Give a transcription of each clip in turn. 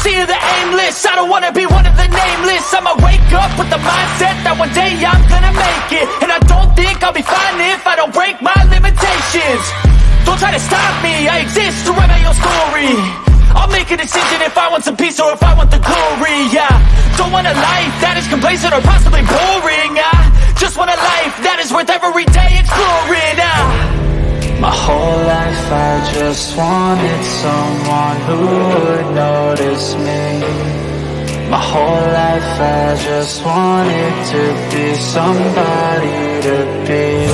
sea of the aimless. I don't wanna be one of the nameless. I'ma wake up with the mindset that one day I'm gonna make it. And I don't think I'll be fine if I don't break my limitations. Don't try to stop me, I exist to write my own story. I'll make a decision if I want some peace or if I want the glory. Yeah, don't want a life that is complacent or possibly boring. I just want a life that is worth every day exploring. My whole life I just wanted someone who would notice me. My whole life I just wanted to be somebody to be.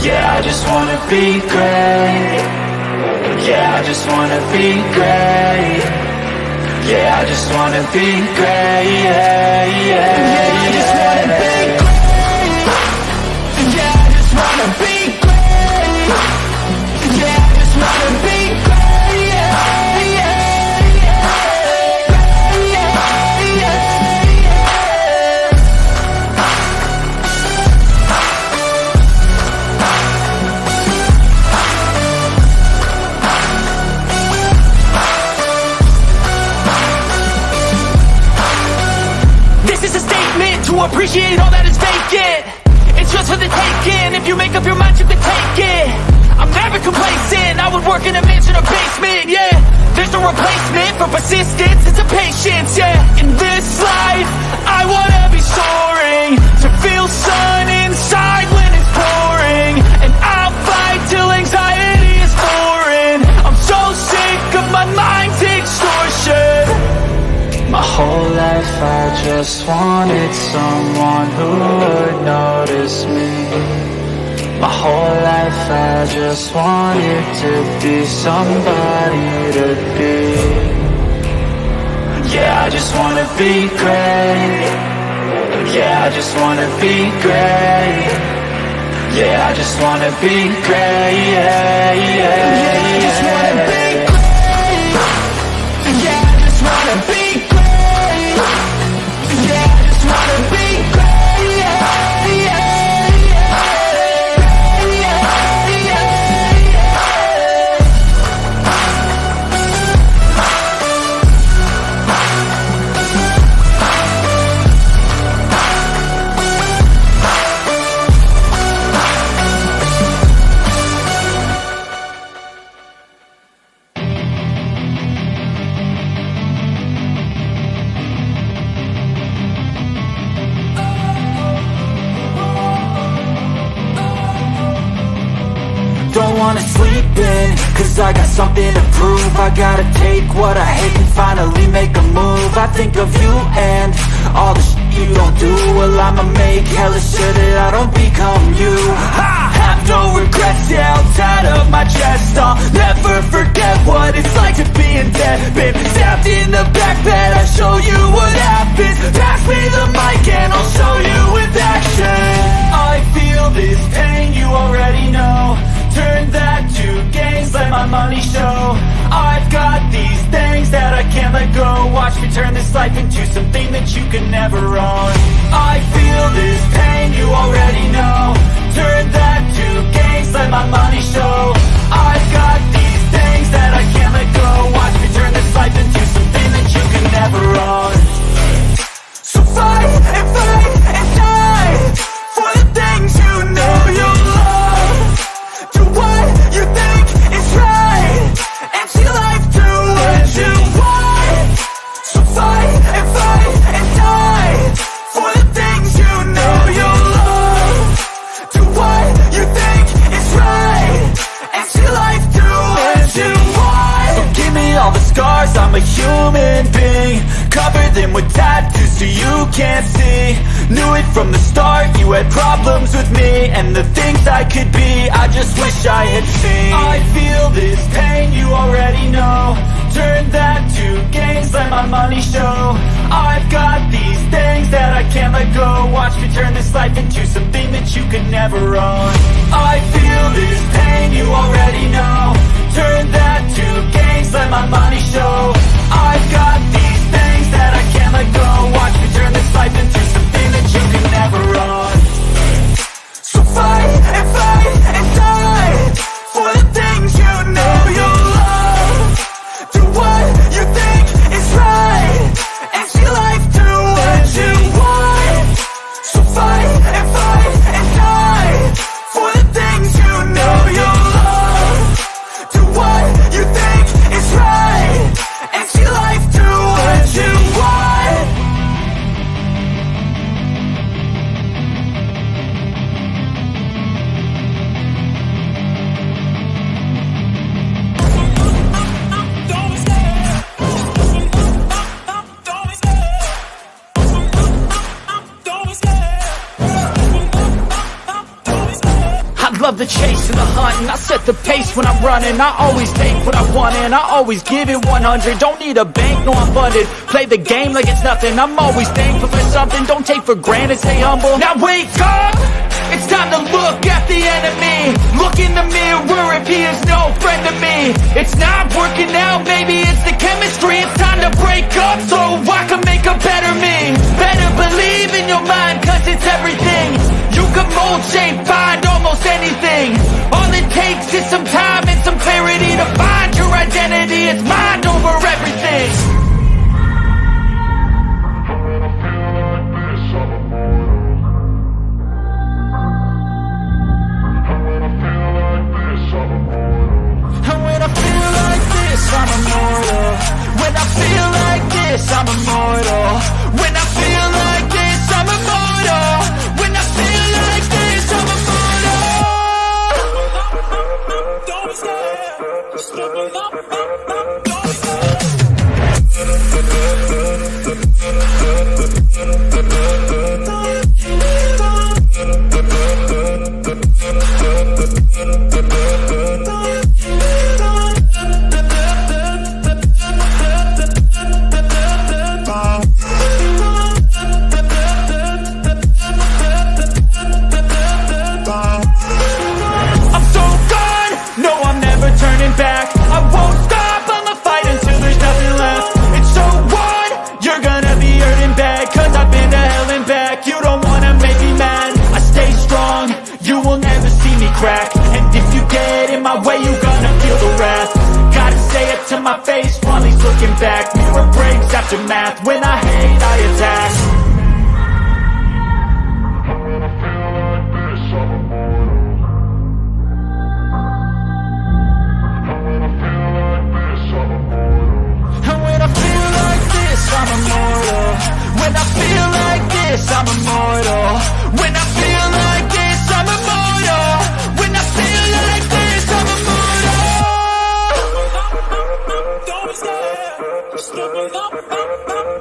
Yeah, I just wanna be great. Yeah, I just wanna be great. Yeah, I just wanna be great. Yeah, yeah, I just wanna be great. Yeah, I just wanna be great. Yeah, I just wanna be great. Yeah, yeah, yeah, yeah, yeah. This is a statement to appreciate all that is vacant. It's just for the taking. If you make up your mind, you can take it. I'm never complacent. I would work in a mansion or basement. Yeah, there's no replacement for persistence. It's a patience. Yeah, in this life I wanna be soaring, to feel sun inside when it's pouring. And I'll fight till anxiety is foreign. I'm so sick of my mind's extortion. My whole life I just wanted someone who would notice me. My whole life I just wanted to be somebody to be. Yeah, I just wanna be great. Yeah, I just wanna be great. Yeah, I just wanna be great. Yeah, yeah, yeah, I just wanna be great. Yeah, I just wanna be great. Yeah, I just wanna be great. Yeah, yeah, yeah, yeah, yeah. Don't wanna sleep in, cause I got something to prove. I gotta take what I hate and finally make a move. I think of you and all the shit you don't do. Well, I'ma make hella sure that I don't become you. I have no regrets, yeah, I'll tie up my chest. I'll never forget what it's like to be in debt. Been stabbed in the back bed, I'll show you what happens. Pass me the mic and I'll show you with action. I feel this pain, you already know. Turn that to gains, let my money show. I've got these things that I can't let go. Watch me turn this life into something that you can never own. I feel this pain, you already know. Turn that to gains, let my money show. I've got these things that I can't let go. Watch me turn this life into something that you can never own. So fight and die for the things you know you love. Do what you think is right, and see life do what you want. So fight and die for the things you know you love. Do what you think is right, and see life do what you want. So give me all the scars, I'm a human being. Cover them with tattoos so you can't see. Knew it from the start, you had problems with me and the things I could be, I just wish I had seen. I feel this pain, you already know. Turn that to gains, let my money show. I've got these things that I can't let go. Watch me turn this life into something that you could never own. I feel this pain, you already know. Turn that to gains, let my money show. I've got these things that I can't let go. Watch me turn this life into something that you can never own. So fight and die for the things you know you love. Do what you think love the chase and the hunt, and I set the pace when I'm running. I always take what I want and I always give it 100. Don't need a bank, no I'm funded. Play the game like it's nothing. I'm always thankful for something. Don't take for granted, stay humble. Now wake up! It's time to look at the enemy. Look in the mirror if he is no friend to me. It's not working out, maybe it's the chemistry. It's time to break up so I can make a better me. Better believe in your mind, cause it's everything. You can mold, shape, find almost anything. All it takes is some time and some clarity to find your identity. It's mind over everything. I'm immortal. When I feel like this, I'm immortal. When I feel like this, I'm immortal. When I feel like this, I'm immortal. Don't stop. Just level up. Don't back. I won't stop, I'ma fight until there's nothing left. It's so what? You're gonna be hurting bad, cause I've been to hell and back. You don't wanna make me mad, I stay strong. You will never see me crack. And if you get in my way, you gonna feel the wrath. Gotta say it to my face while he's looking back. Mirror breaks after math, when I hate, I attack. I'm immortal. When I feel like this, I'm immortal. When I feel like this, I'm immortal. When I feel like this, I'm immortal. Don't stop. Just level up.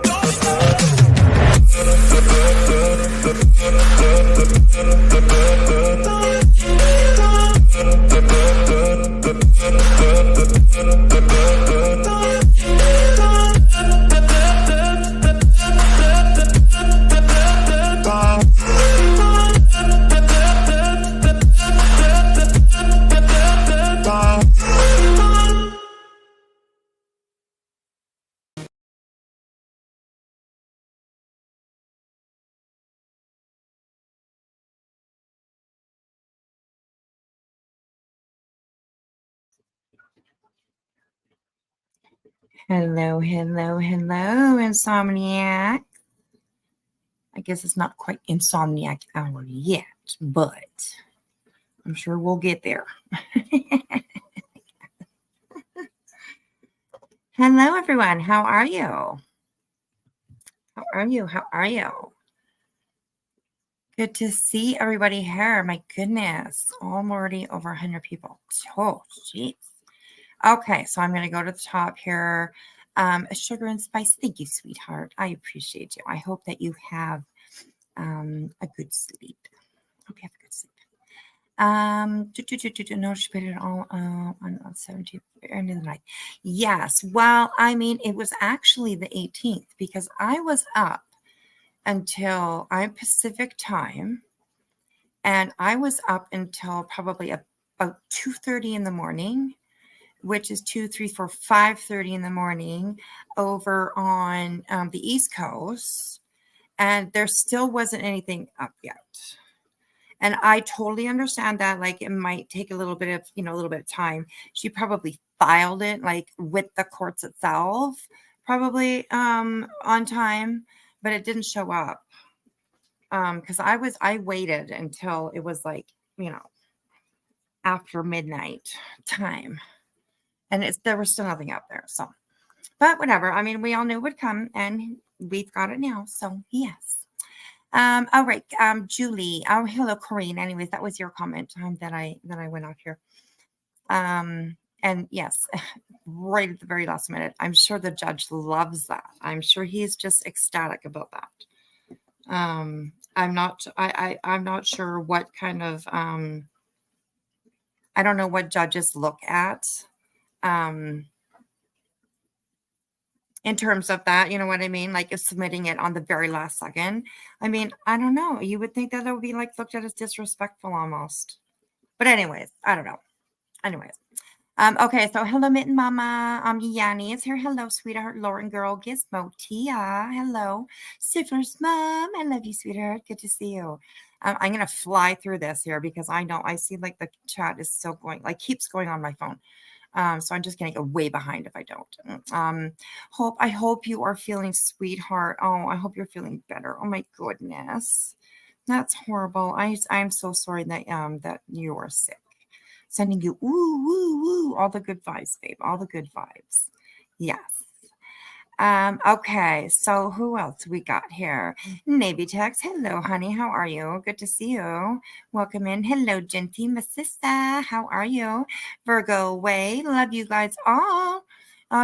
Don't Hello, Insomniac. I guess it's not quite Insomniac hour yet, but I'm sure we'll get there. Hello, everyone. How are you? How are you? Good to see everybody here. My goodness. Already over 100 people. Oh, jeez. Okay, so I'm going to go to the top here. Sugar and spice. Thank you, sweetheart. I appreciate you. I hope that you have a good sleep. Hope you have a good sleep. No, she put it all on 17th, end of the night. Yes. Well, I mean, it was actually the 18th because I was up until Pacific time, and I was up until probably about 2:30 in the morning, which is 2, 3, 4, 5:30 in the morning over on the East Coast. And there still wasn't anything up yet. And I totally understand that. Like, it might take a little bit of time. She probably filed it like with the courts itself, probably on time, but it didn't show up. Because I waited until it was like, after midnight time. And there was still nothing out there. So, but whatever. I mean, we all knew it would come, and we've got it now. So, yes. All right. Julie. Oh, hello, Corinne. Anyways, that was your comment that I went off here. And yes, right at the very last minute. I'm sure the judge loves that. I'm sure he's just ecstatic about that. I'm not sure what kind of I don't know what judges look at in terms of that. You know what I mean? Like submitting it on the very last second. I mean, I don't know. You would think that it would be like looked at as disrespectful almost. But anyways, I don't know. Anyways. Okay, so hello, Mitten Mama. Yanni is here. Hello, sweetheart. Lauren girl, Gizmo, Tia. Hello. Sifler's mom. I love you, sweetheart. Good to see you. I'm gonna fly through this here because I know I see like the chat is still going, like keeps going on my phone. So I'm just gonna go way behind if I don't. I hope you are feeling, sweetheart. Oh, I hope you're feeling better. Oh my goodness. That's horrible. I'm so sorry that that you are sick. Sending you woo woo woo all the good vibes, babe. All the good vibes. Yes. Okay, so who else we got here? Navy Tex. Hello, honey. How are you? Good to see you. Welcome in. Hello, Genty, my sister. How are you? Virgo Way. Love you guys all.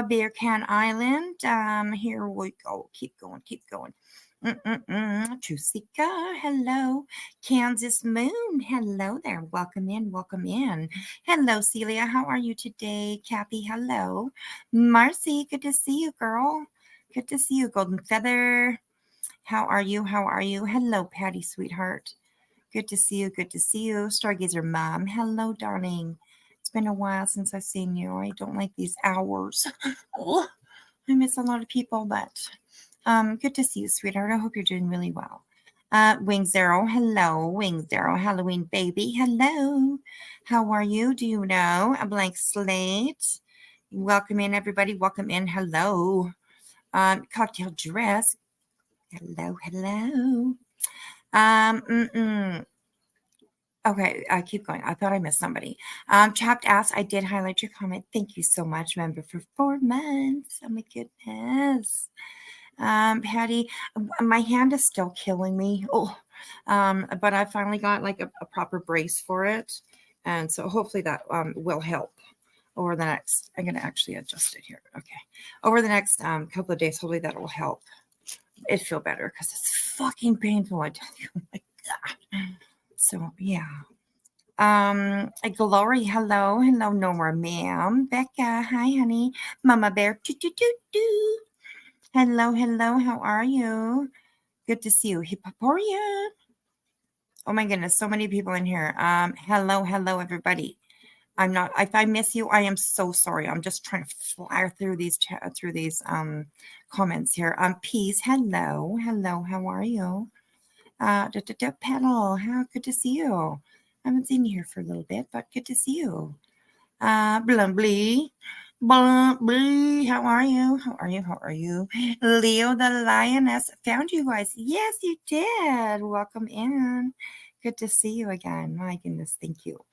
Beer Can Island. Here we go. Keep going. Keep going. Trusika, hello. Kansas Moon, hello there. Welcome in, welcome in. Hello, Celia. How are you today? Kathy, hello. Marcy, good to see you, girl. Good to see you, Golden Feather. How are you? How are you? Hello, Patty, sweetheart. Good to see you. Good to see you. Stargazer Mom, hello, darling. It's been a while since I've seen you. I don't like these hours. Oh, I miss a lot of people, but good to see you, sweetheart. I hope you're doing really well. Wing Zero, hello. Wing Zero, Halloween baby, hello. How are you? Do you know? A blank slate. Welcome in, everybody. Welcome in. Hello. Cocktail dress. Hello, hello. Okay, I keep going. I thought I missed somebody. Chapped ass, I did highlight your comment. Thank you so much, member, for 4 months. Oh my goodness. Patty, my hand is still killing me. Oh, but I finally got like a proper brace for it. And so hopefully that will help over the next, I'm going to actually adjust it here. Okay. Over the next couple of days, hopefully that will help it feel better because it's fucking painful. I tell you, oh my God. So yeah. Glory, hello. Hello, Nora, ma'am. Becca, hi, honey. Mama Bear, do. Hello, hello. How are you? Good to see you. Hippoporia. Oh my goodness, so many people in here. Hello, everybody. I'm not. If I miss you, I am so sorry. I'm just trying to fly through these comments here. Peace. Hello. How are you? Pedal. How good to see you. I haven't seen you here for a little bit, but good to see you. Blumbly. Blumbly. How are you? Leo the Lioness. Found you guys. Yes, you did. Welcome in. Good to see you again. My goodness, thank you.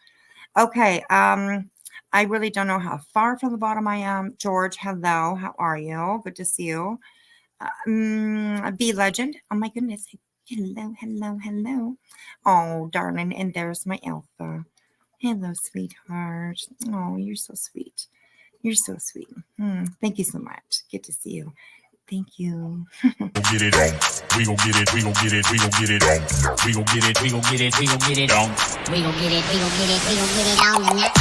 Okay. I really don't know how far from the bottom I am. George, hello. How are you? Good to see you. Be Legend. Oh my goodness. Hello. Oh, darling. And there's my alpha. Hello, sweetheart. Oh, you're so sweet. You're so sweet. Thank you so much. Good to see you. Thank you. Get it on. We gon' get it. We gon' get it. We gon' get it on. We gon' get it. We gon' get it. We gon' get it on. We gon' get it. We gon' get it. We gon' get it on.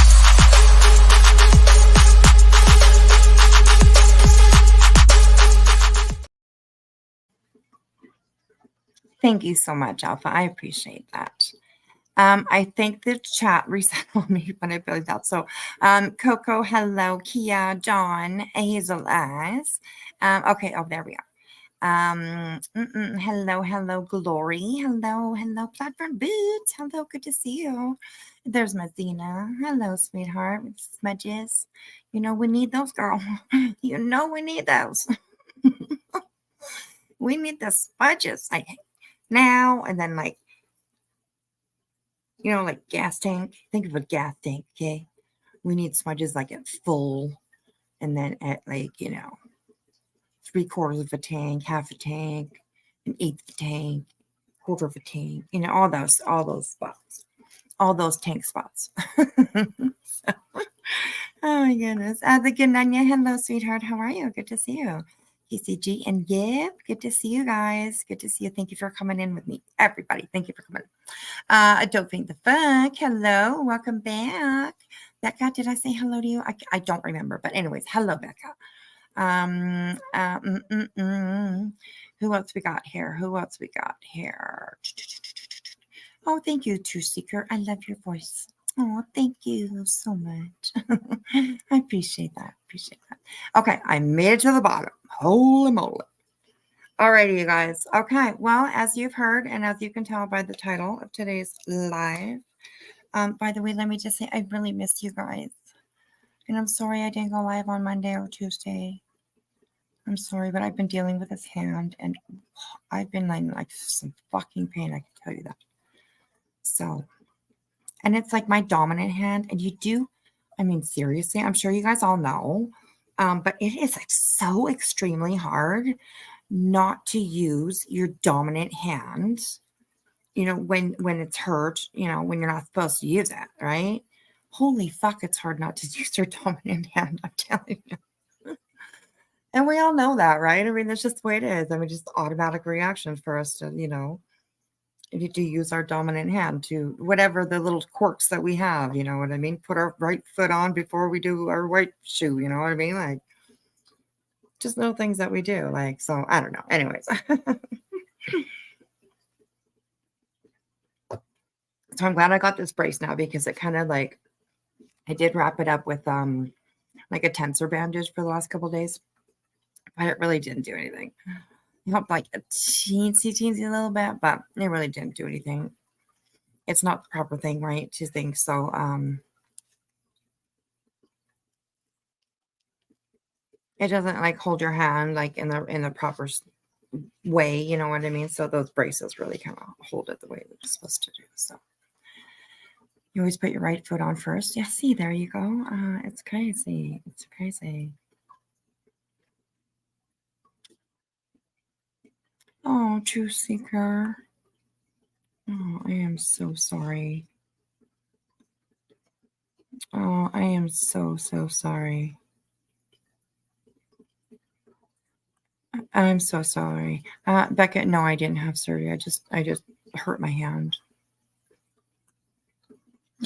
Thank you so much, Alpha. I appreciate that. I think the chat reset on me when I filled out. So, Coco, hello, Kia, John, Hazel Eyes. Okay, oh, there we are. Hello, Glory. Hello, Platform Boots. Hello, good to see you. There's Mazina. Hello, sweetheart. Smudges. You know, we need those, girl. You know, we need those. We need the smudges. Like, now and then, like, you know, like gas tank. Think of a gas tank, okay? We need smudges like at full, and then at like, you know, 3/4 of a tank, half a tank, an eighth of a tank, quarter of a tank. You know, all those spots, all those tank spots. So, oh my goodness. The Gananya, hello, sweetheart. How are you? Good to see you. KCG and Gib, good to see you guys. Good to see you. Thank you for coming in with me, everybody. Thank you for coming. I don't think the fuck. Hello, welcome back. Becca, did I say hello to you? I don't remember, but anyways, hello, Becca. Who else we got here? Who else we got here? Oh, thank you, True Seeker. I love your voice. Oh, thank you so much. I appreciate that. Appreciate that. Okay, I made it to the bottom. Holy moly. Alrighty, you guys. Okay, well, as you've heard, and as you can tell by the title of today's live, by the way, let me just say I really missed you guys. And I'm sorry I didn't go live on Monday or Tuesday. I'm sorry, but I've been dealing with this hand, and I've been in like some fucking pain, I can tell you that. So, and it's like my dominant hand, and I mean, seriously, I'm sure you guys all know, but it is like so extremely hard not to use your dominant hand, when it's hurt, when you're not supposed to use it, right? Holy fuck, it's hard not to use your dominant hand, I'm telling you. And we all know that, right? I mean, that's just the way it is. I mean, just automatic reaction for us to, to use our dominant hand to whatever the little quirks that we have, you know what I mean? Put our right foot on before we do our right shoe, you know what I mean? Like, just little things that we do. Like, so I don't know. Anyways. So I'm glad I got this brace now because it kind of like, I did wrap it up with like a tensor bandage for the last couple of days. But it really didn't do anything. It helped like a teensy little bit, but it really didn't do anything. It's not the proper thing, right, to think. So it doesn't like hold your hand like in the proper way, you know what I mean? So those braces really kind of hold it the way they're supposed to do. So you always put your right foot on first. Yeah, see, there you go. It's crazy. It's crazy. Oh, True Seeker. Oh, I am so sorry. Oh, I am so sorry. I'm so sorry. Becca, no, I didn't have surgery. I just hurt my hand.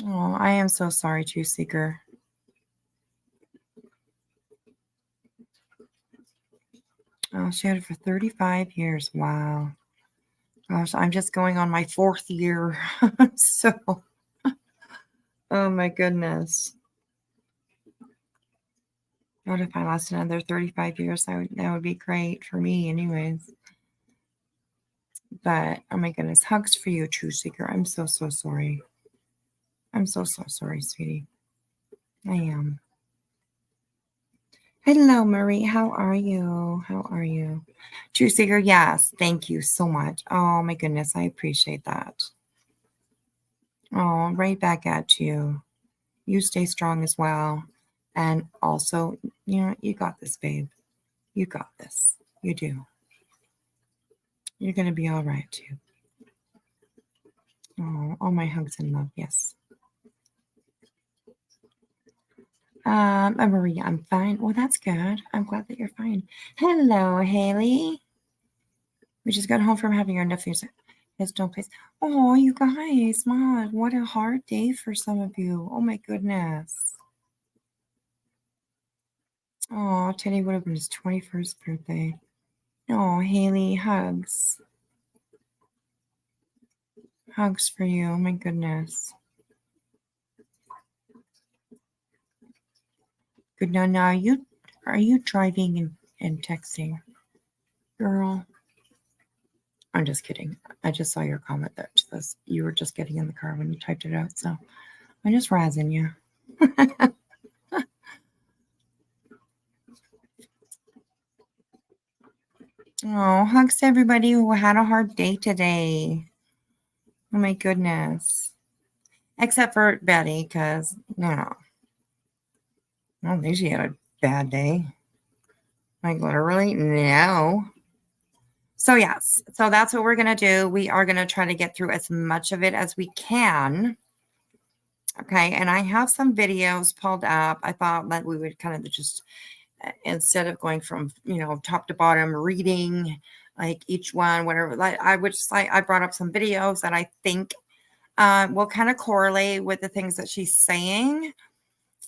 Oh, I am so sorry, True Seeker. Oh, she had it for 35 years. Wow. Gosh, I'm just going on my 4th year. So, oh my goodness. What if I last another 35 years? That would be great for me anyways. But, oh my goodness. Hugs for you, True Seeker. I'm so sorry. I'm so sorry, sweetie. I am. Hello, Marie. How are you? How are you? True Seeker, yes. Thank you so much. Oh my goodness. I appreciate that. Oh, right back at you. You stay strong as well. And also, you got this, babe. You got this. You do. You're going to be all right, too. Oh, all my hugs and love. Yes. Maria, I'm fine. Well, that's good. I'm glad that you're fine. Hello, Haley. We just got home from having our nephew's don't place. Oh, you guys, Mom, what a hard day for some of you. Oh my goodness. Oh, Teddy would have been his 21st birthday. Oh, Haley, hugs. Hugs for you. Oh my goodness. Good now. Are you driving and texting? Girl. I'm just kidding. I just saw your comment that says you were just getting in the car when you typed it out. So I'm just razzing you. Oh, hugs to everybody who had a hard day today. Oh my goodness. Except for Betty, because, I don't think she had a bad day. Like, literally, no. So, yes. So, that's what we're going to do. We are going to try to get through as much of it as we can. Okay. And I have some videos pulled up. I thought that we would kind of just, instead of going from, top to bottom, reading like each one, whatever, like I brought up some videos that I think will kind of correlate with the things that she's saying.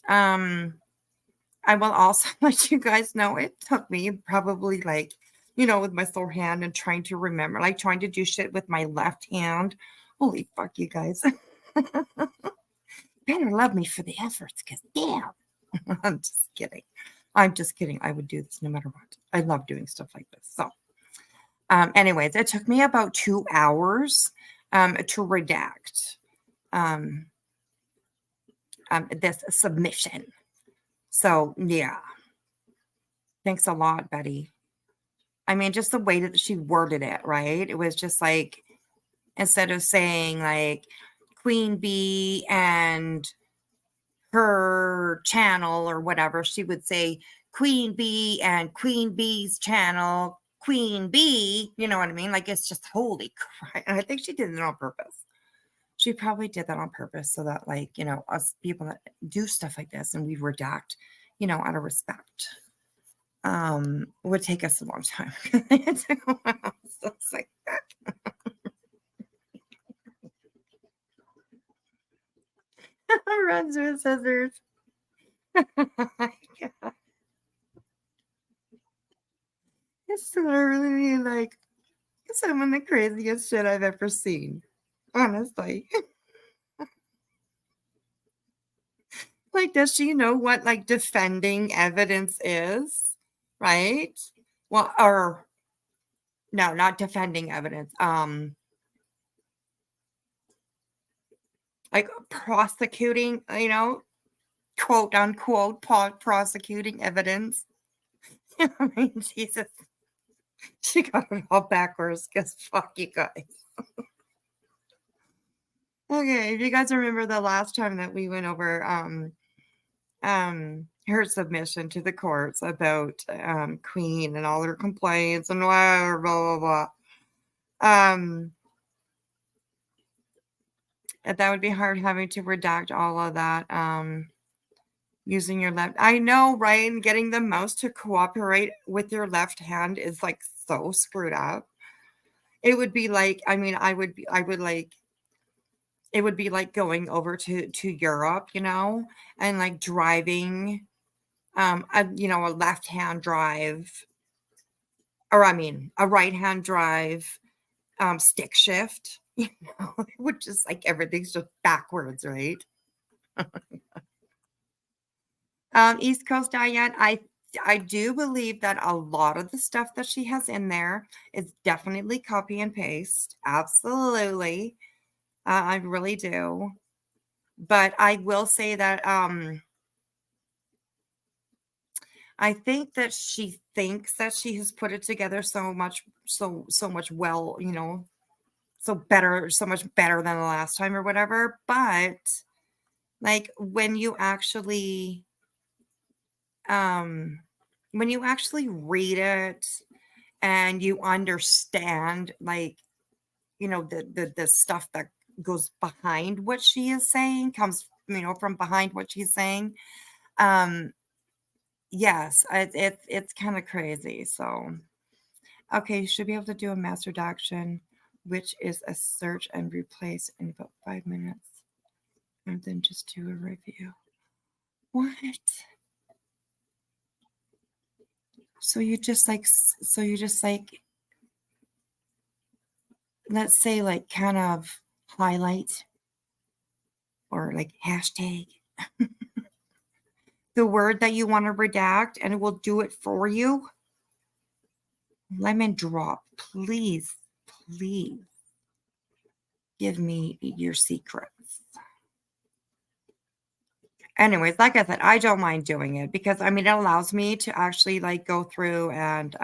I will also let you guys know it took me probably like, with my sore hand and trying to remember, like trying to do shit with my left hand. Holy fuck, you guys. Better love me for the efforts, because damn. I'm just kidding. I'm just kidding. I would do this no matter what. I love doing stuff like this. So, anyways, it took me about 2 hours to redact this submission. So, yeah. Thanks a lot, Betty. I mean, just the way that she worded it, right? It was just like, instead of saying like Queen Bee and her channel or whatever, she would say Queen Bee and Queen Bee's channel, Queen Bee. You know what I mean? Like, it's just holy crap. And I think she did it on purpose. She probably did that on purpose so that, like, us people that do stuff like this and we redact, out of respect, would take us a long time. So it's like, runs with scissors. It's literally like some of the craziest shit I've ever seen. Honestly. Like, does she know what like defending evidence is? Right? Well, or no, not defending evidence. Like prosecuting, quote unquote, prosecuting evidence. I mean, Jesus. She got it all backwards because fuck you guys. Okay, if you guys remember the last time that we went over her submission to the courts about Queen and all her complaints and blah blah blah blah. That would be hard having to redact all of that. Using your left, I know, right? And getting the mouse to cooperate with your left hand is like so screwed up. It would be like, I mean, I would like, it would be like going over to Europe, and like driving, a left hand drive, or I mean, a right hand drive, stick shift, which is like everything's just backwards, right? East Coast Diane, I do believe that a lot of the stuff that she has in there is definitely copy and paste. Absolutely. I really do. But I will say that I think that she thinks that she has put it together so much well, so much better than the last time or whatever. But like when you actually read it and you understand, like, the stuff that goes behind what she is saying, comes, from behind what she's saying. Yes, it's kind of crazy. So, okay, you should be able to do a mass redaction, which is a search and replace in about 5 minutes, and then just do a review. What? So you just like, let's say, like, kind of highlight or like hashtag the word that you want to redact, and it will do it for you. Lemon drop, please give me your secrets. Anyways, like I said, I don't mind doing it because I mean, it allows me to actually like go through and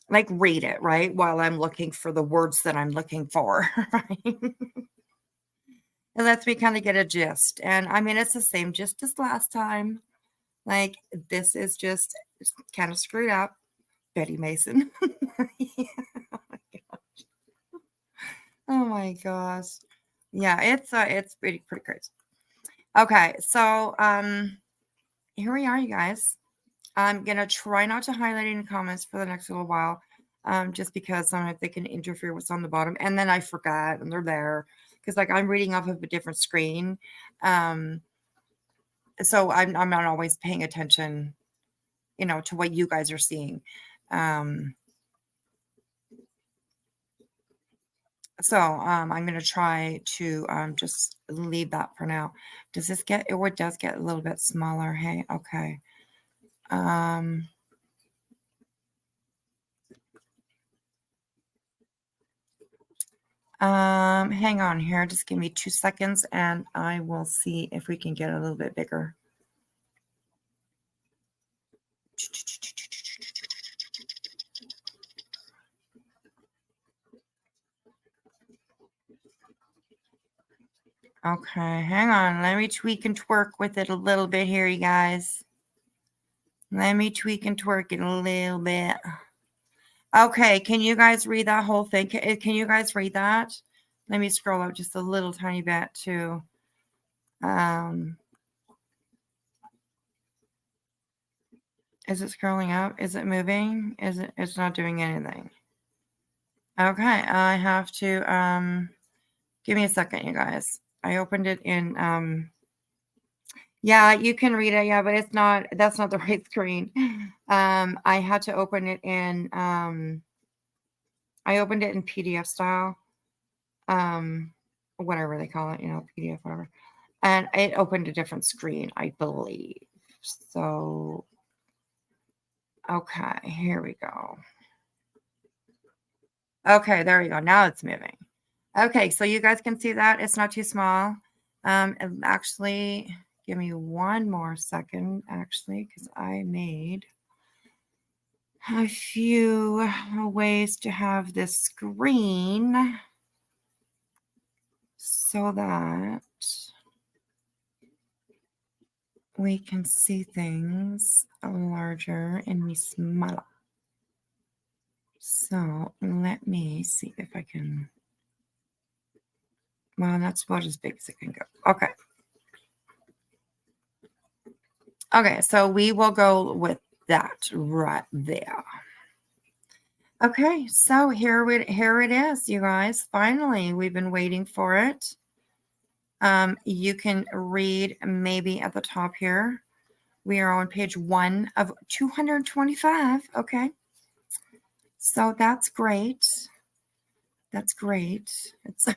like read it, right, while I'm looking for the words that I'm looking for. Right? It lets me kind of get a gist. And I mean, it's the same gist as last time. Like, this is just kind of screwed up. Betty Mason. Yeah. Oh my gosh. Yeah, it's pretty crazy. Okay, so here we are, you guys. I'm gonna try not to highlight any comments for the next little while. just because sometimes they can interfere with what's on the bottom. And then I forgot, and they're there because like I'm reading off of a different screen. So I'm not always paying attention, to what you guys are seeing. So I'm going to try to just leave that for now. Does this get, it does get a little bit smaller? Hey, okay. Hang on here. Just give me 2 seconds and I will see if we can get a little bit bigger. Okay, hang on. Let me tweak and twerk with it a little bit here, you guys. Let me tweak and twerk it a little bit. Okay, can you guys read that whole thing? Can you guys read that? Let me scroll up just a little tiny bit too. Is it scrolling up? Is it moving? It's not doing anything. Okay, I have to give me a second, you guys. I opened it in yeah, you can read it, yeah, but that's not the right screen. I had to open it in I opened it in PDF style. Whatever they call it, PDF, whatever. And it opened a different screen, I believe. So okay, here we go. Okay, there we go. Now it's moving. Okay, so you guys can see that it's not too small. And actually, give me one more second, actually, because I made a few ways to have this screen so that we can see things larger and smaller. So let me see if I can. Well, that's about as big as it can go. Okay. Okay, so we will go with that right there. Okay, so here it is, you guys. Finally, we've been waiting for it. You can read maybe at the top here. We are on page 1 of 225. Okay. So that's great. That's great. It's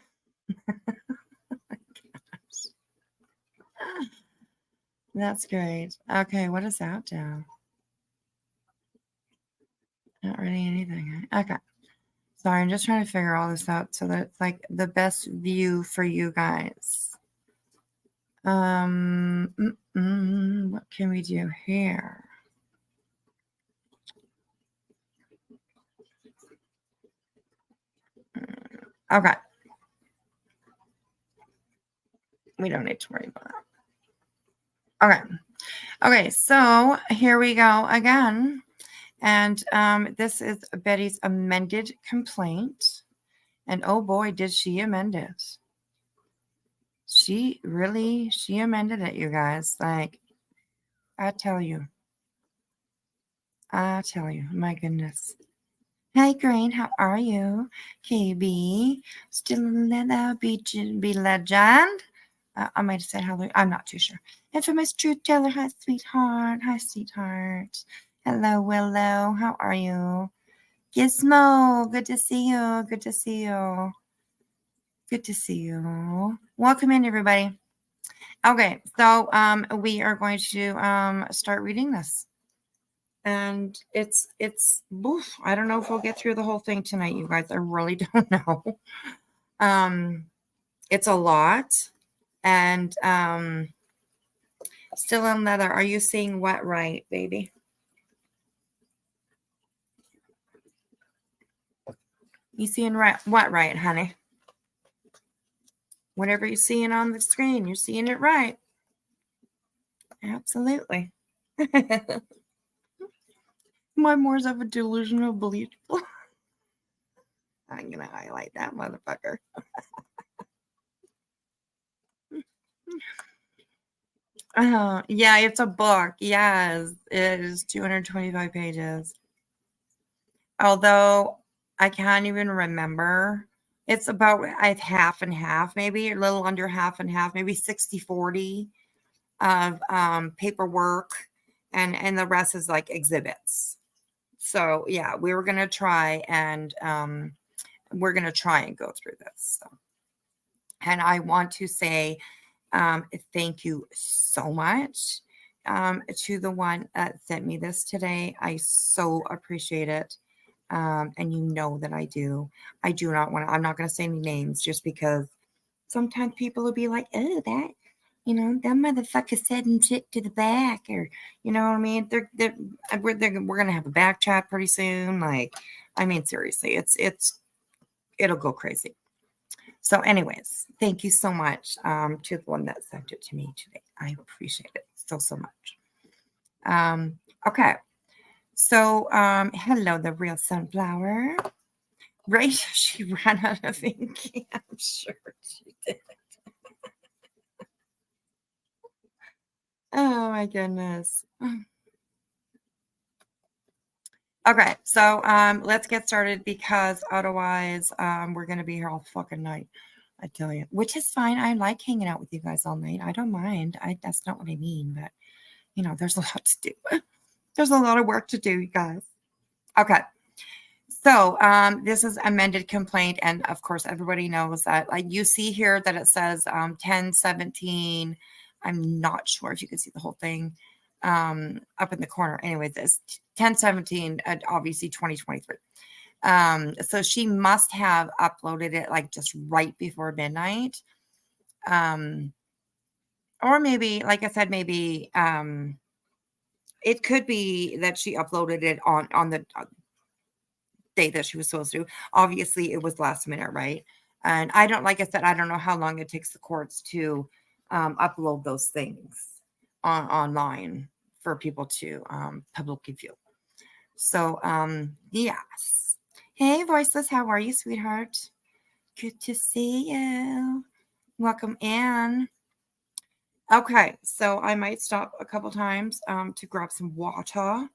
that's great. Okay, what does that do? Not really anything. Okay. Sorry, I'm just trying to figure all this out so that it's like the best view for you guys. What can we do here? Okay. We don't need to worry about that. Okay. Okay, so here we go again. And this is Betty's amended complaint. And oh boy, did she amend it. She amended it, you guys. Like, I tell you, my goodness. Hey, Green, how are you? KB, still in the be legend. I might have said hello. I'm not too sure. Infamous truth teller, hi, sweetheart. Hi, sweetheart. Hello, Willow. How are you? Gizmo, good to see you. Good to see you. Good to see you. Welcome in, everybody. Okay, so we are going to start reading this. And it's oof, I don't know if we'll get through the whole thing tonight, you guys. I really don't know. It's a lot. And still in leather. Are you seeing what right, baby? You seeing what right, honey? Whatever you're seeing on the screen, you're seeing it right. Absolutely. My more's of a delusional belief. I'm gonna highlight that motherfucker. Yeah, it's a book. Yes, it is 225 pages. Although I can't even remember. It's about half and half, maybe a little under half and half, maybe 60-40 of paperwork, and the rest is like exhibits. So yeah, we were gonna try and go through this. So. And I want to say thank you so much to the one that sent me this today. I so appreciate it. And you know that I do. I do not want to, I'm not going to say any names just because sometimes people will be like, oh, that, that motherfucker said and shit to the back, or, you know what I mean? We're going to have a back chat pretty soon. Like, I mean, seriously, it'll go crazy. So anyways, thank you so much to the one that sent it to me today. I appreciate it so much. Okay. So hello, the real sunflower. Right? She ran out of ink. I'm sure she did. Oh my goodness. Okay, so let's get started because otherwise we're gonna be here all fucking night. I tell you, which is fine. I like hanging out with you guys all night. I don't mind. That's not what I mean, but there's a lot to do. There's a lot of work to do, you guys. Okay. So this is amended complaint, and of course everybody knows that. Like you see here that it says 1017. I'm not sure if you can see the whole thing up in the corner. Anyway, this 1017, obviously 2023. So she must have uploaded it like just right before midnight. Or maybe, like I said, maybe it could be that she uploaded it on the day that she was supposed to. Obviously, it was last minute, right? And like I said, I don't know how long it takes the courts to upload those things online for people to publicly view. So, yes. Hey, Voiceless, how are you, sweetheart? Good to see you. Welcome in. Okay, so I might stop a couple times to grab some water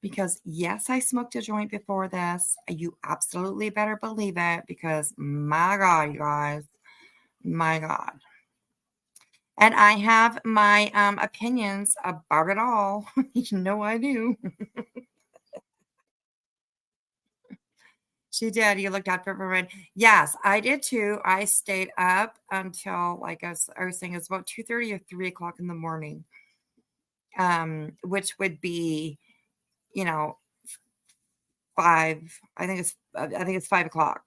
because, yes, I smoked a joint before this. You absolutely better believe it because, my God, you guys, my God. And I have my opinions about it all. You know I do. She did. You looked out for red. Yes, I did too. I stayed up until, like I was saying, it's about 2:30 or 3 o'clock in the morning, which would be, 5. I think it's 5 o'clock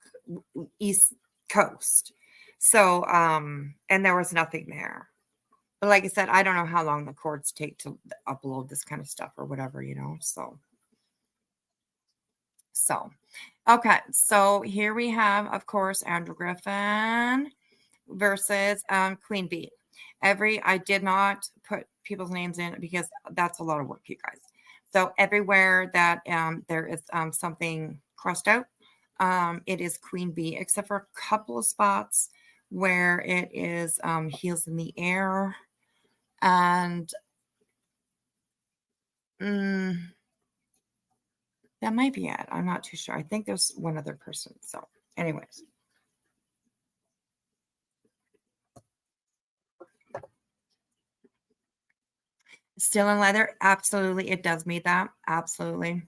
East Coast. So, and there was nothing there. But like I said, I don't know how long the courts take to upload this kind of stuff or whatever, So, okay. So here we have, of course, Andrew Griffin versus Queen Bee. I did not put people's names in because that's a lot of work, you guys. So everywhere that there is something crossed out, it is Queen Bee, except for a couple of spots where it is Heels in the Air. And that might be it. I'm not too sure. I think there's one other person. So, anyways. Still in leather? Absolutely. It does mean that. Absolutely.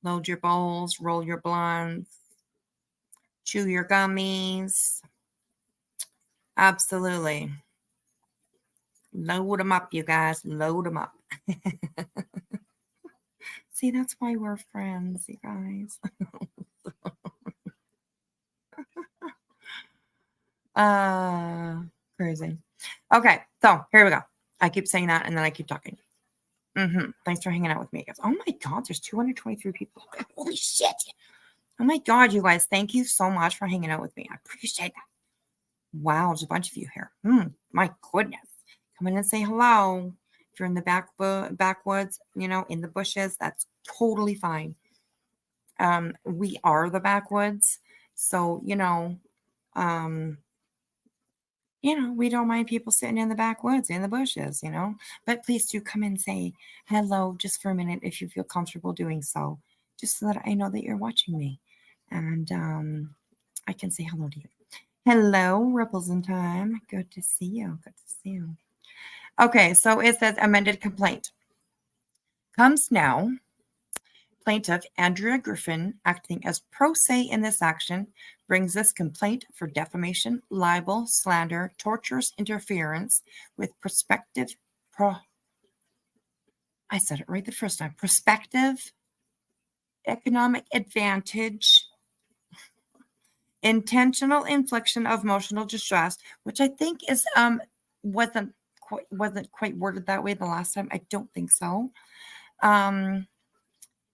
Load your bowls, roll your blunts, chew your gummies. Absolutely. Load them up, you guys. Load them up. See, that's why we're friends, you guys. Crazy. Okay, so here we go. I keep saying that and then I keep talking. Thanks for hanging out with me, guys. Oh my God, there's 223 people. Holy shit. Oh my God, you guys. Thank you so much for hanging out with me. I appreciate that. Wow, there's a bunch of you here. My goodness. Come in and say hello. If you're in the backwoods, in the bushes, that's totally fine. We are the backwoods. So, we don't mind people sitting in the backwoods, in the bushes, But please do come and say hello just for a minute if you feel comfortable doing so. just so that I know that you're watching me, and I can say hello to you. Hello, Ripples in Time. Good to see you. Good to see you. Okay, so it says amended complaint. Comes now. Plaintiff Andrea Griffin, acting as pro se in this action, brings this complaint for defamation, libel, slander, torturous interference with prospective I said it right the first time. Prospective economic advantage, intentional infliction of emotional distress, which I think is wasn't quite worded that way the last time. I don't think so.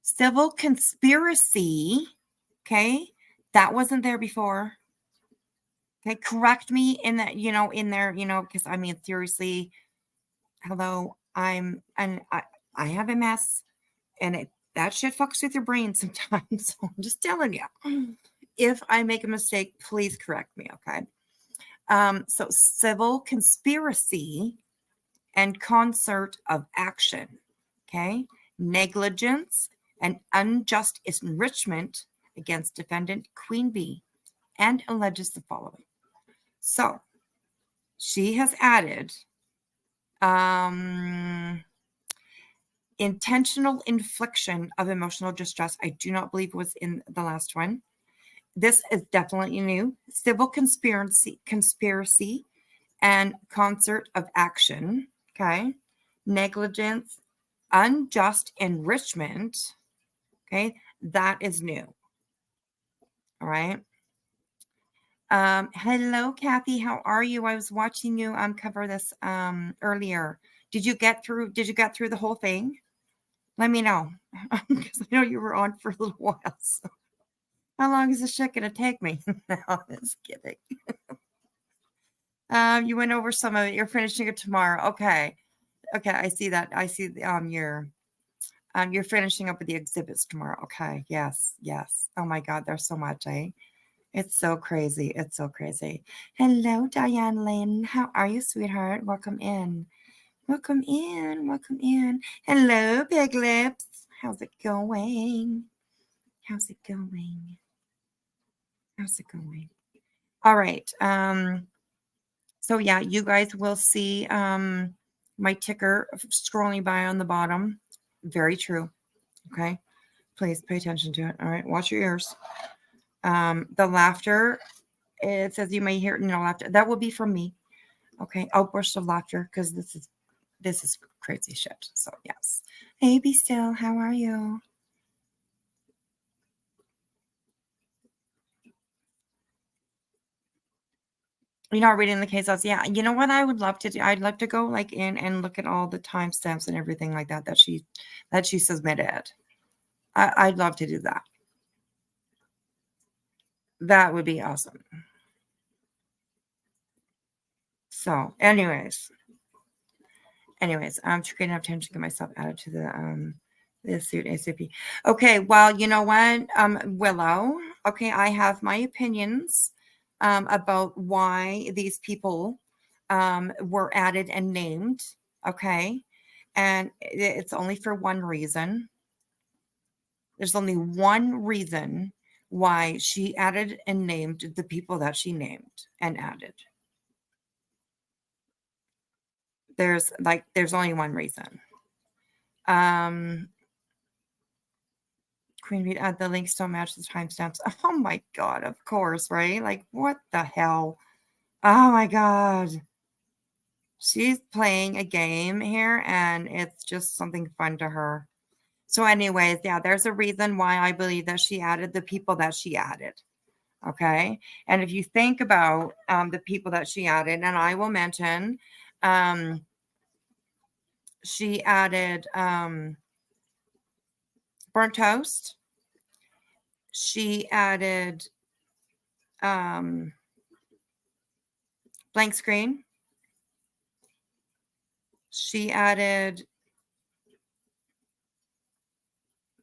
Civil conspiracy. Okay, that wasn't there before. Okay, correct me in that, in there, because I mean, seriously, hello, I have MS, and that shit fucks with your brain sometimes. So I'm just telling you, if I make a mistake, please correct me. Okay. So civil conspiracy and concert of action. Okay. Negligence and unjust enrichment against defendant Queen Bee, and alleges the following. So she has added intentional infliction of emotional distress. I do not believe it was in the last one. This is definitely new. Civil conspiracy and concert of action. Okay. Negligence, unjust enrichment. Okay. That is new. All right. Hello, Kathy. How are you? I was watching you cover this earlier. Did you get through the whole thing? Let me know, because I know you were on for a little while. So. How long is this shit gonna take me? No, I'm just kidding. You went over some of it. You're finishing it tomorrow. Okay. I see that. I see you're finishing up with the exhibits tomorrow. Okay. Yes. Oh my God, there's so much, eh? It's so crazy. It's so crazy. Hello, Diane Lynn. How are you, sweetheart? Welcome in. Welcome in. Welcome in. Hello, Big Lips. How's it going? How's it going? How's it going? All right. So yeah, you guys will see my ticker scrolling by on the bottom. Very true. Okay. Please pay attention to it. All right. Watch your ears. The laughter, it says you may hear laughter. That will be from me. Okay. Outburst of laughter, because this is crazy shit. So yes. Hey, Be Still, how are you? You're not reading the case outs. Yeah. You know what I would love to do? I'd love to go in and look at all the timestamps and everything like that she submitted. I'd love to do that. That would be awesome. So anyways, I'm creating enough time to get myself added to the suit ASAP. Okay, well, you know what, Willow. Okay, I have my opinions about why these people were added and named. Okay, and it's only for one reason. There's only one reason why she added and named the people that she named and added. There's only one reason. Queen Bee, the links don't match the timestamps. Oh my God, of course, right? Like, what the hell? Oh my God. She's playing a game here, and it's just something fun to her. So anyways, yeah, there's a reason why I believe that she added the people that she added. Okay. And if you think about the people that she added, and I will mention, she added Burnt Toast. She added Blank Screen. She added,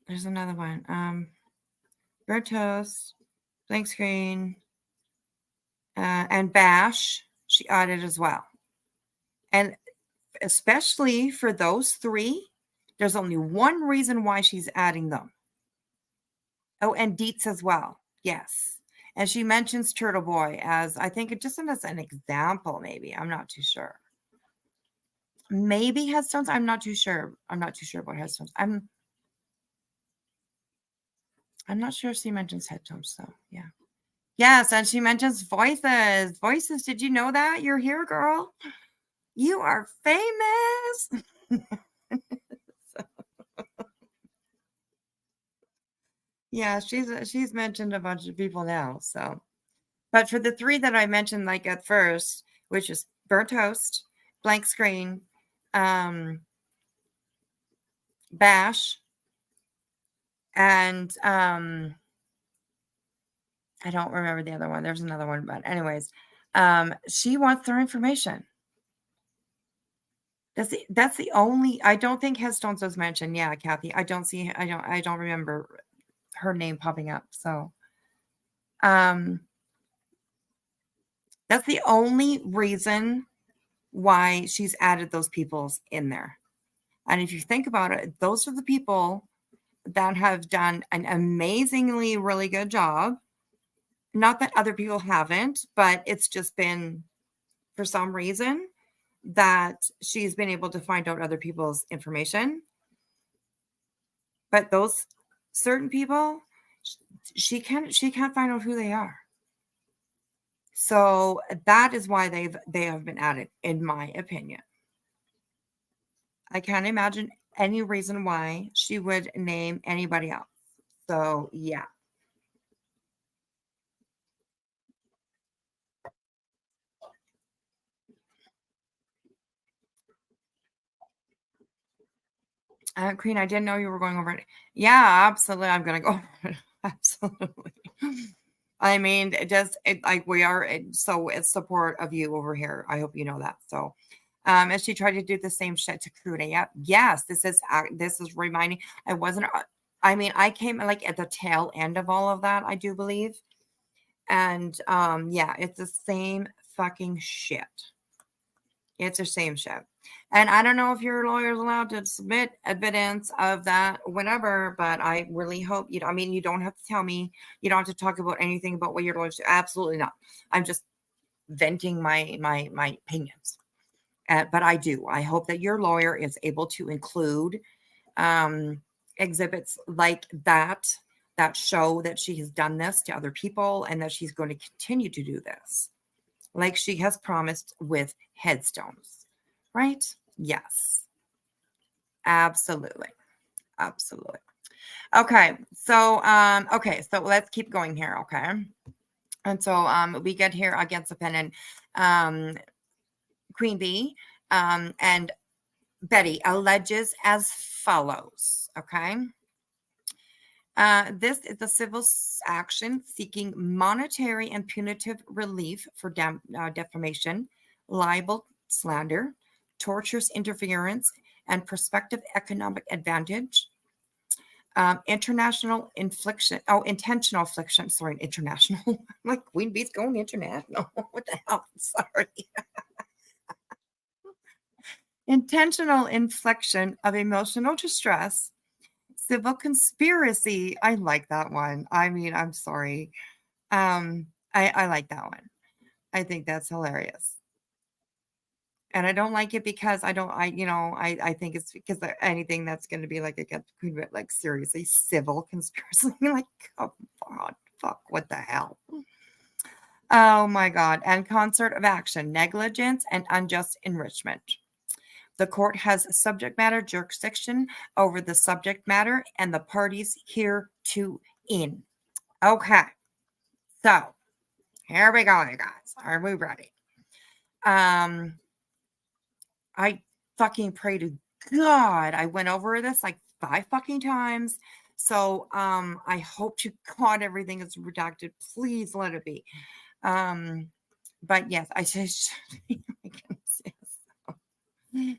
there's another one, Burnt Toast, Blank Screen, and Bash. She added as well. And especially for those three, there's only one reason why she's adding them. Oh, and Dietz as well. Yes. And she mentions Turtle Boy as, I think, just as an example, maybe. I'm not too sure. Maybe headstones. I'm not too sure. I'm not too sure about headstones. I'm not sure if she mentions headstones, though. Yeah. Yes, and she mentions voices. Voices. Did you know that? You're here, girl. You are famous. Yeah, she's mentioned a bunch of people now. So, but for the three that I mentioned, like at first, which is burnt toast, blank screen, bash, and I don't remember the other one. There's another one, but anyways, she wants their information. That's the only. I don't think headstones was mentioned. Yeah, Kathy. I don't remember her name popping up. So, that's the only reason why she's added those peoples in there. And if you think about it, those are the people that have done an amazingly really good job. Not that other people haven't, but it's just been for some reason that she's been able to find out other people's information. But those certain people, she can't find out who they are. So that is why they have been added, in my opinion. I can't imagine any reason why she would name anybody else. So yeah. Queen, I didn't know you were going over it. Yeah, absolutely. I'm gonna go over it. Absolutely. I mean, like we are so it's support of you over here. I hope you know that. So, and she tried to do the same shit to Kuda. Yeah, yes, this is reminding. I wasn't. I mean, I came like at the tail end of all of that. I do believe, and yeah, it's the same fucking shit. It's the same shit. And I don't know if your lawyer is allowed to submit evidence of that, whatever, but I really hope you. I mean, you don't have to tell me. You don't have to talk about anything about what your lawyers do. Absolutely not. I'm just venting my opinions. But I do. I hope that your lawyer is able to include exhibits like that show that she has done this to other people and that she's going to continue to do this, like she has promised with headstones, right? Yes, absolutely. Absolutely. Okay. So, so let's keep going here. Okay. And so, we get here against the pen and, Queen Bee, and Betty alleges as follows. Okay. This is a civil action seeking monetary and punitive relief for defamation, libel, slander, tortious interference, and prospective economic advantage. Intentional infliction. Sorry, international. I'm like Queen Bee's going international. What the hell? Sorry. Intentional infliction of emotional distress. Civil conspiracy. I like that one. I mean, I'm sorry. I like that one. I think that's hilarious. And I don't like it because I think it's because anything that's going to be like against Queen, but like seriously, civil conspiracy. Like, come on, fuck, what the hell? Oh my God. And concert of action, negligence and unjust enrichment. The court has subject matter jurisdiction over the subject matter and the parties here to in. Okay. So here we go, you guys. Are we ready? I fucking pray to God I went over this like 5 fucking times. So I hope to God everything is redacted. Please let it be. But yes, I just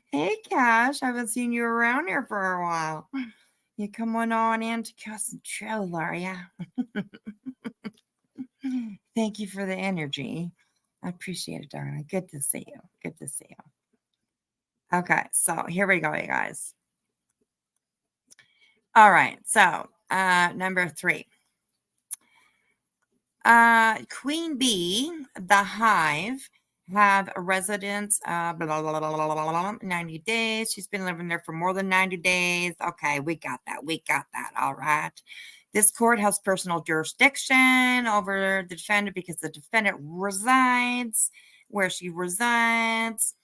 hey Cash, I haven't seen you around here for a while. You coming on in to cause some trouble, are ya? Thank you for the energy. I appreciate it, darling. Good to see you. Good to see you. Okay, so here we go, you guys. All right, so number 3. Queen Bee, the Hive, have a residence, 90 days. She's been living there for more than 90 days. Okay, we got that. We got that. All right. This court has personal jurisdiction over the defendant because the defendant resides where she resides.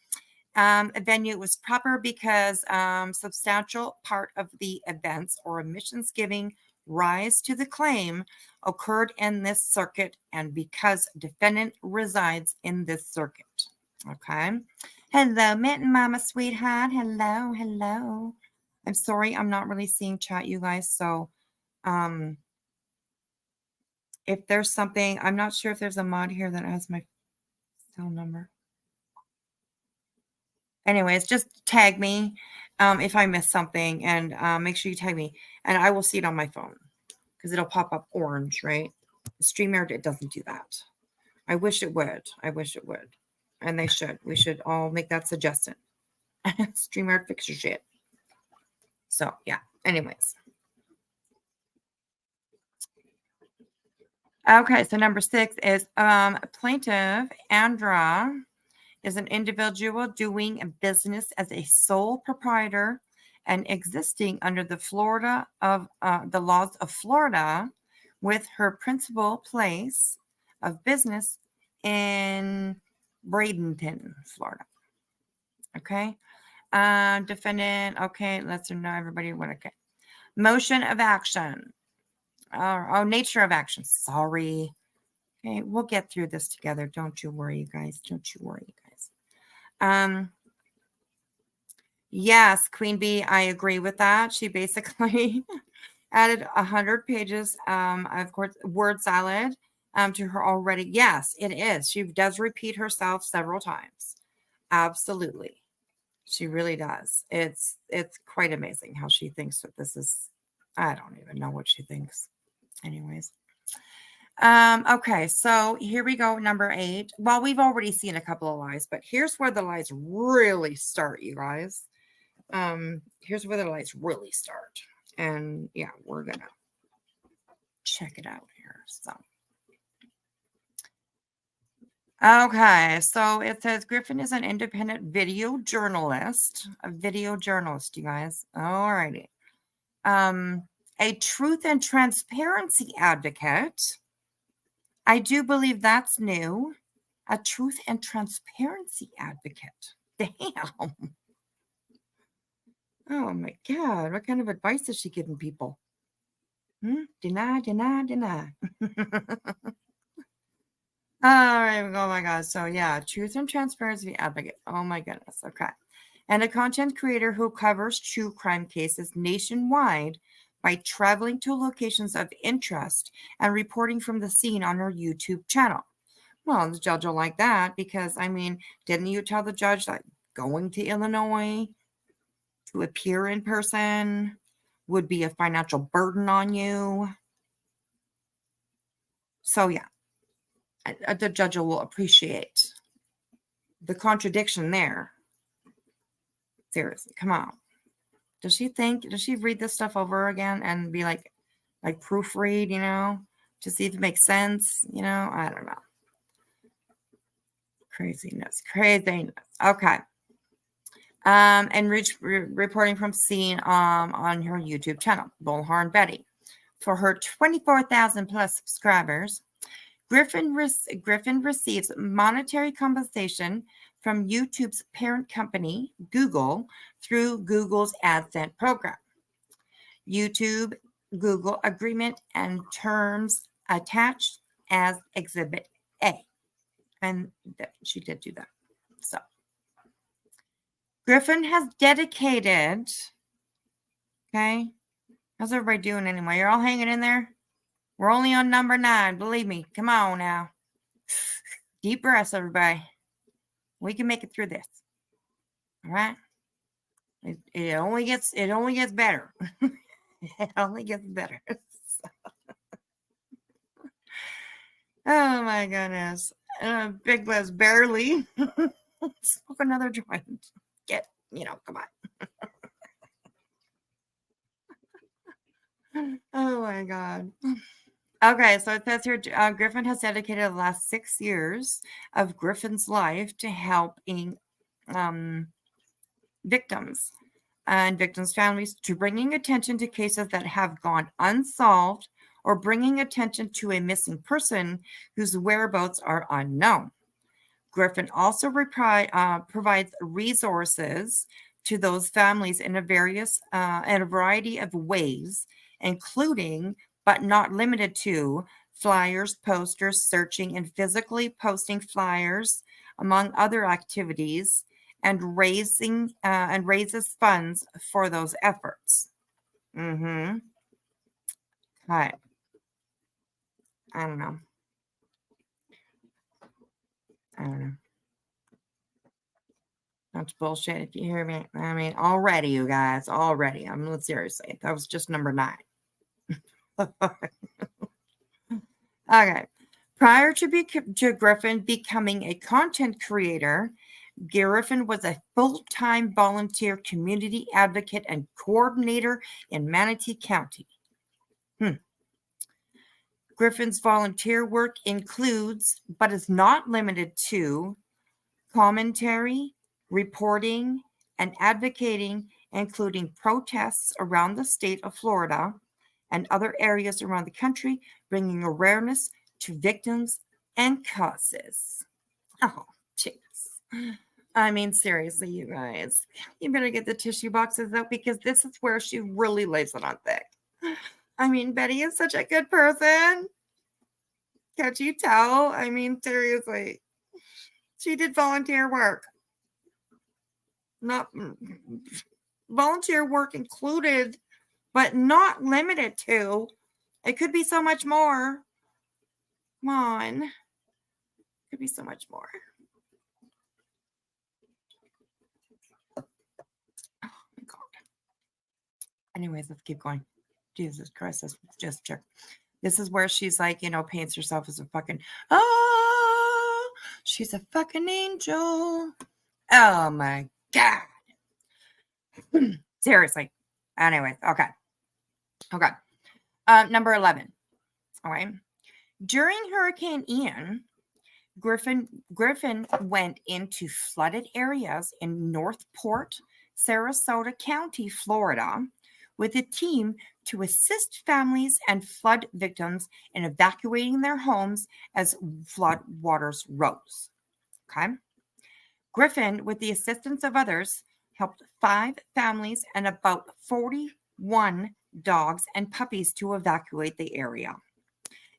Venue was proper because substantial part of the events or omissions giving rise to the claim occurred in this circuit and because defendant resides in this circuit. Okay. Hello, Mitten Mama, sweetheart. Hello, hello. I'm sorry, I'm not really seeing chat, you guys. So, if there's something, I'm not sure if there's a mod here that has my cell number. Anyways, just tag me if I miss something, and make sure you tag me, and I will see it on my phone because it'll pop up orange, right? StreamYard, it doesn't do that. I wish it would. I wish it would. And they should. We should all make that suggestion. StreamYard, fix your shit. So, yeah. Anyways. Okay, so number 6 is plaintiff Andra is an individual doing a business as a sole proprietor and existing under the the laws of Florida with her principal place of business in Bradenton, Florida. Okay. Defendant. Okay. Let's know everybody what. Okay. Motion of action. Nature of action. Sorry. Okay. We'll get through this together. Don't you worry, you guys. Don't you worry, you guys. Yes, Queen Bee, I agree with that. She basically added 100 pages, of course, word salad to her already. Yes, it is. She does repeat herself several times. Absolutely. She really does. It's quite amazing how she thinks that this is, I don't even know what she thinks. Anyways. Okay, so here we go, number 8. Well, we've already seen a couple of lies, but here's where the lies really start, you guys. Here's where the lies really start. And yeah, we're gonna check it out here. So okay, so it says Griffin is an independent video journalist. A video journalist, you guys. Alrighty. A truth and transparency advocate. I do believe that's new. A truth and transparency advocate. Damn. Oh my God. What kind of advice is she giving people? Deny, deny, deny. All right. Oh my God. So yeah, truth and transparency advocate. Oh my goodness. Okay. And a content creator who covers true crime cases nationwide by traveling to locations of interest and reporting from the scene on her YouTube channel. Well, the judge will like that because, I mean, didn't you tell the judge that going to Illinois to appear in person would be a financial burden on you? So, yeah, the judge will appreciate the contradiction there. Seriously, come on. Does she read this stuff over again and be like proofread, to see if it makes sense? I don't know. Craziness. Okay. And reporting from scene on her YouTube channel, Bullhorn Betty. For her 24,000 plus subscribers, Griffin receives monetary compensation from YouTube's parent company, Google, through Google's AdSense program. YouTube Google agreement and terms attached as Exhibit A. And she did do that. So Griffin has dedicated. Okay. How's everybody doing anyway? You're all hanging in there? We're only on number 9. Believe me. Come on now. Deep breaths, everybody. We can make it through this. All right. It only gets better. It only gets better. Oh my goodness. Big Liz barely. Smoke another joint. Come on. Oh my God. Okay, so it says here Griffin has dedicated the last 6 years of Griffin's life to helping victims and victims' families, to bringing attention to cases that have gone unsolved or bringing attention to a missing person whose whereabouts are unknown. Griffin also provides resources to those families in a variety of ways, including but not limited to flyers, posters, searching and physically posting flyers, among other activities, and raises funds for those efforts. Mm-hmm. Hi. I don't know. That's bullshit if you hear me. I mean, already, you guys, already. Seriously, that was just number 9. Okay. Prior to Griffin becoming a content creator, Griffin was a full-time volunteer community advocate and coordinator in Manatee County. Griffin's volunteer work includes, but is not limited to, commentary, reporting, and advocating, including protests around the state of Florida and other areas around the country, bringing awareness to victims and causes. Oh, jeez. I mean, seriously, you guys, you better get the tissue boxes out because this is where she really lays it on thick. I mean, Betty is such a good person. Can't you tell? I mean, seriously. She did volunteer work. Not volunteer work included, but not limited to. It could be so much more. Come on. It could be so much more. Oh my God. Anyways, let's keep going. Jesus Christ, let's just check. This is where she's like, paints herself as a fucking, she's a fucking angel. Oh my God. Seriously. Anyways, okay. Number 11. All right. During Hurricane Ian, Griffin went into flooded areas in Northport, Sarasota County, Florida, with a team to assist families and flood victims in evacuating their homes as flood waters rose. Okay. Griffin, with the assistance of others, helped 5 families and about 41 dogs and puppies to evacuate the area.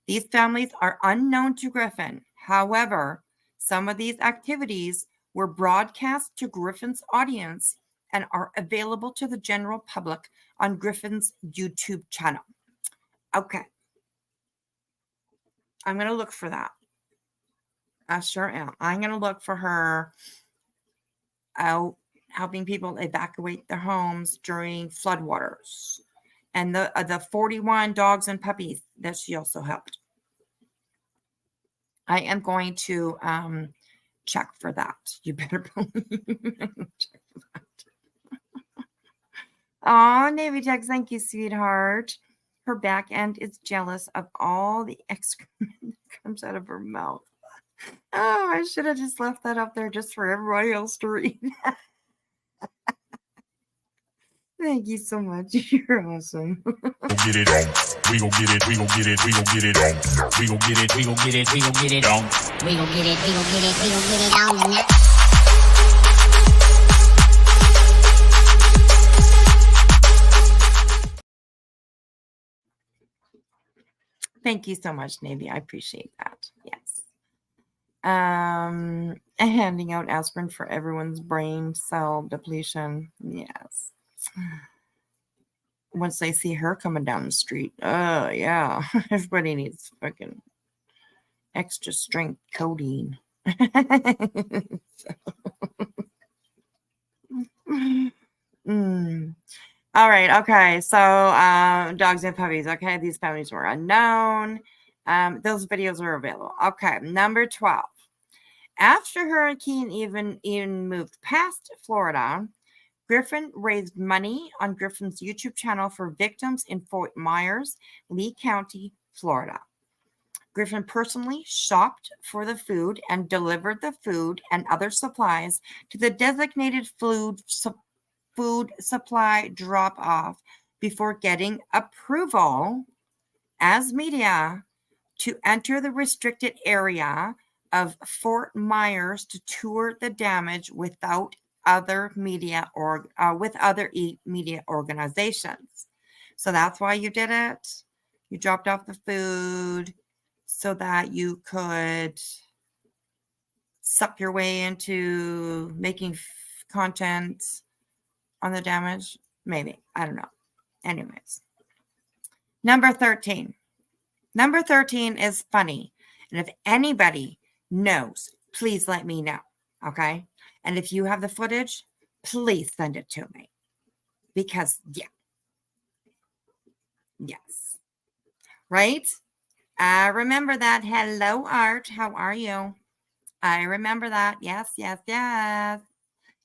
These families are unknown to Griffin. However, some of these activities were broadcast to Griffin's audience and are available to the general public on Griffin's YouTube channel. Okay. I'm going to look for that. I sure am. I'm going to look for her out helping people evacuate their homes during floodwaters. And the 41 dogs and puppies that she also helped. I am going to check for that. You better believe check for that. Oh, Navy Tex, thank you, sweetheart. Her back end is jealous of all the excrement that comes out of her mouth. Oh, I should have just left that up there just for everybody else to read. Thank you so much. You're awesome. Get it on. We gon' get it. We gon' get it. We gon' get it on. We gon' get it. We gon' get it. We gon' get it on. We gon' get it. We gon' get it. We gon' get it on. Thank you so much, Navy. I appreciate that. Yes. Handing out aspirin for everyone's brain cell depletion. Yes. Once they see her coming down the street, yeah, everybody needs fucking extra strength codeine. All right, okay, so dogs and puppies. Okay, these puppies were unknown. Those videos are available. Okay, number 12. After Hurricane Ian moved past Florida, Griffin raised money on Griffin's YouTube channel for victims in Fort Myers, Lee County, Florida. Griffin personally shopped for the food and delivered the food and other supplies to the designated food supply drop-off before getting approval as media to enter the restricted area of Fort Myers to tour the damage without other media or with other media organizations. So that's why you did it. You dropped off the food so that you could suck your way into making content on the damage. Maybe. I don't know. Anyways. Number 13. Number 13 is funny. And if anybody knows, please let me know. Okay? And if you have the footage, please send it to me. Because, yeah. Yes. Right? I remember that. Hello, Art. How are you? I remember that. Yes, yes, yes.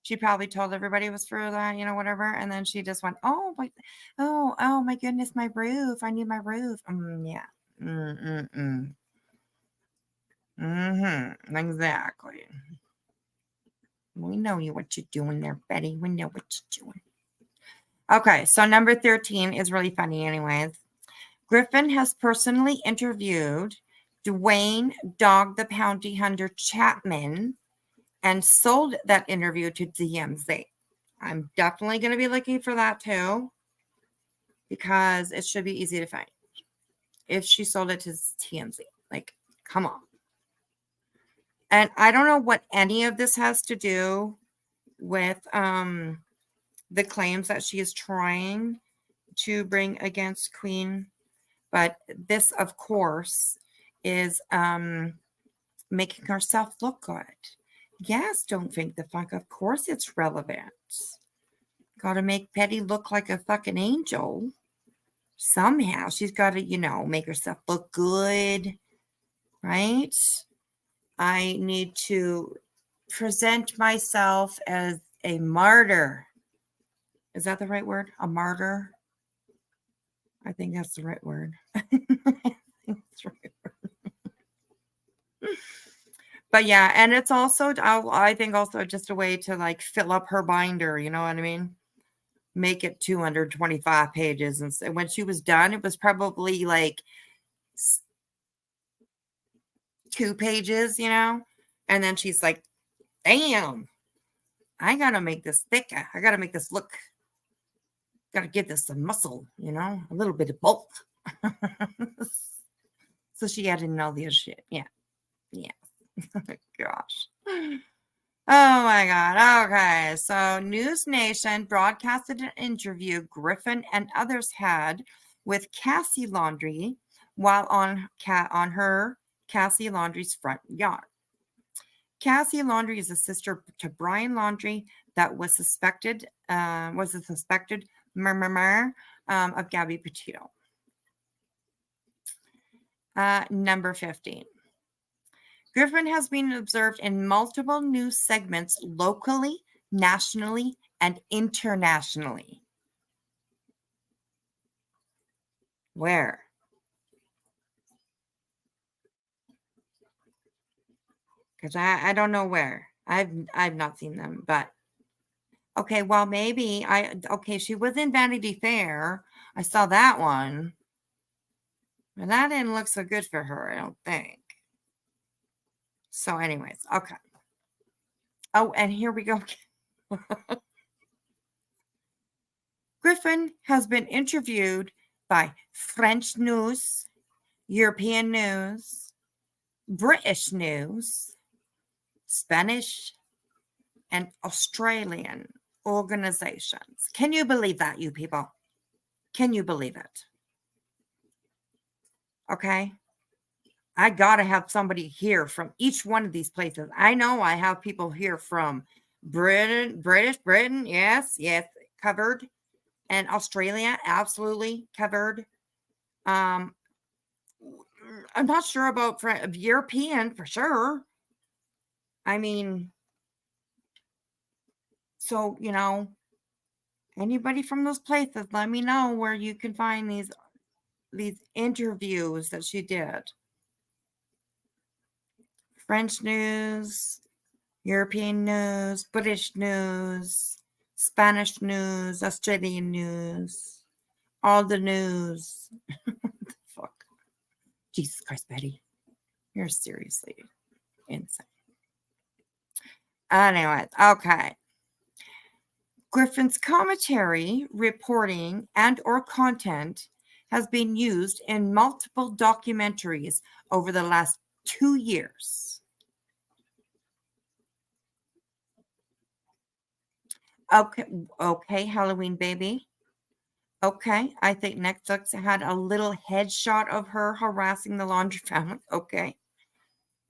She probably told everybody it was for that, whatever. And then she just went, oh my goodness, my roof. I need my roof. Yeah. Exactly. We know what you're doing there, Betty. We know what you're doing. Okay, so number 13 is really funny anyways. Griffin has personally interviewed Dwayne Dog the Bounty Hunter Chapman and sold that interview to DMZ. I'm definitely going to be looking for that too because it should be easy to find. If she sold it to TMZ, like, come on. And I don't know what any of this has to do with the claims that she is trying to bring against Queen. But this, of course, is making herself look good. Yes, don't think the fuck. Of course it's relevant. Got to make Petty look like a fucking angel. Somehow she's got to, make herself look good. Right? I need to present myself as a martyr. Is that the right word? A martyr? I think that's the right word. But yeah, and it's also, I think also just a way to like fill up her binder. You know what I mean? Make it 225 pages. And when she was done, it was probably like 2 pages, And then she's like, damn, I got to make this thicker. I got to make this look, got to give this some muscle, a little bit of bulk. So she added in all the other shit. Yeah. Yeah. Gosh. Oh my God. Okay. So News Nation broadcasted an interview Griffin and others had with Cassie Laundrie while on her Cassie Laundrie's front yard. Cassie Laundrie is a sister to Brian Laundrie that was a suspected murmur of Gabby Petito. Number 15. Griffin has been observed in multiple news segments locally, nationally, and internationally. Where? Because I don't know where. I've not seen them, but okay, well maybe she was in Vanity Fair. I saw that one. And that didn't look so good for her, I don't think. So anyways, okay. Oh, and here we go. Griffin has been interviewed by French news, European news, British news, Spanish, and Australian organizations. Can you believe that, you people? Can you believe it? Okay. I got to have somebody here from each one of these places. I know I have people here from Britain, yes, covered. And Australia, absolutely covered. I'm not sure about European for sure. I mean, so, anybody from those places, let me know where you can find these interviews that she did. French news, European news, British news, Spanish news, Australian news, all the news. What the fuck? Jesus Christ, Betty. You're seriously insane. Anyway, okay. Griffin's commentary, reporting, and or content has been used in multiple documentaries over the last 2 years. Okay, Halloween baby. Okay, I think Netflix had a little headshot of her harassing the Laundry family. Okay.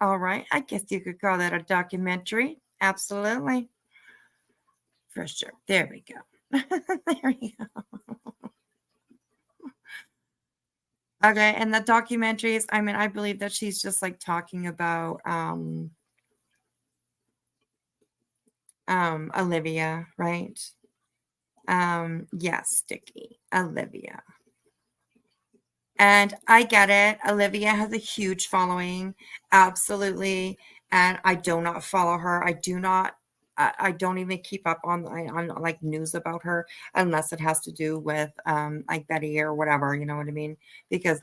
All right, I guess you could call that a documentary. Absolutely. For sure. There we go. There we go. Okay, and the documentaries, I mean, I believe that she's just like talking about Olivia, right? Yes, Sticky, Olivia. And I get it. Olivia has a huge following. Absolutely. And I do not follow her. I don't even keep up on like news about her unless it has to do with like Betty or whatever, you know what I mean? Because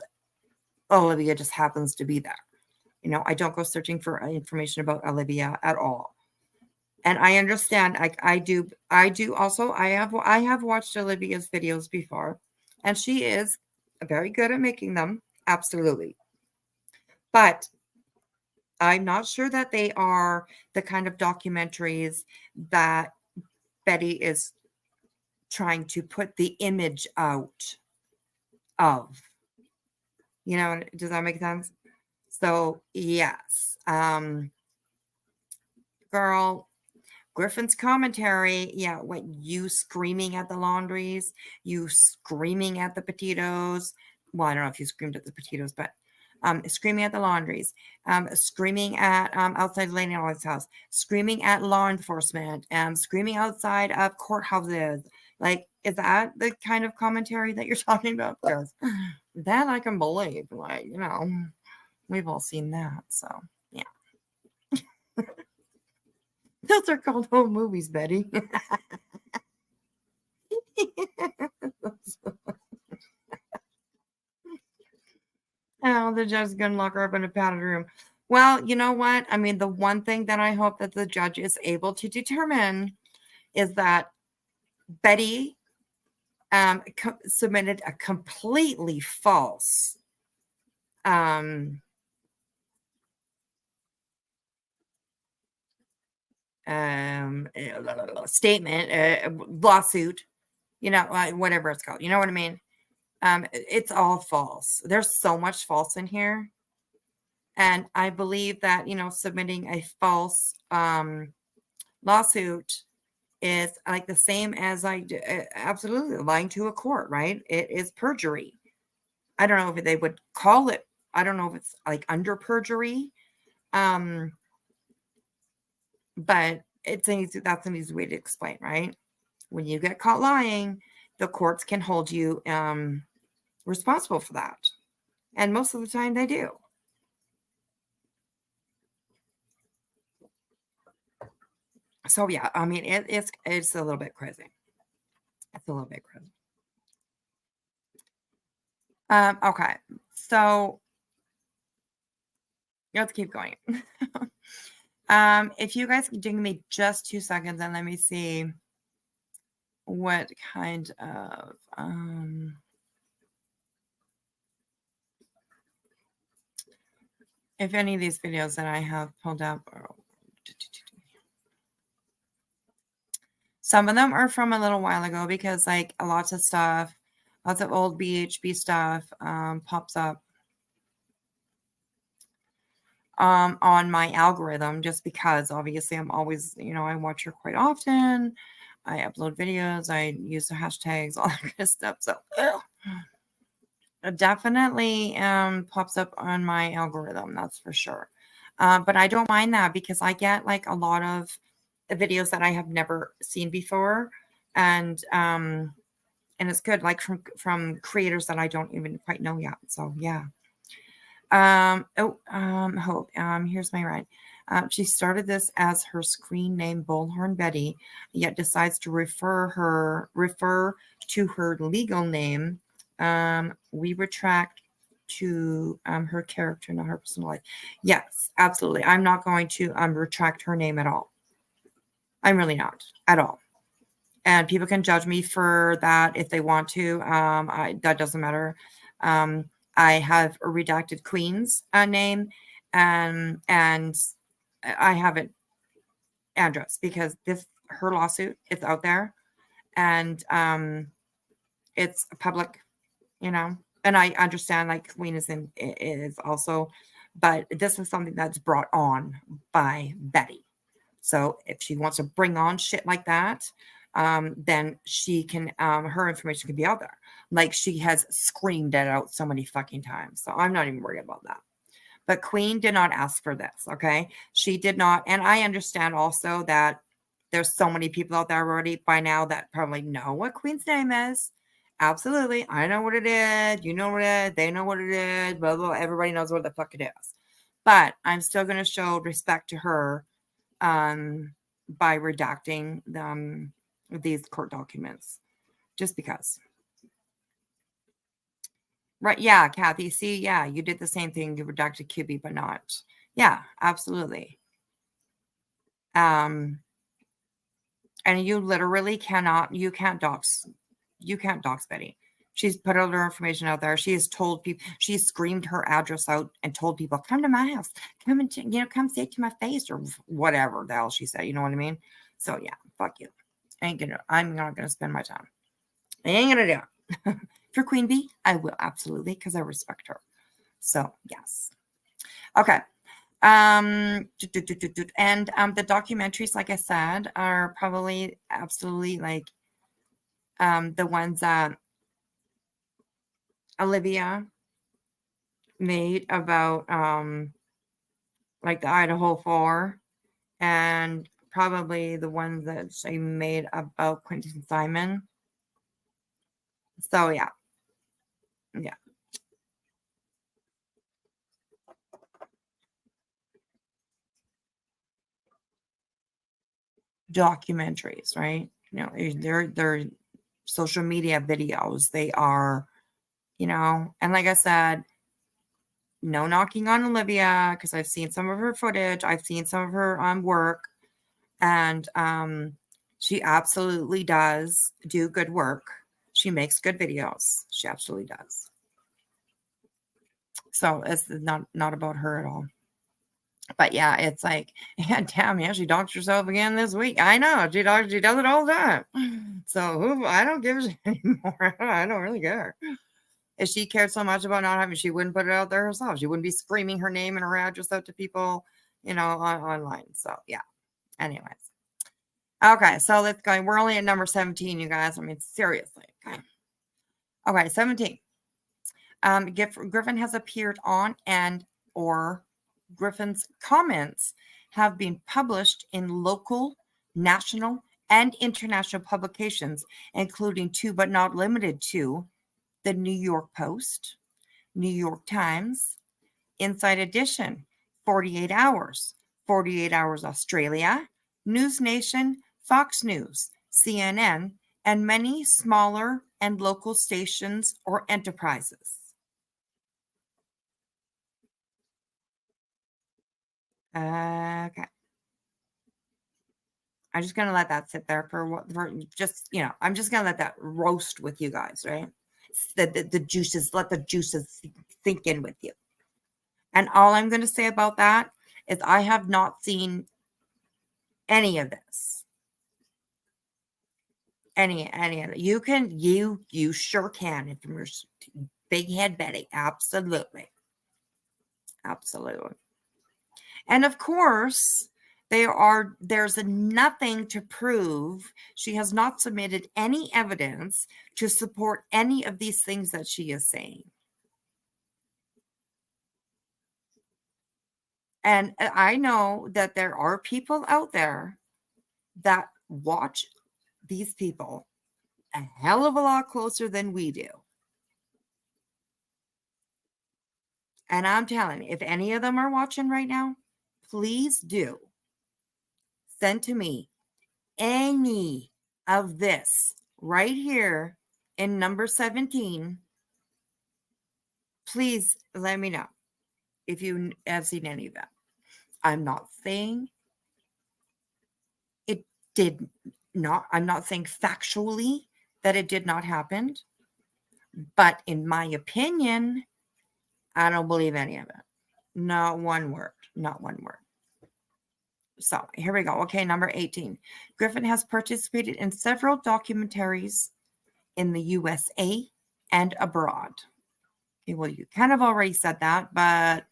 Olivia just happens to be there. You know, I don't go searching for information about Olivia at all. And I understand. I do also. I have watched Olivia's videos before, and she is very good at making them. Absolutely. But I'm not sure that they are the kind of documentaries that Betty is trying to put the image out of. You know, does that make sense? So, yes. Girl, Griffin's commentary, yeah, what you screaming at the laundries, you screaming at the potatoes. Well, I don't know if you screamed at the potatoes, but screaming at the laundries, screaming at outside Lady Always house, screaming at law enforcement, screaming outside of courthouses. Like, is that the kind of commentary that you're talking about? Because that I can believe. Like, you know, we've all seen that. So, yeah. Those are called home movies, Betty. Oh, the judge is going to lock her up in a padded room. Well, you know what? I mean, the one thing that I hope that the judge is able to determine is that Betty submitted a completely false statement, lawsuit, you know, whatever it's called. You know what I mean? It's all false. There's so much false in here. And I believe that, you know, submitting a false lawsuit is like the same as absolutely lying to a court, right? It is perjury. I don't know if they would call it, I don't know if it's like under perjury. But that's an easy way to explain, right? When you get caught lying, the courts can hold you responsible for that. And most of the time they do. So yeah, I mean it's a little bit crazy. It's a little bit crazy. Okay, so let's keep going. If you guys can give me just 2 seconds and let me see what kind of if any of these videos that I have pulled up some of them are from a little while ago because like lots of old BHB stuff pops up on my algorithm just because obviously I'm always, you know, I watch her quite often. I upload videos, I use the hashtags, all that kind of stuff. So it definitely pops up on my algorithm, that's for sure. But I don't mind that because I get like a lot of videos that I have never seen before, and it's good, like from creators that I don't even quite know yet. So yeah. Hope. Here's my right. She started this as her screen name Bullhorn Betty, yet decides to refer to her legal name. We retract to her character, not her personal life. Yes, absolutely. I'm not going to retract her name at all. I'm really not at all. And people can judge me for that if they want to. That doesn't matter. I have a redacted Queen's name, and I haven't address because her lawsuit is out there, and it's public, and I understand like Queen is also, but this is something that's brought on by Betty. So if she wants to bring on shit like that, then she can, her information can be out there. Like she has screamed it out so many fucking times. So I'm not even worried about that. But Queen did not ask for this, okay? She did not. And I understand also that there's so many people out there already by now that probably know what Queen's name is. Absolutely. I know what it is. You know what it is. They know what it is. Blah, blah. Everybody knows what the fuck it is. But I'm still going to show respect to her by redacting these court documents, just because. Right? Yeah, Kathy. See, yeah, you did the same thing. You redacted QB, but not. Yeah, absolutely. And you literally cannot. You can't dox Betty. She's put all her information out there. She has told people. She screamed her address out and told people, "Come to my house. Come and come say it to my face," or whatever the hell she said. You know what I mean? So yeah, fuck you. I'm not gonna spend my time. I ain't gonna do it. For Queen Bee, I will absolutely because I respect her. So yes. Okay. And the documentaries, like I said, are probably absolutely like the ones that Olivia made about like the Idaho 4, and probably the ones that she made about Quentin Simon. So yeah. Documentaries, right? They're social media videos. They are, and like I said, no knocking on Olivia because I've seen some of her footage. I've seen some of her work, and she absolutely does do good work. She makes good videos. She absolutely does. So it's not about her at all. But yeah, it's like, yeah, damn, yeah, she doxed herself again this week. I know she does it all the time. So I don't give a shit anymore. I don't really care. If she cared so much about not having, she wouldn't put it out there herself. She wouldn't be screaming her name and her address out to people, online. So yeah. Anyways. Okay, so let's go. We're only at number 17, you guys. I mean, seriously. Okay, 17. Griffin has appeared on or Griffin's comments have been published in local, national, and international publications, including two but not limited to the New York Post, New York Times, Inside Edition, 48 Hours, 48 Hours Australia, News Nation, Fox News, CNN, and many smaller and local stations or enterprises. Okay. I'm just going to let that sit there for just, I'm just going to let that roast with you guys, right? The juices, let the juices sink in with you. And all I'm going to say about that is I have not seen any of this. Any of it. You sure can if you're big head Betty. Absolutely. Absolutely. And of course, there's nothing to prove. She has not submitted any evidence to support any of these things that she is saying. And I know that there are people out there that watch these people a hell of a lot closer than we do. And I'm telling you, if any of them are watching right now, please do send to me any of this right here in number 17. Please let me know if you have seen any of that. I'm not saying it did not, I'm not saying factually that it did not happen, but in my opinion, I don't believe any of it. Not one word. Not one word. So here we go. Okay, number 18. Griffin has participated in several documentaries in the USA and abroad. Okay, well, you kind of already said that, but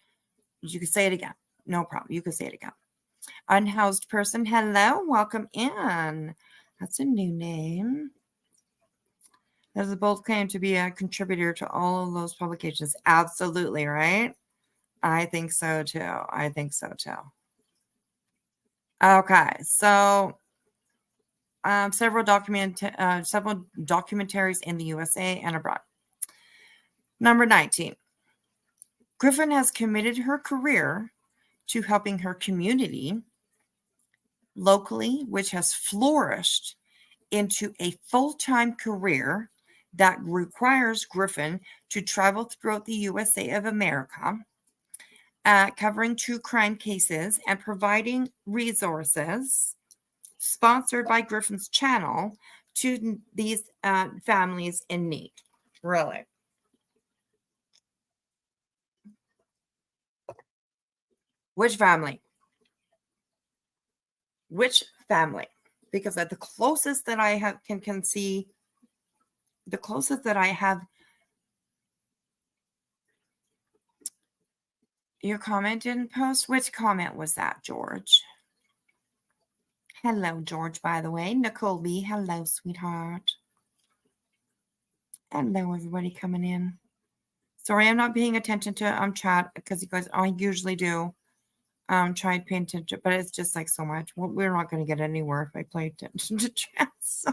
you can say it again. No problem. You can say it again. Unhoused person. Hello. Welcome in. That's a new name. Does the bold claim to be a contributor to all of those publications? Absolutely, right? I think so too. I think so too. Okay, so several documentaries in the USA and abroad. Number 19. Griffin has committed her career to helping her community locally, which has flourished into a full-time career that requires Griffin to travel throughout the USA of America, covering true crime cases and providing resources sponsored by Griffin's channel to these families in need. Really? Which family? Which family? Because at the closest that I have can see, the closest that I have, your comment didn't post. Which comment was that, George? Hello, George, by the way. Nicole B. Hello, sweetheart. Hello, everybody coming in. Sorry, I'm not paying attention to chat because you guys, I usually do. Try and pay attention, but it's just like so much. Well, we're not going to get anywhere if I pay attention to chat. So.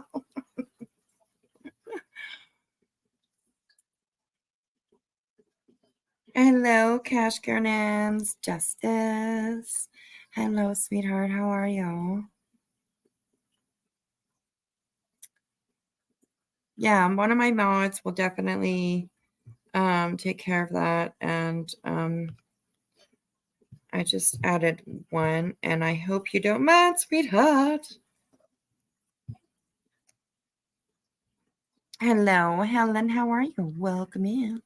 Hello, Cash Gurnans, Justice. Hello, sweetheart. How are you? Yeah, one of my mods will definitely take care of that. And I just added one, and I hope you don't mind, sweetheart. Hello, Helen. How are you? Welcome in.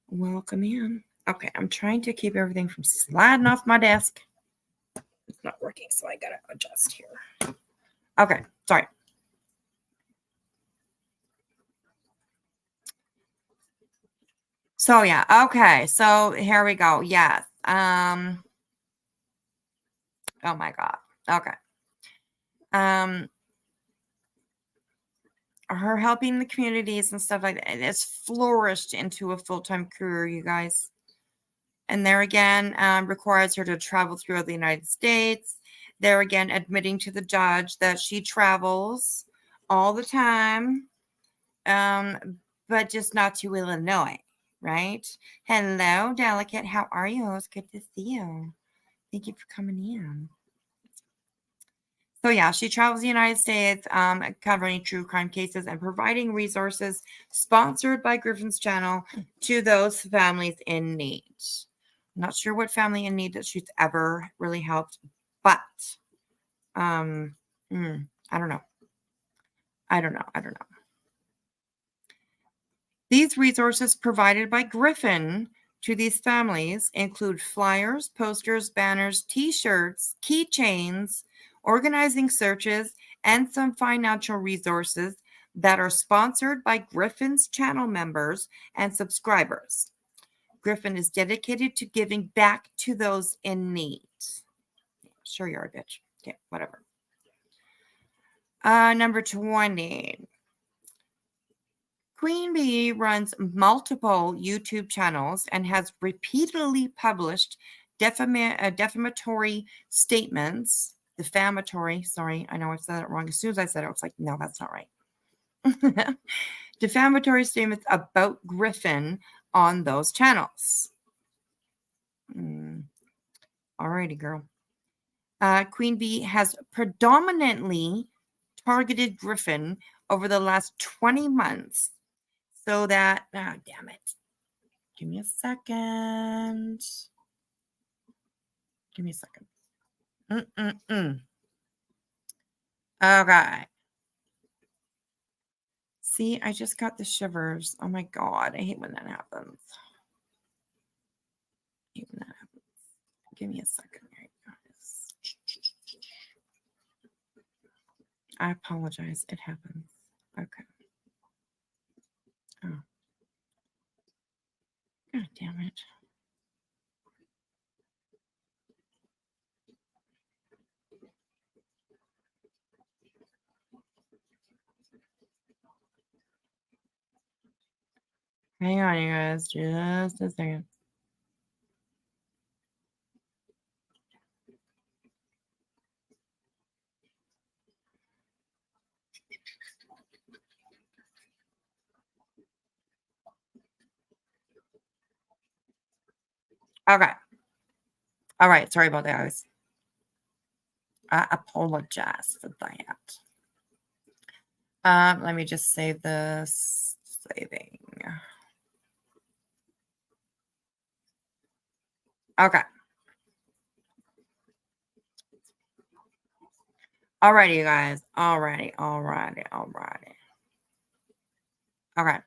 Welcome in. Okay, I'm trying to keep everything from sliding off my desk. It's not working, so I gotta adjust here. Okay, sorry. So yeah, okay. So here we go. Yes. Oh my God. Okay. Her helping the communities and stuff like that, it's flourished into a full-time career, you guys. And there again, requires her to travel throughout the United States. There again, admitting to the judge that she travels all the time, but just not to Illinois, right? Hello, Delicate. How are you? It's good to see you. Thank you for coming in. So yeah, she travels the United States, covering true crime cases and providing resources sponsored by Griffin's channel to those families in need. I'm not sure what family in need that she's ever really helped, but I don't know. I don't know. These resources provided by Griffin to these families include flyers, posters, banners, t-shirts, keychains, organizing searches, and some financial resources that are sponsored by Griffin's channel members and subscribers. Griffin is dedicated to giving back to those in need. Sure, you're a bitch. Okay, whatever. Number 20. Queen Bee runs multiple YouTube channels and has repeatedly published defamatory statements. Sorry, I know I said it wrong. As soon as I said it, I was like, no, that's not right. Defamatory statements about Griffin on those channels. Alrighty, girl. Queen Bee has predominantly targeted Griffin over the last 20 months. So that, oh, damn it. Give me a second. Give me a second. Okay. See, I just got the shivers. Oh my God. I hate when that happens. I hate when that happens. Give me a second here, guys. I apologize. It happens. Okay. Oh. God damn it. Hang on, you guys. Just a second. Okay. All right. Sorry about that, guys. I apologize for that. Let me just save this. Saving. Okay. Alrighty, you guys. Alrighty. Okay.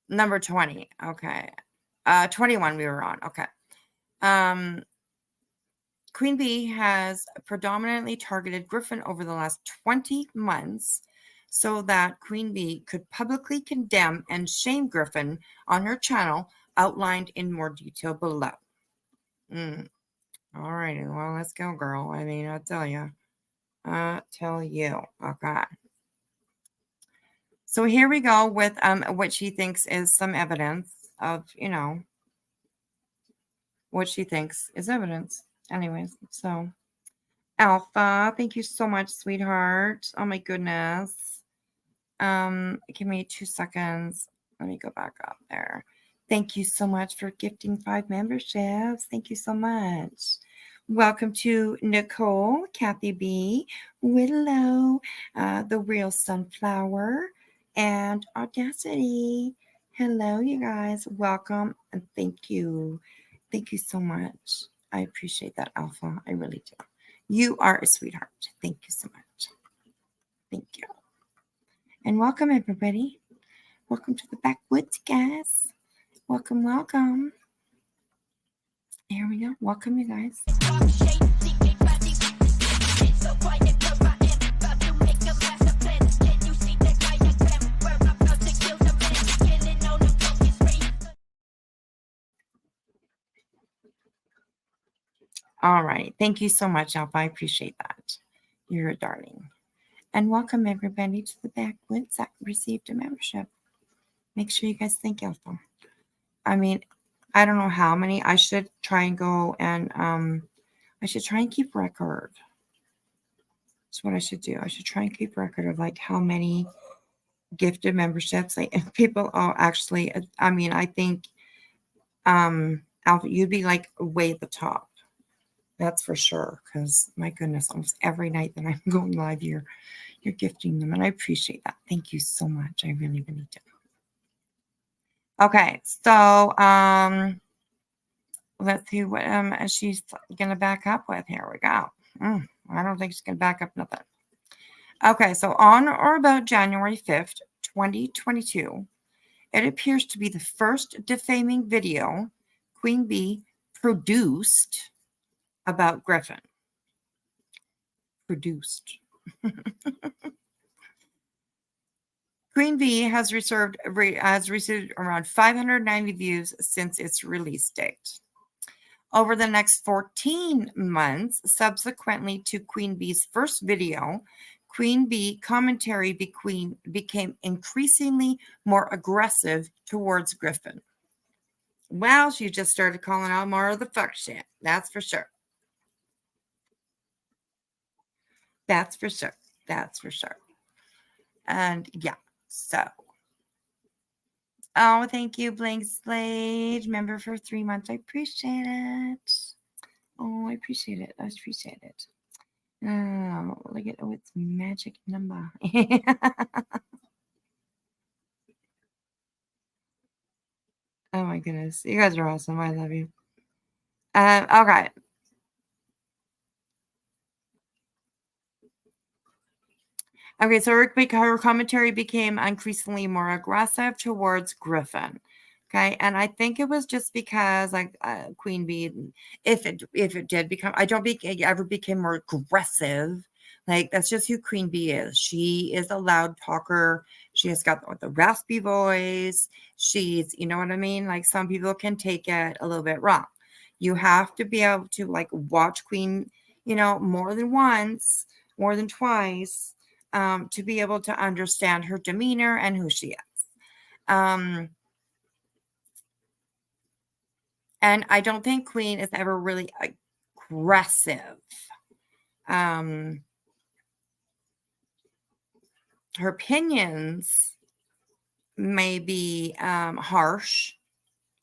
Number 20. Okay. 21 we were on. Okay. Queen Bee has predominantly targeted Griffin over the last 20 months so that Queen Bee could publicly condemn and shame Griffin on her channel, outlined in more detail below. All righty. Well, let's go, girl. I mean, I'll tell you. Okay. So here we go with what she thinks is some evidence of, what she thinks is evidence. Anyways, so Alpha, thank you so much, sweetheart. Oh my goodness. Give me 2 seconds. Let me go back up there. Thank you so much for gifting 5 memberships. Thank you so much. Welcome to Nicole, Kathy B, Willow, The Real Sunflower, and Audacity. Hello, you guys. Welcome and thank you. Thank you so much. I appreciate that, Alpha. I really do. You are a sweetheart. Thank you so much. Thank you. And welcome, everybody. Welcome to the backwoods, guys. Welcome, welcome. Here we go. Welcome, you guys. All right. Thank you so much, Alpha. I appreciate that. You're a darling. And welcome, everybody, to the backwoods that received a membership. Make sure you guys thank Alpha. I mean, I don't know how many. I should try and go and I should try and keep record. That's what I should do. I should try and keep record of like how many gifted memberships. Like people are actually. I mean, I think Alpha, you'd be like way at the top. That's for sure. Because my goodness, almost every night that I'm going live, you're gifting them, and I appreciate that. Thank you so much. I really, really do. Okay, so let's see what she's gonna back up with. Here we go. I don't think she's gonna back up nothing. Okay, so on or about January 5th, 2022, it appears to be the first defaming video Queen Bee produced about Griffin. Produced. Queen Bee has received around 590 views since its release date. Over the next 14 months, subsequently to Queen Bee's first video, Queen Bee commentary became increasingly more aggressive towards Griffin. Well, she just started calling out more of the fuck shit. That's for sure. That's for sure. That's for sure. And yeah, so Oh, thank you, Blank Slade. Member for 3 months. I appreciate it. Oh, I appreciate it. I appreciate it. Oh, look at its magic number. Oh my goodness. You guys are awesome. I love you. Okay. Okay, so her commentary became increasingly more aggressive towards Griffin. Okay, and I think it was just because, like, Queen Bee, if it did become, I don't think it ever became more aggressive. Like, that's just who Queen Bee is. She is a loud talker. She has got the raspy voice. She's, you know what I mean? Like, some people can take it a little bit wrong. You have to be able to, like, watch Queen, more than once, more than twice, to be able to understand her demeanor and who she is. And I don't think Queen is ever really aggressive. Her opinions may be harsh.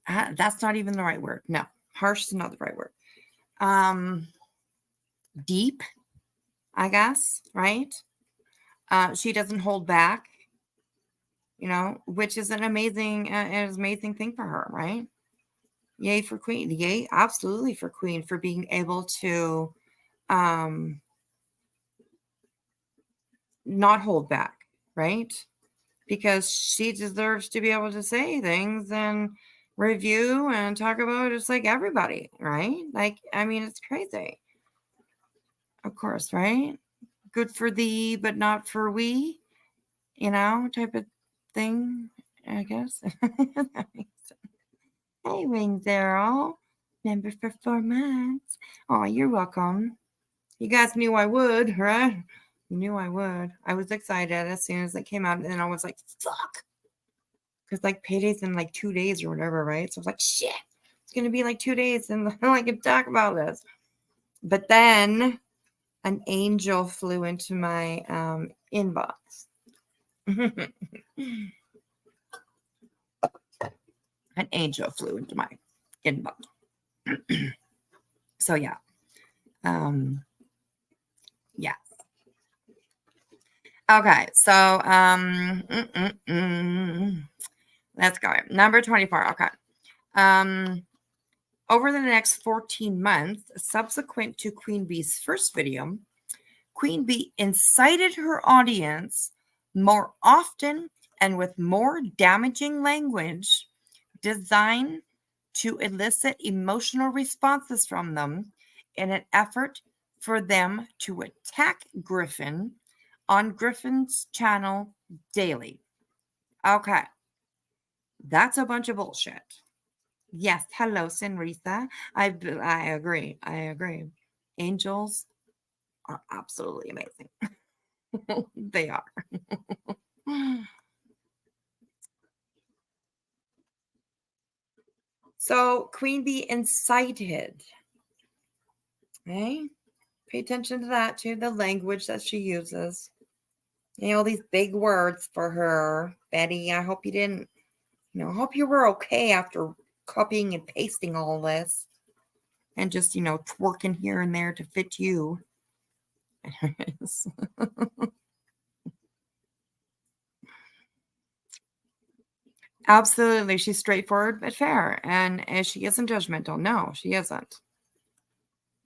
That's not even the right word. No, harsh is not the right word. Deep, I guess, right? She doesn't hold back, which is an amazing thing for her, right? Yay for Queen. Yay, absolutely for Queen for being able to not hold back, right? Because she deserves to be able to say things and review and talk about just like everybody, right? Like, I mean, it's crazy. Of course, right? Good for thee, but not for we, type of thing, I guess. That makes sense. Hey, Wings Arrow, member for 4 months. Oh, you're welcome. You guys knew I would, right? You knew I would. I was excited as soon as it came out, and then I was like, fuck. Because, like, payday's in, like, 2 days or whatever, right? So I was like, shit. It's going to be, like, 2 days, and I can talk about this. But then an angel flew into my inbox. An angel flew into my inbox. So, yeah. Yeah. Okay, so let's go. Number 24. Okay. Over the next 14 months, subsequent to Queen Bee's first video, Queen Bee incited her audience more often and with more damaging language designed to elicit emotional responses from them in an effort for them to attack Griffin on Griffin's channel daily. Okay. That's a bunch of bullshit. Yes. Hello, Senrisa. I agree. I agree. Angels are absolutely amazing. They are. So Queen Bee incited. Okay. Pay attention to that too, the language that she uses. All these big words for her. Betty, I hope you didn't, I hope you were okay after copying and pasting all this and just, twerking here and there to fit you. Absolutely. She's straightforward but fair. And she isn't judgmental. No, she isn't.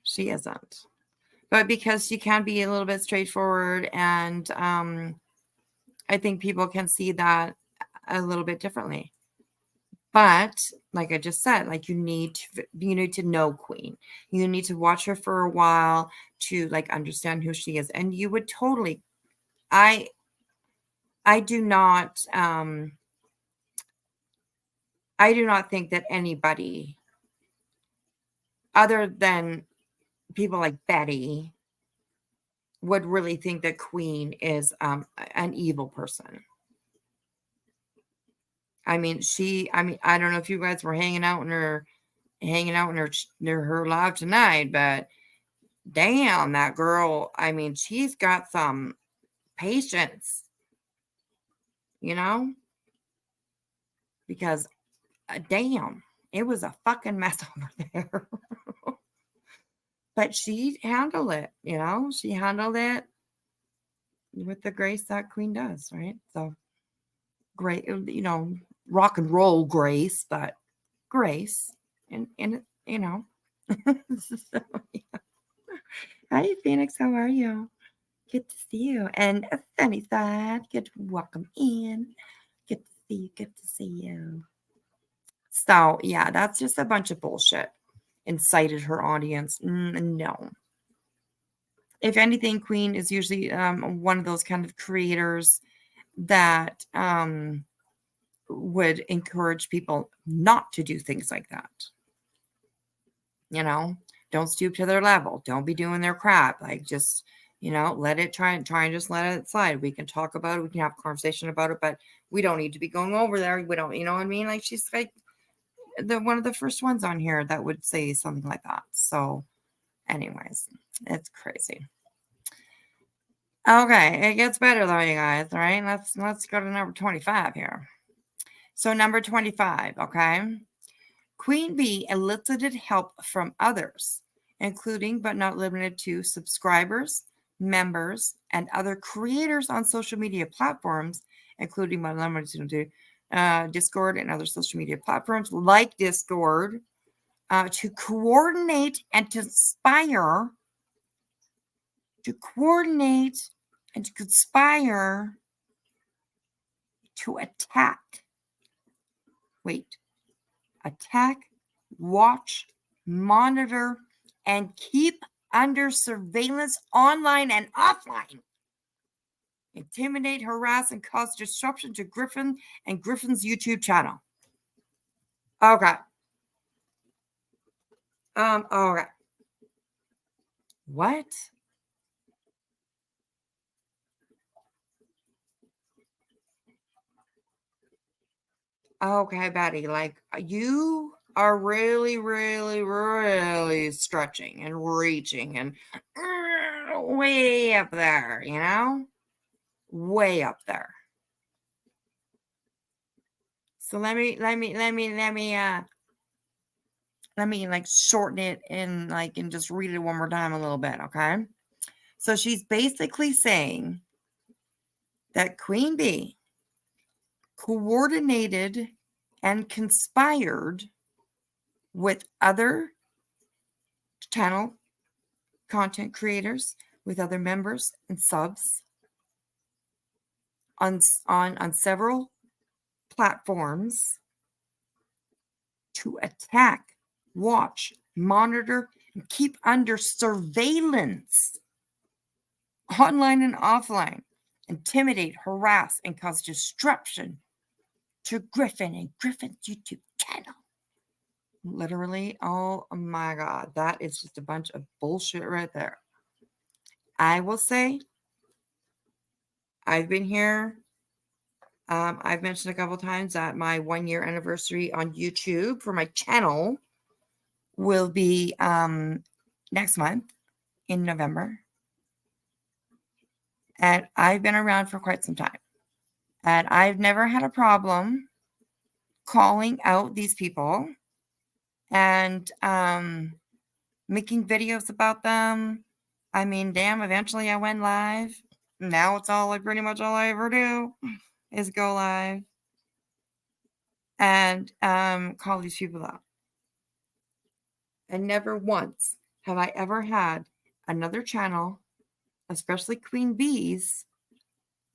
She isn't. But because she can be a little bit straightforward, and I think people can see that a little bit differently. But like I just said, like you need to know Queen. You need to watch her for a while to like understand who she is. And you would totally, I do not think that anybody other than people like Betty would really think that Queen is an evil person. I mean, I don't know if you guys were hanging out in her live tonight, but damn, that girl, I mean, she's got some patience, because damn, it was a fucking mess over there. But she handled it, she handled it with the grace that Queen does, right? So great, rock and roll grace, but grace. And so, yeah. Hi, Phoenix. How are you? Good to see you. And Sunny Side, good to welcome in. Good to see you. Good to see you. So, yeah, that's just a bunch of bullshit. Incited her audience. No. If anything, Queen is usually one of those kind of creators that would encourage people not to do things like that. Don't stoop to their level. Don't be doing their crap. Like, just, let it try and just let it slide. We can talk about it. We can have a conversation about it, but we don't need to be going over there. We don't, you know what I mean? Like, she's like one of the first ones on here that would say something like that. So anyways, it's crazy. Okay, it gets better though, you guys. All right, let's go to number 25 here. So number 25, okay. Queen Bee elicited help from others, including but not limited to subscribers, members, and other creators on social media platforms, including but not limited to Discord and other social media platforms like Discord, to coordinate and to conspire to attack, watch, monitor, and keep under surveillance online and offline. Intimidate, harass, and cause disruption to Griffin and Griffin's YouTube channel. Okay. Okay. What? Okay, Betty, like, you are really, really, really stretching and reaching and way up there, way up there. So let me like shorten it and just read it one more time a little bit, okay? So she's basically saying that Queen Bee coordinated and conspired with other channel content creators, with other members and subs on several platforms to attack, watch, monitor, and keep under surveillance online and offline, intimidate, harass, and cause disruption to Griffin and Griffin's YouTube channel. Literally, oh my God, that is just a bunch of bullshit right there. I will say, I've been here. I've mentioned a couple times that my 1-year anniversary on YouTube for my channel will be next month in November. And I've been around for quite some time. And I've never had a problem calling out these people and making videos about them. I mean, damn, eventually I went live. Now it's pretty much all I ever do is go live and call these people out. And never once have I ever had another channel, especially Queen Bees,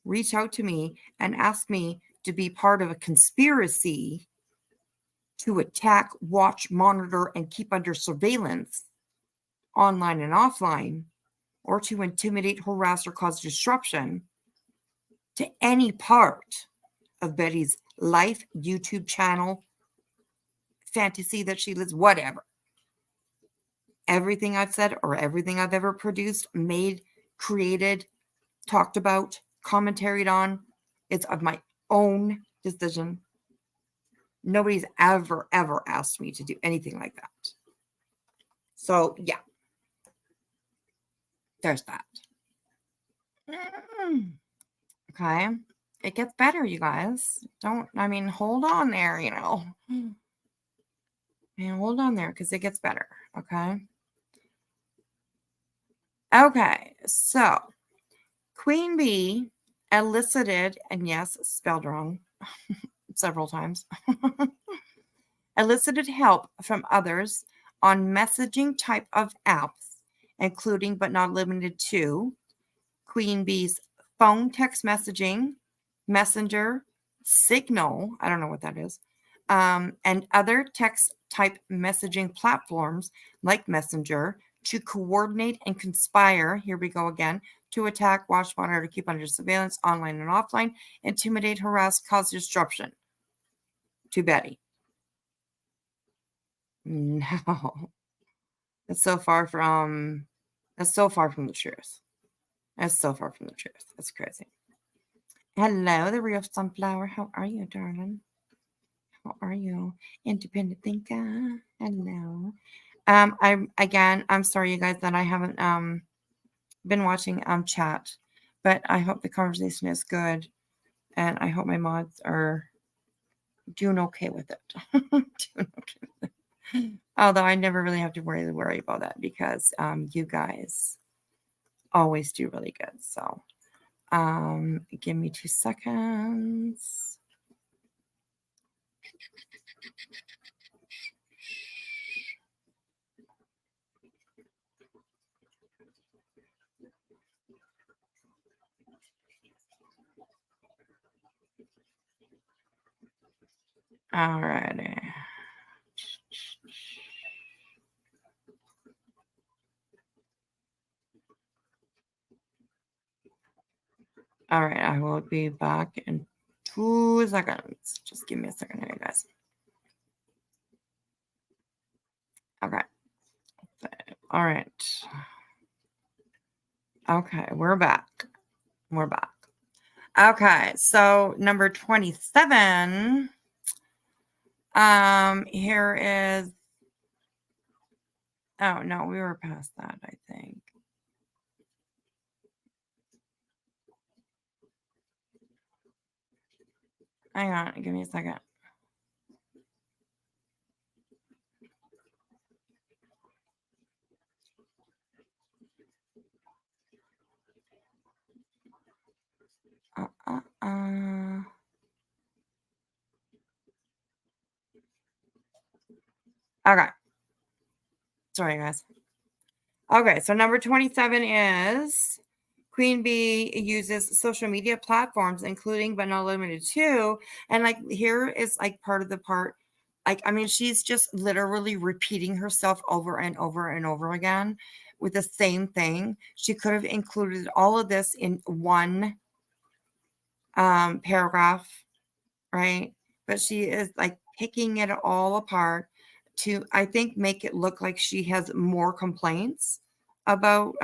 reach out to me and ask me to be part of a conspiracy to attack, watch, monitor, and keep under surveillance online and offline, or to intimidate, harass, or cause disruption to any part of Betty's life, YouTube channel, fantasy that she lives, whatever. Everything I've said or everything I've ever produced, made, created, talked about, commentaried on, it's of my own decision. Nobody's ever asked me to do anything like that. So, yeah. There's that. Okay. It gets better, you guys. Hold on there, And hold on there because it gets better. Okay. Okay. So Queen Bee elicited, and yes, spelled wrong several times, elicited help from others on messaging type of apps, including but not limited to Queen Bee's phone text messaging, Messenger, Signal, I don't know what that is, and other text type messaging platforms like Messenger to coordinate and conspire, here we go again, to attack, watch, monitor, to keep under surveillance, online and offline, intimidate, harass, cause disruption. To Betty. No. That's so far from the truth. That's so far from the truth. That's crazy. Hello, the real sunflower. How are you, darling? How are you? Independent thinker. Hello. I'm sorry, you guys, that I haven't been watching chat, but I hope the conversation is good, and I hope my mods are doing okay with it. Doing okay with it. Although I never really have to worry about that because you guys always do really good. So give me 2 seconds. Alrighty. All right, I will be back in 2 seconds. Just give me a second here, guys. Okay. All right. Okay, we're back. We're back. Okay, so number 27. Here is. Oh no, we were past that, I think. Hang on, give me a second. Okay. Sorry, guys. Okay, so number 27 is Queen Bee uses social media platforms, including but not limited to, and like here is like part of the part. Like, I mean, she's just literally repeating herself over and over and over again with the same thing. She could have included all of this in one paragraph, right? But she is like picking it all apart to, I think, make it look like she has more complaints about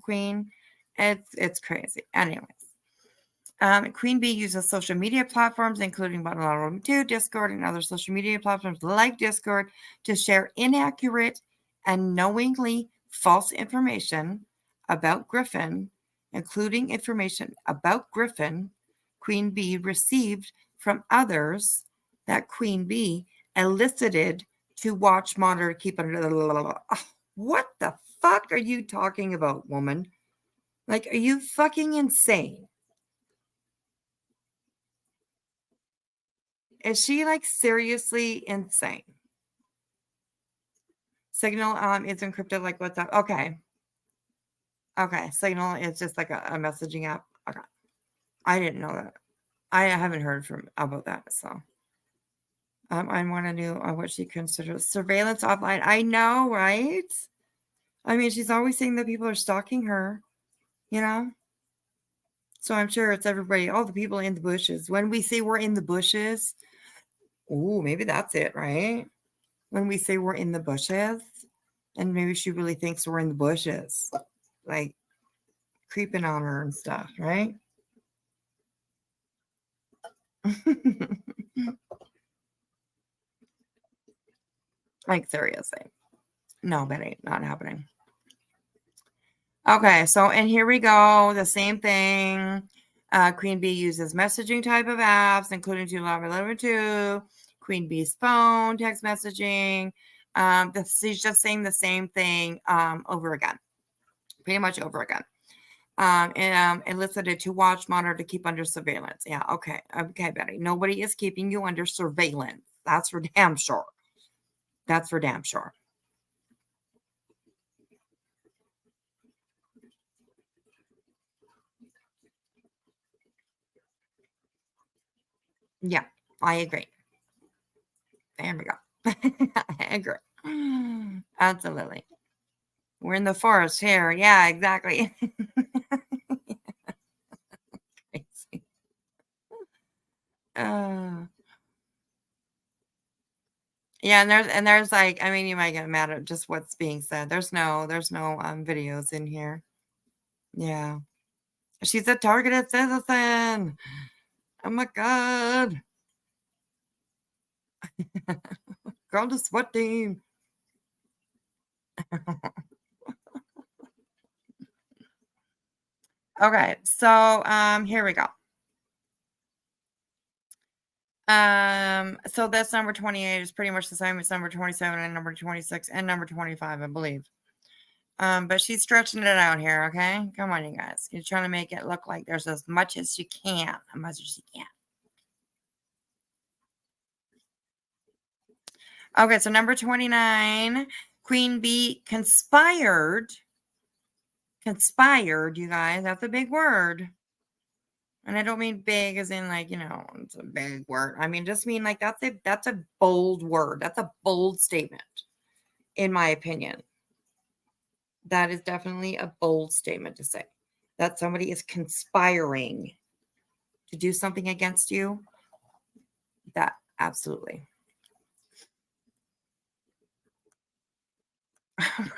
Queen. It's crazy. Anyways, Queen Bee uses social media platforms, including but not limited to Discord and other social media platforms like Discord, to share inaccurate and knowingly false information about Griffin, including information about Griffin Queen Bee received from others that Queen Bee elicited to watch, monitor, keep under the. What the fuck are you talking about, woman? Like, are you fucking insane? Is she like seriously insane? Signal is encrypted like WhatsApp. Okay. Okay. Signal is just like a messaging app. Okay. I didn't know that. I haven't heard about that. So I want to know what she considers surveillance offline. I know, right? I mean, she's always saying that people are stalking her, you know? So I'm sure it's everybody, all the people in the bushes. When we say we're in the bushes, oh, maybe that's it, right? When we say we're in the bushes, and maybe she really thinks we're in the bushes, like creeping on her and stuff, right? Like, seriously. No, that ain't not happening. Okay, so, and here we go. The same thing. Queen Bee uses messaging type of apps, including 2.11.2, Queen Bee's phone, text messaging. She's just saying the same thing over again, pretty much over again. Elicited to watch, monitor, to keep under surveillance. Yeah, okay, Betty. Nobody is keeping you under surveillance. That's for damn sure. That's for damn sure. Yeah, I agree. There we go. I agree. Absolutely. We're in the forest here. Yeah, exactly. Crazy. Yeah, and there's like, I mean, you might get mad at just what's being said. There's no videos in here. Yeah. She's a targeted citizen. Oh my god. Girl to SWAT team. Okay, so here we go. So that's number 28 is pretty much the same as number 27 and number 26 and number 25, I believe. But she's stretching it out here, okay? Come on, you guys. You're trying to make it look like there's as much as you can. As much as you can. Okay, so number 29, Queen Bee conspired. Conspired, you guys. That's a big word. And I don't mean big as in like, it's a big word. I mean, just mean like that's a bold word. That's a bold statement, in my opinion. That is definitely a bold statement to say that somebody is conspiring to do something against you. That absolutely.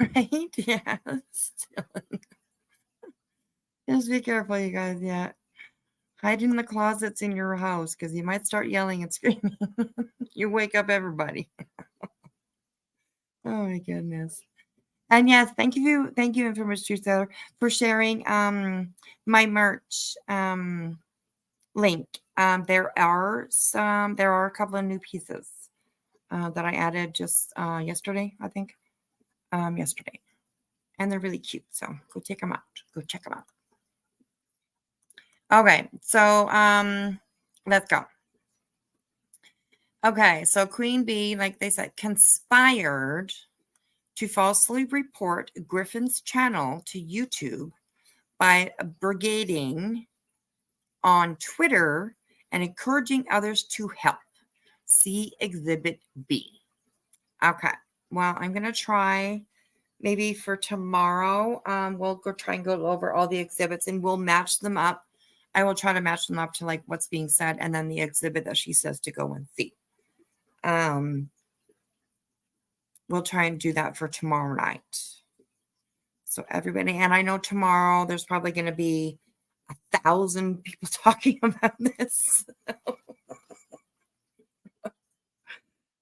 Right? Yes. Just be careful, you guys. Yeah. Hide in the closets in your house because you might start yelling and screaming. You wake up everybody. Oh my goodness. And yes, thank you, Infamous Truth Teller, for sharing my merch link. There are a couple of new pieces that I added just yesterday, I think. Yesterday. And they're really cute. So go check them out. Go check them out. Okay, so let's go. Okay, so Queen Bee, like they said, conspired to falsely report Griffin's channel to YouTube by brigading on Twitter and encouraging others to help. See Exhibit B. Okay, well, I'm going to try maybe for tomorrow. We'll go try and go over all the exhibits and we'll match them up. I will try to match them up to like what's being said and then the exhibit that she says to go and see. We'll try and do that for tomorrow night. So everybody, and I know tomorrow there's probably going to be 1,000 people talking about this.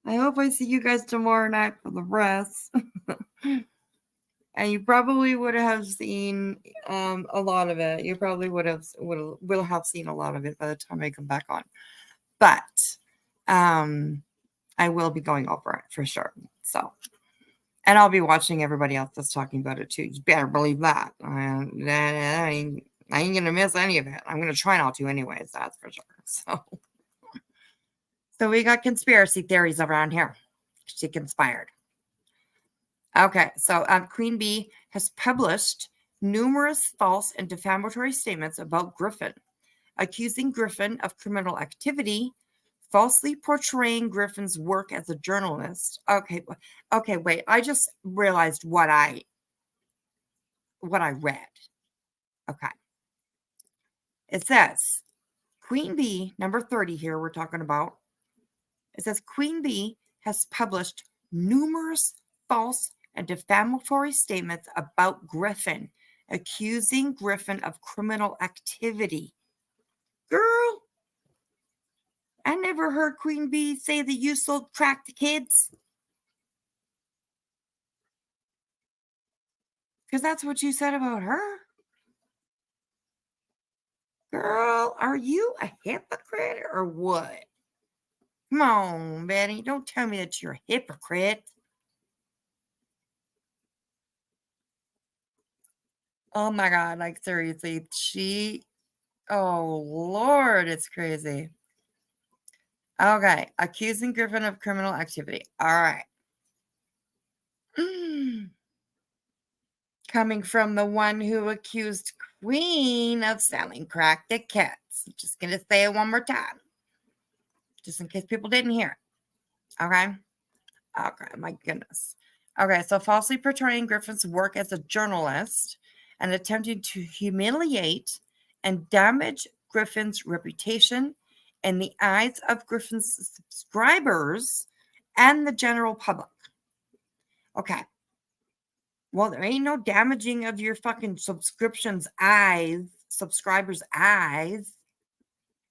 I hope I see you guys tomorrow night for the rest. And you probably would have seen a lot of it. You probably will have seen a lot of it by the time I come back on. But I will be going over it for sure. So, and I'll be watching everybody else that's talking about it too. You better believe that. I ain't gonna miss any of it. I'm gonna try not to, anyways. That's for sure. So we got conspiracy theories around here. She conspired. Okay, so Queen Bee has published numerous false and defamatory statements about Griffin, accusing Griffin of criminal activity, falsely portraying Griffin's work as a journalist. Okay, wait. I just realized what I read. Okay. It says, Queen Bee, number 30 here, we're talking about. It says, Queen Bee has published numerous false and defamatory statements about Griffin, accusing Griffin of criminal activity. Girl, I never heard Queen Bee say that you sold crack to kids. Because that's what you said about her. Girl, are you a hypocrite or what? Come on, Betty. Don't tell me that you're a hypocrite. Oh my God. Like, seriously. Oh, Lord. It's crazy. Okay. Accusing Griffin of criminal activity. All right. Coming from the one who accused Queen of selling crack to cats. Just going to say it one more time. Just in case people didn't hear it. Okay. Okay, my goodness. Okay, so falsely portraying Griffin's work as a journalist and attempting to humiliate and damage Griffin's reputation in the eyes of Griffin's subscribers and the general public. Okay. Well, there ain't no damaging of your fucking subscribers' eyes,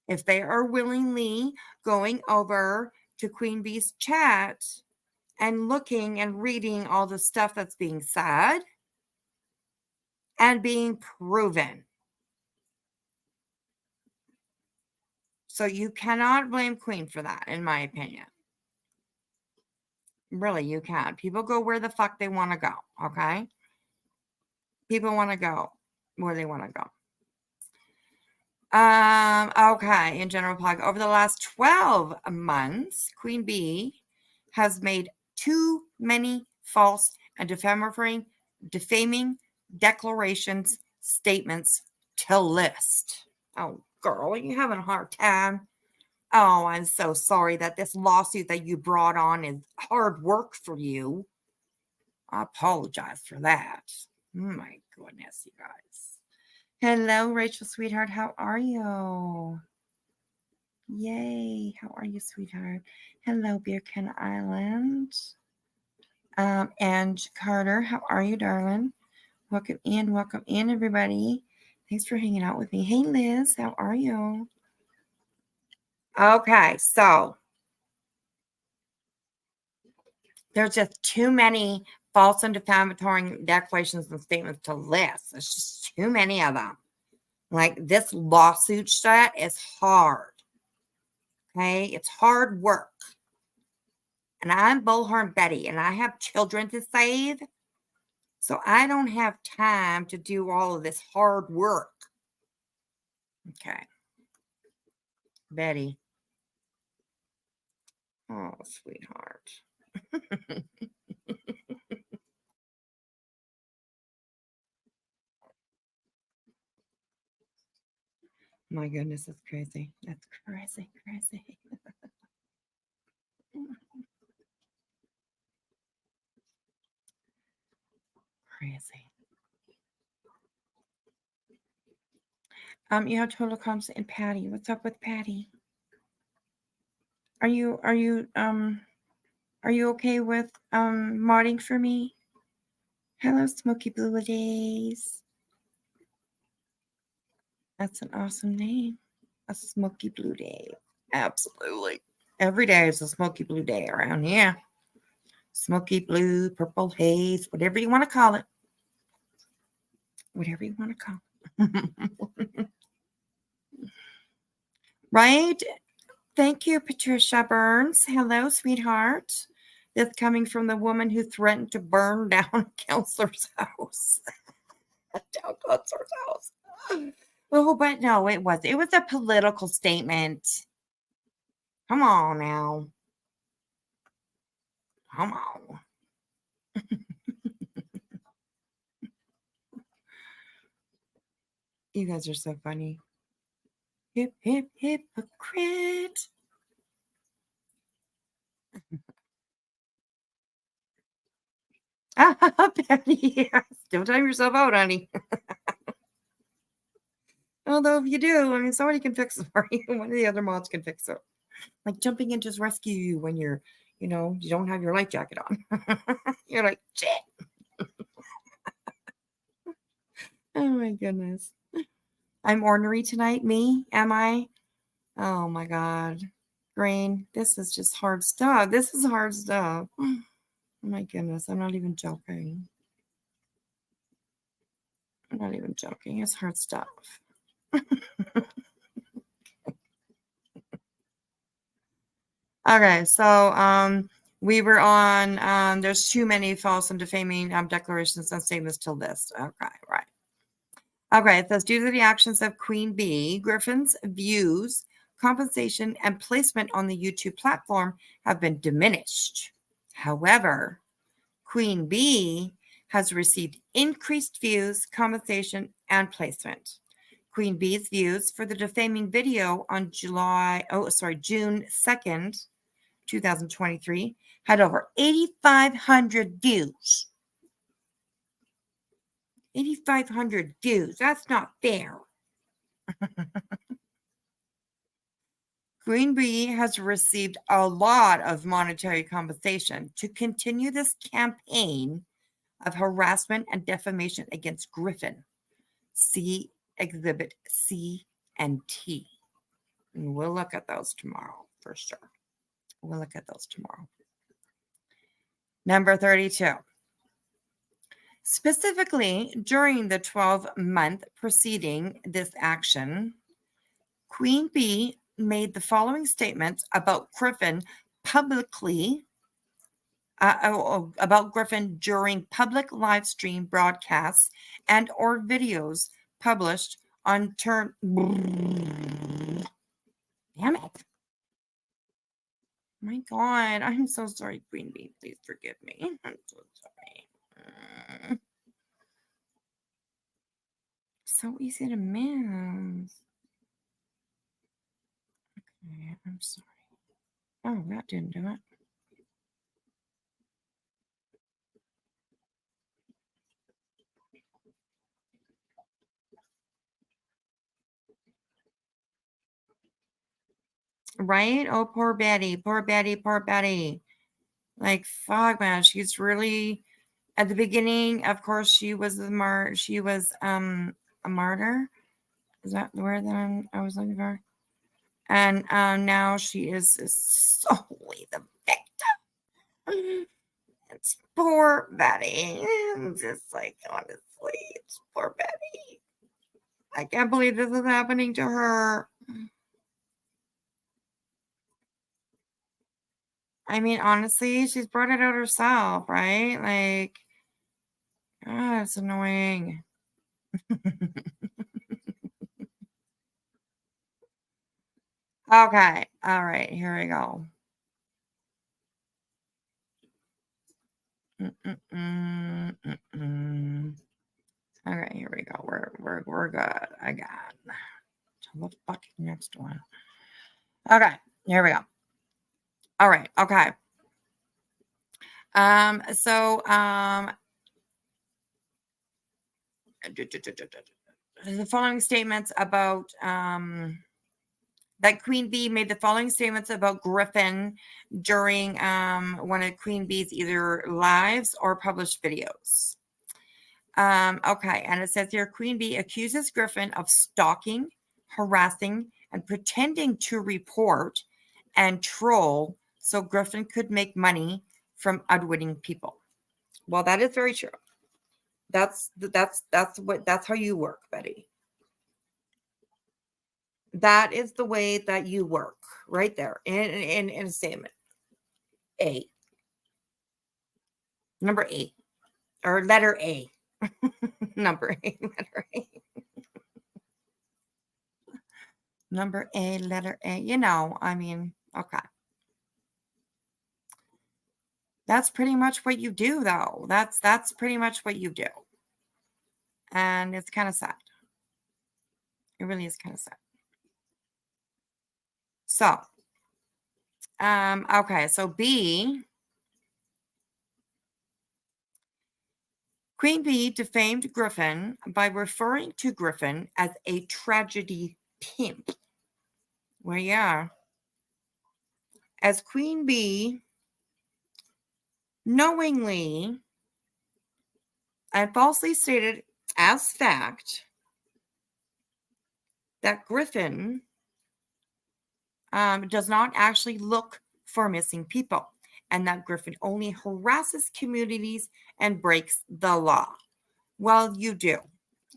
if they are willingly going over to Queen Bee's chat and looking and reading all the stuff that's being said and being proven. So you cannot blame Queen for that, in my opinion. Really, you can't. People go where the fuck they want to go, okay? People want to go where they want to go. Okay, in general plug, over the last 12 months, Queen Bee has made too many false and defaming declarations, statements to list. Oh, girl, are you having a hard time? Oh, I'm so sorry that this lawsuit that you brought on is hard work for you. I apologize for that. My goodness, you guys. Hello, Rachel, sweetheart. How are you? Yay. How are you, sweetheart? Hello, Beer Can Island. And Carter, how are you, darling? Welcome in, everybody. Thanks for hanging out with me. Hey, Liz, how are you? Okay, so there's just too many false and defamatory declarations and statements to list. There's just too many of them. Like, this lawsuit shit is hard. Okay, it's hard work. And I'm Bullhorn Betty, and I have children to save. So I don't have time to do all of this hard work. Okay. Betty. Oh, sweetheart. My goodness, that's crazy. That's crazy. Crazy. You have total comps and Patty. What's up with Patty? Are you okay with modding for me? Hello, Smoky Blue Days. That's an awesome name. A Smoky Blue Day. Absolutely. Every day is a Smoky Blue Day around here. Smoky Blue, Purple Haze, whatever you want to call it. Whatever you want to call it. Right? Thank you, Patricia Burns. Hello, sweetheart. This coming from the woman who threatened to burn down a counselor's house. Down counselor's house. Oh, but no, it was. It was a political statement. Come on now. Come on. You guys are so funny. Hip, hip, hypocrite. Patty, don't time yourself out, honey. Although if you do, I mean, somebody can fix it for you. One of the other mods can fix it. Like jumping in just rescue you when you're, you don't have your life jacket on. You're like, shit. Oh my goodness. I'm ornery tonight. Me? Am I? Oh my God. Green, this is just hard stuff. This is hard stuff. Oh my goodness. I'm not even joking. I'm not even joking. It's hard stuff. Okay, so we were on there's too many false and defaming declarations and statements to list. Okay, right. Okay, it says due to the actions of Queen Bee, Griffin's views, compensation, and placement on the YouTube platform have been diminished. However, Queen Bee has received increased views, compensation, and placement. Queen Bee's views for the defaming video on June 2nd, 2023 had over 8,500 views. 8,500 views. That's not fair. Queen Bee has received a lot of monetary compensation to continue this campaign of harassment and defamation against Griffin. See Exhibit C and T. And we'll look at those tomorrow for sure. We'll look at those tomorrow. Number 32. Specifically, during the 12-month preceding this action, Queen Bee made the following statements about Griffin publicly, about Griffin during public live stream broadcasts and or videos published on Damn it. My God, I'm so sorry, Queen Bee. Please forgive me. I'm so sorry. So easy to miss. Okay, I'm sorry. Oh, that didn't do it. Right? Oh, poor Betty. Poor Betty. Poor Betty. Like, fuck, man. She's really at the beginning, of course, she was a martyr. Is that the word that I was looking for? And now she is solely the victim. It's poor Betty. It's just like, honestly, it's poor Betty. I can't believe this is happening to her. I mean, honestly, she's brought it out herself, right? Like, it's annoying. Okay. All right. Here we go. Okay. Here we go. We're good. I got the fucking next one. Okay. Here we go. All right. Okay. The following statements about that Queen Bee made the following statements about Griffin during one of Queen Bee's either lives or published videos. Okay, and it says here Queen Bee accuses Griffin of stalking, harassing, and pretending to report and troll so Griffin could make money from outwitting people. Well, that is very true. That's how you work, Betty. That is the way that you work right there in a statement. Number 8 or letter A. Number A, letter A. Number A, letter A. I mean, okay. That's pretty much what you do, though. That's pretty much what you do. And it's kind of sad. It really is kind of sad. So, okay, so B. Queen Bee defamed Griffin by referring to Griffin as a tragedy pimp. Well, yeah. As Queen Bee knowingly and falsely stated as fact that Griffin does not actually look for missing people and that Griffin only harasses communities and breaks the law. Well, you do.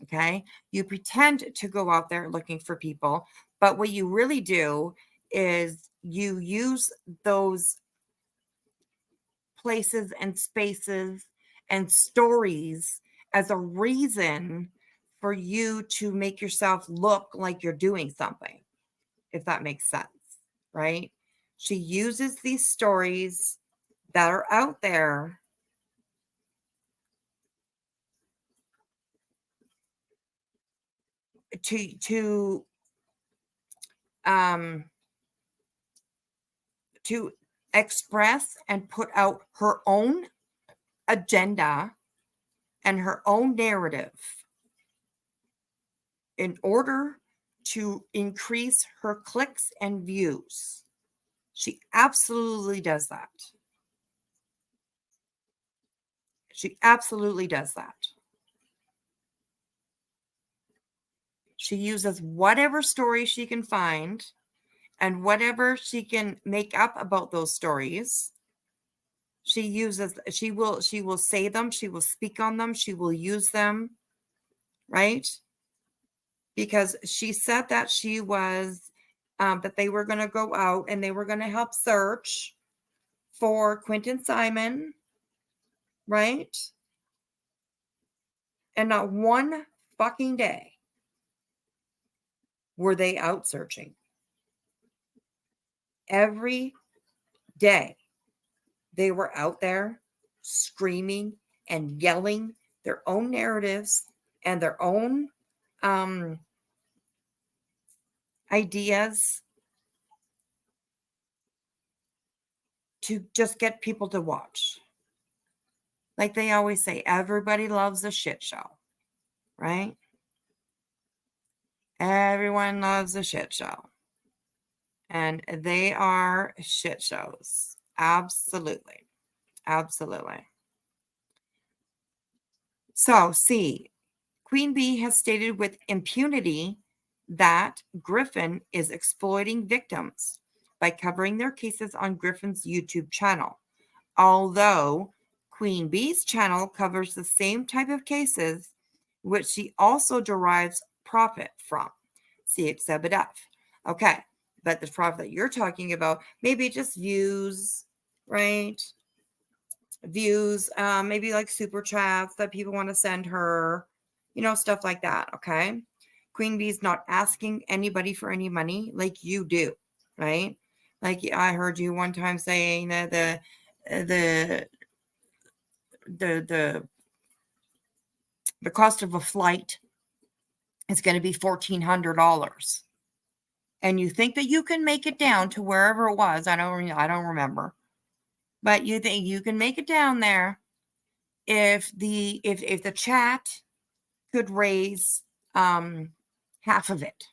Okay. You pretend to go out there looking for people, but what you really do is you use those places and spaces and stories as a reason for you to make yourself look like you're doing something, if that makes sense, right? She uses these stories that are out there to um to express and put out her own agenda and her own narrative in order to increase her clicks and views. She absolutely does that. She absolutely does that. She uses whatever story she can find and whatever she can make up about those stories. She will say them, she will speak on them, she will use them, right? Because she said that she was that they were going to go out and they were going to help search for Quentin Simon, right? And not one fucking day were they out searching. Every day they were out there screaming and yelling their own narratives and their own ideas to just get people to watch. Like they always say, everybody loves a shit show, right? Everyone loves a shit show. And they are shit shows. Absolutely. Absolutely. So, C, Queen Bee has stated with impunity that Griffin is exploiting victims by covering their cases on Griffin's YouTube channel. Although Queen Bee's channel covers the same type of cases, which she also derives profit from. See Exhibit F. Okay, but the profit that you're talking about, maybe just views, right? Views, maybe like super chats that people want to send her, stuff like that. Okay. Queen Bee's not asking anybody for any money like you do, right? Like I heard you one time saying that the cost of a flight is going to be $1,400, and you think that you can make it down to wherever it was. I don't remember, but you think you can make it down there if the chat could raise half of it,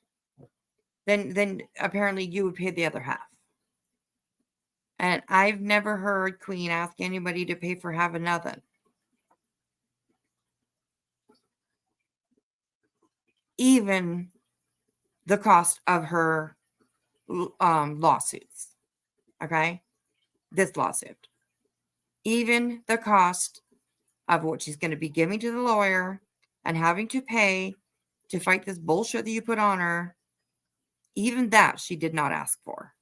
then apparently you would pay the other half. And I've never heard Queen ask anybody to pay for half of nothing. Even the cost of her lawsuits. Okay? This lawsuit. Even the cost of what she's going to be giving to the lawyer and having to pay to fight this bullshit that you put on her, even that she did not ask for.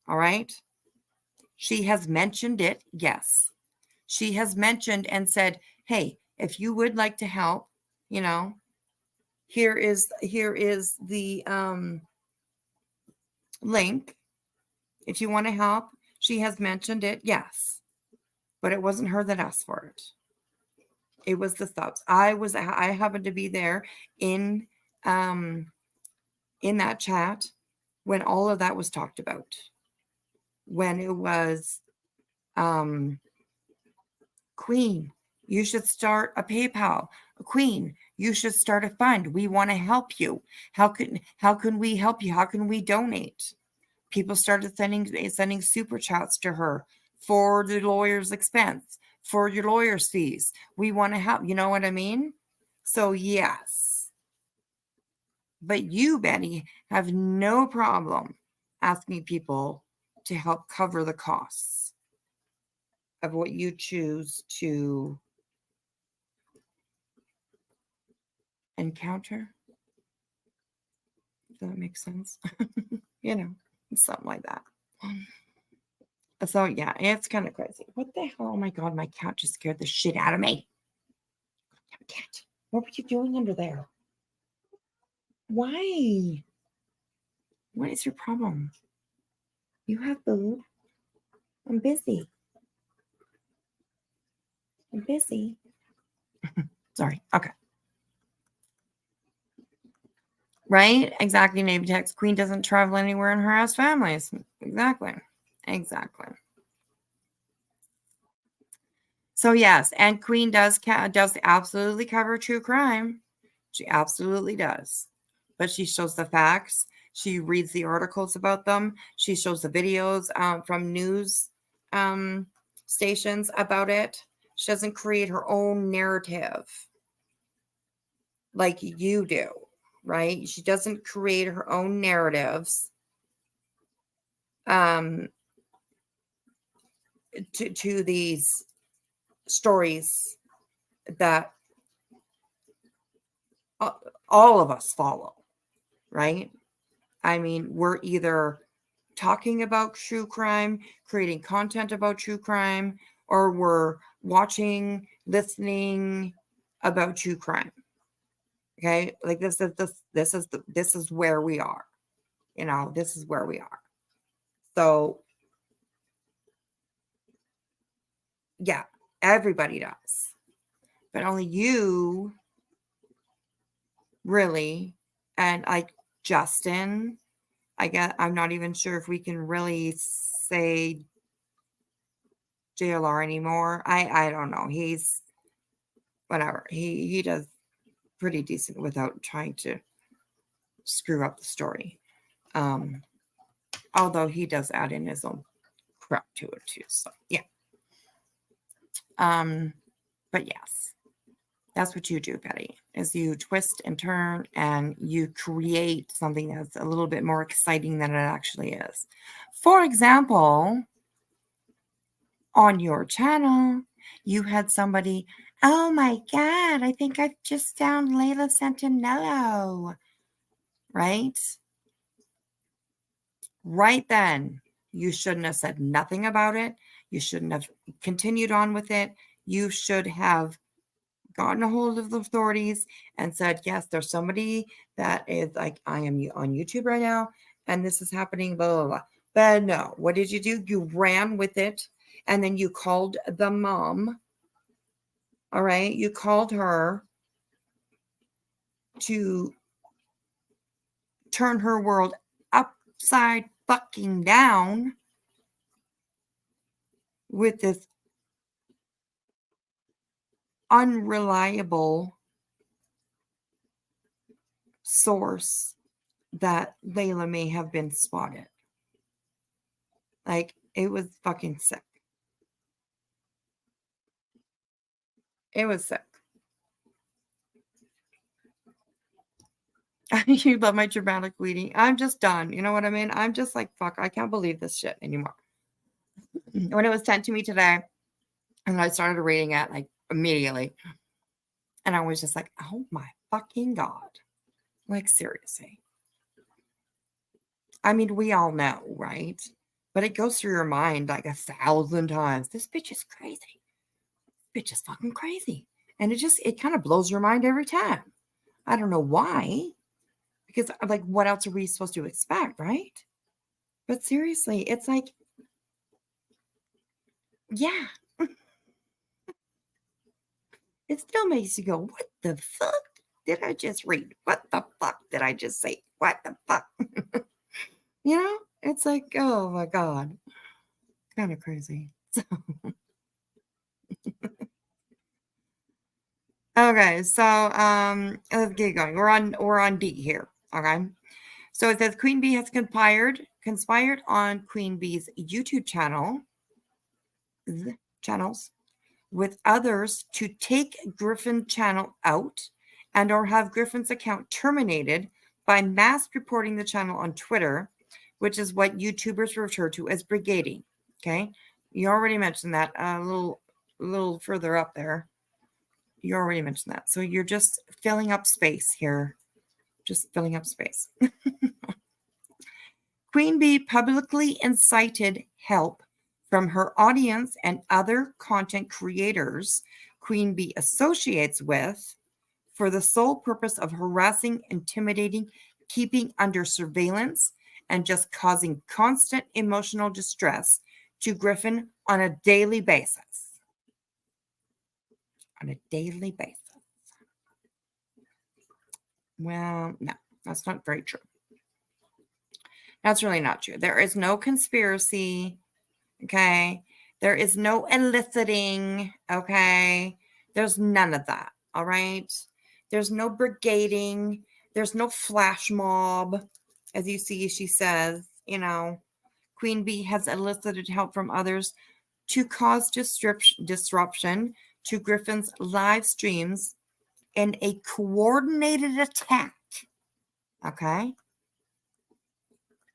All right? She has mentioned it, yes. She has mentioned and said, hey, if you would like to help, here is the link. If you want to help, she has mentioned it, yes. But it wasn't her that asked for it. It was the subs. I happened to be there in that chat when all of that was talked about. When it was Queen, you should start a PayPal. Queen, you should start a fund. We want to help you. How can we help you? How can we donate? People started sending super chats to her for the lawyer's expense, for your lawyer's fees. We want to help. You know what I mean? So yes. But you, Betty, have no problem asking people to help cover the costs of what you choose to encounter. Does that make sense? You know, something like that. So yeah, it's kind of crazy. What the hell? Oh my god, my cat just scared the shit out of me. Cat, what were you doing under there? Why? What is your problem? You have food. I'm busy. I'm busy. Sorry. Okay. Right? Exactly. Name text. Queen doesn't travel anywhere and harass families. Exactly. Exactly. So yes, and Queen does absolutely cover true crime. She absolutely does. But she shows the facts. She reads the articles about them. She shows the videos from news stations about it. She doesn't create her own narrative like you do, right? She doesn't create her own narratives to these stories that all of us follow, right? I mean, we're either talking about true crime, creating content about true crime, or we're watching, listening about true crime. Okay, like this is where we are. You know, this is where we are. So yeah, everybody does, but only you really, and like Justin. I'm not even sure if we can really say JLR anymore. I don't know. He's whatever. He does pretty decent without trying to screw up the story. Although he does add in his own crap to it too. So yeah. But yes, that's what you do, Betty, is you twist and turn and you create something that's a little bit more exciting than it actually is. For example, on your channel, you had somebody, oh my God, I think I've just found Layla Santinello, right? Right then, you shouldn't have said nothing about it. You shouldn't have continued on with it. You should have gotten a hold of the authorities and said, yes, there's somebody that is like, I am on YouTube right now, and this is happening, blah, blah, blah. But no, what did you do? You ran with it, and then you called the mom. All right. You called her to turn her world upside fucking down with this unreliable source that Layla may have been spotted. Like, it was fucking sick. It was sick. You love my dramatic reading. I'm just done. You know what I mean? I'm just like, fuck, I can't believe this shit anymore. When it was sent to me today, and I started reading it like immediately, and I was just like, oh my fucking God. Like, seriously. I mean, we all know, right? But it goes through your mind like 1,000 times. This bitch is crazy. This bitch is fucking crazy. And it kind of blows your mind every time. I don't know why. Because, like, what else are we supposed to expect, right? But seriously, it's like, yeah. It still makes you go, what the fuck did I just read? What the fuck did I just say? What the fuck? You know? It's like, oh my God. Kind of crazy. So. Okay, so let's get going. We're on D here. Okay. So it says Queen Bee has conspired on Queen Bee's YouTube channels with others to take Griffin channel out and or have Griffin's account terminated by mass reporting the channel on Twitter, which is what YouTubers refer to as brigading. Okay. You already mentioned that a little further up there. You already mentioned that. So you're just filling up space here. Just filling up space. Queen Bee publicly incited help from her audience and other content creators Queen Bee associates with for the sole purpose of harassing, intimidating, keeping under surveillance, and just causing constant emotional distress to Griffin on a daily basis. On a daily basis. Well, no, that's not very true. That's really not true. There is no conspiracy. Okay. There is no eliciting. Okay. There's none of that. All right. There's no brigading. There's no flash mob. As you see, she says, Queen Bee has elicited help from others to cause disruption to Griffin's live streams in a coordinated attack. Okay.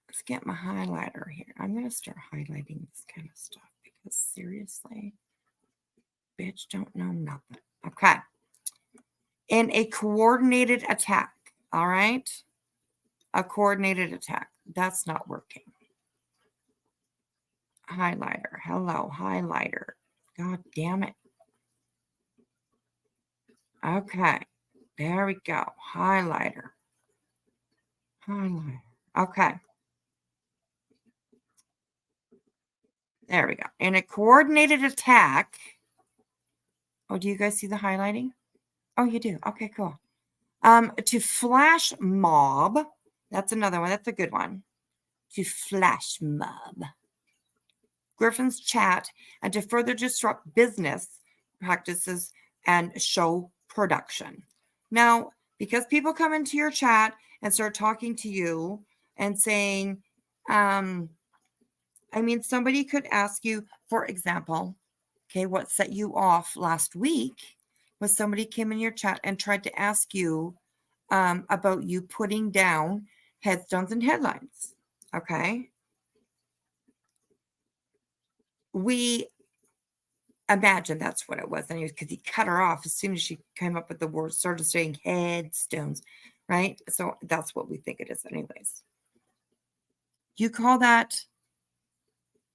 Let's get my highlighter here. I'm going to start highlighting this kind of stuff because seriously, bitch don't know nothing. Okay. In a coordinated attack. All right. A coordinated attack. That's not working. Highlighter. Hello, highlighter. God damn it. Okay. There we go. Highlighter. Highlighter. Okay. There we go. In a coordinated attack. Oh, do you guys see the highlighting? Oh, you do. Okay, cool. To flash mob. That's another one. That's a good one. To flash mob Griffin's chat and to further disrupt business practices and show production. Now, because people come into your chat and start talking to you and saying, somebody could ask you, for example, okay, what set you off last week was somebody came in your chat and tried to ask you about you putting down headstones and headlines. Okay. We imagine that's what it was. Anyways, because he cut her off as soon as she came up with the word, started saying headstones, right? So that's what we think it is anyways. You call that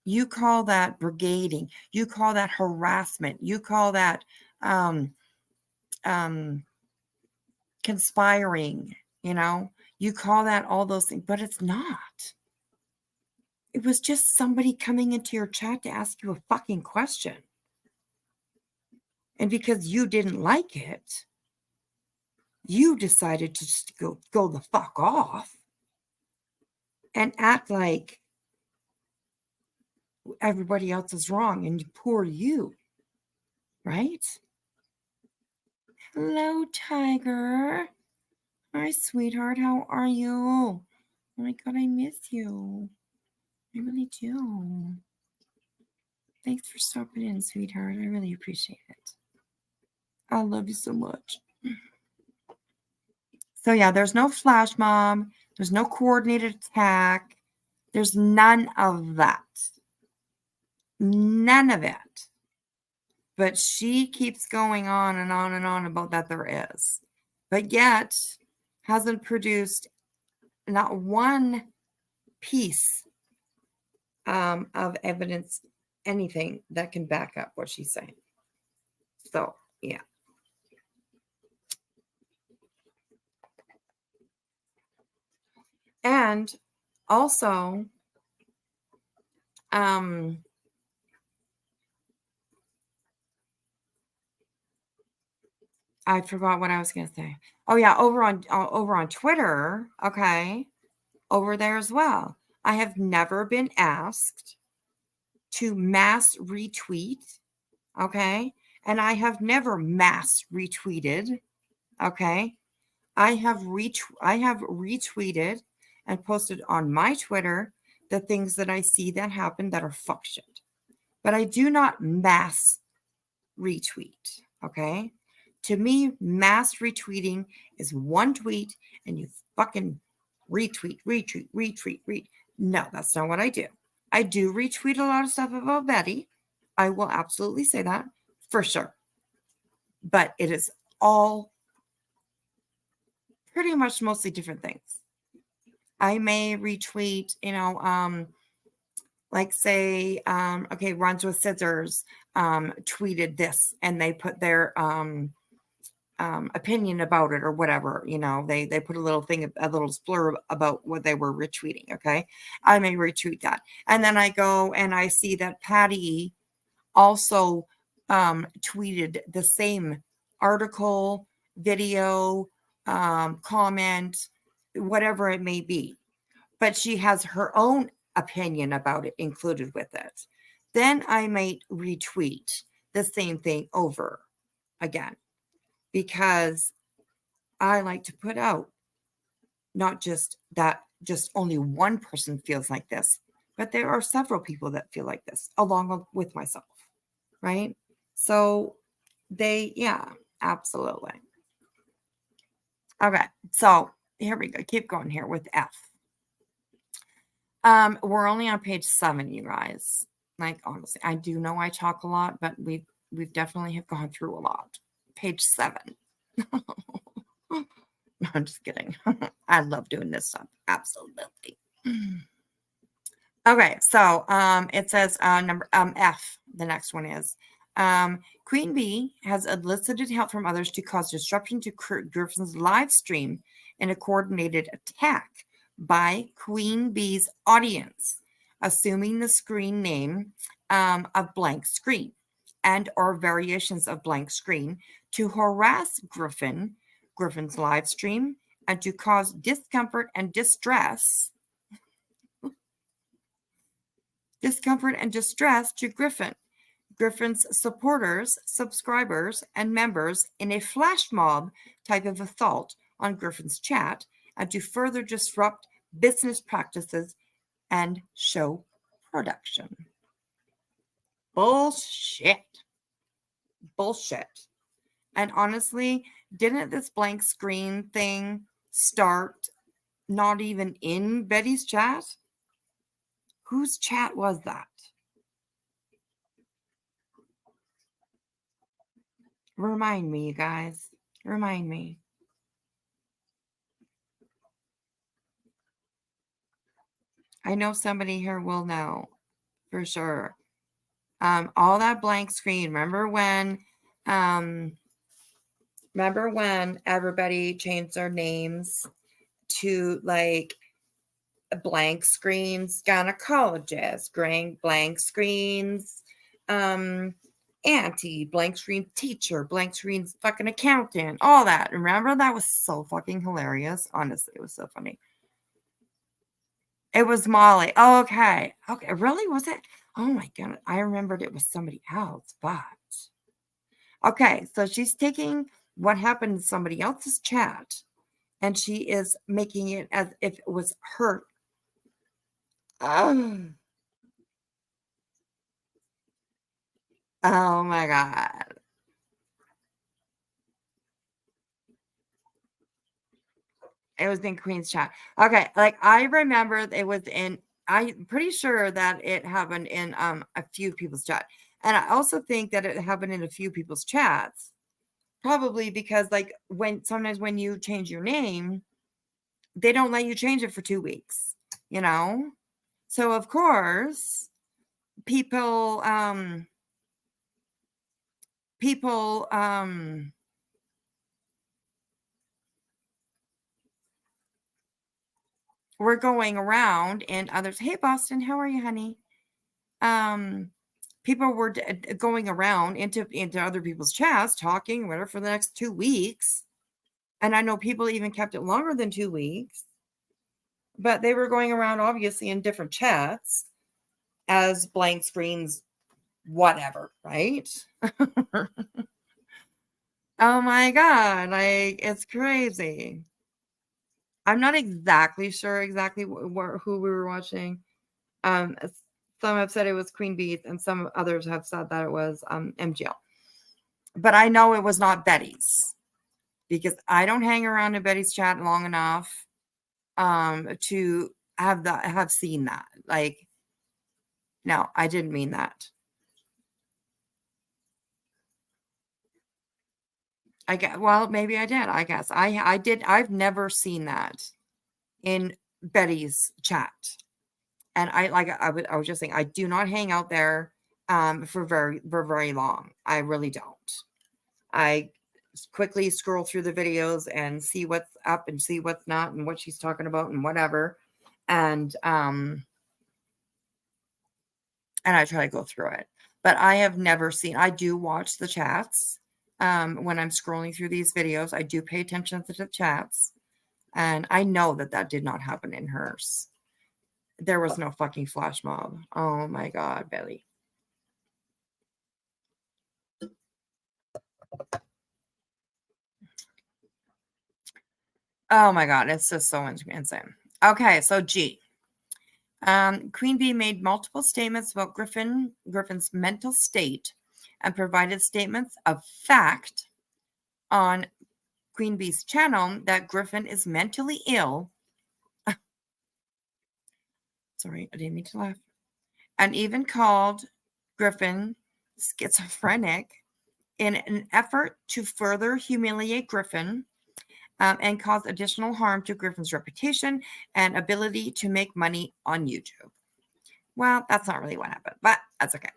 brigading. You call that harassment. You call that conspiring, you call that all those things, but it's not. It was just somebody coming into your chat to ask you a fucking question. And because you didn't like it, you decided to just go the fuck off and act like everybody else is wrong and poor you, right? Hello, Tiger. Hi, sweetheart. How are you? Oh my God, I miss you. I really do. Thanks for stopping in, sweetheart. I really appreciate it. I love you so much. So yeah, there's no flash mob. There's no coordinated attack. There's none of that. None of it. But she keeps going on and on and on about that there is. But yet hasn't produced not one piece of evidence, anything that can back up what she's saying. So, yeah. And also, I forgot what I was going to say. Oh yeah, over on Twitter, okay, over there as well. I have never been asked to mass retweet, okay, and I have never mass retweeted, okay. I have retweeted and posted on my Twitter the things that I see that happen that are fuck shit, but I do not mass retweet, okay. To me, mass retweeting is one tweet and you fucking retweet. No, that's not what I do. I do retweet a lot of stuff about Betty. I will absolutely say that for sure. but it is all pretty much mostly different things. I may retweet, like say, okay, Runs with Scissors tweeted this, and they put their opinion about it or whatever. They put a little thing, a little splurb about what they were retweeting. Okay, I may retweet that, and then I go and I see that Patty also tweeted the same article, video, comment, whatever it may be, but she has her own opinion about it included with it. Then I might retweet the same thing over again, because I like to put out not just that just only one person feels like this, but there are several people that feel like this along with myself, right? So yeah, absolutely. Okay, so here we go. Keep going here with F. We're only on page 7, you guys. Like, honestly, I do know I talk a lot, but we've definitely have gone through a lot. Page 7. I'm just kidding. I love doing this stuff. Absolutely. Okay, so it says number F. The next one is Queen Bee has elicited help from others to cause disruption to Griffin's live stream in a coordinated attack by Queen Bee's audience, assuming the screen name of blank screen and or variations of blank screen to harass Griffin's live stream, and to cause discomfort and distress to Griffin's supporters, subscribers, and members in a flash mob type of assault on Griffin's chat, and to further disrupt business practices and show production. Bullshit. And honestly, didn't this blank screen thing start not even in Betty's chat? Whose chat was that? Remind me, you guys. Remind me. I know somebody here will know for sure. All that blank screen. Remember when everybody changed their names to like blank screens, gynecologist, blank screens, auntie, blank screen teacher, blank screens fucking accountant, all that. Remember, that was so fucking hilarious. Honestly, it was so funny. It was Molly. Oh, okay. Really? Was it? Oh my god, I remembered it was somebody else, but okay, so she's taking what happened in somebody else's chat and she is making it as if it was her. Oh my god. It was in Queen's chat. Okay, like I remember it was in, I'm pretty sure that it happened in a few people's chat. And I also think that it happened in a few people's chats. Probably because like sometimes when you change your name, they don't let you change it for 2 weeks, So of course, people were going around, and others, hey Boston, how are you, honey? People were going around into other people's chats, talking whatever for the next 2 weeks. And I know people even kept it longer than 2 weeks, but they were going around obviously in different chats as blank screens, whatever, right? Oh my god, like it's crazy. I'm not exactly sure who we were watching. Some have said it was Queen Bees, and some others have said that it was MGL. But I know it was not Betty's, because I don't hang around in Betty's chat long enough to have seen that. Like, no, I didn't mean that. I guess, well, maybe I did. I guess I did. I've never seen that in Betty's chat. And I was just saying, I do not hang out there for very long. I really don't. I quickly scroll through the videos and see what's up and see what's not and what she's talking about and whatever. And I try to go through it. But I have never seen, I do watch the chats. When I'm scrolling through these videos, I do pay attention to the chats. And I know that did not happen in hers. There was no fucking flash mob. Oh my God, Betty. Oh my God, it's just so insane. Okay, so G. Queen Bee made multiple statements about Griffin's mental state and provided statements of fact on Queen Bee's channel that Griffin is mentally ill. Sorry, I didn't mean to laugh. And even called Griffin schizophrenic in an effort to further humiliate Griffin and cause additional harm to Griffin's reputation and ability to make money on YouTube. Well, that's not really what happened, but that's okay.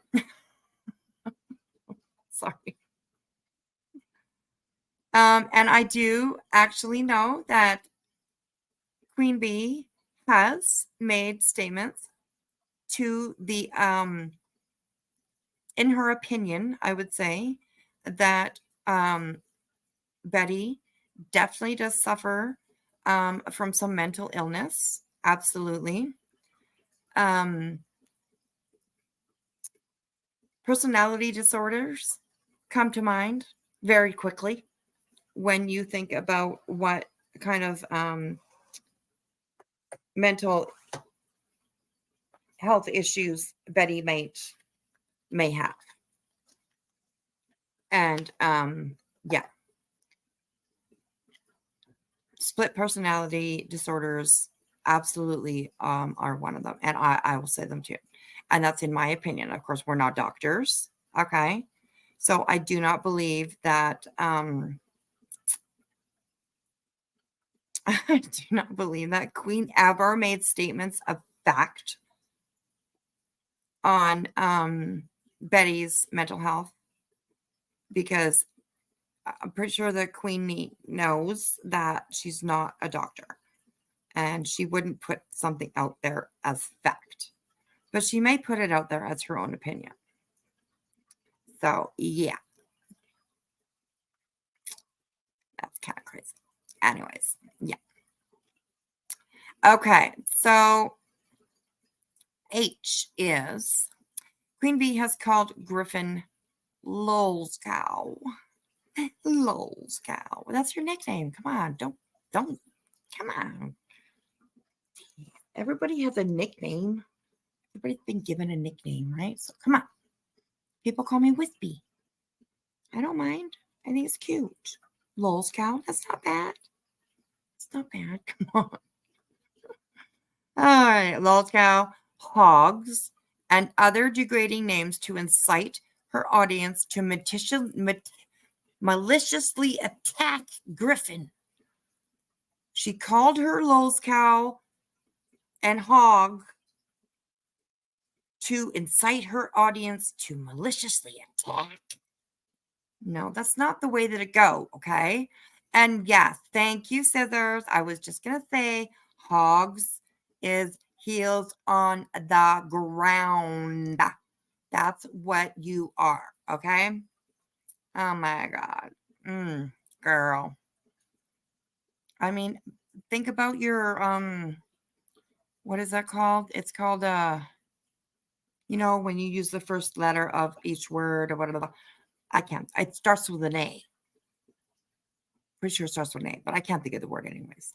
Sorry. And I do actually know that Queen Bee has made statements to the, in her opinion, I would say that Betty definitely does suffer from some mental illness. Absolutely. Personality disorders come to mind very quickly when you think about what kind of mental health issues Betty may have. And yeah. Split personality disorders absolutely are one of them. And I will say them too. And that's in my opinion. Of course, we're not doctors. Okay. So I do not believe that I do not believe that Queen ever made statements of fact on Betty's mental health, because I'm pretty sure that Queen knows that she's not a doctor and she wouldn't put something out there as fact, but she may put it out there as her own opinion. So yeah, that's kind of crazy. Anyways, yeah. Okay, so H is Queen Bee has called Griffin Lol's cow. Lol's cow. That's your nickname. Come on, don't. Come on. Everybody has a nickname. Everybody's been given a nickname, right? So come on. People call me Whispy. I don't mind. I think it's cute. Lol's cow. That's not bad. It's not bad. Come on. All right. Lol's cow, hogs, and other degrading names to incite her audience to maliciously attack Griffin. She called her Lol's cow and hog to incite her audience to maliciously attack. No, that's not the way that it go, okay? And yes, thank you, Scissors. I was just going to say hogs is heels on the ground. That's what you are, okay? Oh my God. Girl. I mean, think about your, what is that called? It's called, when you use the first letter of each word or whatever. I can't. It starts with an A. Pretty sure it starts with an A, but I can't think of the word anyways.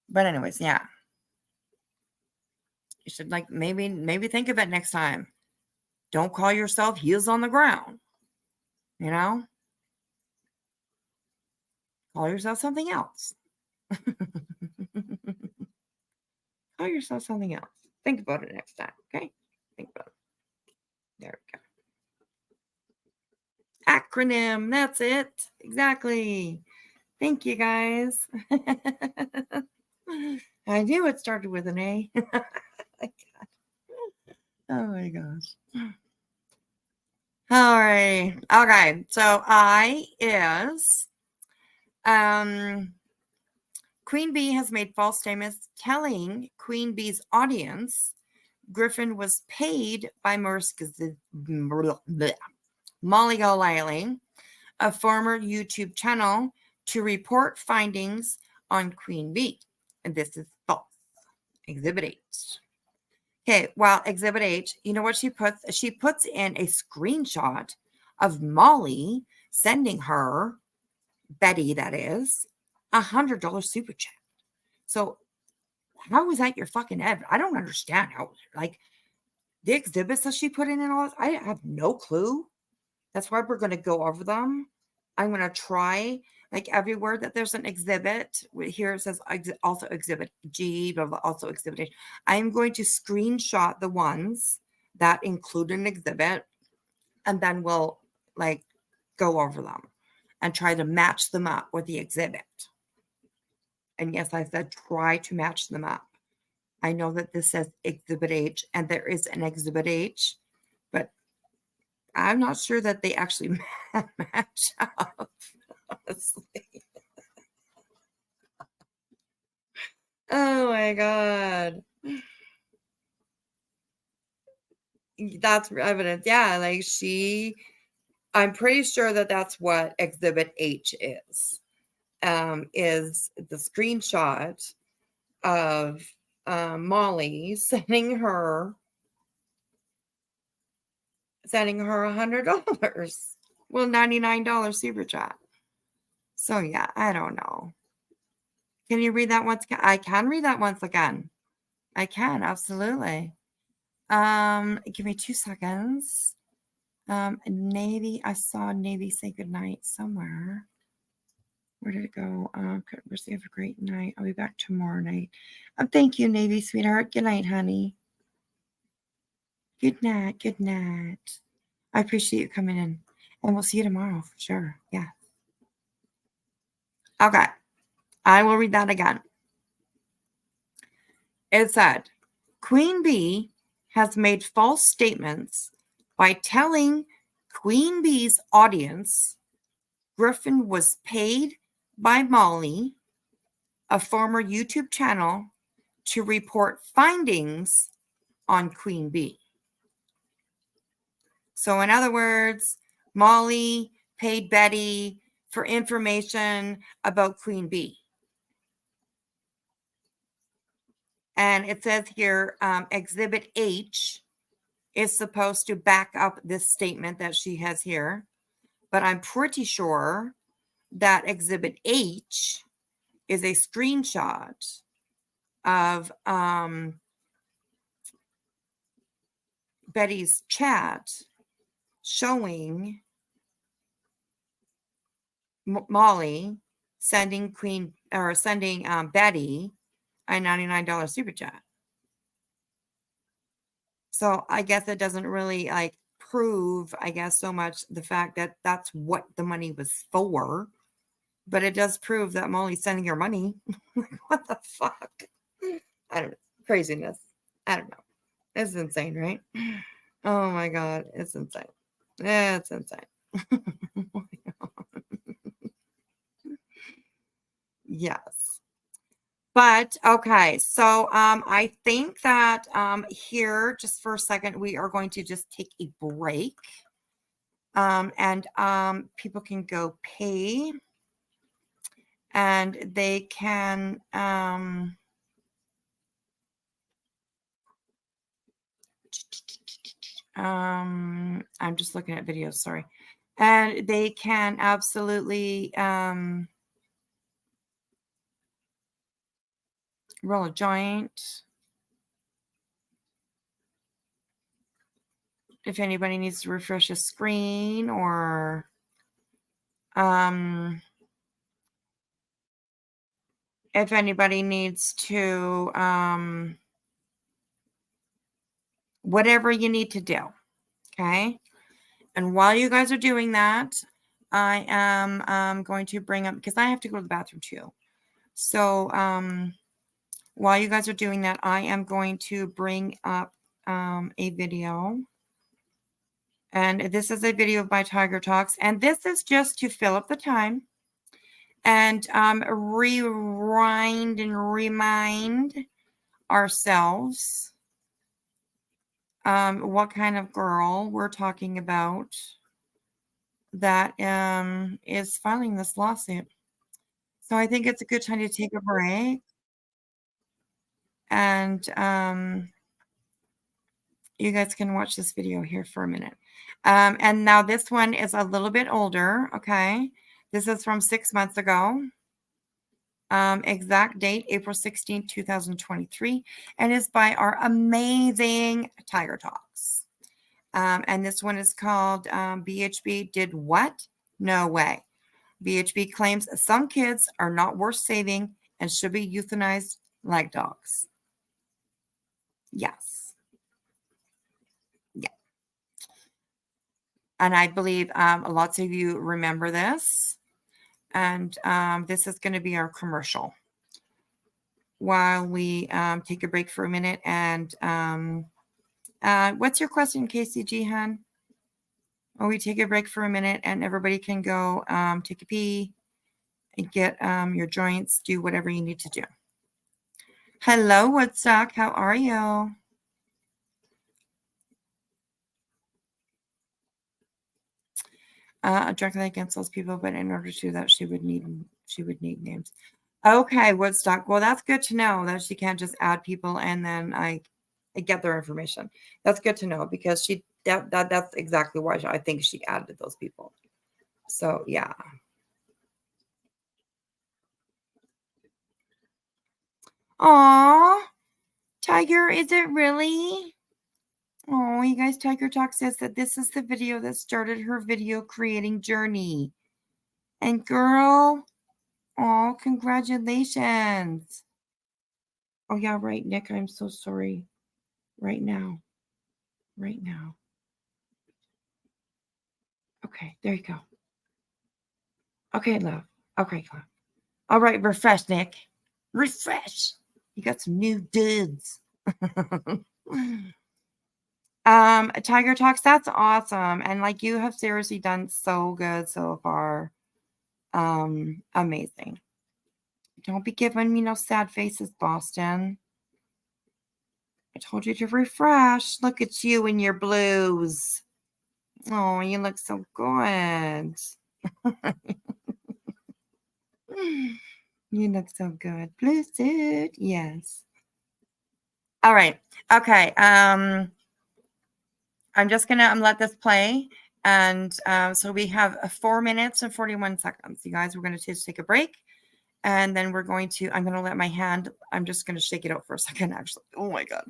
But anyways, yeah. You should maybe think of it next time. Don't call yourself heels on the ground. Call yourself something else. Call yourself something else. Think about it next time, okay? Think about it. There we go. Act acronym. That's it. Exactly. Thank you, guys. I knew it started with an A. Oh my gosh. All right. Okay. So I is Queen Bee has made false statements telling Queen Bee's audience Griffin was paid by Molly O'Leary, a former YouTube channel, to report findings on Queen Bee. And this is false. Exhibit H. Okay, well, Exhibit H, you know what she puts? She puts in a screenshot of Molly sending her, Betty that is, $100 super chat. So how is that your fucking evidence? I don't understand how, like, the exhibits that she put in and all this, I have no clue. That's why we're going to go over them. I'm going to try, like, everywhere that there's an exhibit. Here it says also Exhibit G, blah, blah, also Exhibit H. I'm going to screenshot the ones that include an exhibit, and then we'll, like, go over them and try to match them up with the exhibit. And yes, I said try to match them up. I know that this says Exhibit H, and there is an Exhibit H, but I'm not sure that they actually match up, honestly. Oh my God. That's evidence. Yeah, like I'm pretty sure that that's what Exhibit H is the screenshot of Molly sending her $100. Well, $99 super chat. So yeah, I don't know. Can you read that once again? I can read that once again. I can, absolutely. Give me 2 seconds. Navy, I saw Navy say goodnight somewhere. Where did it go? Have a great night. I'll be back tomorrow night. Thank you, Navy, sweetheart. Good night, honey. Good night. Good night. I appreciate you coming in. And we'll see you tomorrow for sure. Yeah. Okay. I will read that again. It said, Queen Bee has made false statements by telling Queen Bee's audience Griffin was paid by Molly, a former YouTube channel, to report findings on Queen Bee. So in other words, Molly paid Betty for information about Queen Bee. And it says here, Exhibit H is supposed to back up this statement that she has here. But I'm pretty sure that Exhibit H is a screenshot of Betty's chat showing Molly sending Betty a $99 super chat. So I guess it doesn't really like prove, I guess, so much the fact that that's what the money was for, but it does prove that Molly's sending her money. What the fuck? I don't know. Craziness. I don't know. It's insane, right? Oh my God. It's insane. Yeah, it's insane. Yes. But okay, so I think that here, just for a second, we are going to just take a break. And people can go pay, and they can I'm just looking at videos, sorry. And they can absolutely roll a joint. If anybody needs to refresh a screen, or if anybody needs to whatever you need to do. Okay. And while you guys are doing that, I am going to bring up, because I have to go to the bathroom too. So while you guys are doing that, I am going to bring up a video. And this is a video by Tiger Talks. And this is just to fill up the time and rewind and remind ourselves what kind of girl we're talking about that is filing this lawsuit. So I think it's a good time to take a break. And you guys can watch this video here for a minute. And now this one is a little bit older, okay? This is from 6 months ago. Exact date, April 16th, 2023, and is by our amazing Tiger Talks. And this one is called BHB Did What? No Way. BHB claims some kids are not worth saving and should be euthanized like dogs. Yes. Yeah. And I believe lots of you remember this. And this is going to be our commercial while we take a break for a minute. And what's your question, KCG, hon? Oh, we take a break for a minute and everybody can go take a pee and get your joints, do whatever you need to do. Hello, Woodstock. How are you? Directly against those people, but in order to do that, she would need names. Okay, Woodstock. Well, that's good to know that she can't just add people and then I get their information. That's good to know because that's exactly why I think she added those people. So yeah. Aw, Tiger, is it really? Oh, you guys, Tiger Talk says that this is the video that started her video creating journey. And girl, oh, congratulations. Oh, yeah, right, Nick, I'm so sorry. Right now. Okay, there you go. Okay, love. Okay, love. All right, refresh, Nick. Refresh. You got some new dudes. Tiger Talks, that's awesome. And like you have seriously done so good so far. Amazing. Don't be giving me no sad faces, Boston. I told you to refresh. Look at you and your blues. Oh, you look so good. You look so good. Blue suit. Yes. All right. Okay. I'm just gonna let this play. And so we have 4 minutes and 41 seconds. You guys, we're going to take a break. And then we're going to, I'm going to let my hand, I'm just going to shake it out for a second, actually. Oh my God.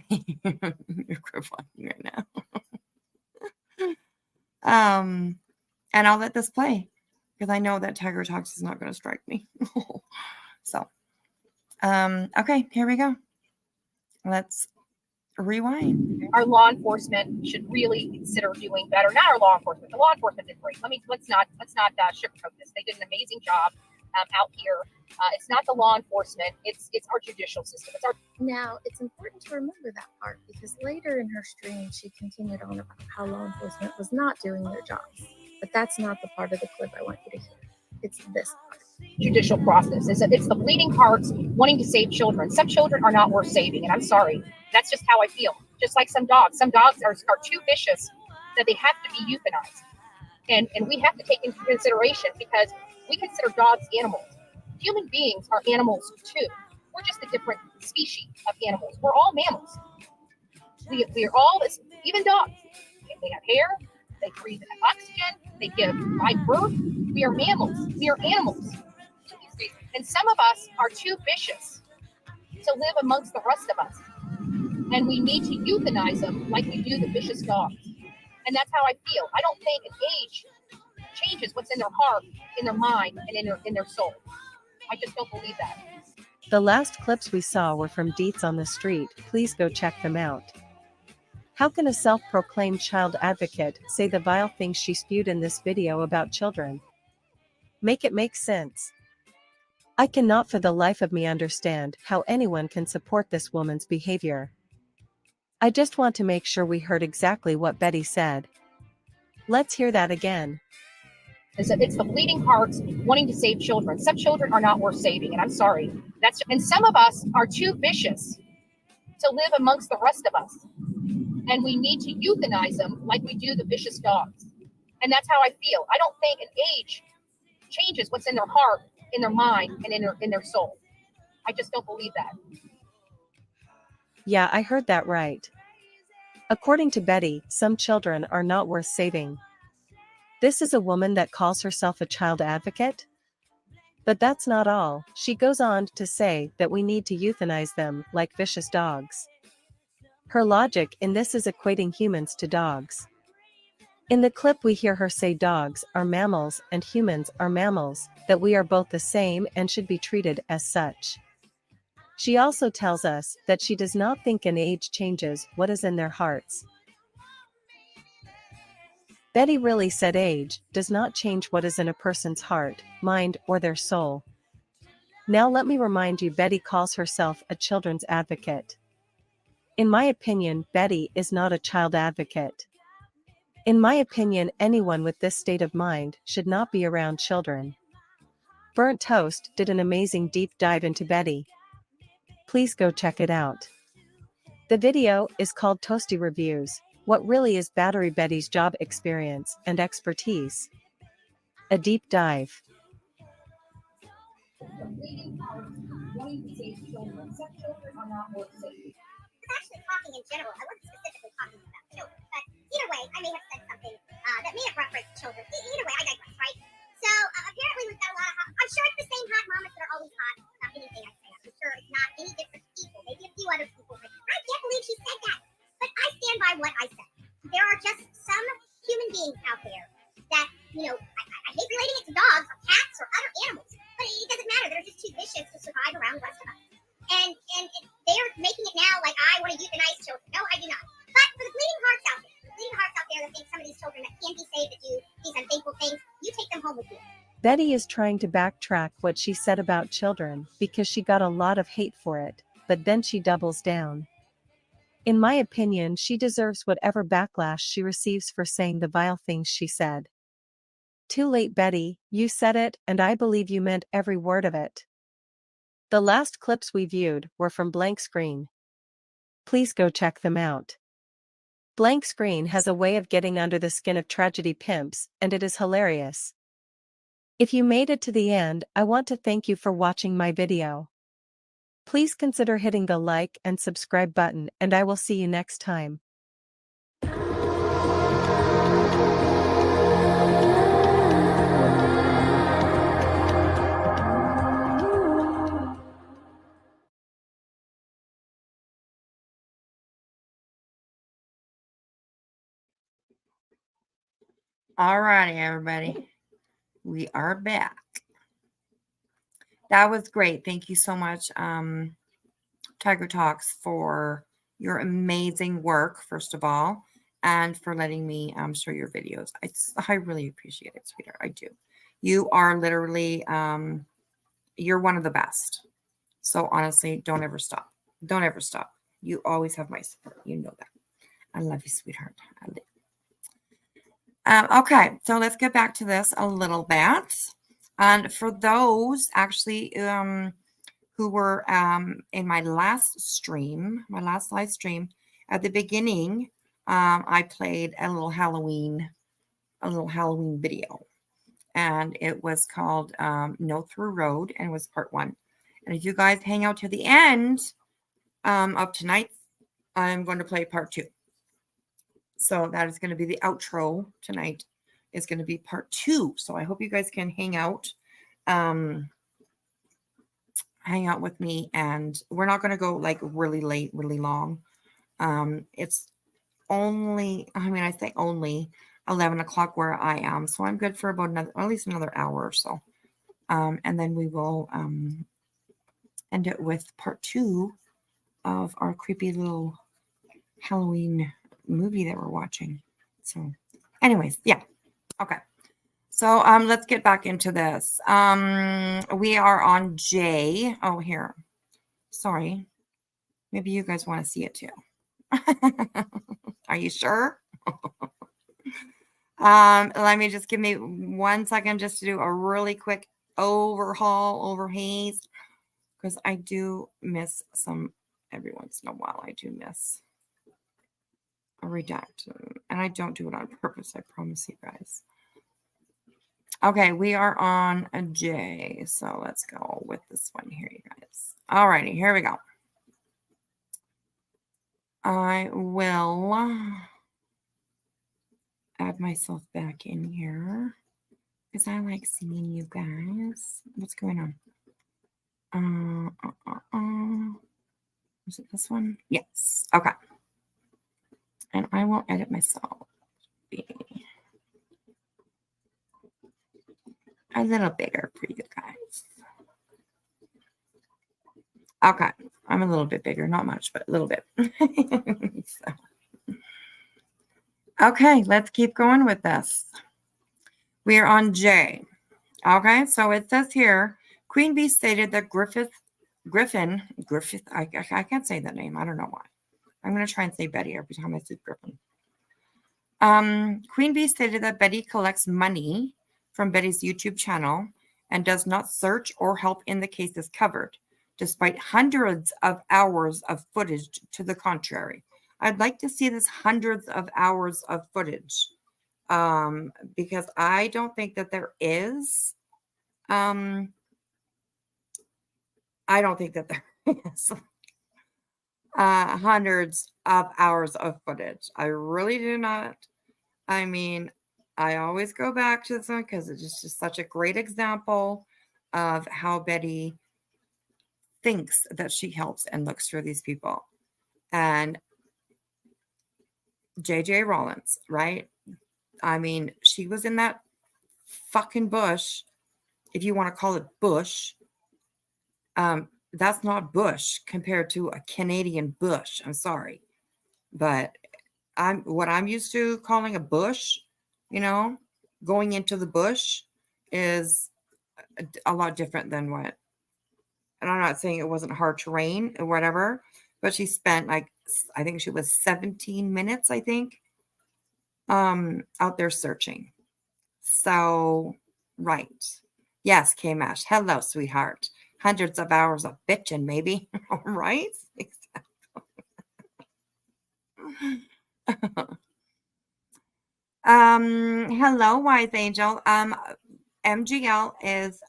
You're crowdfunding right now. And I'll let this play because I know that Tiger Talks is not going to strike me. So, okay, here we go. Let's rewind. Our law enforcement should really consider doing better. Not our law enforcement. The law enforcement did great. Let's not sugarcoat this. They did an amazing job out here. It's not the law enforcement. It's our judicial system. Now, it's important to remember that part because later in her stream, she continued on about how law enforcement was not doing their jobs. But that's not the part of the clip I want you to hear. It's this part. Judicial process. It's the bleeding hearts wanting to save children. Some children are not worth saving, and I'm sorry. That's just how I feel. Just like some dogs. Some dogs are too vicious that they have to be euthanized. And we have to take into consideration because we consider dogs animals. Human beings are animals too. We're just a different species of animals. We're all mammals. We are all this, even dogs. They have hair. They breathe oxygen. They give live birth. We are mammals. We are animals. And some of us are too vicious to live amongst the rest of us. And we need to euthanize them like we do the vicious dogs. And that's how I feel. I don't think an age changes what's in their heart, in their mind, and in their soul. I just don't believe that. The last clips we saw were from Deets on the Street. Please go check them out. How can a self-proclaimed child advocate say the vile things she spewed in this video about children? Make it make sense. I cannot for the life of me understand how anyone can support this woman's behavior. I just want to make sure we heard exactly what Betty said. Let's hear that again. It's the bleeding hearts wanting to save children. Some children are not worth saving, and I'm sorry. And some of us are too vicious to live amongst the rest of us. And we need to euthanize them like we do the vicious dogs. And that's how I feel. I don't think an age changes what's in their heart, in their mind, and in their soul. I just don't believe that. Yeah, I heard that right. According to Betty, some children are not worth saving. This is a woman that calls herself a child advocate? But that's not all. She goes on to say that we need to euthanize them like vicious dogs. Her logic in this is equating humans to dogs. In the clip we hear her say dogs are mammals and humans are mammals, that we are both the same and should be treated as such. She also tells us that she does not think an age changes what is in their hearts. Betty really said age does not change what is in a person's heart, mind, or their soul. Now let me remind you, Betty calls herself a children's advocate. In my opinion, Betty is not a child advocate. In my opinion, anyone with this state of mind should not be around children. Burnt Toast did an amazing deep dive into Betty. Please go check it out. The video is called Toasty Reviews: What Really is Battery Betty's Job Experience and Expertise? A deep dive. Actually talking in general. I wasn't specifically talking about children, but either way, I may have said something that may have referenced children. Either way, I digress, right? So apparently we've got a lot of I'm sure it's the same hot mamas that are always hot about anything I say. I'm sure it's not any different people, maybe a few other people, but I can't believe she said that. But I stand by what I said. There are just some human beings out there that, I hate relating it to dogs or cats or other animals, but it doesn't matter. They're just too vicious to survive around the rest of us. And they're making it now like I want to euthanize children. No, I do not. But for the bleeding hearts out there that think some of these children that can be saved that do these unthankful things, you take them home with you. Betty is trying to backtrack what she said about children because she got a lot of hate for it, but then she doubles down. In my opinion, she deserves whatever backlash she receives for saying the vile things she said. Too late, Betty, you said it, and I believe you meant every word of it. The last clips we viewed were from Blank Screen. Please go check them out. Blank Screen has a way of getting under the skin of tragedy pimps, and it is hilarious. If you made it to the end, I want to thank you for watching my video. Please consider hitting the like and subscribe button, and I will see you next time. All righty, everybody. We are back. That was great. Thank you so much, Tiger Talks, for your amazing work, first of all, and for letting me show your videos. I really appreciate it, sweetheart. I do. You are literally, you're one of the best. So honestly, don't ever stop. Don't ever stop. You always have my support. You know that. I love you, sweetheart. I love you. Okay, so let's get back to this a little bit. And for those actually who were in my last live stream, at the beginning, I played a little Halloween video. And it was called No Through Road, and it was part 1. And if you guys hang out to the end of tonight, I'm going to play part 2. So that is going to be the outro tonight. Is going to be part 2. So I hope you guys can hang out with me, and we're not going to go like really late, really long. It's only, I say only 11 o'clock where I am. So I'm good for about at least another hour or so. And then we will end it with part 2 of our creepy little Halloween movie that we're watching. So anyways, yeah. Okay. So let's get back into this. We are on J. Oh, here. Sorry. Maybe you guys want to see it too. Are you sure? Let me just give me 1 second just to do a really quick overhaze, because I do miss some every once in a while. I do miss a redact, and I don't do it on purpose. I promise you guys. Okay, we are on a J, so let's go with this one here, you guys. Alrighty, here we go. I will add myself back in here because I like seeing you guys. What's going on? Is it this one? Yes. Okay. And I will edit myself. Be a little bigger for you guys. Okay. I'm a little bit bigger, not much, but a little bit. So. Okay, let's keep going with this. We are on J. Okay, so it says here, Queen Bee stated that Griffith, I can't say that name. I don't know why. I'm going to try and say Betty every time I say Griffin. Queen Bee stated that Betty collects money from Betty's YouTube channel and does not search or help in the cases covered, despite hundreds of hours of footage to the contrary. I'd like to see this hundreds of hours of footage, because I don't think that there is. I don't think that there is hundreds of hours of footage. I really do not. I mean, I always go back to this one because it's just such a great example of how Betty thinks that she helps and looks for these people. And JJ Rollins, right? I mean, she was in that fucking bush, if you want to call it bush. That's not bush compared to a Canadian bush. I'm sorry. But what I'm used to calling a bush, going into the bush is a lot different than what. And I'm not saying it wasn't hard terrain or whatever, but she spent I think she was 17 minutes, I think, out there searching. So, right. Yes, K-Mash. Hello, sweetheart. Hundreds of hours of bitching, maybe. Right? Hello, Wise Angel. MGL is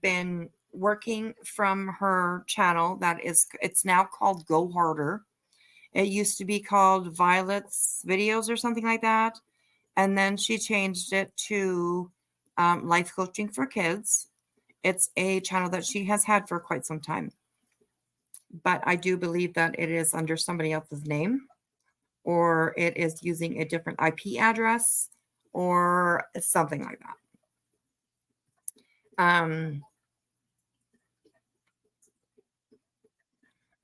been working from her channel it's now called Go Harder. It used to be called Violet's Videos or something like that. And then she changed it to Life Coaching for Kids. It's a channel that she has had for quite some time. But I do believe that it is under somebody else's name, or it is using a different IP address or something like that.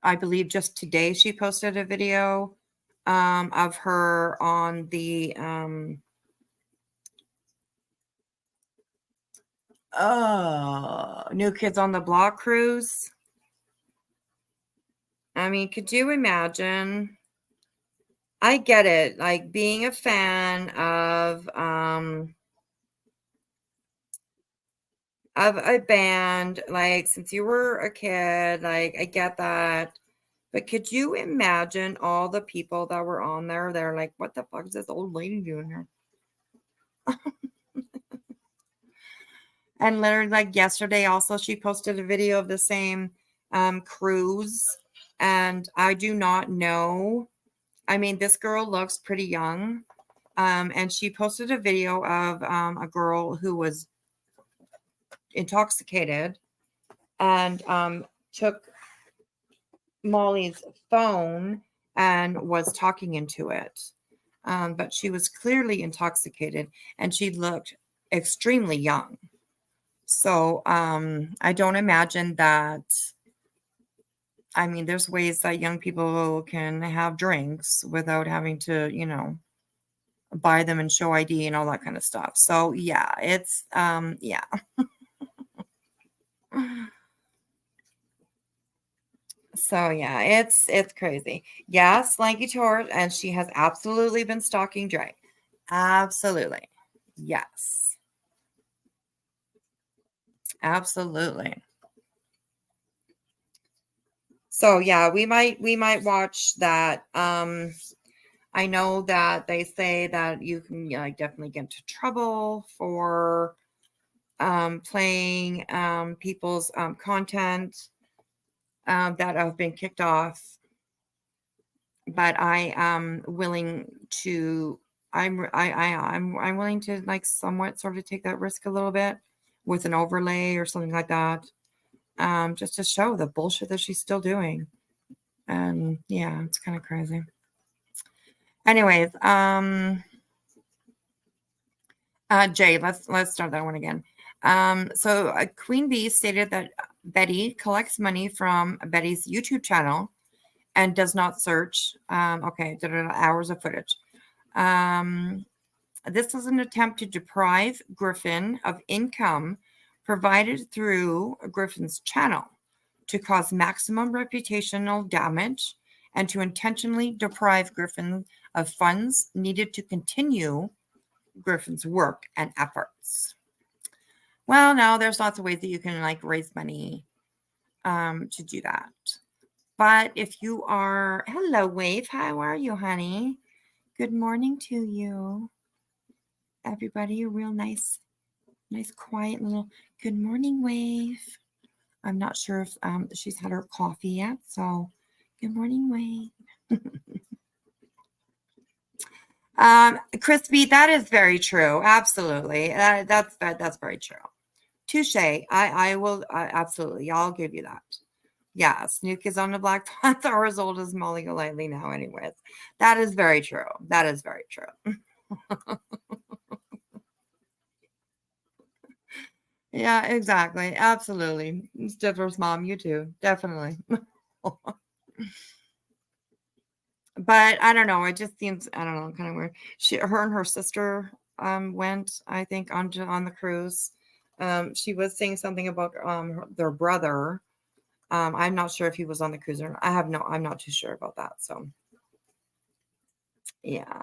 I believe just today she posted a video of her on the New Kids on the Block cruise. I mean, could you imagine? I get it, like being a fan of a band, like since you were a kid, like I get that. But could you imagine all the people that were on there? They're like, what the fuck is this old lady doing here? And literally, like yesterday, also, she posted a video of the same cruise. And I do not know. I mean, this girl looks pretty young. And she posted a video of a girl who was intoxicated and took Molly's phone and was talking into it. But she was clearly intoxicated and she looked extremely young. So I don't imagine that. I mean, there's ways that young people can have drinks without having to, buy them and show ID and all that kind of stuff. So yeah, it's yeah. So yeah, it's crazy. Yes, Lanky Tour, and she has absolutely been stalking Dre. Absolutely. Yes. Absolutely. So yeah, we might watch that. I know that they say that you can like definitely get into trouble for playing people's content that have been kicked off, but I am willing to. I'm willing to like somewhat sort of take that risk a little bit with an overlay or something like that, just to show the bullshit that she's still doing. And yeah, it's kind of crazy. Anyways, Jay, let's start that one again. So Queen Bee stated that Betty collects money from Betty's YouTube channel and does not search. Okay, hours of footage. This was an attempt to deprive Griffin of income provided through Griffin's channel, to cause maximum reputational damage, and to intentionally deprive Griffin of funds needed to continue Griffin's work and efforts. Well, now there's lots of ways that you can like raise money to do that. But if you are, hello, Wave, how are you, honey? Good morning to you. Everybody, a real nice, quiet little good morning, Wave. I'm not sure if she's had her coffee yet, so good morning, Wave. Crispy, that is very true. Absolutely. That's very true. Touche. I will absolutely. I'll give you that. Yeah, Snook is on the Black Panther as old as Molly Golightly now, anyways. That is very true. That is very true. Yeah, exactly. Absolutely. Stifler's mom, you too. Definitely. But I don't know. It just seems, I don't know, kind of weird. Her and her sister went, I think, on the cruise. She was saying something about their brother. I'm not sure if he was on the cruise or not. I'm not too sure about that. So yeah.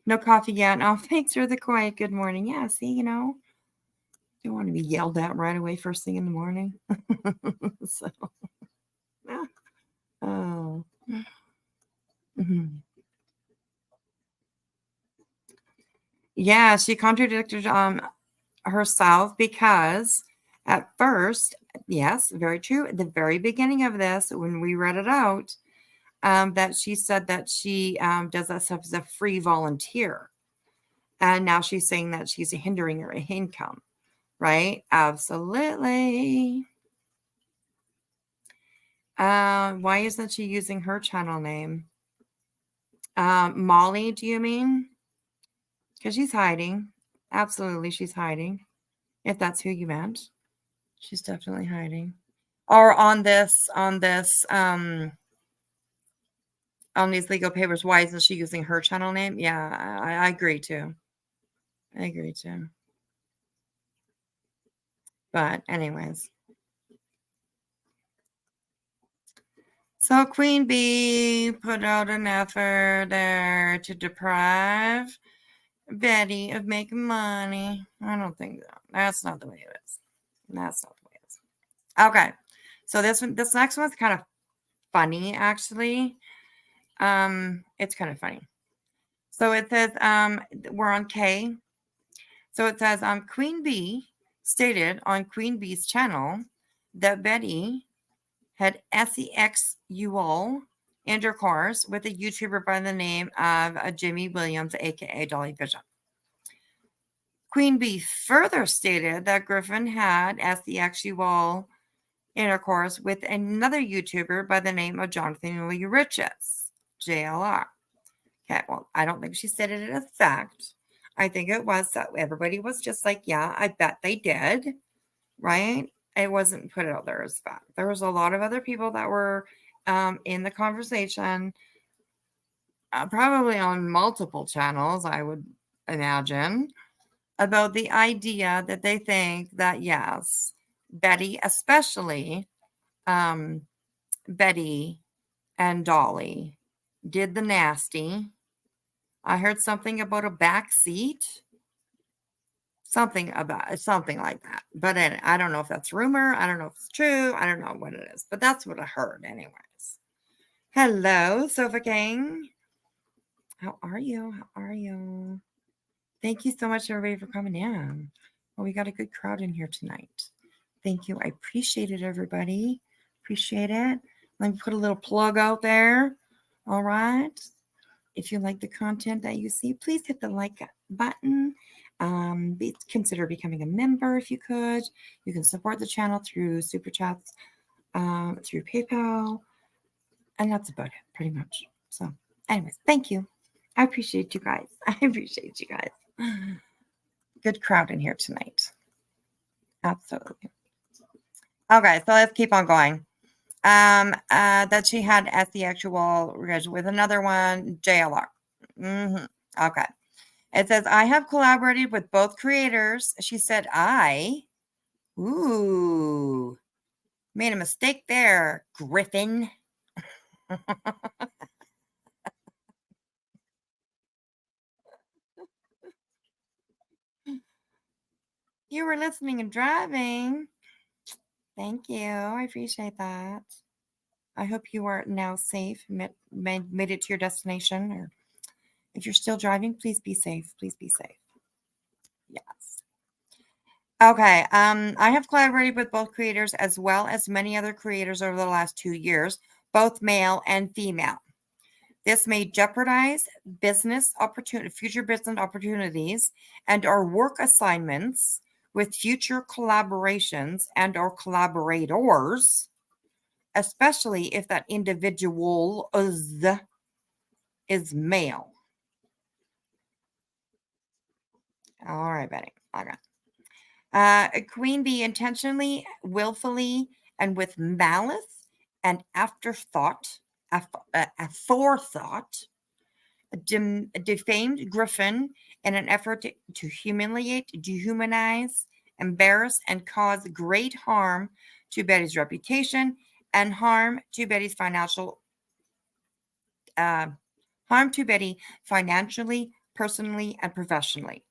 No coffee yet. Oh, thanks for the quiet good morning. Yeah, see, don't want to be yelled at right away first thing in the morning. So yeah. Oh. Mhm. Yeah, she contradicted herself because at first, yes, very true. At the very beginning of this, when we read it out, that she said that she does that stuff as a free volunteer. And now she's saying that she's hindering her income, right? Absolutely. Why isn't she using her channel name? Molly, do you mean? Because she's hiding. Absolutely, she's hiding. If that's who you meant. She's definitely hiding. Or on these legal papers, why isn't she using her channel name? Yeah, I agree too. I agree too. But anyways. So Queen Bee put out an effort there to deprive Betty of making money. I don't think that. That's not the way it is. That's not the way it is. Okay. So this next one's kind of funny, actually. It's kind of funny. So it says, we're on K. So it says, Queen Bee stated on Queen Bee's channel that Betty had sexual intercourse with a YouTuber by the name of Jimmy Williams, aka Dolly Vision. Queen Bee further stated that Griffin had sexual intercourse with another YouTuber by the name of Jonathan Lee Riches, JLR. Okay, well, I don't think she said it as fact. I think it was that everybody was just like, yeah, I bet they did, right? it wasn't put out there as fact. There was a lot of other people that were in the conversation, probably on multiple channels, I would imagine, about the idea that they think that, yes, Betty, especially Betty and Dolly, did the nasty. I heard something about a back seat, something like that. But I don't know if that's rumor. I don't know if it's true. I don't know what it is, but that's what I heard, anyways. Hello, Sofa King. How are you? How are you? Thank you so much, everybody, for coming in. Well, we got a good crowd in here tonight. Thank you. I appreciate it, everybody. Appreciate it. Let me put a little plug out there. All right. If you like the content that you see, please hit the like button. Consider becoming a member if you could. You can support the channel through Super Chats, through PayPal. And that's about it, pretty much. So, anyways, thank you. I appreciate you guys. I appreciate you guys. Good crowd in here tonight. Absolutely. Okay, so let's keep on going. That she had as the actual with another one, JLR. Okay. It says, I have collaborated with both creators. She said, ooh, made a mistake there, Griffin. You were listening and driving. Thank you. I appreciate that. I hope you are now safe, made it to your destination. Or if you're still driving, please be safe. Please be safe. Yes. Okay. I have collaborated with both creators as well as many other creators over the last 2 years, both male and female. This may jeopardize future business opportunities and or work assignments with future collaborations and or collaborators, especially if that individual is male. All right, Betty. Okay. Queen Bee intentionally, willfully, and with malice and forethought, defamed Griffin in an effort to humiliate, dehumanize, embarrass, and cause great harm to Betty's reputation and harm to Betty financially, personally, and professionally.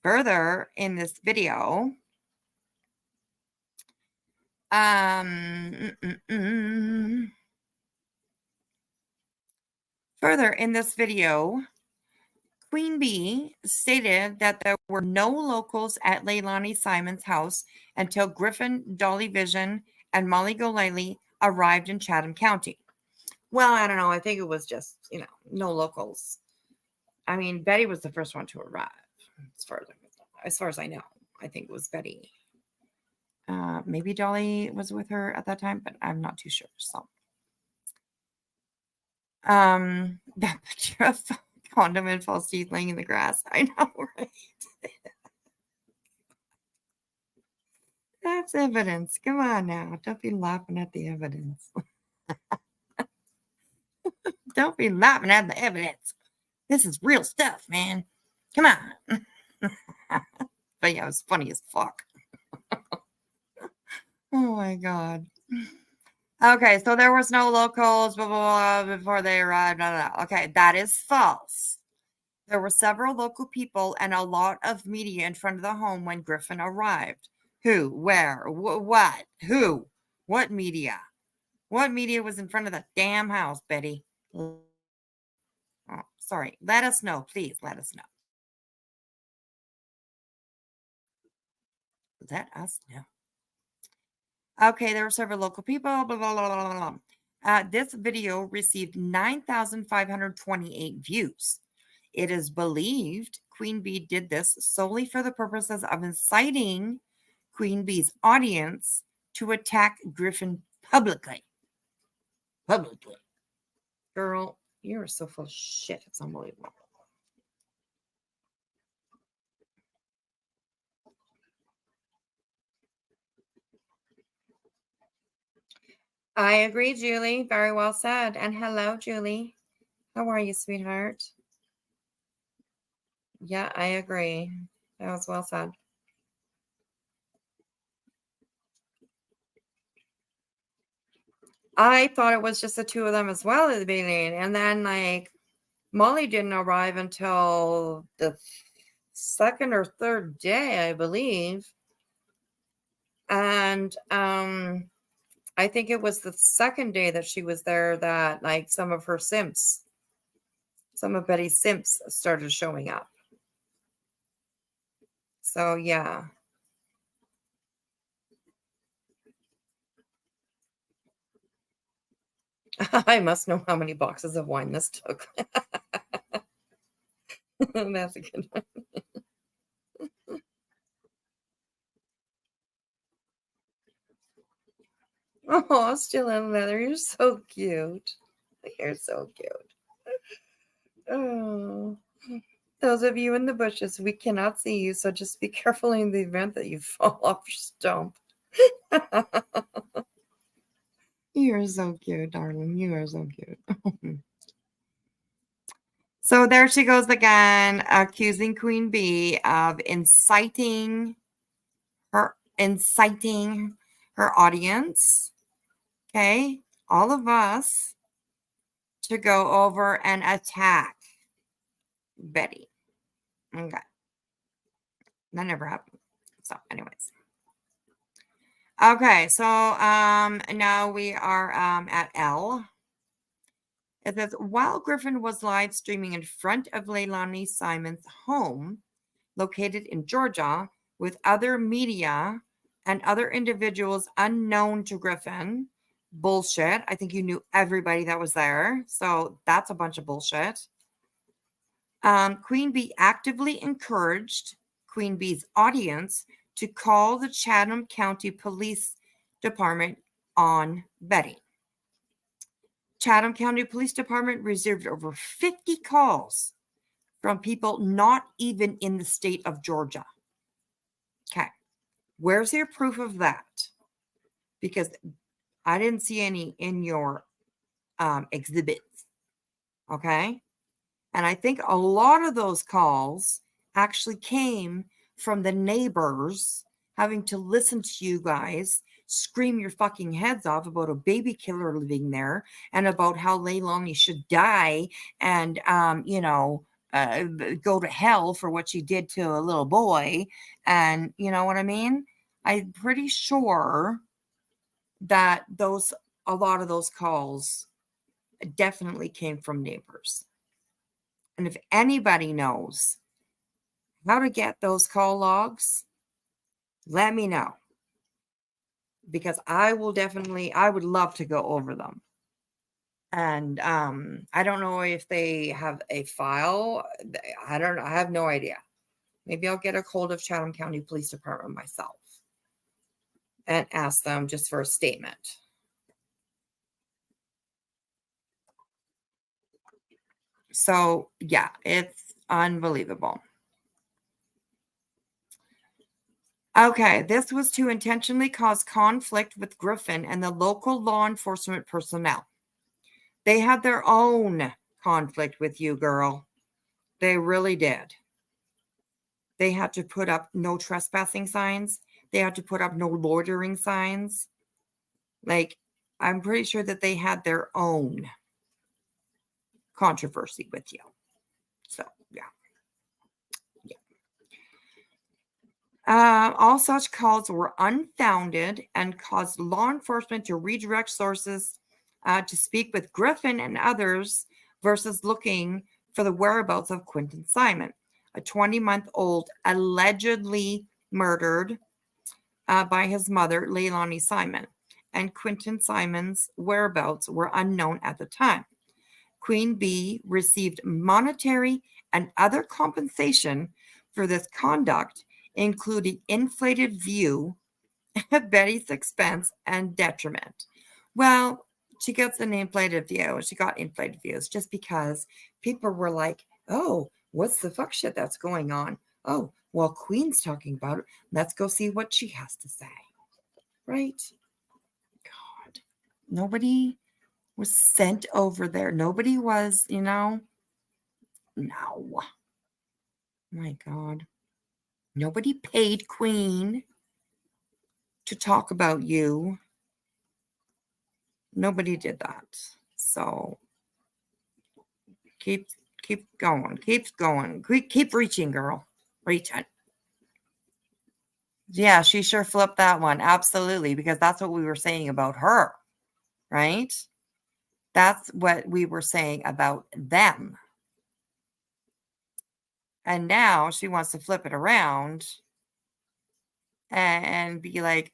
Further in this video, Queen Bee stated that there were no locals at Leilani Simon's house until Griffin, Dolly Vision, and Molly Golightly arrived in Chatham County. Well, I don't know. I think it was just, no locals. I mean, Betty was the first one to arrive, as far as I know. I think it was Betty. Maybe Dolly was with her at that time, but I'm not too sure. So, that picture of condom and false teeth laying in the grass. I know, right? That's evidence. Come on now. Don't be laughing at the evidence. Don't be laughing at the evidence. This is real stuff, man. Come on. But yeah, it was funny as fuck. Oh my God. Okay, so there was no locals blah, blah, blah, before they arrived. Blah, blah, blah. Okay, that is false. There were several local people and a lot of media in front of the home when Griffin arrived. Who? Where? What? Who? What media? What media was in front of the damn house, Betty? Oh, sorry. Let us know. Please let us know. Let us know. Okay, there were several local people. Blah, blah, blah, blah, blah. This video received 9,528 views. It is believed Queen Bee did this solely for the purposes of inciting Queen Bee's audience to attack Griffin publicly. Girl, you are so full of shit. It's unbelievable. I agree, Julie. Very well said. And hello, Julie. How are you, sweetheart? Yeah, I agree. That was well said. I thought it was just the two of them as well at the beginning. And then, like, Molly didn't arrive until the second or third day, I believe. And I think it was the second day that she was there that, like, some of Betty's simps started showing up. So, yeah. I must know how many boxes of wine this took. That's a good one. Oh, still in leather. You're so cute. You're so cute. Oh. Those of you in the bushes, we cannot see you, so just be careful in the event that you fall off your stump. You're so cute, darling. You are so cute. So there she goes again, accusing Queen Bee of inciting her audience. Okay, all of us to go over and attack Betty. Okay, that never happened. So, anyways. Okay, so now we are at L. It says, while Griffin was live streaming in front of Leilani Simon's home, located in Georgia, with other media and other individuals unknown to Griffin. Bullshit. I think you knew everybody that was there. So that's a bunch of bullshit. Queen Bee actively encouraged Queen Bee's audience to call the Chatham County Police Department on Betty. Chatham County Police Department received over 50 calls from people not even in the state of Georgia. Okay. Where's your proof of that? Because I didn't see any in your exhibits. Okay. And I think a lot of those calls actually came from the neighbors having to listen to you guys scream your fucking heads off about a baby killer living there and about how Leilani should die and, go to hell for what she did to a little boy. And you know what I mean? I'm pretty sure that a lot of those calls definitely came from neighbors. And if anybody knows how to get those call logs, let me know. Because I would love to go over them. And I don't know if they have a file. I have no idea. Maybe I'll get a hold of Chatham County Police Department myself and ask them just for a statement. So, yeah, it's unbelievable. Okay, this was to intentionally cause conflict with Griffin and the local law enforcement personnel. They had their own conflict with you, girl. They really did. They had to put up no trespassing signs. They had to put up no loitering signs. Like, I'm pretty sure that they had their own controversy with you. So, yeah. All such calls were unfounded and caused law enforcement to redirect sources to speak with Griffin and others versus looking for the whereabouts of Quentin Simon, a 20-month-old allegedly murdered by his mother, Leilani Simon. And Quentin Simon's whereabouts were unknown at the time. Queen Bee received monetary and other compensation for this conduct, including inflated view at Betty's expense and detriment. Well, she gets an inflated view. She got inflated views just because people were like, oh, what's the fuck shit that's going on? Oh, well, Queen's talking about it. Let's go see what she has to say. Right? God. Nobody was sent over there. Nobody was, no. My God. Nobody paid Queen to talk about you. Nobody did that. So keep going. Keep reaching, girl. Reaching. Yeah, she sure flipped that one. Absolutely. Because that's what we were saying about her, right? That's what we were saying about them. And now she wants to flip it around and be like,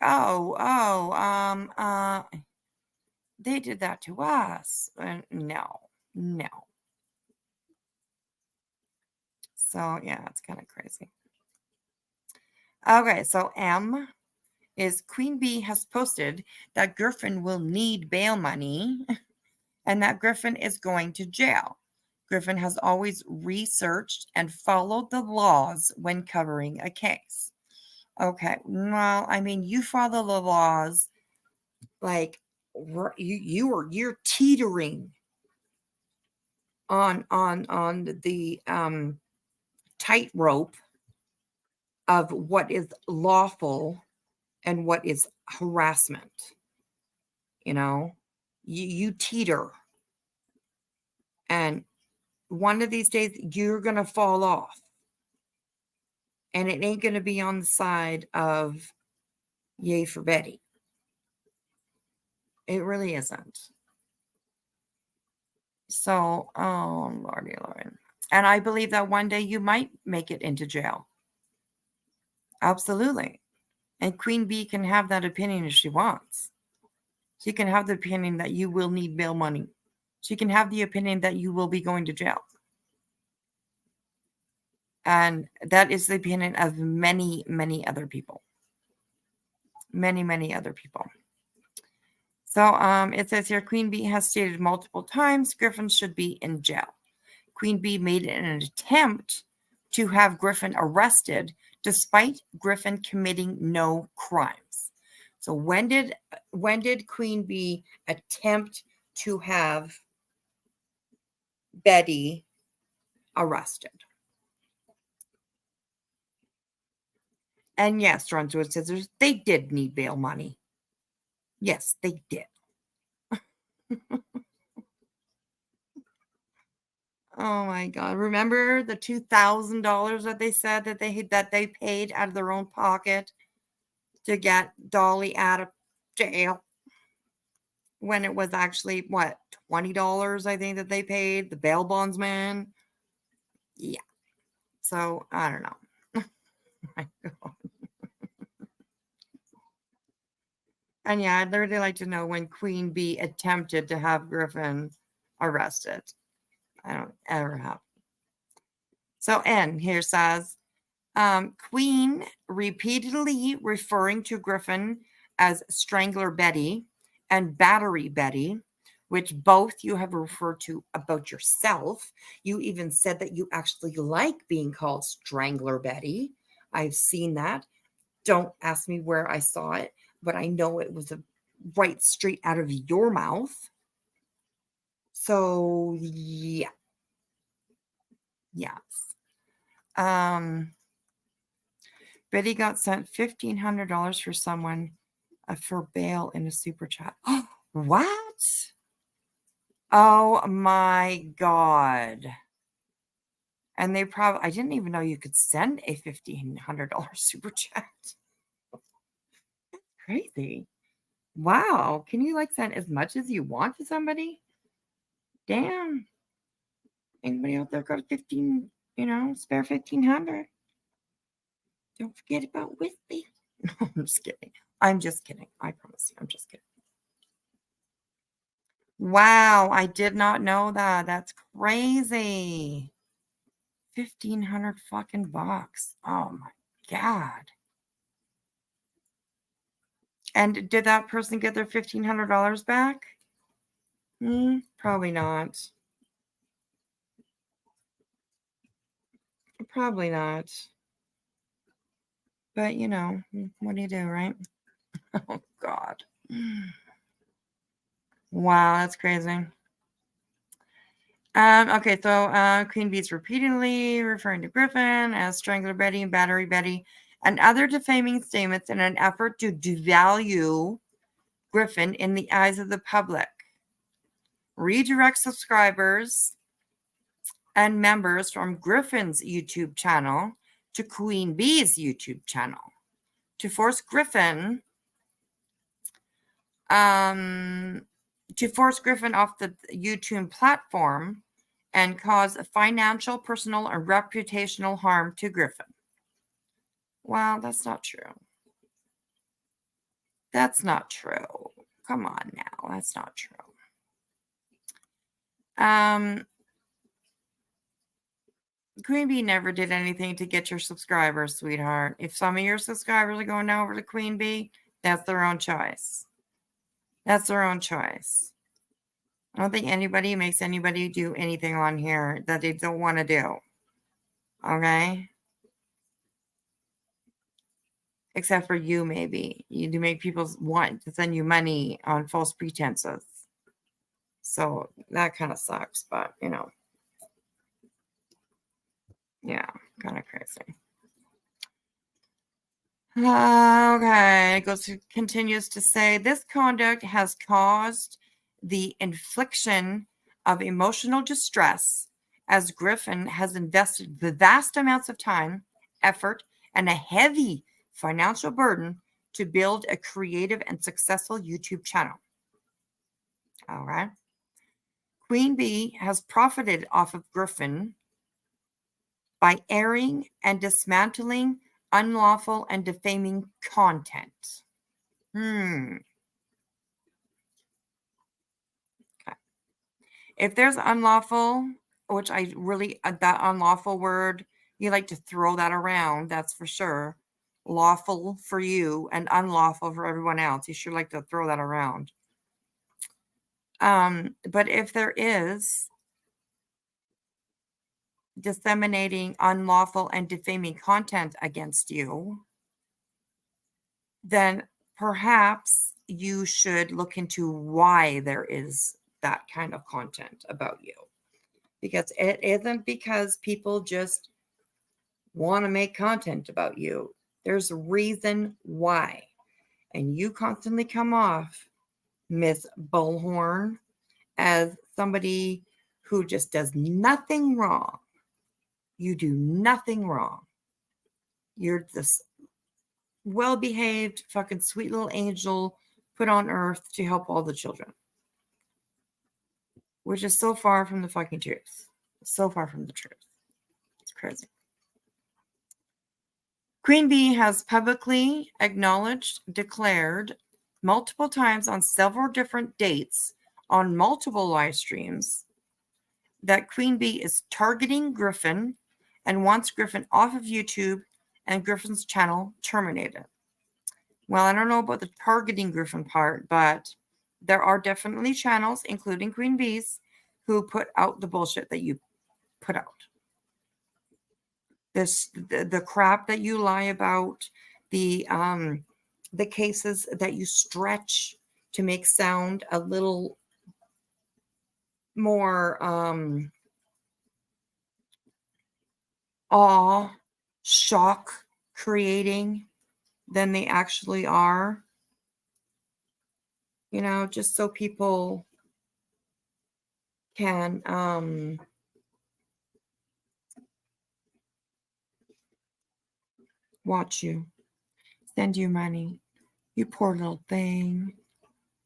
they did that to us. No. So yeah, it's kind of crazy. Okay, so M is Queen Bee has posted that Griffin will need bail money and that Griffin is going to jail. Griffin has always researched and followed the laws when covering a case. Okay, well, I mean, you follow the laws like you're teetering on the tightrope of what is lawful and what is harassment. You teeter, and one of these days you're gonna fall off, and it ain't gonna be on the side of yay for Betty. It really isn't. So, oh Lordy Lord. And I believe that one day you might make it into jail. Absolutely. And Queen Bee can have that opinion if she wants. She can have the opinion that you will need bail money. She can have the opinion that you will be going to jail. And that is the opinion of many, many other people. Many, many other people. So it says here, Queen Bee has stated multiple times Griffin should be in jail. Queen Bee made an attempt to have Griffin arrested despite Griffin committing no crimes. So when did Queen Bee attempt to have Betty arrested? And yes, Brunswick Scissors, they did need bail money. Yes, they did. Oh my God. Remember the $2,000 that they said that they paid out of their own pocket to get Dolly out of jail? When it was actually, what, $20, I think, that they paid the bail bondsman. Yeah. So, I don't know. My God. And yeah, I'd really like to know when Queen Bee attempted to have Griffin arrested. I don't ever have. So, N here says, Queen repeatedly referring to Griffin as Strangler Betty and Battery Betty, which both you have referred to about yourself. You even said that you actually like being called Strangler Betty. I've seen that. Don't ask me where I saw it, but I know it was right straight out of your mouth. So, yeah. Yes. Betty got sent $1,500 for someone for bail in a super chat. What? Oh my God. And they probably, I didn't even know you could send a $1,500 super chat. That's crazy. Wow. Can you send as much as you want to somebody? Damn. Anybody out there got a spare 1,500? Don't forget about Whispy. No, I'm just kidding. I promise you, I'm just kidding. Wow, I did not know that. That's crazy. 1,500 fucking bucks. Oh my God. And did that person get their $1,500 back? Probably not. Probably not. But what do you do, right? Oh God. Wow, that's crazy. Okay, so Queen Bee's repeatedly referring to Griffin as Strangler Betty and Battery Betty and other defaming statements in an effort to devalue Griffin in the eyes of the public. Redirect subscribers and members from Griffin's YouTube channel to Queen Bee's YouTube channel to force Griffin off the YouTube platform and cause financial, personal, and reputational harm to Griffin. Well, that's not true. That's not true. Come on now. That's not true. Queen Bee never did anything to get your subscribers, sweetheart. If some of your subscribers are going over to Queen Bee, that's their own choice. That's their own choice. I don't think anybody makes anybody do anything on here that they don't want to do. Okay? Except for you, maybe. You do make people want to send you money on false pretenses. So that kind of sucks, but you know. Yeah, kind of crazy. Okay, continues to say this conduct has caused the infliction of emotional distress as Griffin has invested the vast amounts of time, effort, and a heavy financial burden to build a creative and successful YouTube channel. All right. Queen Bee has profited off of Griffin by airing and dismantling unlawful and defaming content. Okay. If there's unlawful, which I really, that unlawful word, you like to throw that around, that's for sure. Lawful for you and unlawful for everyone else. You sure like to throw that around. But if there is disseminating unlawful and defaming content against you, then perhaps you should look into why there is that kind of content about you. Because it isn't because people just want to make content about you. There's a reason why. And you constantly come off, Miss Bullhorn, as somebody who just does nothing wrong. You do nothing wrong. You're this well-behaved, fucking sweet little angel put on earth to help all the children. Which is so far from the fucking truth. So far from the truth. It's crazy. Queen Bee has publicly declared multiple times on several different dates on multiple live streams that Queen Bee is targeting Griffin and wants Griffin off of YouTube and Griffin's channel terminated. Well, I don't know about the targeting Griffin part, but there are definitely channels, including Queen Bee's, who put out the bullshit that you put out. The crap that you lie about, the cases that you stretch to make sound a little more awe, shock creating than they actually are. You know, just so people can watch you, send you money. You poor little thing.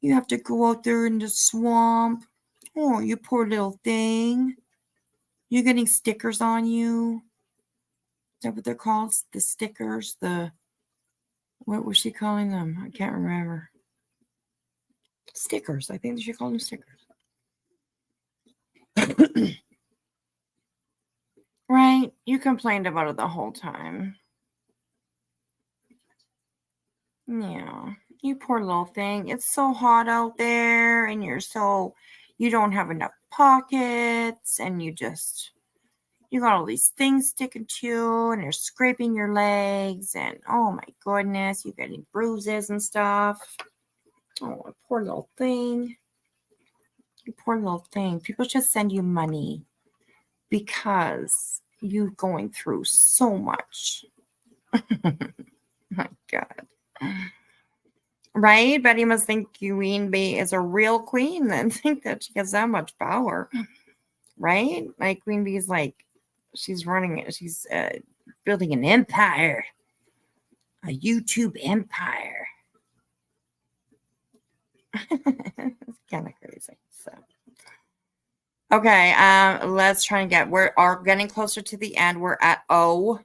You have to go out there in the swamp. Oh, you poor little thing. You're getting stickers on you. Is that what they're called? The stickers? What was she calling them? I can't remember. Stickers. I think she called them stickers. Right? You complained about it the whole time. Yeah. You poor little thing. It's so hot out there and you don't have enough pockets and you got all these things sticking to you and they're scraping your legs and oh my goodness, you're getting bruises and stuff. Oh, poor little thing. You poor little thing. People should send you money because you're going through so much. My God. Right? Betty must think Queen Bee is a real queen and think that she has that much power. Right? Like Queen Bee's like, she's building an empire, a YouTube empire. It's kind of crazy. So, okay, let's try and we are getting closer to the end. We're at O.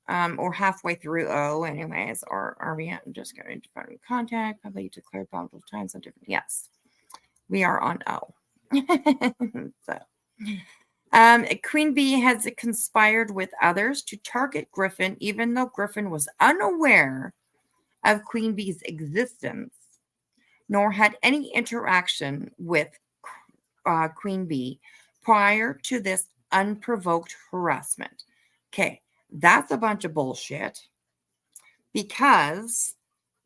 Or halfway through O, anyways, or are we just going to find contact? Probably declared multiple times on different. Yes, we are on O. So, Queen Bee has conspired with others to target Griffin, even though Griffin was unaware of Queen Bee's existence, nor had any interaction with Queen Bee prior to this unprovoked harassment. Okay. That's a bunch of bullshit because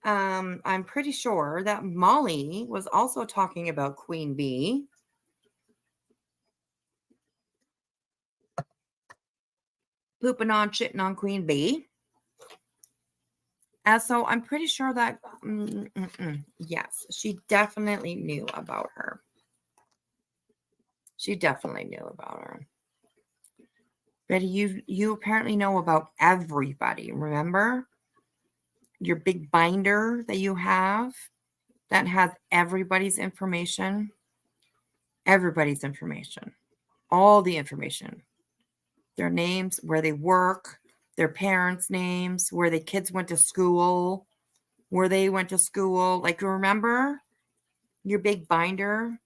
I'm pretty sure that Molly was also talking about Queen Bee. Pooping on, shitting on Queen Bee. And so I'm pretty sure that, yes, she definitely knew about her. She definitely knew about her. Betty, you apparently know about everybody, remember? Your big binder that you have that has everybody's information. Everybody's information. All the information. Their names, where they work, their parents' names, where the kids went to school, where they went to school. Like, you remember your big binder?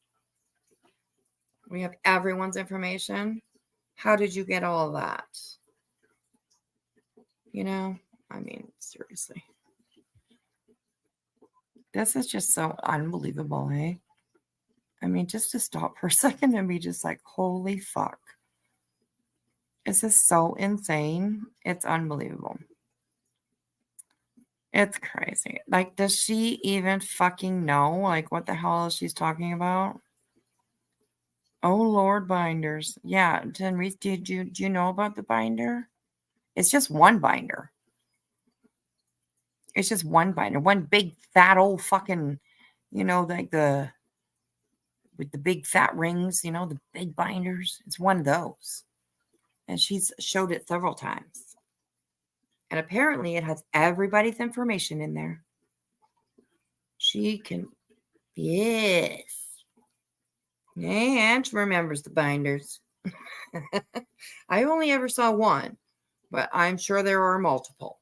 We have everyone's information. How did you get all of that? You know, I mean, seriously. This is just so unbelievable, eh? I mean, just to stop for a second and be just like, holy fuck. This is so insane. It's unbelievable. It's crazy. Like, does she even fucking know, like, what the hell is she's talking about? Oh, Lord, binders. Yeah, Tenrice, do you know about the binder? It's just one binder. It's just one binder. One big, fat, old fucking, like with the big fat rings, the big binders. It's one of those. And she's showed it several times. And apparently it has everybody's information in there. She can, yes. And she remembers the binders. I only ever saw one, but I'm sure there are multiple.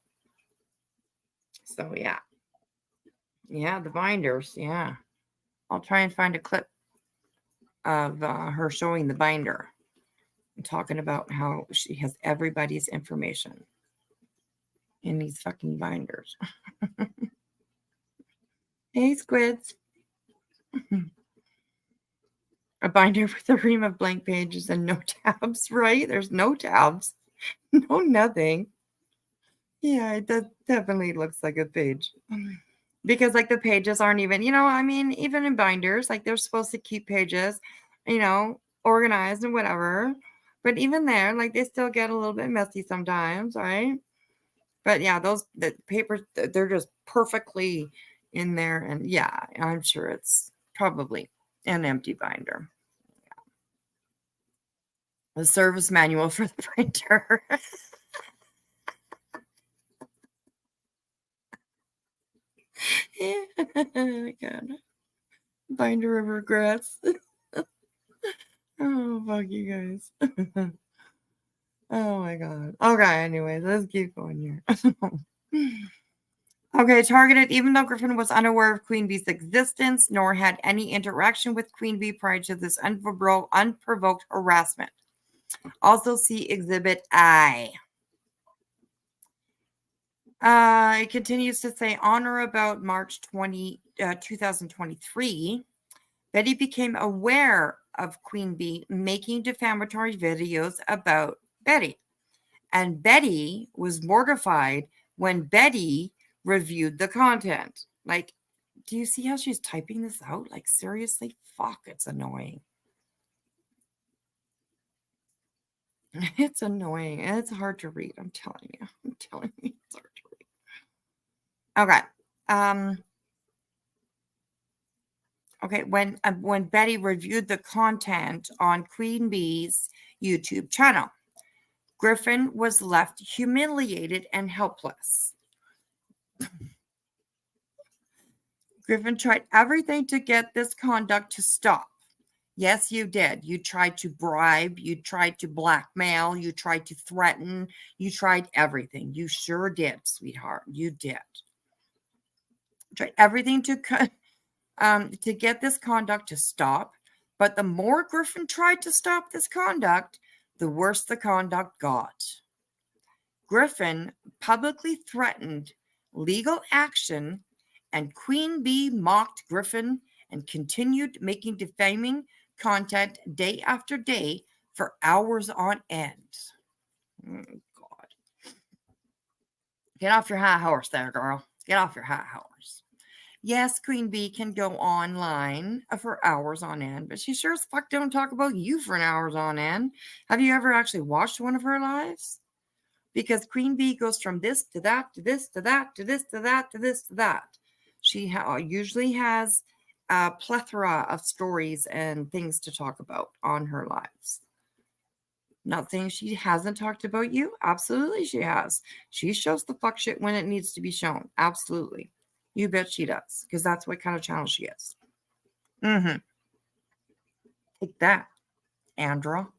So, yeah. Yeah, the binders, yeah. I'll try and find a clip of her showing the binder and talking about how she has everybody's information in these fucking binders. Hey, squids. A binder with a ream of blank pages and no tabs, right? There's no tabs. No, nothing. Yeah, it definitely looks like a page. Because, like, the pages aren't even, even in binders, like, they're supposed to keep pages, organized and whatever. But even there, like, they still get a little bit messy sometimes, right? But, yeah, the papers, they're just perfectly in there. And, yeah, I'm sure it's probably an empty binder. Yeah. The service manual for the printer. Oh, God. Binder of regrets. Oh, fuck you guys. Oh, my God. Okay, anyways, let's keep going here. Okay, targeted, even though Griffin was unaware of Queen Bee's existence, nor had any interaction with Queen Bee prior to this unprovoked harassment. Also see Exhibit I. It continues to say, on or about March 2023, Betty became aware of Queen Bee making defamatory videos about Betty. And Betty was mortified when Betty reviewed the content. Like, Do you see how she's typing this out? Like, seriously? Fuck, it's annoying. It's annoying. And it's hard to read. I'm telling you. I'm telling you. It's hard to read. Okay. Okay, when Betty reviewed the content on Queen Bee's YouTube channel, Griffin was left humiliated and helpless. Griffin tried everything to get this conduct to stop. Yes, you did. You tried to bribe, you tried to blackmail, you tried to threaten, you tried everything. You sure did, sweetheart. You did. Tried everything to get this conduct to stop. But the more Griffin tried to stop this conduct, the worse the conduct got. Griffin publicly threatened legal action, and Queen Bee mocked Griffin and continued making defaming content day after day for hours on end. Oh, God. Get off your high horse there, girl. Get off your high horse. Yes, Queen Bee can go online for hours on end, but she sure as fuck don't talk about you for an hours on end. Have you ever actually watched one of her lives? Because Queen Bee goes from this to that, to this, to that, to this, to that, to this, to that. She usually has a plethora of stories and things to talk about on her lives. Not saying she hasn't talked about you. Absolutely she has. She shows the fuck shit when it needs to be shown. Absolutely. You bet she does. Because that's what kind of channel she is. Mm-hmm. Take that, Andra.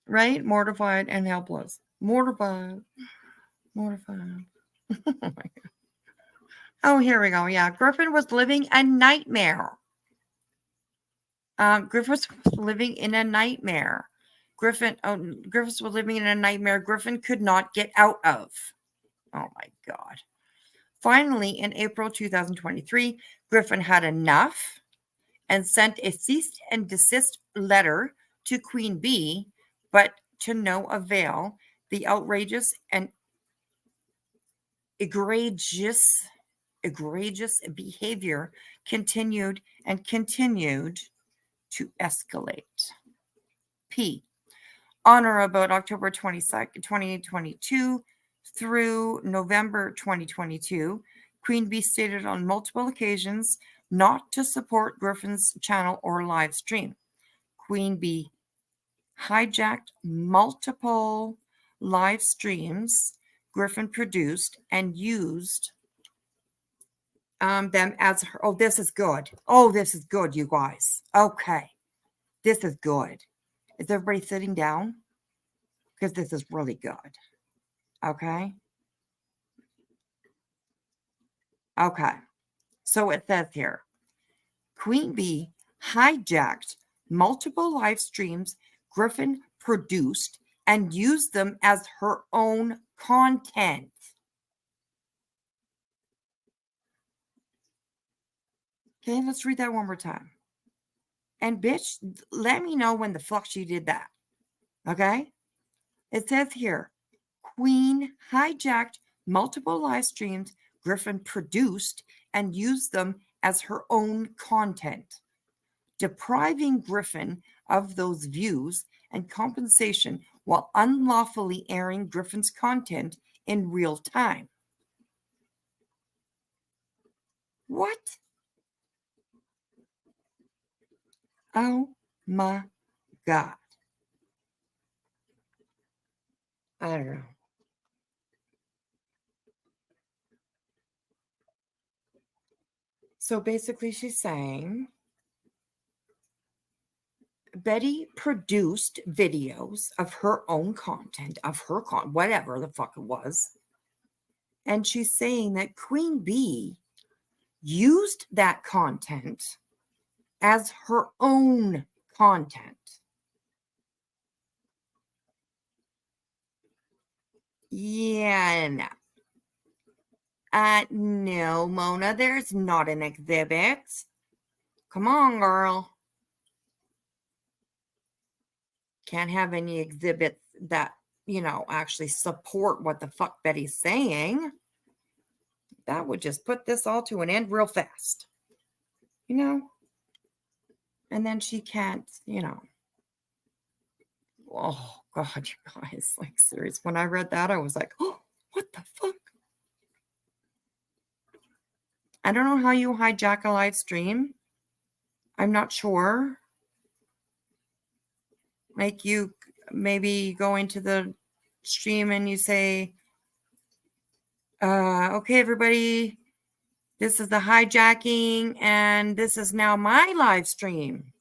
Right? Mortified and helpless. Mortified. Mortified. Oh, my God. Oh, here we go. Yeah. Griffin was living a nightmare. Griffin was living in a nightmare. Griffin was living in a nightmare Griffin could not get out of. Oh, my God. Finally, in April 2023, Griffin had enough and sent a cease and desist letter to Queen Bee, but to no avail. The outrageous and egregious behavior continued to escalate. P. On or about October 22nd, 2022 through November 2022, Queen Bee stated on multiple occasions not to support Griffin's channel or live stream. Queen Bee hijacked multiple live streams Griffin produced and used them as her. Oh, this is good. Oh, this is good, you guys. Okay. This is good. Is everybody sitting down? Because this is really good. Okay. Okay. So it says here, Queen Bee hijacked multiple live streams Griffin produced and used them as her own content. Okay, let's read that one more time. And bitch, let me know when the fuck she did that. Okay? It says here, Queen hijacked multiple live streams Griffin produced and used them as her own content, depriving Griffin of those views and compensation while unlawfully airing Griffin's content in real time. What? Oh my God. I don't know. So basically, she's saying Betty produced videos of her own content, whatever the fuck it was. And she's saying that Queen Bee used that content as her own content. Yeah, no. No, Mona, there's not an exhibit. Come on, girl. Can't have any exhibits that actually support what the fuck Betty's saying, that would just put this all to an end real fast. And then she can't, oh God, you guys, like serious. When I read that, I was like, oh, what the fuck? I don't know how you hijack a live stream. I'm not sure. Like you maybe go into the stream and you say, okay, everybody, this is the hijacking and this is now my live stream.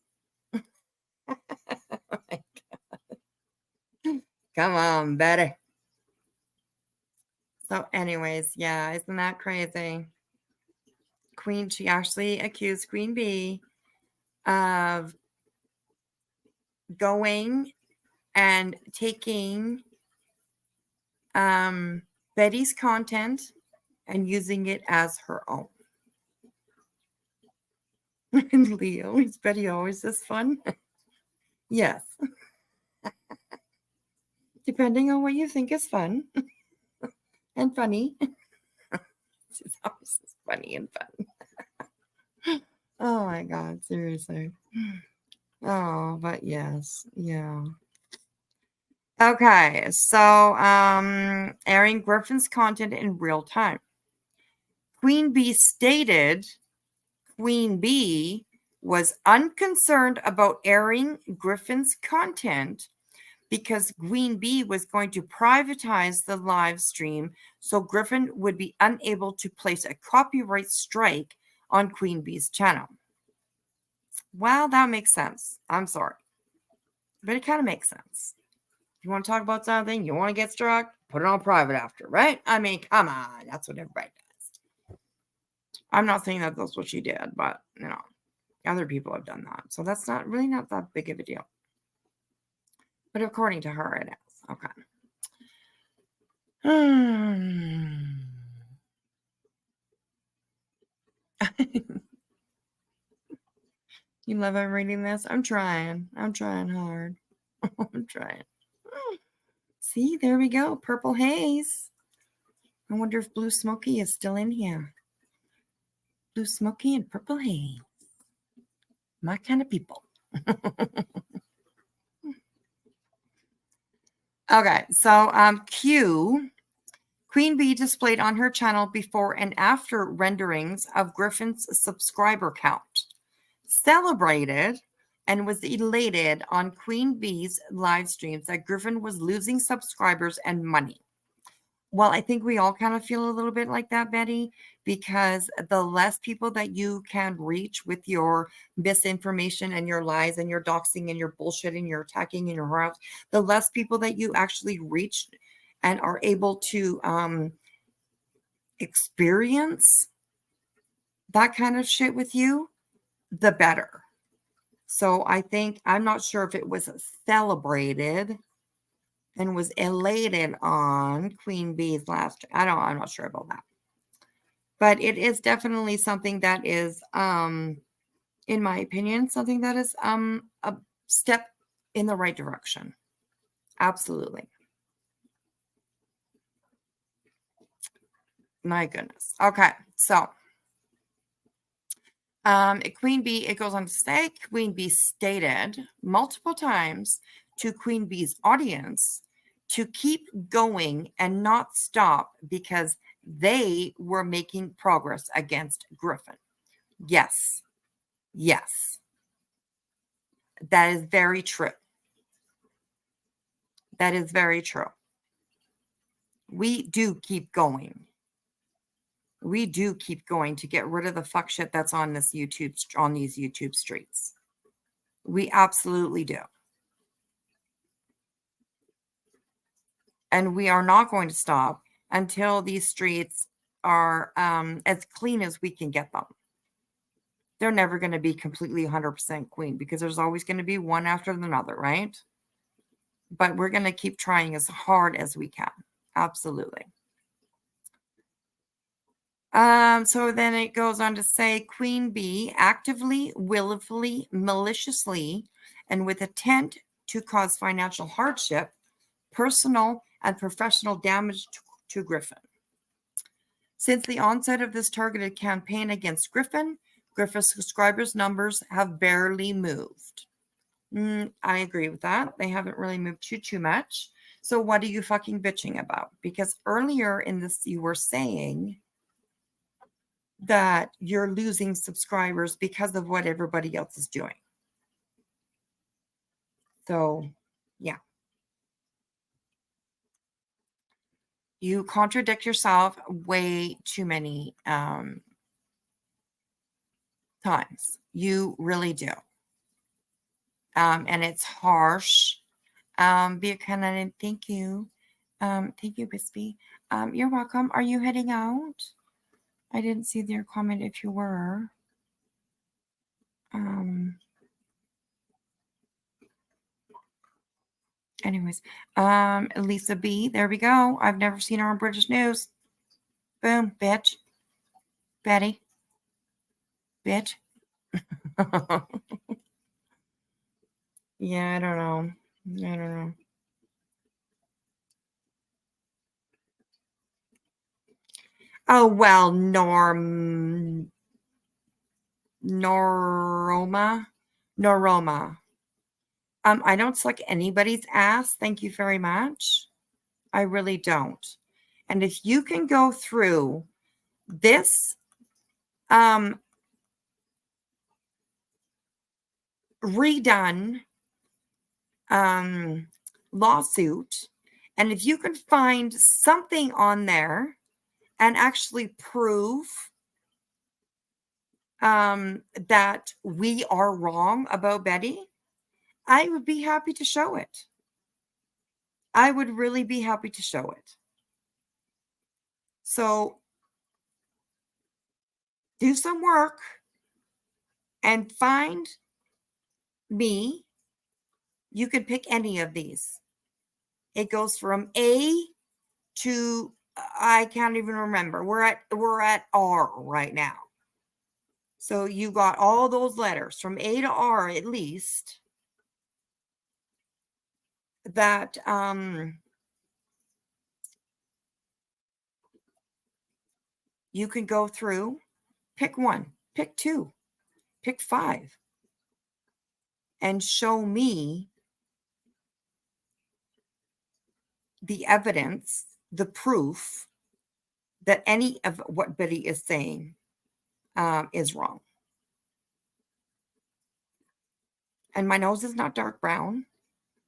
Oh my God. Come on, Betty. So anyways, yeah, isn't that crazy? She actually accused Queen Bee of going and taking Betty's content and using it as her own. Leo, is Betty always this fun? Yes. Depending on what you think is fun and funny. She's always this funny and fun. Oh my God, seriously. Oh, but yes, yeah. Okay, so airing Griffin's content in real time. Queen Bee stated Queen Bee was unconcerned about airing Griffin's content because Queen Bee was going to privatize the live stream so Griffin would be unable to place a copyright strike on Queen Bee's channel. Well, that makes sense. I'm sorry. But it kind of makes sense. You want to talk about something, you want to get struck, put it on private after, right? I mean, come on. That's what everybody does. I'm not saying that that's what she did, but, other people have done that. So that's not that big of a deal. But according to her, it is. Okay. You love I'm reading this? I'm trying. I'm trying hard. I'm trying. See, there we go. Purple haze. I wonder if Blue Smoky is still in here. Blue Smoky and Purple haze. My kind of people. Okay, so Queen Bee displayed on her channel before and after renderings of Griffin's subscriber count. Celebrated and was elated on Queen Bee's live streams that Griffin was losing subscribers and money. Well, I think we all kind of feel a little bit like that, Betty, because the less people that you can reach with your misinformation and your lies and your doxing and your bullshit and your attacking and your harass, the less people that you actually reach and are able to experience that kind of shit with you, the better. So I think, I'm not sure if it was celebrated and was elated on Queen Bee's last. I'm not sure about that. But it is definitely something that is, in my opinion, something that is a step in the right direction. Absolutely. My goodness. Okay, so Queen Bee, it goes on to say, Queen Bee stated multiple times to Queen Bee's audience to keep going and not stop because they were making progress against Griffin. Yes. Yes. That is very true. That is very true. We do keep going. We do keep going to get rid of the fuck shit that's on these YouTube streets. We absolutely do. And we are not going to stop until these streets are as clean as we can get them. They're never going to be completely 100% clean because there's always going to be one after another, right? But we're going to keep trying as hard as we can. Absolutely. So then it goes on to say, Queen Bee actively, willfully, maliciously, and with intent to cause financial hardship, personal and professional damage to Griffin. Since the onset of this targeted campaign against Griffin, Griffin's subscribers' numbers have barely moved. I agree with that. They haven't really moved too much. So what are you fucking bitching about? Because earlier in this, you were saying that you're losing subscribers because of what everybody else is doing. So, yeah. You contradict yourself way too many times. You really do. And it's harsh. Buchanan, thank you. Thank you, Whispy. You're welcome. Are you heading out? I didn't see your comment if you were. Anyways, Lisa B, there we go. I've never seen her on British News. Boom, bitch. Betty. Bitch. Yeah, I don't know. I don't know. Oh, well, Noroma. I don't suck anybody's ass. Thank you very much. I really don't. And if you can go through this redone lawsuit, and if you can find something on there and actually prove that we are wrong about Betty, I would be happy to show it. I would really be happy to show it. So do some work and find me. You can pick any of these. It goes from A to I can't even remember. We're at R right now. So you got all those letters from A to R at least that you can go through. Pick one, pick two, pick five, and show me the evidence, the proof that any of what Betty is saying is wrong. And my nose is not dark brown.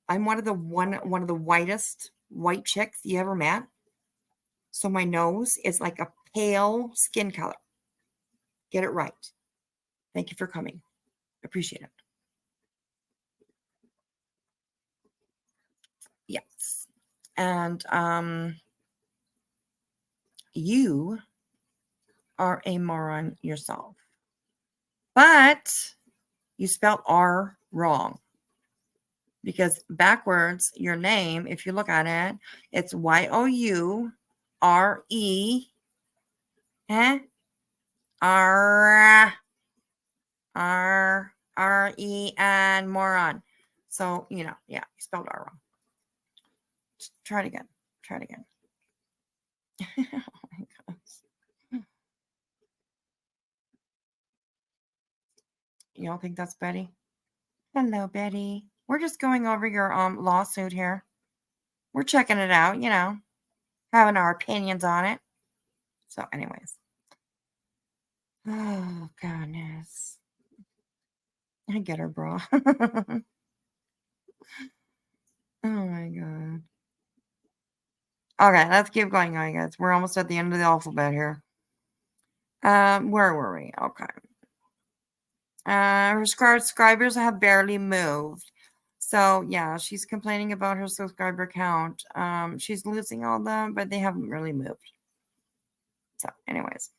I'm one of the whitest white chicks you ever met. So my nose is like a pale skin color. Get it right. Thank you for coming. Appreciate it. Yes. And you are a moron yourself. But you spelled R wrong. Because backwards, your name, if you look at it, it's Youre, R-E-N, moron. So, yeah, you spelled R wrong. Try it again. Oh my gosh. You don't think that's Betty? Hello, Betty. We're just going over your lawsuit here. We're checking it out, having our opinions on it. So, anyways. Oh, goodness. I get her, bro. Oh, my God. Okay, let's keep going, guys. We're almost at the end of the alphabet here. Where were we? Okay. Her subscribers have barely moved. So, yeah, she's complaining about her subscriber count. She's losing all them, but they haven't really moved. So, anyways.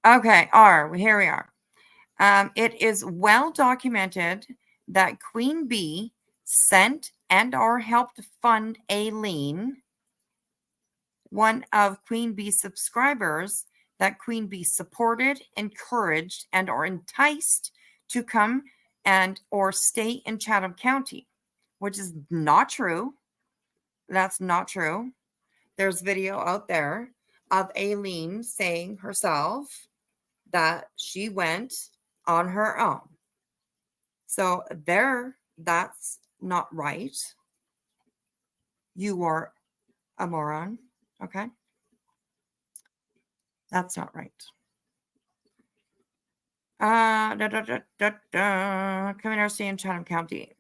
Okay, here we are. It is well documented that Queen Bee sent and or helped fund Aileen, one of Queen Bee's subscribers, that Queen Bee supported, encouraged, and or enticed to come and or stay in Chatham County, which is not true. That's not true. There's video out there of Aileen saying herself that she went on her own. So that's not right. You are a moron. Okay. That's not right. Coming stay in Chatham County.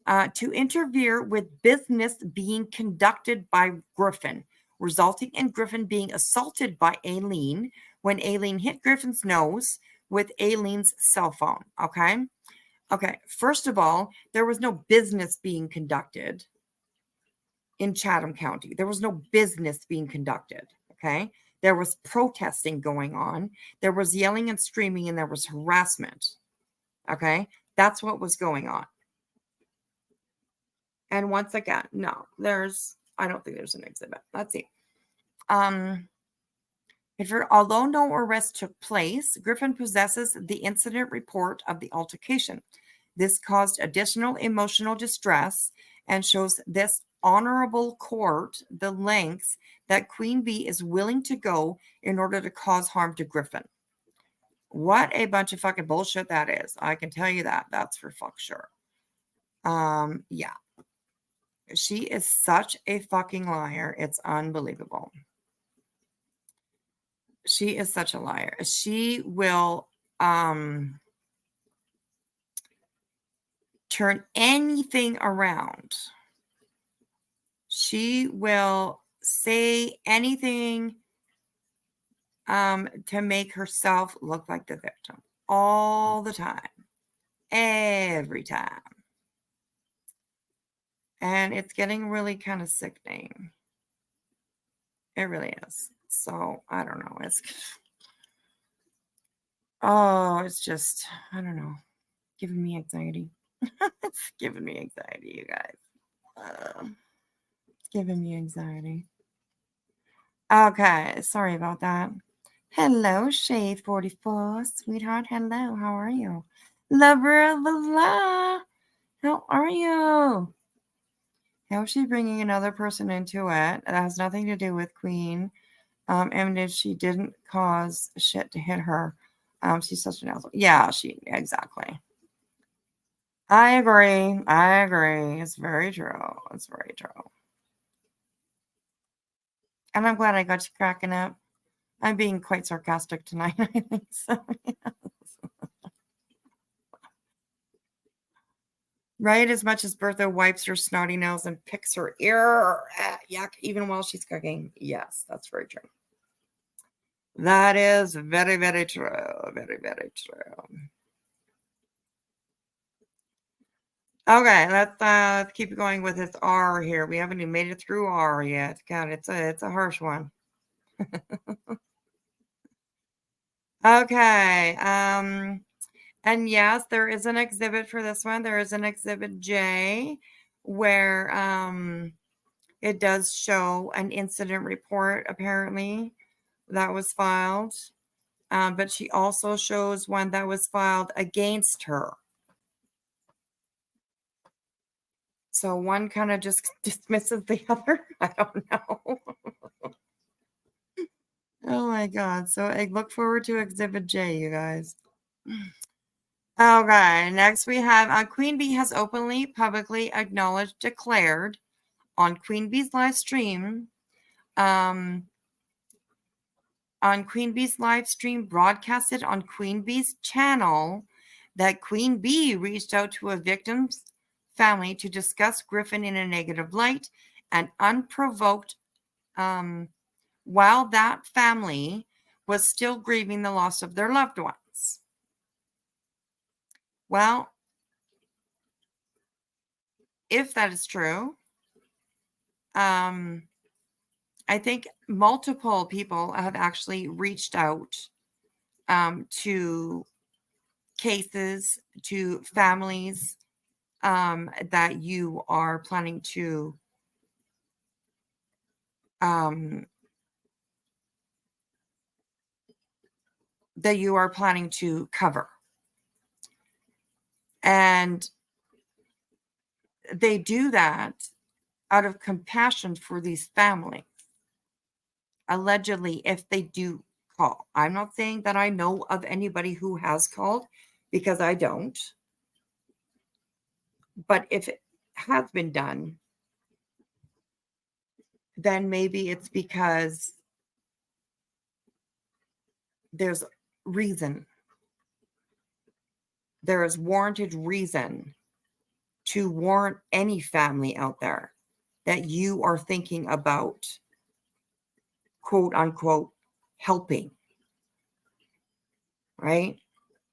To interfere with business being conducted by Griffin, resulting in Griffin being assaulted by Aileen when Aileen hit Griffin's nose with Aileen's cell phone. Okay. Okay. First of all, there was no business being conducted in Chatham County. There was no business being conducted. Okay. There was protesting going on. There was yelling and screaming, and there was harassment. Okay. That's what was going on. And once again, no, I don't think there's an exhibit. Let's see. Although no arrest took place, Griffin possesses the incident report of the altercation. This caused additional emotional distress and shows this honorable court the lengths that Queen Bee is willing to go in order to cause harm to Griffin. What a bunch of fucking bullshit that is. I can tell you that. That's for fuck sure. Yeah. She is such a fucking liar. It's unbelievable. She is such a liar. She will turn anything around. She will say anything to make herself look like the victim all the time, every time. And it's getting really kind of sickening. It really is. So I don't know. It's just, I don't know, giving me anxiety. It's giving me anxiety, you guys. It's giving me anxiety. Okay, sorry about that. Hello, Shade 44, sweetheart. Hello, how are you? Lover of the law. How are you? How is she bringing another person into it? It has nothing to do with Queen. And if she didn't cause shit to hit her, she's such an asshole. Yeah, exactly. I agree. It's very true. It's very true. And I'm glad I got you cracking up. I'm being quite sarcastic tonight, I think so. Yes. Right, as much as Bertha wipes her snotty nose and picks her ear, yuck, even while she's cooking. Yes, that's very true. That is very, very true. Very, very true. Okay, let's keep going with this R here. We haven't even made it through R yet. God, it's a harsh one. Okay. And yes, there is an exhibit for this one. There is an exhibit J where it does show an incident report apparently that was filed. But she also shows one that was filed against her. So one kind of just dismisses the other. I don't know. Oh my God. So I look forward to Exhibit J, you guys. Okay. Next we have Queen Bee has openly, publicly declared on Queen Bee's live stream, broadcasted on Queen Bee's channel, that Queen Bee reached out to a victim's family to discuss Griffin in a negative light and unprovoked, while that family was still grieving the loss of their loved ones. Well, if that is true, I think multiple people have actually reached out to cases, to families that you are planning to that you are planning to cover. And they do that out of compassion for these families, allegedly, if they do call. I'm not saying that I know of anybody who has called, because I don't. But if it has been done, then maybe it's because there's reason. There is warranted reason to warn any family out there that you are thinking about, quote unquote, helping. Right?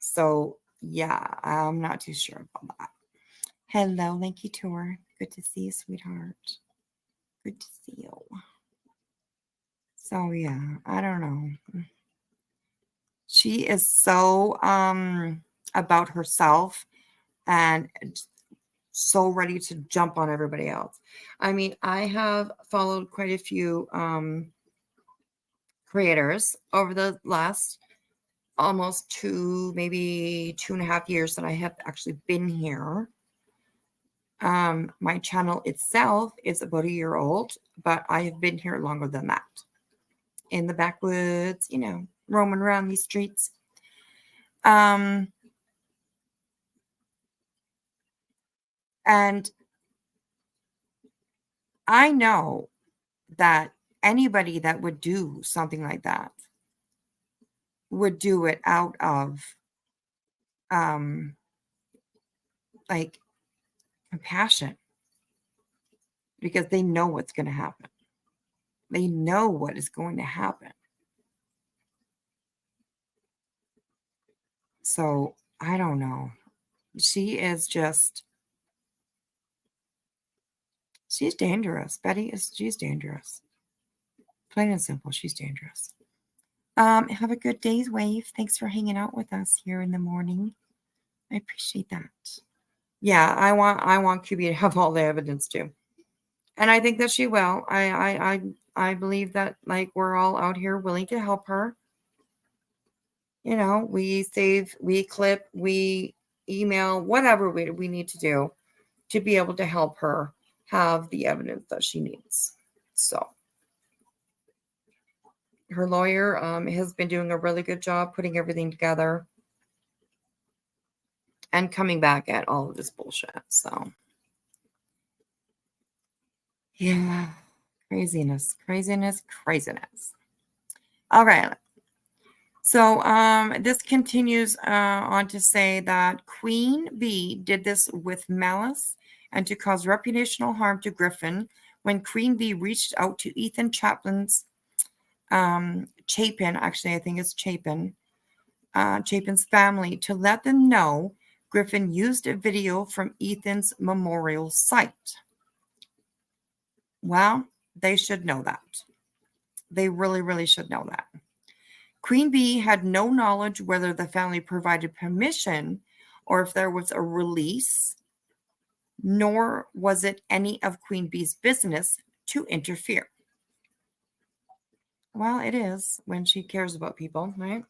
So, yeah, I'm not too sure about that. Hello, Lanky Tour. Good to see you, sweetheart. Good to see you. So, yeah, I don't know. She is so about herself and so ready to jump on everybody else. I mean, I have followed quite a few creators over the last almost 2, maybe 2.5 years that I have actually been here. My channel itself is about a year old, but I have been here longer than that. In the backwoods, roaming around these streets. And I know that anybody that would do something like that would do it out of like compassion, because they know what's going to happen. They know what is going to happen. So I don't know. She is just, she's dangerous. She's dangerous. Plain and simple, she's dangerous. Have a good day's wave. Thanks for hanging out with us here in the morning. I appreciate that. Yeah, I want QB to have all the evidence too. And I think that she will. I believe that, like, we're all out here willing to help her. We save, we clip, we email, whatever we need to do to be able to help her have the evidence that she needs. So her lawyer has been doing a really good job putting everything together and coming back at all of this bullshit. So yeah, craziness. All right. So this continues on to say that Queen Bee did this with malice and to cause reputational harm to Griffin when Queen Bee reached out to Ethan Chapin's actually I think it's Chapin's family to let them know Griffin used a video from Ethan's memorial site. Well, they should know that. They really, really should know that. Queen Bee had no knowledge whether the family provided permission or if there was a release, nor was it any of Queen Bee's business to interfere. Well, it is when she cares about people, right?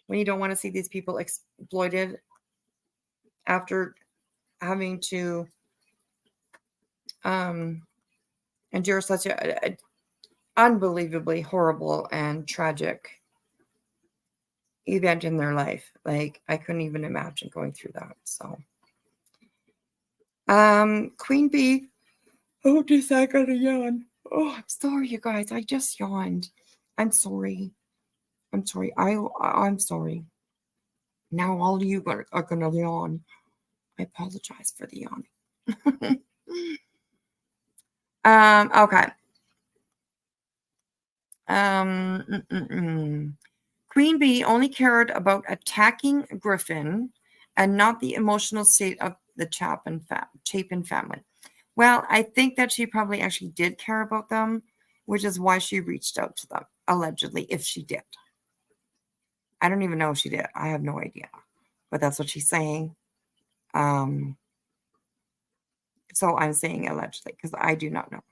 When you don't want to see these people exploited after having to endure such a unbelievably horrible and tragic event in their life. Like, I couldn't even imagine going through that. So Queen Bee, just I gotta yawn. I'm sorry, you guys, I just yawned. I'm sorry. I'm sorry. Now all of you are gonna yawn. I apologize for the yawning. Okay. Queen Bee only cared about attacking Griffin and not the emotional state of the Chapin family. Well, I think that she probably actually did care about them, which is why she reached out to them, allegedly, if she did. I don't even know if she did. I have no idea. But that's what she's saying. So I'm saying allegedly because I do not know.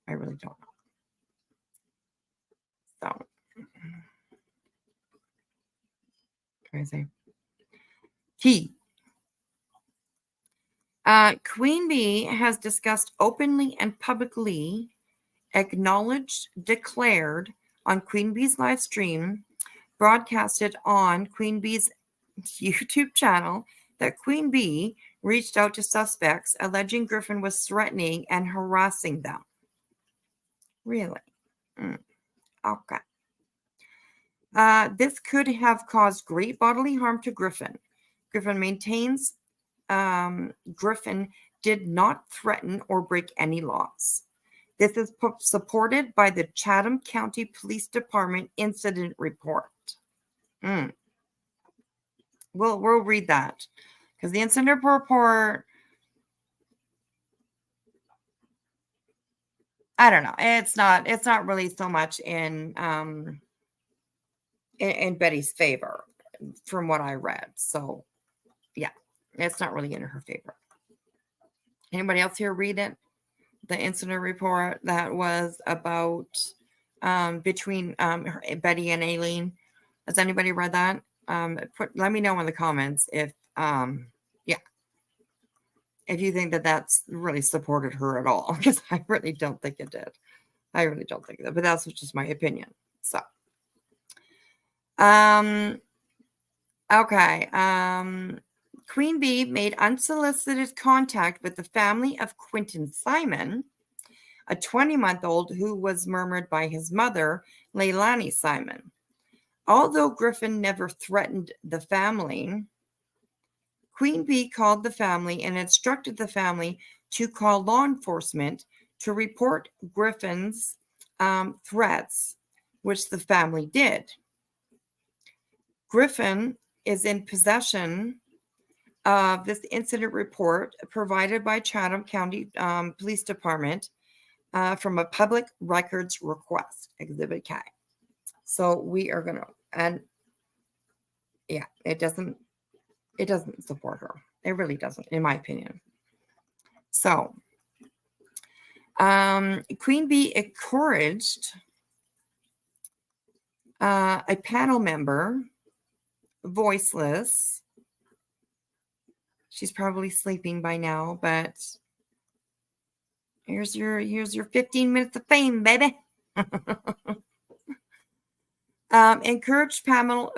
I really don't know. So Crazy. Key. Queen Bee has discussed openly and publicly, acknowledged, declared on Queen Bee's live stream, broadcasted on Queen Bee's YouTube channel, that Queen Bee reached out to suspects alleging Griffin was threatening and harassing them. Really? Okay. This could have caused great bodily harm to Griffin. Griffin maintains Griffin did not threaten or break any laws. This is supported by the Chatham County Police Department incident report. We'll read that because the incident report, I don't know. It's not really so much in Betty's favor from what I read. So yeah, it's not really in her favor. Anybody else here read it? The incident report that was about between Betty and Aileen. Has anybody read that? Let me know in the comments if if you think that that's really supported her at all, because I really don't think it did. I really don't think that, but that's just my opinion. So, okay. Queen Bee made unsolicited contact with the family of Quentin Simon, a 20-month-old who was murdered by his mother, Leilani Simon. Although Griffin never threatened the family, Queen Bee called the family and instructed the family to call law enforcement to report Griffin's threats, which the family did. Griffin is in possession of this incident report provided by Chatham County Police Department from a public records request, Exhibit K. So we are going to, and yeah, it doesn't support her. It really doesn't, in my opinion. So Queen Bee encouraged a panel member, Voiceless. She's probably sleeping by now, but here's your 15 minutes of fame, baby. Encouraged panel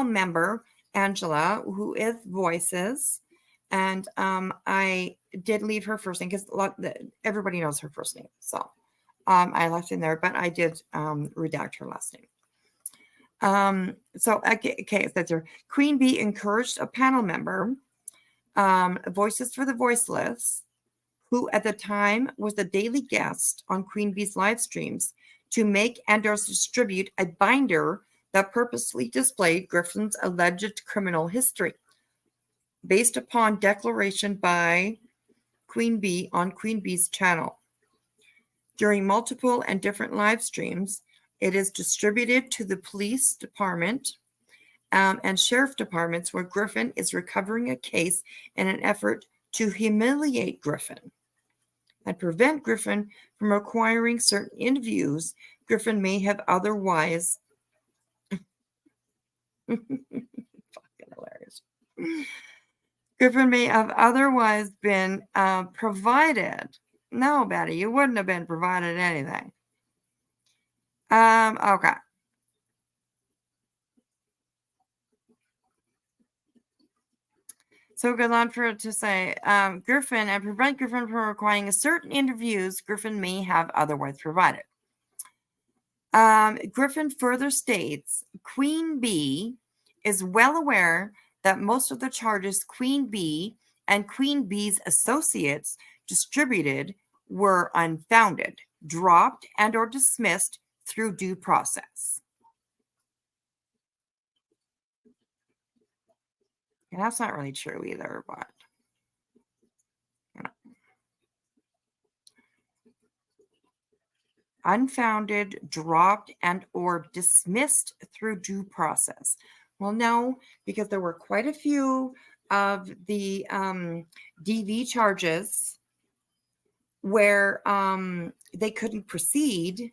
member Angela, who is Voices, and I did leave her first name because everybody knows her first name, so I left in there, but I did redact her last name. So okay, it says here, Queen Bee encouraged a panel member, Voices for the Voiceless, who at the time was a daily guest on Queen Bee's live streams, to make and or distribute a binder that purposely displayed Griffin's alleged criminal history, based upon declaration by Queen Bee on Queen Bee's channel. During multiple and different live streams, it is distributed to the police department and sheriff departments where Griffin is recovering a case in an effort to humiliate Griffin and prevent Griffin from acquiring certain interviews Griffin may have otherwise fucking hilarious. Griffin may have otherwise been provided. No, Betty, you wouldn't have been provided anything. Okay. So good on for it to say Griffin and prevent Griffin from acquiring certain interviews Griffin may have otherwise provided. Griffin further states Queen Bee is well aware that most of the charges Queen Bee and Queen Bee's associates distributed were unfounded, dropped, and or dismissed through due process. And that's not really true either, but you know. Unfounded, dropped, and or dismissed through due process. Well, no, because there were quite a few of the DV charges where they couldn't proceed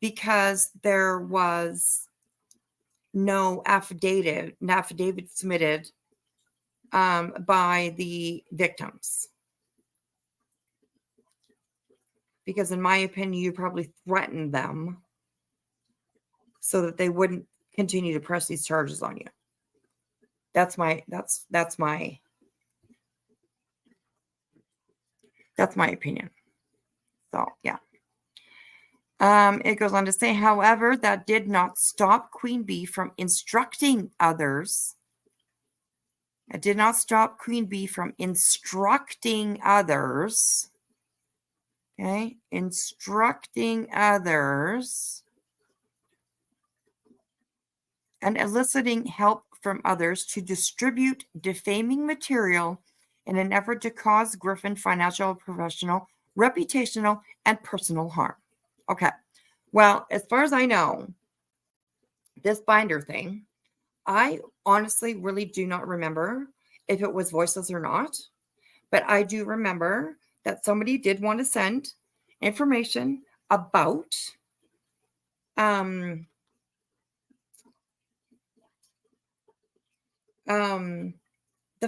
because there was no affidavit submitted by the victims. Because in my opinion, you probably threatened them so that they wouldn't continue to press these charges on you. That's my opinion. So yeah. It goes on to say, however, that did not stop Queen Bee from instructing others. It did not stop Queen Bee from instructing others. Okay, instructing others and eliciting help from others to distribute defaming material in an effort to cause Griffin financial, professional, reputational, and personal harm. Okay. Well, as far as I know, this binder thing, I honestly really do not remember if it was voiceless or not, but I do remember that somebody did want to send information about the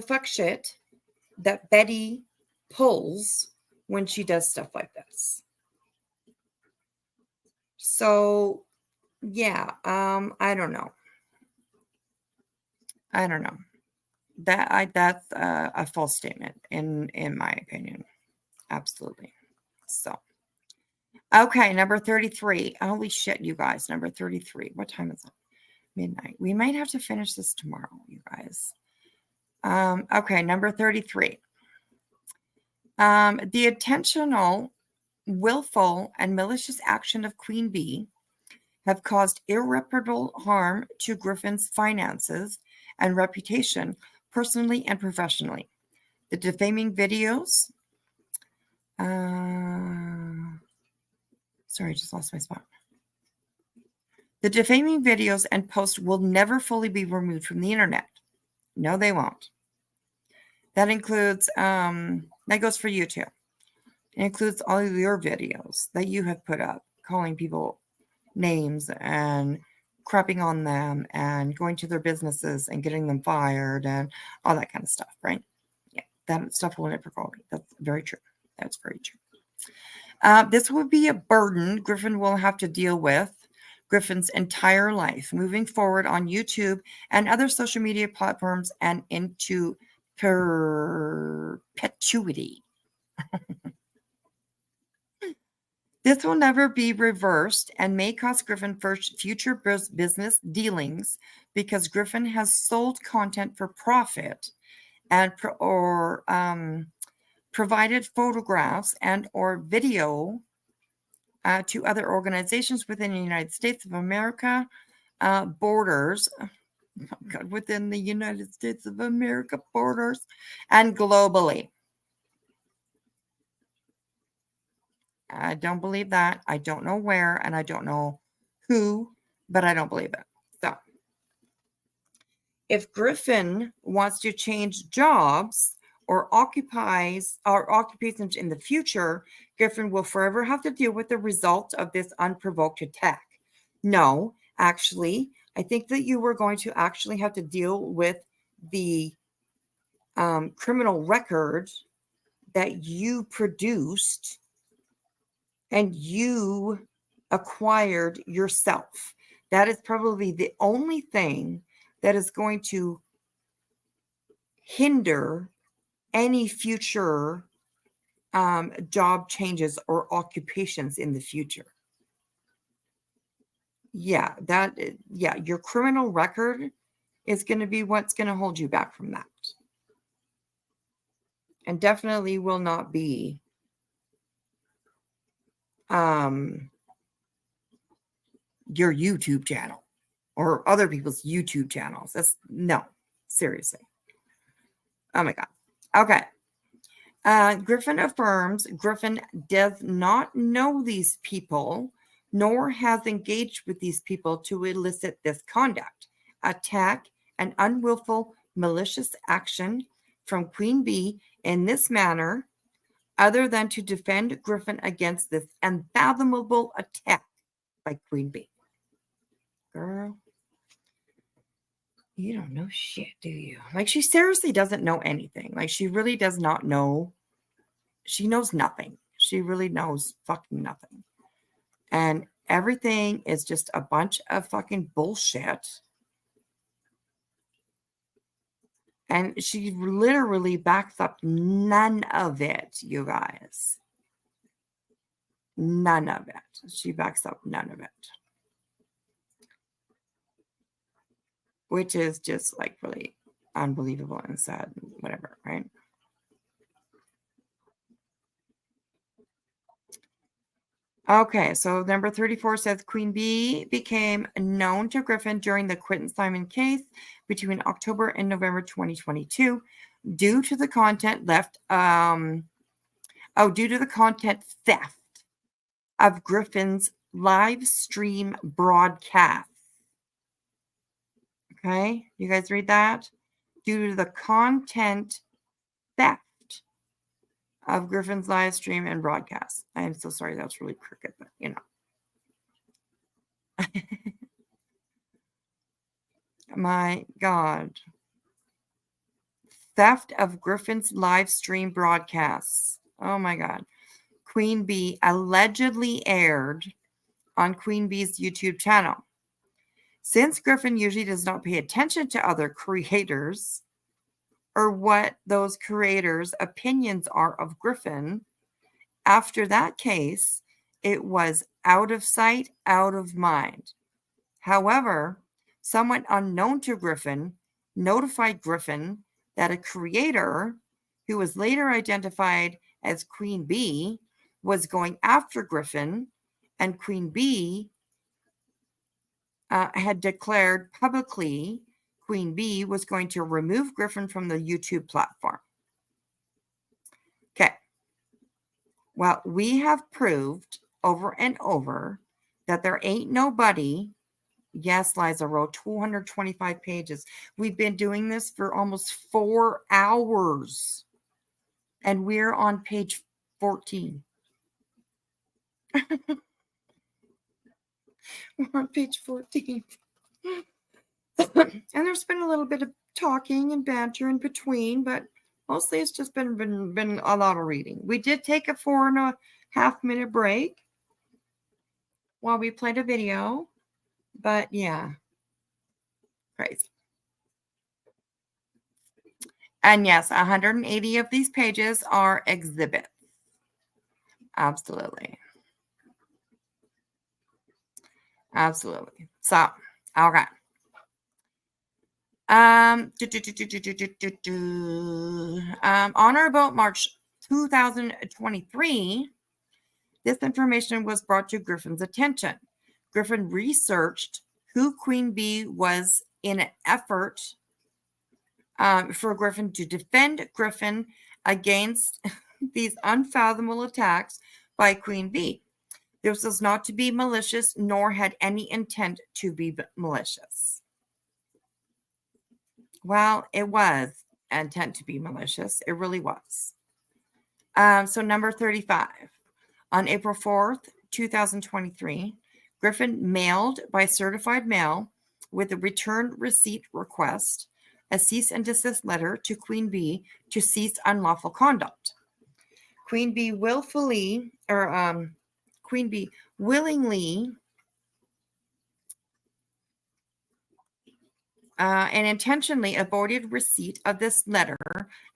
fuck shit that Betty pulls when she does stuff like this. So yeah, I don't know. That's a false statement in my opinion. Absolutely. So okay, number 33. Holy shit, you guys. Number 33. What time is it? Midnight. We might have to finish this tomorrow, you guys. Okay, number 33. The intentional, willful, and malicious action of Queen Bee have caused irreparable harm to Griffin's finances and reputation, personally and professionally. The defaming videos. Sorry, I just lost my spot. The defaming videos and posts will never fully be removed from the internet. No, they won't. That includes, that goes for you too. It includes all of your videos that you have put up, calling people names and crapping on them and going to their businesses and getting them fired and all that kind of stuff, right? Yeah, that stuff will never go away. That's very true. That's very true. This would be a burden Griffin will have to deal with Griffin's entire life, moving forward on YouTube and other social media platforms and into perpetuity. This will never be reversed and may cost Griffin future business dealings because Griffin has sold content for profit and provided photographs and or video to other organizations within the United States of America borders. Oh God, within the United States of America borders and globally. I don't believe that. I don't know where and I don't know who, but I don't believe it. So if Griffin wants to change jobs or occupations in the future, Griffin will forever have to deal with the result of this unprovoked attack. No, actually, I think that you were going to actually have to deal with the criminal record that you produced and you acquired yourself. That is probably the only thing that is going to hinder any future job changes or occupations in the future. Yeah, your criminal record is going to be what's going to hold you back from that. And definitely will not be your YouTube channel or other people's YouTube channels. No, seriously. Oh my God. Okay. Griffin affirms Griffin does not know these people, nor has engaged with these people to elicit this conduct, attack, and unwillful, malicious action from Queen Bee in this manner, other than to defend Griffin against this unfathomable attack by Queen Bee. Girl. You don't know shit, do you? Like, she seriously doesn't know anything. Like, she really does not know. She knows nothing. She really knows fucking nothing. And everything is just a bunch of fucking bullshit. And she literally backs up none of it, you guys. None of it. She backs up none of it. Which is just like really unbelievable and sad and whatever, right? Okay, so number 34 says Queen Bee became known to Griffin during the Quentin Simon case between October and November 2022 due to the content due to the content theft of Griffin's live stream broadcast. Okay, you guys read that? Due to the content theft of Griffin's live stream and broadcast. I am so sorry, that's really crooked, but you know. My God. Theft of Griffin's live stream broadcasts. Oh my God. Queen Bee allegedly aired on Queen Bee's YouTube channel. Since Griffin usually does not pay attention to other creators or what those creators' opinions are of Griffin, after that case, it was out of sight, out of mind. However, someone unknown to Griffin notified Griffin that a creator, who was later identified as Queen Bee, was going after Griffin, and Queen Bee had declared publicly Queen Bee was going to remove Griffin from the YouTube platform. Okay. Well, we have proved over and over that there ain't nobody. Yes, Liza wrote 225 pages. We've been doing this for almost 4 hours. And we're on page 14. We're on page 14. And there's been a little bit of talking and banter in between, but mostly it's just been a lot of reading. We did take a 4.5 minute break while we played a video, but yeah, crazy. And yes, 180 of these pages are exhibits. Absolutely. Absolutely. So, okay. On or about March 2023, this information was brought to Griffin's attention. Griffin researched who Queen Bee was in an effort for Griffin to defend Griffin against these unfathomable attacks by Queen Bee. This was not to be malicious, nor had any intent to be malicious. Well, it was intent to be malicious. It really was. So number 35. On April 4th, 2023, Griffin mailed by certified mail with a return receipt request a cease and desist letter to Queen Bee to cease unlawful conduct. Queen Bee willingly and intentionally avoided receipt of this letter,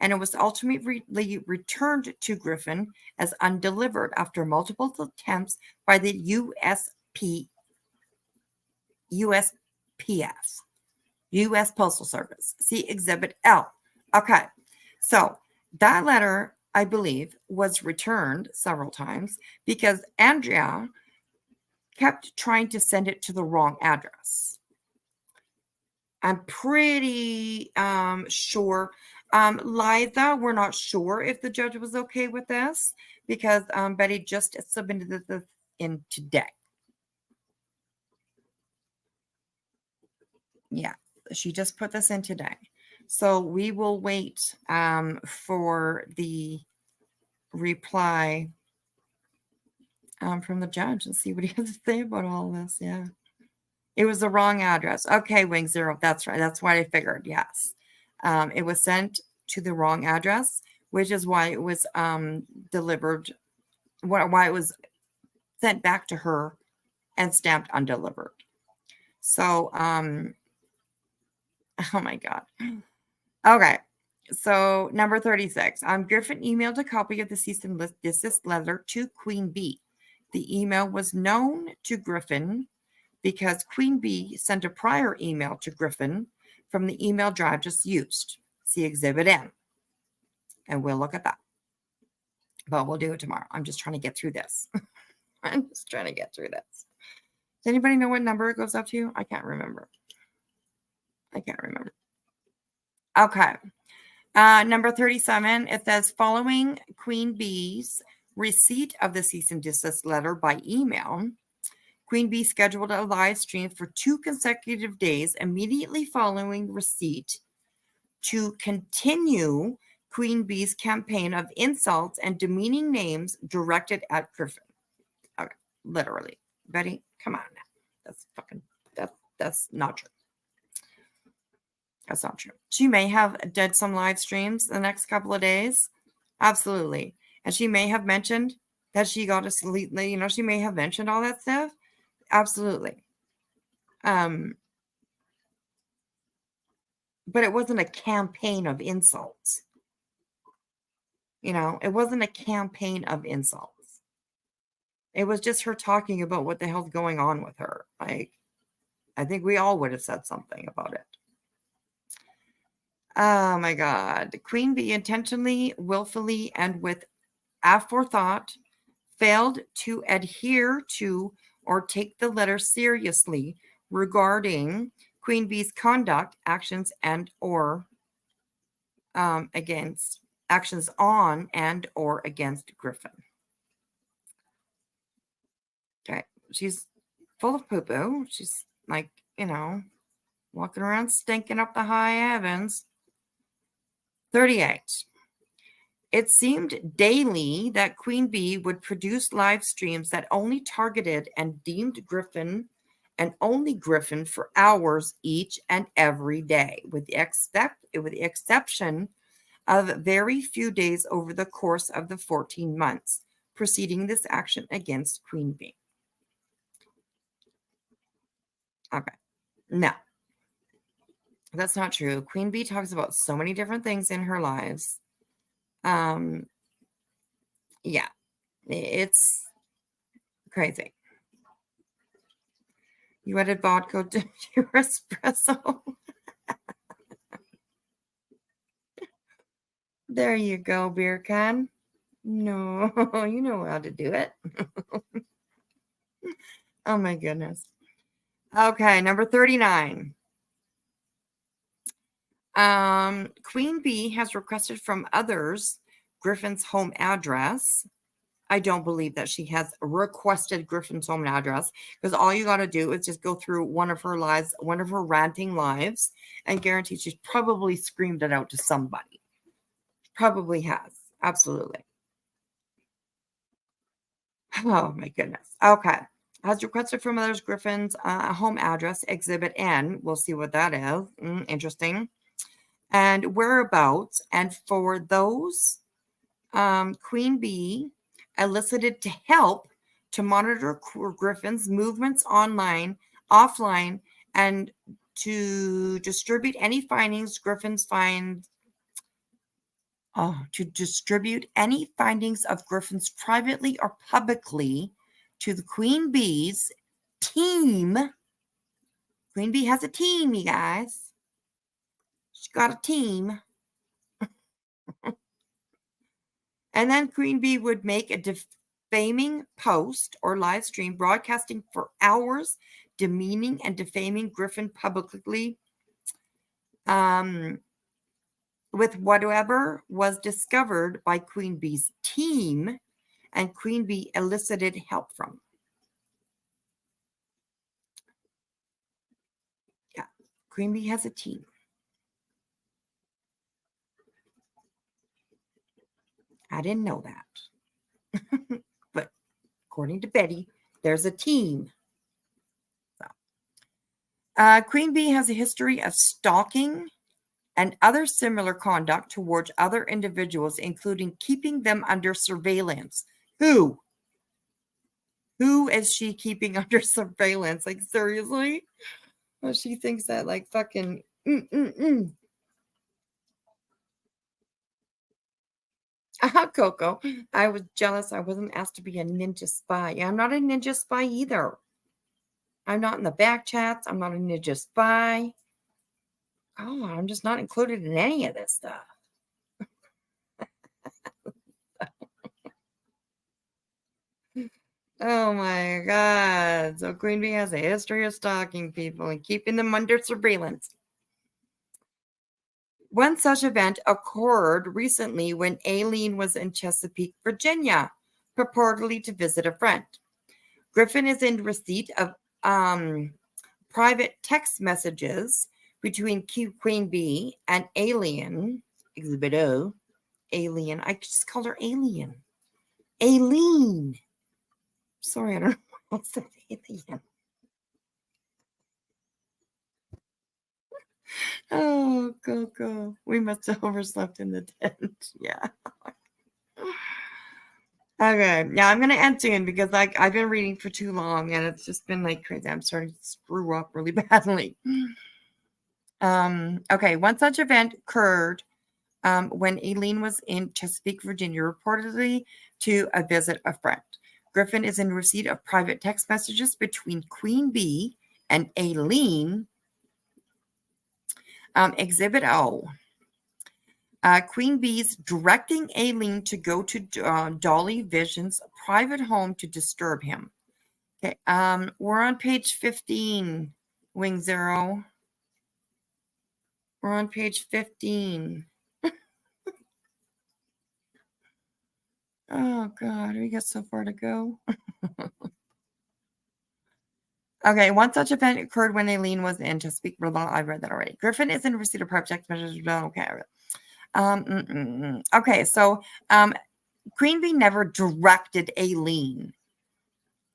and it was ultimately returned to Griffin as undelivered after multiple attempts by the USPS, U.S. Postal Service. See Exhibit L. Okay, so that letter, I believe, was returned several times because Andrea kept trying to send it to the wrong address. I'm pretty sure. Liza, we're not sure if the judge was okay with this because Betty just submitted this in today. Yeah, she just put this in today. So we will wait for the reply from the judge and see what he has to say about all this. Yeah. It was the wrong address. Okay, Wing Zero. That's right. That's what I figured. Yes. It was sent to the wrong address, which is why it was delivered, why it was sent back to her and stamped undelivered. So, oh my God. Okay. So, number 36. Griffin emailed a copy of the cease and desist letter to Queen Bee. The email was known to Griffin because Queen Bee sent a prior email to Griffin from the email drive just used. See Exhibit N. And we'll look at that. But we'll do it tomorrow. I'm just trying to get through this. I'm just trying to get through this. Does anybody know what number it goes up to? I can't remember. Okay. Number 37, it says, following Queen Bee's receipt of the cease and desist letter by email, Queen Bee scheduled a live stream for 2 consecutive days immediately following receipt to continue Queen Bee's campaign of insults and demeaning names directed at Griffin. Okay, literally. Betty, come on now. That's not true. That's not true. She may have did some live streams the next couple of days. Absolutely. And she may have mentioned that she got to sleep. She may have mentioned all that stuff. Absolutely. But it wasn't a campaign of insults. It wasn't a campaign of insults. It was just her talking about what the hell's going on with her. I think we all would have said something about it. Oh my God. Queen Bee intentionally, willfully, and with aforethought failed to adhere to or take the letter seriously regarding Queen Bee's conduct, actions, and or against actions on and or against Griffin. Okay. She's full of poo-poo. She's like, walking around stinking up the high heavens. 38. It seemed daily that Queen Bee would produce live streams that only targeted and deemed Griffin and only Griffin for hours each and every day, with the exception of very few days over the course of the 14 months preceding this action against Queen Bee. Okay. No. That's not true. Queen Bee talks about so many different things in her lives. Yeah, it's crazy. You added vodka to your espresso. There you go, beer can. No, you know how to do it. Oh my goodness. Okay, number 39. Queen Bee has requested from others Griffin's home address. I don't believe that she has requested Griffin's home address, because all you got to do is just go through one of her lives, one of her ranting lives, and guarantee she's probably screamed it out to somebody. Probably has. Absolutely. Oh my goodness. Okay. Has requested from others Griffin's home address, Exhibit N. We'll see what that is. Interesting. And whereabouts. And for those, Queen Bee elicited to help to monitor Griffin's movements offline, and to distribute any findings to distribute any findings of Griffin's privately or publicly to the Queen Bee's team. Queen Bee has a team, you guys. She's got a team. And then Queen Bee would make a defaming post or live stream broadcasting for hours, demeaning and defaming Griffin publicly, with whatever was discovered by Queen Bee's team and Queen Bee elicited help from. Yeah, Queen Bee has a team. I didn't know that. But according to Betty, there's a team. So, Queen Bee has a history of stalking and other similar conduct towards other individuals, including keeping them under surveillance. Who? Who is she keeping under surveillance? Like, seriously? Well, she thinks that, like, fucking. Coco. I was jealous I wasn't asked to be a ninja spy. I'm not a ninja spy either. I'm not in the back chats. I'm not a ninja spy. Oh, I'm just not included in any of this stuff. Oh my God. So Queen Bee has a history of stalking people and keeping them under surveillance. One such event occurred recently when Aileen was in Chesapeake, Virginia, purportedly to visit a friend. Griffin is in receipt of private text messages between Queen Bee and Alien, Exhibit O, Alien. I just called her Alien. Aileen. Sorry, I don't know what said Alien. Oh, Coco. We must have overslept in the tent. Yeah. Okay. Yeah, I'm gonna end soon because I've been reading for too long and it's just been like crazy. I'm starting to screw up really badly. Okay, one such event occurred when Aileen was in Chesapeake, Virginia, reportedly to visit a friend. Griffin is in receipt of private text messages between Queen Bee and Aileen. Exhibit O. Queen Bee's directing Aileen to go to Dolly Vision's private home to disturb him. Okay, we're on page 15, Wing Zero. We're on page 15. Oh, God, we got so far to go. Okay, one such event occurred when Aileen was in Chesapeake. I read that already. Griffin is in receipt of private text messages. Okay. Okay, so Queen Bee never directed Aileen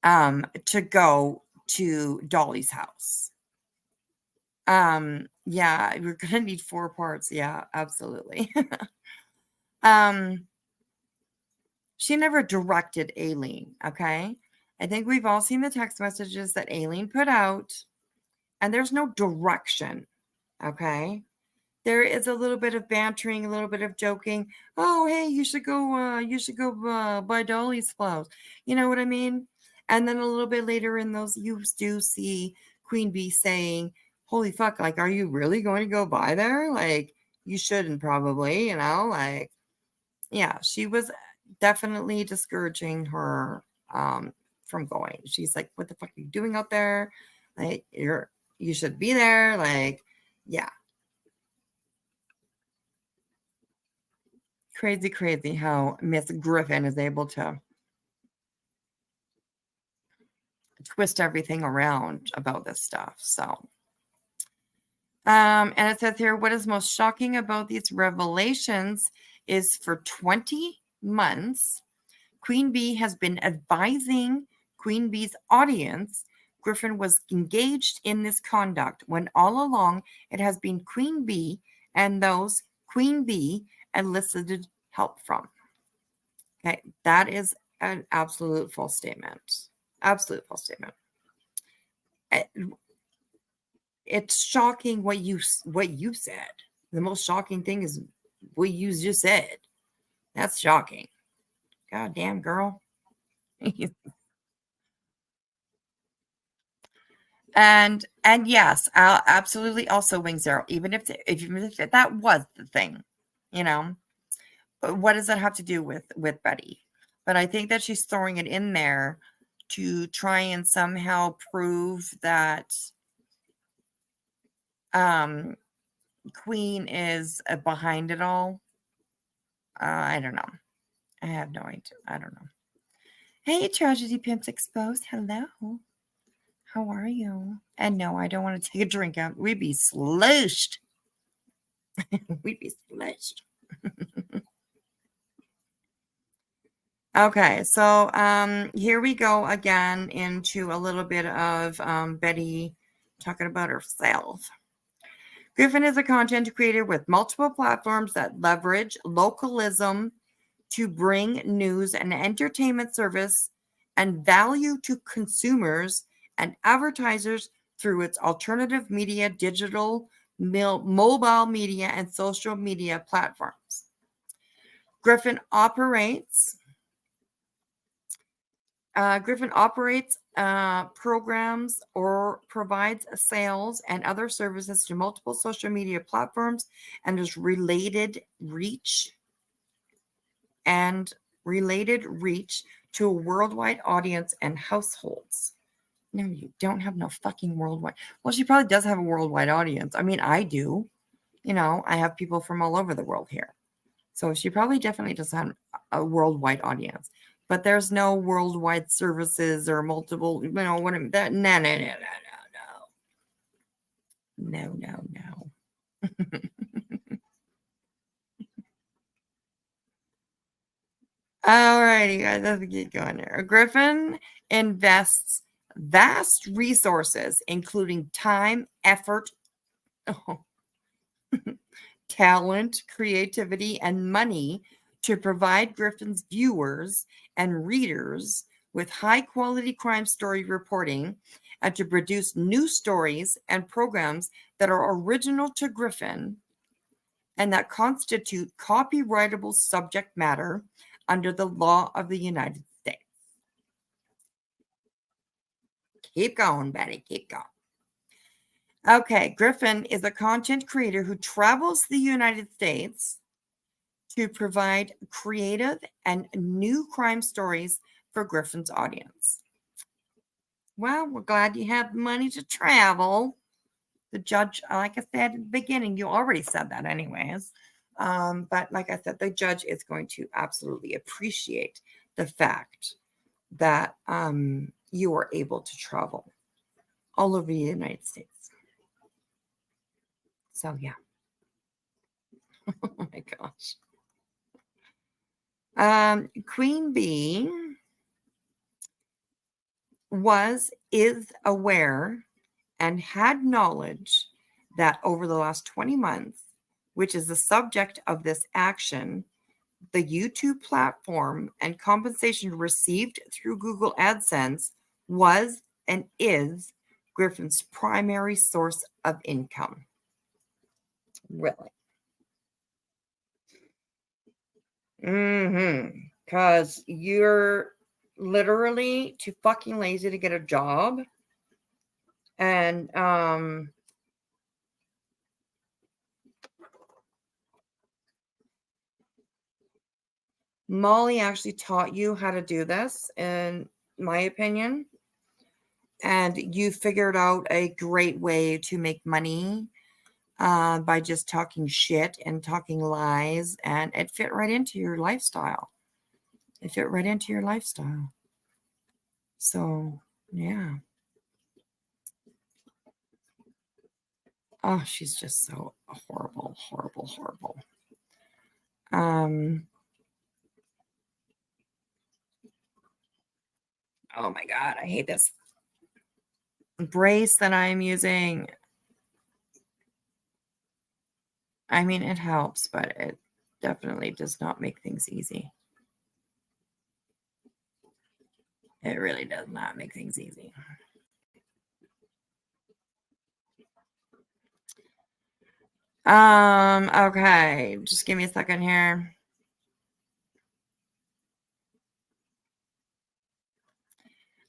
to go to Dolly's house. Yeah, we're gonna need 4 parts. Yeah, absolutely. She never directed Aileen, okay? I think we've all seen the text messages that Aileen put out, and there's no direction, okay? There is a little bit of bantering, a little bit of joking. Oh, hey, you should go buy Dolly's flowers. You know what I mean? And then a little bit later in those, you do see Queen Bee saying, holy fuck, like, are you really going to go by there? Like, you shouldn't probably, like, yeah, she was definitely discouraging her from going. She's like, what the fuck are you doing out there? Like, you should be there. Like, yeah. Crazy how Miss Griffin is able to twist everything around about this stuff. So, and it says here, what is most shocking about these revelations is for 20 months, Queen Bee has been advising Queen Bee's audience Griffin was engaged in this conduct when all along it has been Queen Bee and those Queen Bee elicited help from. Okay, that is an absolute false statement. Absolute false statement. It's shocking what you said. The most shocking thing is what you just said. That's shocking. God damn, girl. And yes, I'll absolutely also Wing Zero. Even if that was the thing, what does that have to do with Betty? But I think that she's throwing it in there to try and somehow prove that Queen is behind it all. I don't know. I have no idea. I don't know. Hey, Tragedy Pimps Exposed. Hello. How are you? And no, I don't want to take a drink out. We'd be slushed. We'd be slushed. Okay, so here we go again into a little bit of Betty talking about herself. Griffin is a content creator with multiple platforms that leverage localism to bring news and entertainment service and value to consumers and advertisers through its alternative media, digital, mobile media, and social media platforms. Griffin operates programs or provides sales and other services to multiple social media platforms and is related reach to a worldwide audience and households. No, you don't have no fucking worldwide. Well, she probably does have a worldwide audience. I mean, I do. You know, I have people from all over the world here. So she probably definitely does have a worldwide audience. But there's no worldwide services or multiple, you know, what that no. All righty, guys, let's get going here. Griffin invests vast resources, including time, effort, talent, creativity, and money to provide Griffin's viewers and readers with high-quality crime story reporting and to produce new stories and programs that are original to Griffin and that constitute copyrightable subject matter under the law of the United States. Keep going, Betty. Keep going. Okay, Griffin is a content creator who travels the United States to provide creative and new crime stories for Griffin's audience. Well, we're glad you have the money to travel. The judge, like I said at the beginning, you already said that anyways. But like I said, the judge is going to absolutely appreciate the fact that you were able to travel all over the United States. So, yeah. Oh, my gosh. Queen Bee is aware and had knowledge that over the last 20 months, which is the subject of this action, the YouTube platform and compensation received through Google AdSense was and is Griffin's primary source of income. Really? Because you're literally too fucking lazy to get a job. And Molly actually taught you how to do this, in my opinion. And you figured out a great way to make money by just talking shit and talking lies. And it fit right into your lifestyle. So, yeah. Oh, she's just so horrible. Oh my God, I hate this brace that I'm using. I mean, it helps, but it definitely does not make things easy. It really does not make things easy. Okay, just give me a second here.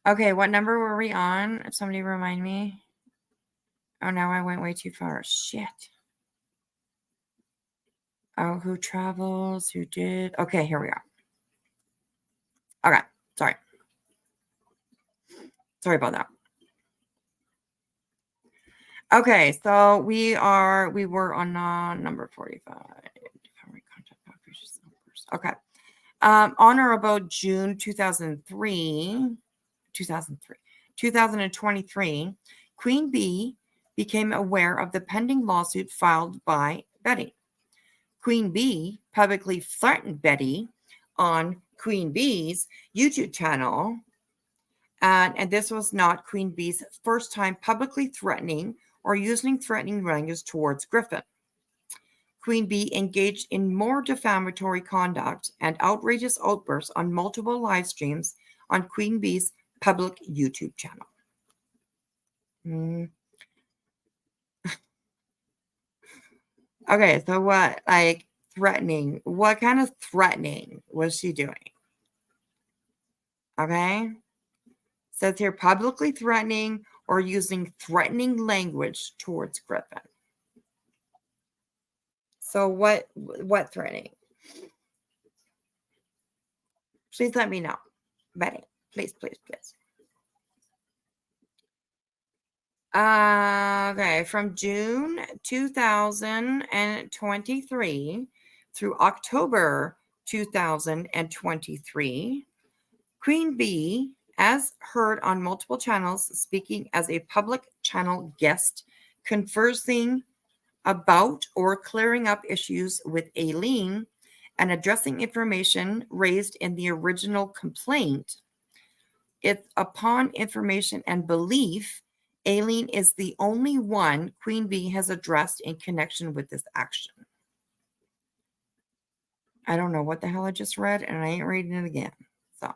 Okay, what number were we on? Somebody remind me. Oh, now I went way too far. Shit. Oh, who travels? Who did? Okay, here we are. Okay, sorry. Sorry about that. Okay, so we were on number 45. Okay. On or about June 2023, Queen Bee became aware of the pending lawsuit filed by Betty. Queen Bee publicly threatened Betty on Queen Bee's YouTube channel And this was not Queen Bee's first time publicly threatening or using threatening language towards Griffin. Queen Bee engaged in more defamatory conduct and outrageous outbursts on multiple live streams on Queen Bee's public YouTube channel. Okay, so what, like, threatening? What kind of threatening was she doing? Okay. Says here, publicly threatening or using threatening language towards Griffin. So what threatening? Please let me know. Betty, please, please, please. Okay, from June 2023 through October 2023, Queen Bee, as heard on multiple channels, speaking as a public channel guest, conversing about or clearing up issues with Aileen and addressing information raised in the original complaint. It's upon information and belief, Aileen is the only one Queen Bee has addressed in connection with this action. I don't know what the hell I just read, and I ain't reading it again. So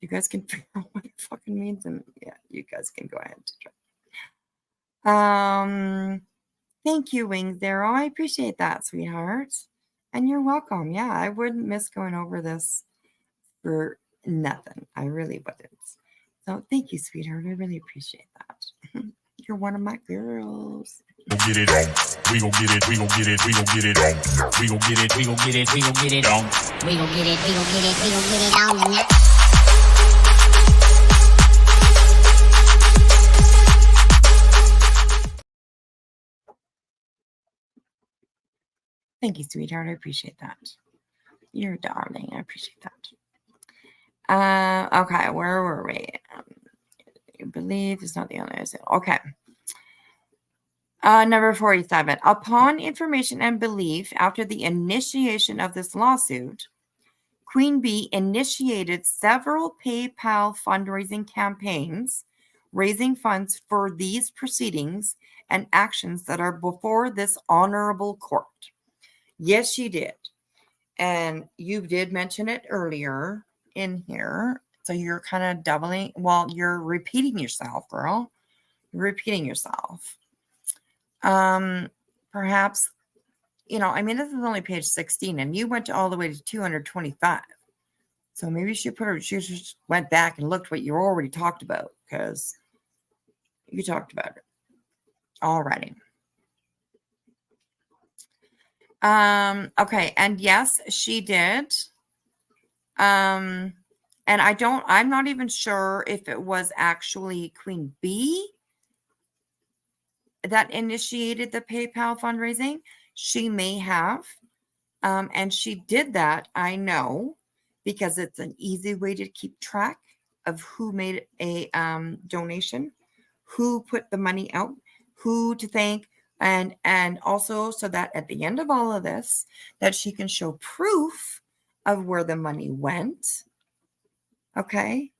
you guys can figure out what it fucking means, and yeah, you guys can go ahead to try. Thank you, Wings Zero. I appreciate that, sweetheart. And you're welcome. Yeah, I wouldn't miss going over this for nothing. I really wouldn't. So thank you, sweetheart. I really appreciate that. You're one of my girls. Get it on. We gon' get it, we gon' get it, we gon' get it on. We gon' get it, we gon' get it, we gon' get it on. We gon' get it, we gon' get it, we gon' get it on. Thank you, sweetheart. I appreciate that. You're darling. I appreciate that. Okay, where were we? You believe is not the only. Okay. Number 47. Upon information and belief, after the initiation of this lawsuit, Queen Bee initiated several PayPal fundraising campaigns, raising funds for these proceedings and actions that are before this honorable court. Yes, she did. And you did mention it earlier in here. So you're kind of doubling. Well, you're repeating yourself, girl. You're repeating yourself. Perhaps, I mean, this is only page 16 and you went all the way to 225. So maybe she just went back and looked what you already talked about, because you talked about it already. Okay. And yes, she did. And I'm not even sure if it was actually Queen Bee that initiated the PayPal fundraising. She may have. And she did that, I know, because it's an easy way to keep track of who made a donation, who put the money out, who to thank, and also so that at the end of all of this, that she can show proof of where the money went. Okay.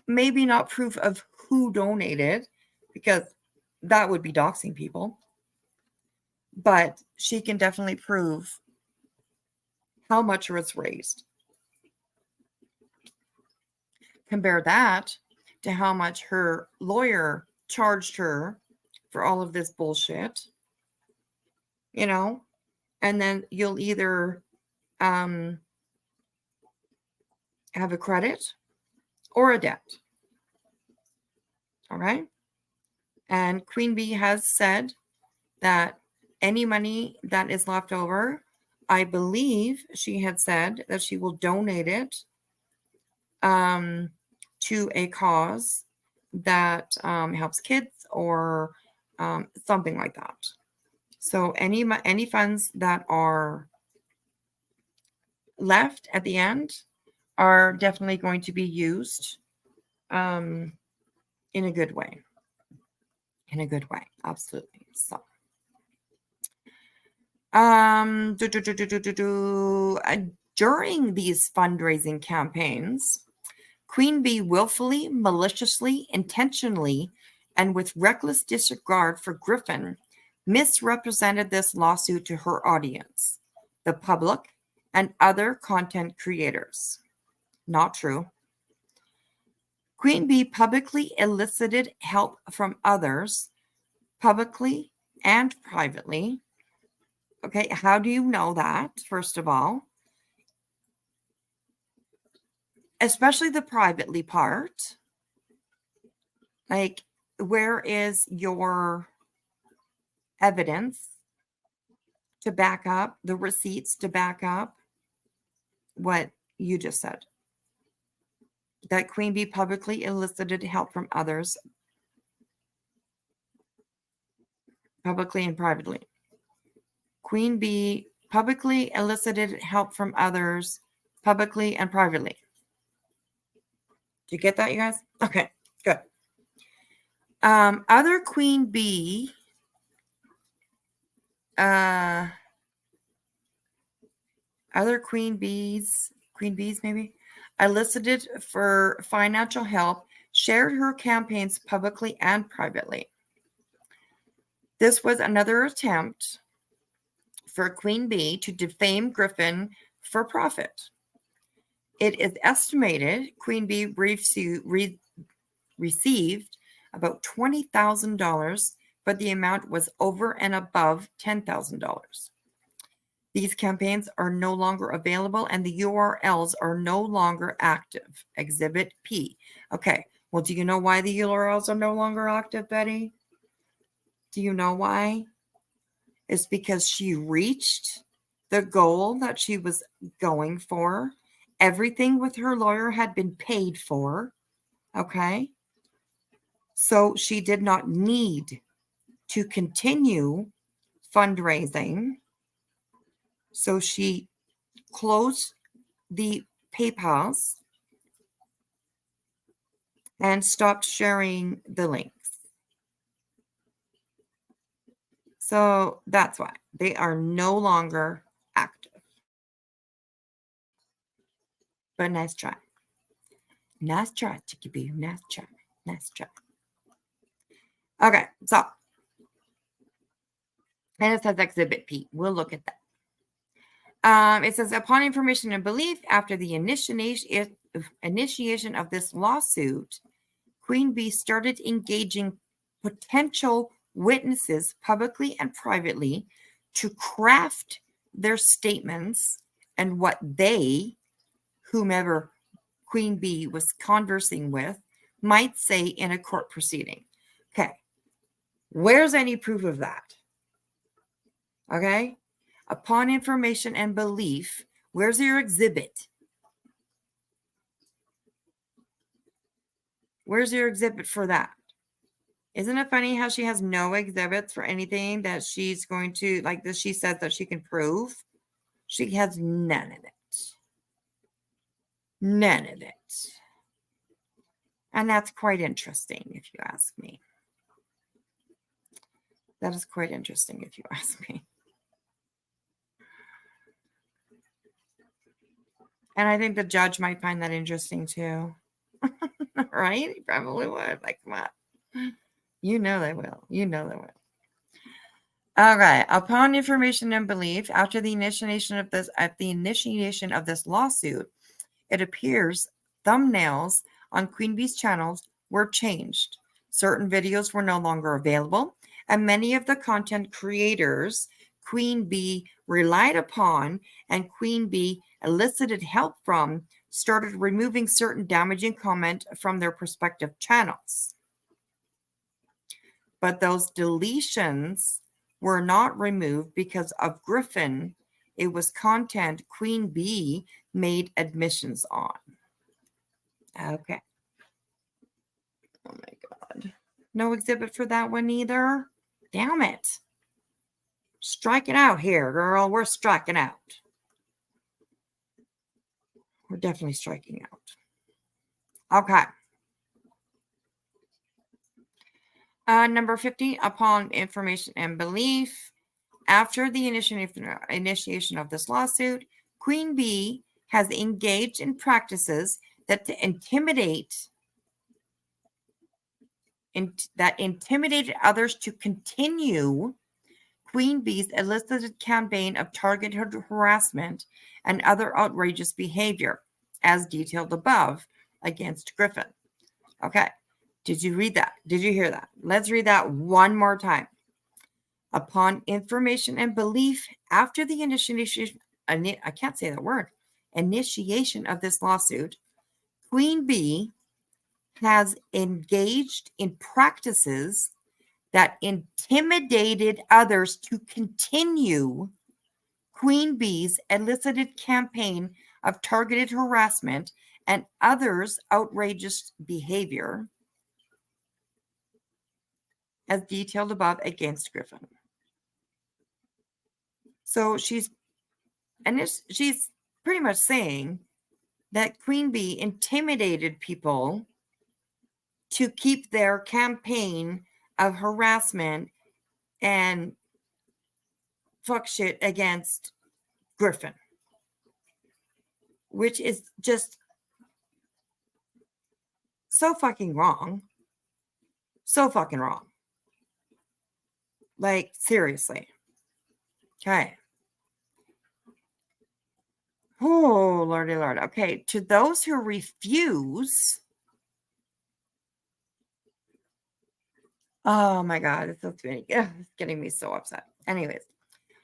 Maybe not proof of who donated, because that would be doxing people. But she can definitely prove how much was raised. Compare that to how much her lawyer charged her for all of this bullshit, and then you'll either have a credit or a debt. All right. And Queen Bee has said that any money that is left over, I believe she had said that she will donate it to a cause that helps kids or something like that. So any funds that are left at the end are definitely going to be used in a good way. In a good way, absolutely. So, during these fundraising campaigns, Queen Bee willfully, maliciously, intentionally, and with reckless disregard for Griffin misrepresented this lawsuit to her audience, the public, and other content creators. Not true. Queen Bee publicly elicited help from others, publicly and privately. Okay, how do you know that, first of all? Especially the privately part. Like, where is your evidence to back up, the receipts to back up what you just said? That Queen Bee publicly elicited help from others, publicly and privately. Queen Bee publicly elicited help from others, publicly and privately. Do you get that, you guys? Okay, good. Other Queen Bee, other Queen Bees maybe, elicited for financial help, shared her campaigns publicly and privately. This was another attempt for Queen Bee to defame Griffin for profit. It is estimated Queen Bee received about $20,000, but the amount was over and above $10,000. These campaigns are no longer available and the URLs are no longer active. Exhibit P. Okay, well, do you know why the URLs are no longer active, Betty? Do you know why? It's because she reached the goal that she was going for. Everything with her lawyer had been paid for. Okay? So she did not need to continue fundraising. So she closed the PayPals and stopped sharing the links. So that's why they are no longer active. But nice try. Nice try, Chicky Boo. Nice try. Nice try. Okay, so. And it says Exhibit P. We'll look at that. It says, upon information and belief, after the initiation of this lawsuit, Queen Bee started engaging potential witnesses publicly and privately to craft their statements and what they, whomever Queen Bee was conversing with, might say in a court proceeding. Okay, where's any proof of that? Okay, upon information and belief, where's your exhibit? Where's your exhibit for that? Isn't it funny how she has no exhibits for anything that she's going to, like that she says that she can prove? She has none of it. None of it. And that's quite interesting, if you ask me. That is quite interesting, if you ask me. And I think the judge might find that interesting too. Right? He probably would. Like, come on. You know they will. You know they will. All right. Upon information and belief, after the initiation of this lawsuit, it appears thumbnails on Queen Bee's channels were changed. Certain videos were no longer available, and many of the content creators Queen Bee relied upon and Queen Bee elicited help from started removing certain damaging comment from their respective channels. But those deletions were not removed because of Griffin. It was content Queen Bee made admissions on. Okay. Oh my God. No exhibit for that one either? Damn it. Striking out here, girl. We're striking out. We're definitely striking out. Okay. Number 50, upon information and belief, after the initiation of this lawsuit, Queen Bee has engaged in practices that intimidated others to continue Queen Bee's elicited campaign of targeted harassment and other outrageous behavior, as detailed above, against Griffin. Okay. Did you read that? Did you hear that? Let's read that one more time. Upon information and belief after the initiation of this lawsuit, Queen Bee has engaged in practices that intimidated others to continue Queen Bee's elicited campaign of targeted harassment and others' outrageous behavior, as detailed above, against Griffin. So she's pretty much saying that Queen Bee intimidated people to keep their campaign of harassment and fuck shit against Griffin, which is just so fucking wrong. So fucking wrong. Like, seriously. Okay. Oh, Lordy Lord. Okay. To those who refuse. Oh my God. It's getting me so upset. Anyways.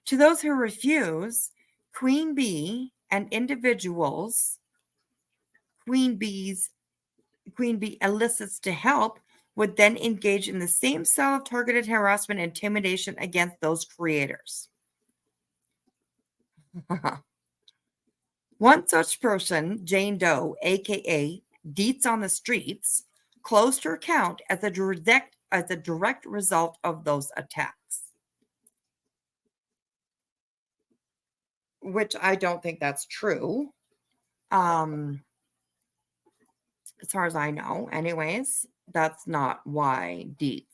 To those who refuse, Queen Bee and individuals Queen Bee elicits to help would then engage in the same style of targeted harassment and intimidation against those creators. One such person, Jane Doe, aka Deets on the Streets, closed her account as a direct result of those attacks. Which I don't think that's true. As far as I know, anyways, that's not why Deets.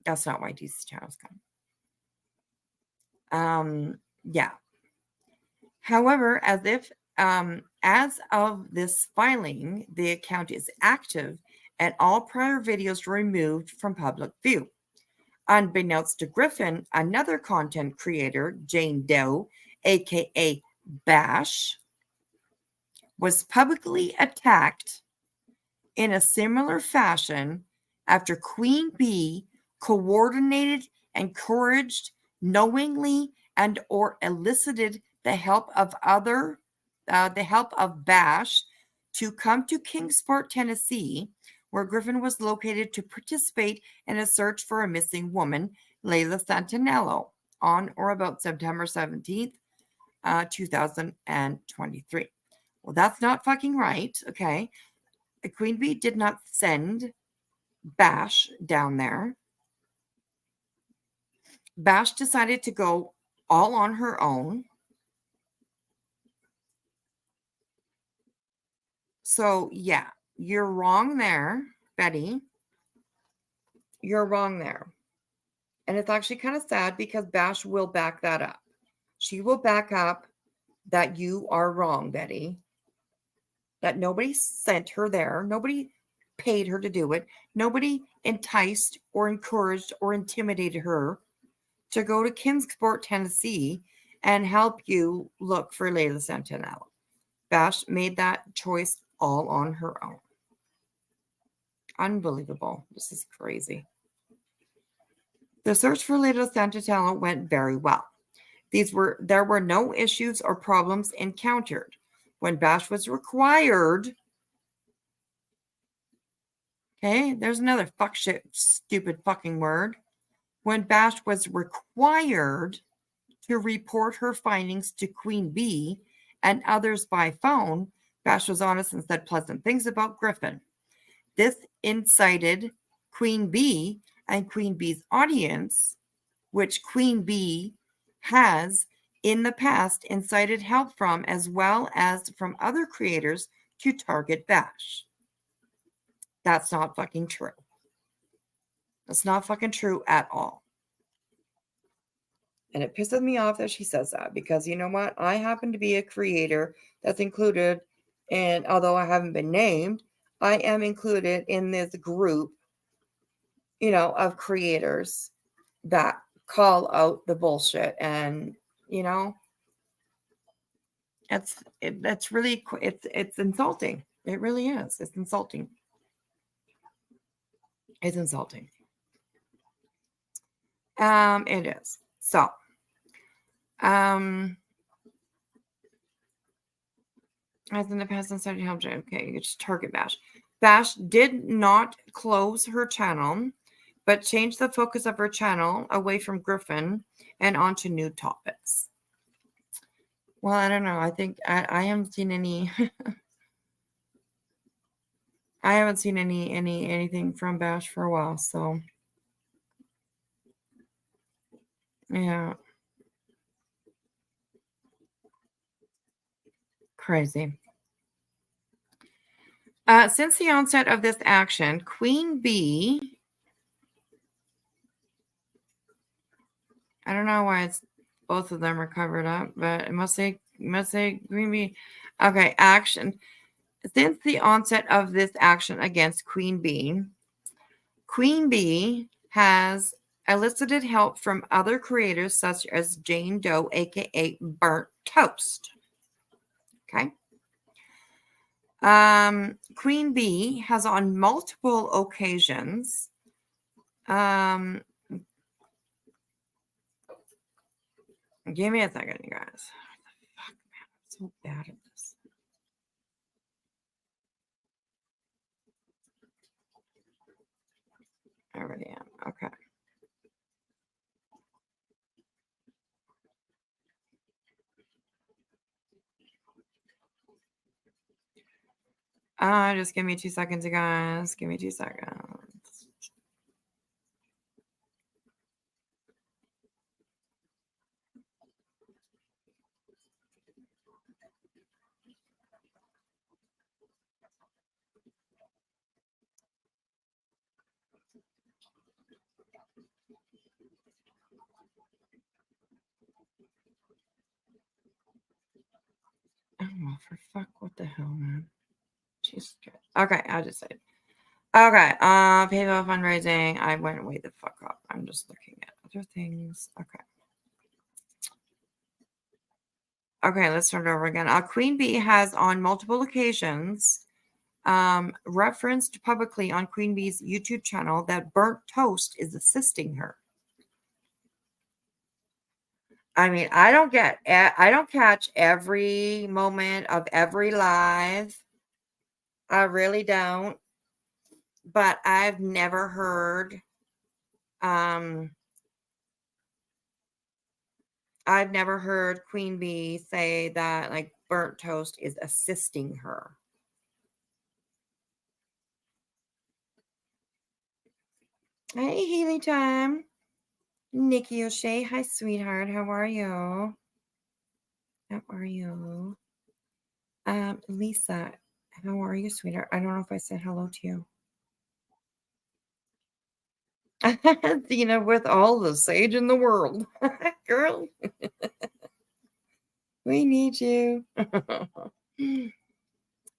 That's not why Deets' channel's come. Yeah. However, as of this filing, the account is active and all prior videos removed from public view. Unbeknownst to Griffin, another content creator, Jane Doe, aka Bash, was publicly attacked in a similar fashion after Queen Bee coordinated, encouraged, knowingly, and or elicited the help of Bash to come to Kingsport, Tennessee, where Griffin was located, to participate in a search for a missing woman, Layla Santinello, on or about September 17th, 2023. Well, that's not fucking right, okay? The Queen Bee did not send Bash down there. Bash decided to go all on her own. So, yeah, you're wrong there, Betty. You're wrong there. And it's actually kind of sad because Bash will back that up. She will back up that you are wrong, Betty. That nobody sent her there. Nobody paid her to do it. Nobody enticed or encouraged or intimidated her to go to Kingsport, Tennessee and help you look for Layla Santinello. Bash made that choice all on her own. Unbelievable. This is crazy. The search for Layla Santinello went very well. There were no issues or problems encountered. When Bash was required, okay, there's another fuck shit, stupid fucking word. When Bash was required to report her findings to Queen Bee and others by phone, Bash was honest and said pleasant things about Griffin. This incited Queen Bee and Queen Bee's audience, which Queen Bee has in the past incited help from, as well as from other creators, to target Bash. That's not fucking true. That's not fucking true at all. And it pisses me off that she says that, because you know what? I happen to be a creator that's included, and although I haven't been named, I am included in this group, of creators that call out the bullshit. And, that's really, it's insulting. It really is. It's insulting. It's insulting. It is. So, as in the past, and started help. Okay, it's target Bash. Bash did not close her channel, but changed the focus of her channel away from Griffin and onto new topics. Well, I don't know. I think I haven't seen any. I haven't seen anything from Bash for a while. So, yeah, crazy. Since the onset of this action, Queen Bee. I don't know why it's both of them are covered up, but it must say Queen Bee. Okay, action. Since the onset of this action against Queen Bee has elicited help from other creators such as Jane Doe, aka Burnt Toast. Okay. Queen Bee has on multiple occasions give me a second, you guys. Fuck, man, I'm so bad at this. I already am. Okay. Just give me 2 seconds, you guys. Give me 2 seconds. Oh, well, for fuck, what the hell, man? Jesus Christ. Okay, I just said. Okay, PayPal fundraising. I went way the fuck up. I'm just looking at other things. Okay. Okay, let's start over again. Queen Bee has on multiple occasions referenced publicly on Queen Bee's YouTube channel that Burnt Toast is assisting her. I mean, I don't catch every moment of every live. I really don't. But I've never heard Queen Bee say that like Burnt Toast is assisting her. Hey, Healy Time. Nikki O'Shea. Hi, sweetheart. How are you? How are you? Lisa. How are you, sweetheart? I don't know if I said hello to you. With all the sage in the world. Girl. We need you.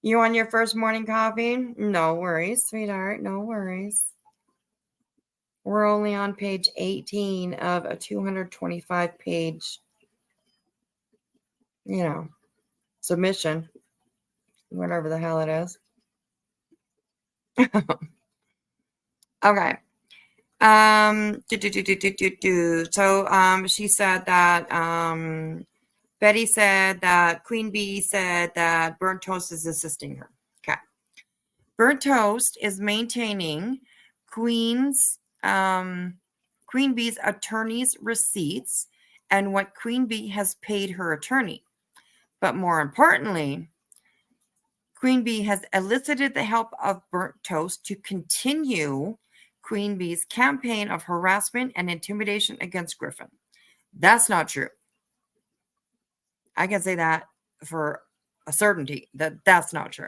You on your first morning coffee? No worries, sweetheart. No worries. We're only on page 18 of a 225 page, submission, whatever the hell it is. Okay. So, she said that, Betty said that Queen Bee said that Burnt Toast is assisting her. Okay. Burnt Toast is maintaining Queen Bee's attorney's receipts and what Queen Bee has paid her attorney. But more importantly, Queen Bee has elicited the help of Burnt Toast to continue Queen Bee's campaign of harassment and intimidation against Griffin. That's not true. I can say that for a certainty that that's not true.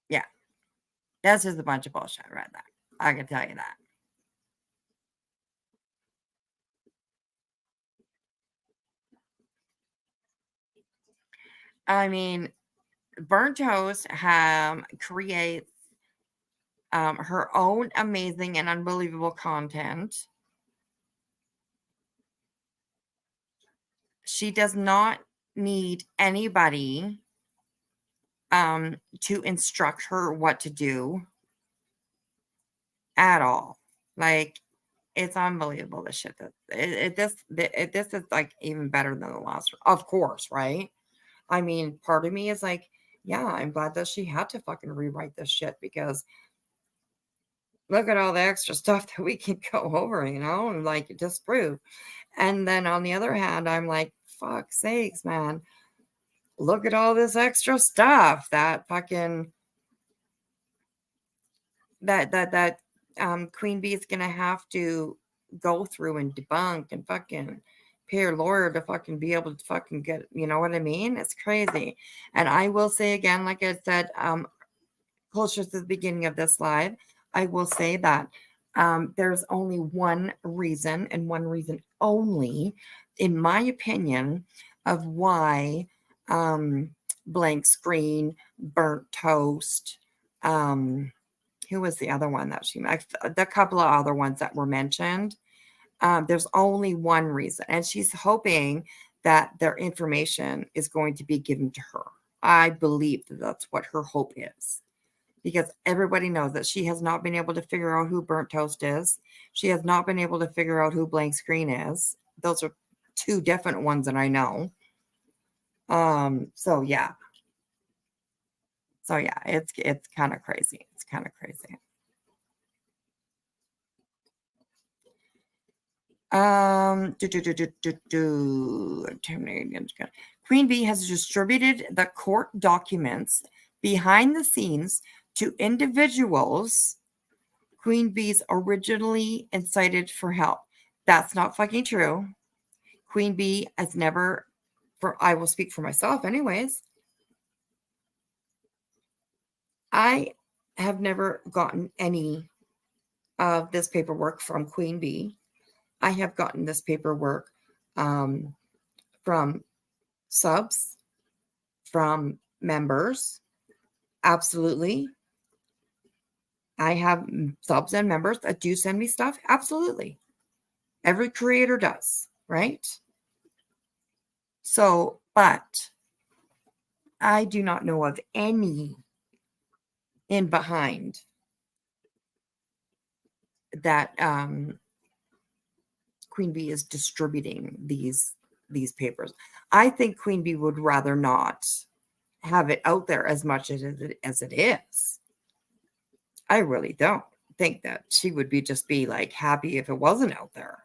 Yeah. That's just a bunch of bullshit right there. I can tell you that. I mean, Burnt Toast creates her own amazing and unbelievable content. She does not need anybody to instruct her what to do at all. Like, it's unbelievable the shit that this is like even better than the last one, of course, right? I mean, part of me is like, yeah, I'm glad that she had to fucking rewrite this shit because look at all the extra stuff that we can go over, and like disprove. And then on the other hand, I'm like, fuck sakes, man. Look at all this extra stuff that fucking that Queen Bee is gonna have to go through and debunk and fucking pay her lawyer to fucking be able to fucking get, you know what I mean? It's crazy. And I will say again, like I said, closer to the beginning of this live, I will say that there's only one reason and one reason only, in my opinion, of why Blank Screen, Burnt Toast, who was the other one that she met? The couple of other ones that were mentioned. There's only one reason, and she's hoping that their information is going to be given to her. I believe that that's what her hope is, because everybody knows that she has not been able to figure out who Burnt Toast is. She has not been able to figure out who Blank Screen is. Those are two different ones that I know. So yeah. It's kind of crazy. It's kind of crazy. Queen Bee has distributed the court documents behind the scenes to individuals Queen Bee's originally incited for help. That's not fucking true. Queen Bee has never, I will speak for myself anyways. I have never gotten any of this paperwork from Queen Bee. I have gotten this paperwork from subs, from members. Absolutely. I have subs and members that do send me stuff. Absolutely. Every creator does, right? So, but I do not know of any in behind that Queen Bee is distributing these papers. I think Queen Bee would rather not have it out there as much as it is. I really don't think that she would be like happy if it wasn't out there,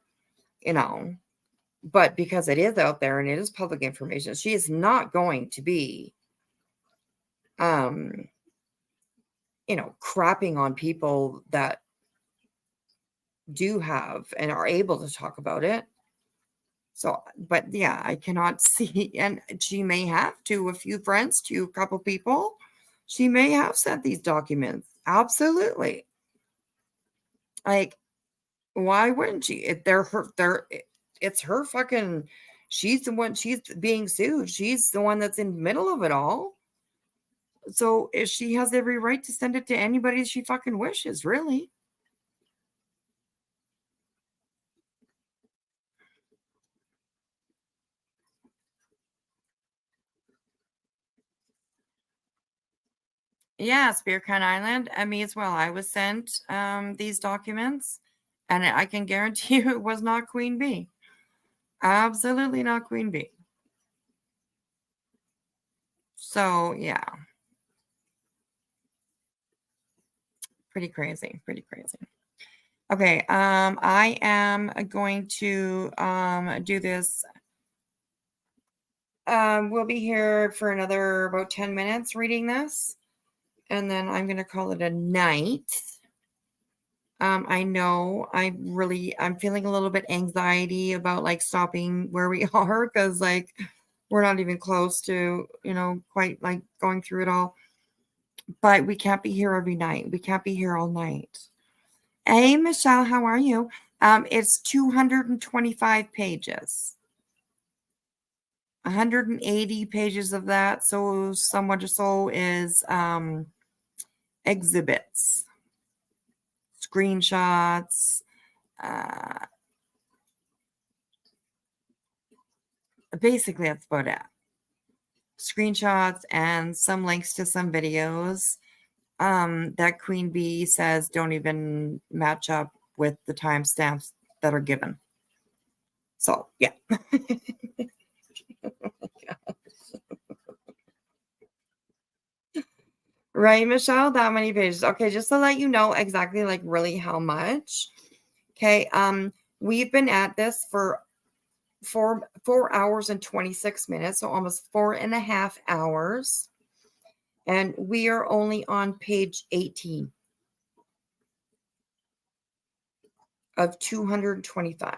but because it is out there and it is public information, she is not going to be crapping on people that do have and are able to talk about it. So, but yeah, I cannot see, and she may have to a few friends, to a couple people. She may have sent these documents. Absolutely. Like, why wouldn't she? If it's her fucking, she's the one, she's being sued. She's the one that's in the middle of it all. So if she has every right to send it to anybody she fucking wishes, really. Yeah, Spearcon Island. Me as well. I was sent these documents, and I can guarantee you it was not Queen Bee. Absolutely not Queen Bee. So yeah. Pretty crazy. Pretty crazy. Okay, I am going to do this. We'll be here for another about 10 minutes reading this, and then I'm going to call it a night. I know I'm feeling a little bit anxiety about like stopping where we are, because like we're not even close to, quite like going through it all. but we can't be here every night. We can't be here all night. Hey, Michelle, how are you? It's 225 pages. 180 pages of that, so somewhat or so is exhibits, screenshots, basically that's about it. Screenshots and some links to some videos that Queen Bee says don't even match up with the timestamps that are given. So yeah. Right, Michelle? That many pages. Okay, just to let you know exactly like really how much. Okay, we've been at this for 4 hours and 26 minutes, so almost 4.5 hours. And we are only on page 18 of 225.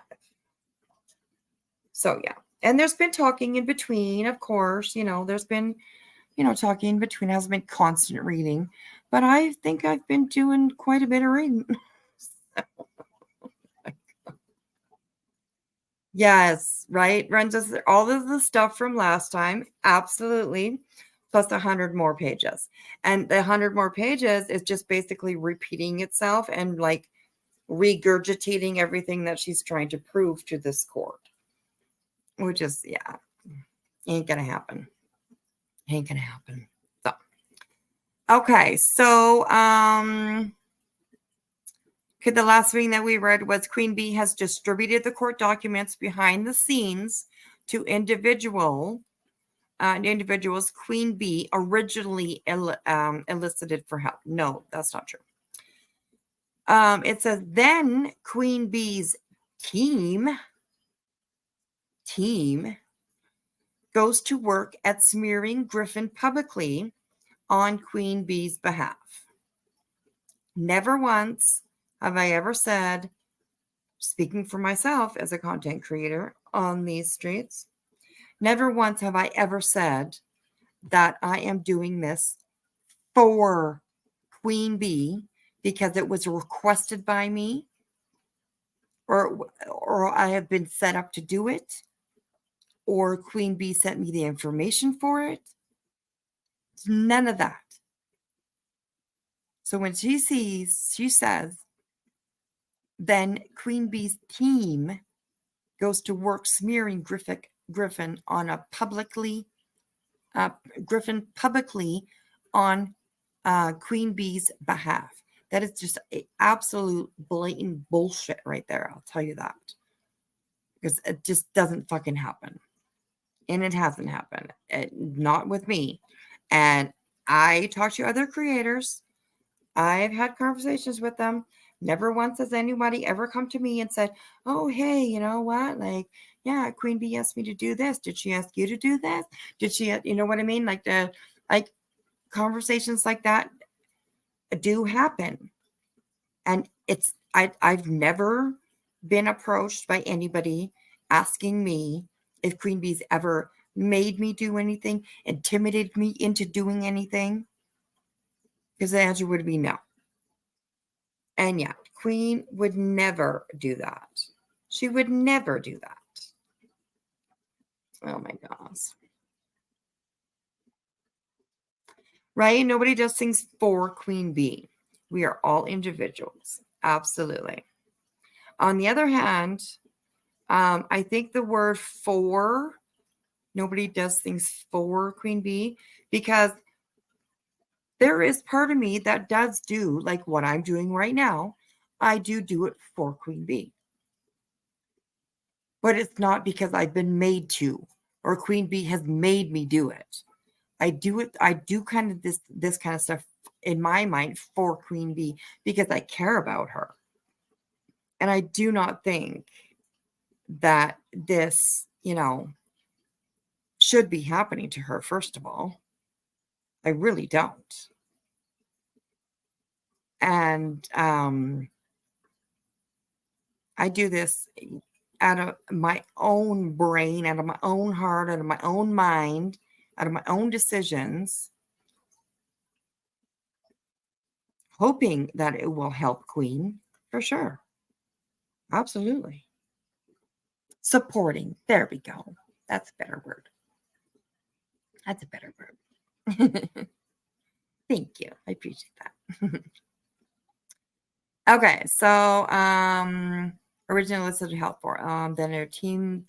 So yeah. And there's been talking in between, of course, there's been talking in between, hasn't been constant reading, but I think I've been doing quite a bit of reading. Yes, right. Runs us all of the stuff from last time, absolutely, plus 100 more pages. And the 100 more pages is just basically repeating itself and like regurgitating everything that she's trying to prove to this court, which is, yeah, ain't gonna happen. Ain't gonna happen. So, okay, so okay, the last thing that we read was Queen Bee has distributed the court documents behind the scenes to individuals Queen Bee originally elicited for help. No, that's not true. It says then Queen Bee's team goes to work at smearing Griffin publicly on Queen Bee's behalf. Never once have I ever said, speaking for myself as a content creator on these streets, never once have I ever said that I am doing this for Queen Bee because it was requested by me or I have been set up to do it or Queen Bee sent me the information for it. It's none of that. So when she says, then Queen Bee's team goes to work smearing Griffin on a publicly on Queen Bee's behalf. That is just absolute blatant bullshit right there. I'll tell you that. Because it just doesn't fucking happen. And it hasn't happened. Not with me. And I talk to other creators. I've had conversations with them. Never once has anybody ever come to me and said, oh, hey, you know what? Like, yeah, Queen Bee asked me to do this. Did she ask you to do this? Did she, you know what I mean? Like conversations like that do happen. And I've never been approached by anybody asking me if Queen Bee's ever made me do anything, intimidated me into doing anything. Because the answer would be no. And yeah, Queen would never do that. She would never do that. Oh my gosh. Right? Nobody does things for Queen Bee. We are all individuals. Absolutely. On the other hand, I think the word for, nobody does things for Queen Bee because there is part of me that does do like what I'm doing right now. I do it for Queen Bee. But it's not because I've been made to or Queen Bee has made me do it. I do kind of this kind of stuff in my mind for Queen Bee because I care about her. And I do not think that this, should be happening to her, first of all. I really don't. And I do this out of my own brain, out of my own heart, out of my own mind, out of my own decisions. hoping that it will help Queen, for sure. Absolutely. Supporting. There we go. That's a better word. That's a better word. Thank you. I appreciate that. Okay, so original listed help for then her team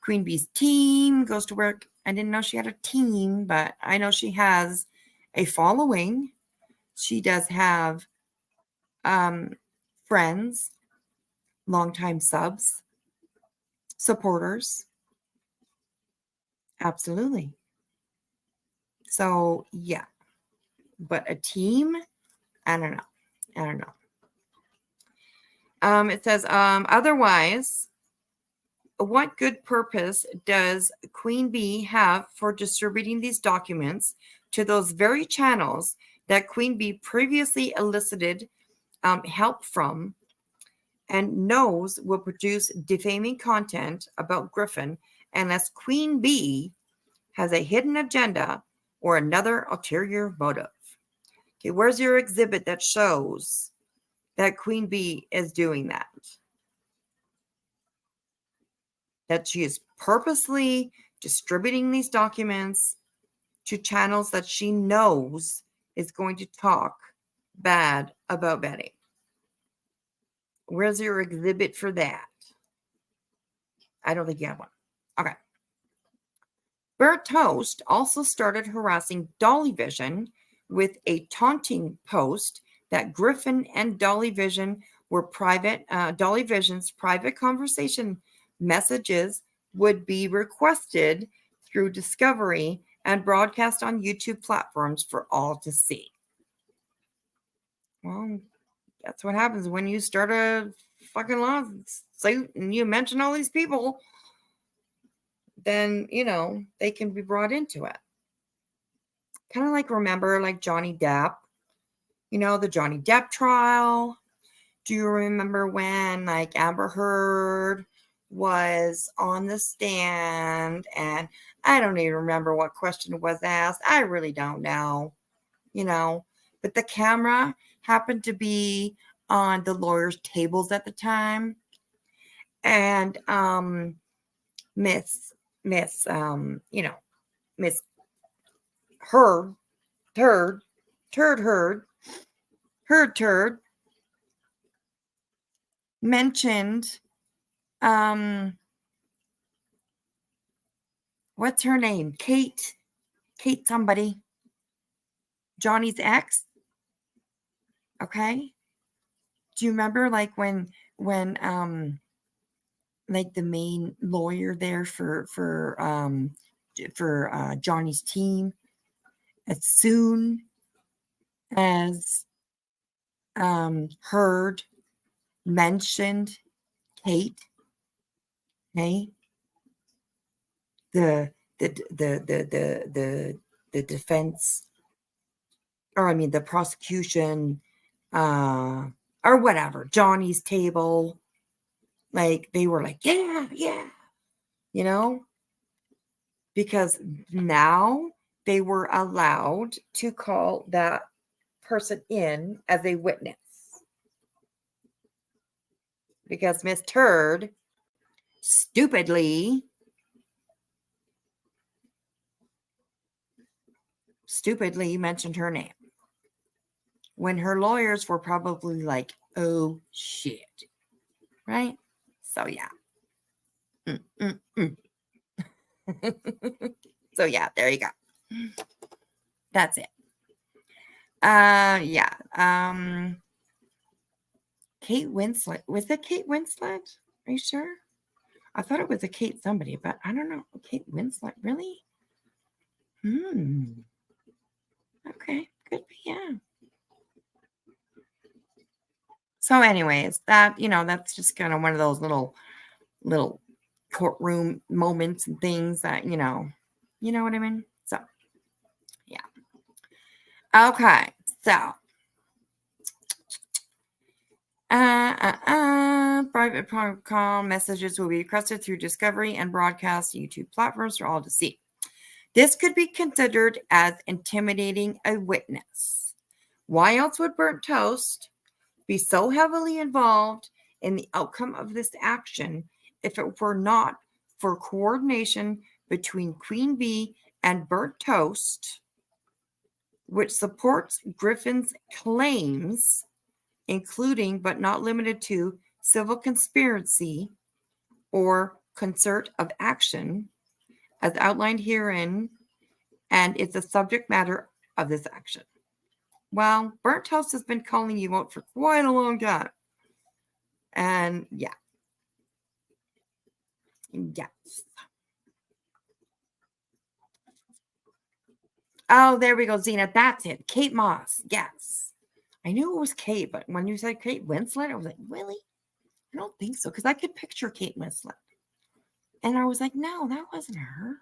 Queen Bee's team goes to work. I didn't know she had a team, but I know she has a following. She does have friends, longtime subs, supporters. Absolutely. So yeah, but a team, I don't know. It says otherwise, what good purpose does Queen Bee have for distributing these documents to those very channels that Queen Bee previously elicited help from and knows will produce defaming content about Griffin unless Queen Bee has a hidden agenda or another ulterior motive? Okay, where's your exhibit that shows that Queen Bee is doing that? That she is purposely distributing these documents to channels that she knows is going to talk bad about Betty. Where's your exhibit for that? I don't think you have one. Okay. Bert Toast also started harassing Dolly Vision with a taunting post that Griffin and Dolly Vision were private. Dolly Vision's private conversation messages would be requested through Discovery and broadcast on YouTube platforms for all to see. Well, that's what happens when you start a fucking lawsuit and you mention all these people. Then, they can be brought into it. Kind of like, remember, like Johnny Depp, the Johnny Depp trial. Do you remember when, like, Amber Heard was on the stand, and I don't even remember what question was asked. I really don't know, but the camera happened to be on the lawyers' tables at the time. And Miss Heard mentioned what's her name? Kate somebody. Johnny's ex. Okay. Do you remember, like, when like the main lawyer there for Johnny's team, as soon as Heard mentioned Kate, okay, the defense, or I mean the prosecution, or whatever, Johnny's table, like, they were like, yeah, because now they were allowed to call that person in as a witness. Because Miss Turd stupidly mentioned her name when her lawyers were probably like, oh shit. Right? So yeah. So yeah, there you go. That's it. Yeah. Kate Winslet. Was it Kate Winslet? Are you sure? I thought it was a Kate somebody, but I don't know. Kate Winslet, really? Okay, could be, yeah. So anyways, that's just kind of one of those little courtroom moments and things that, you know what I mean? So, yeah. Okay, so private protocol messages will be requested through Discovery and broadcast YouTube platforms for all to see. This could be considered as intimidating a witness. Why else would burnt toast be so heavily involved in the outcome of this action if it were not for coordination between Queen Bee and burnt toast, which supports Griffin's claims, including but not limited to civil conspiracy or concert of action, as outlined herein, and is the subject matter of this action. Well, burnt toast has been calling you out for quite a long time. And yeah. Yes. Oh, there we go, Zena. That's it. Kate Moss. Yes. I knew it was Kate, but when you said Kate Winslet, I was like, really? I don't think so, because I could picture Kate Winslet. And I was like, no, that wasn't her.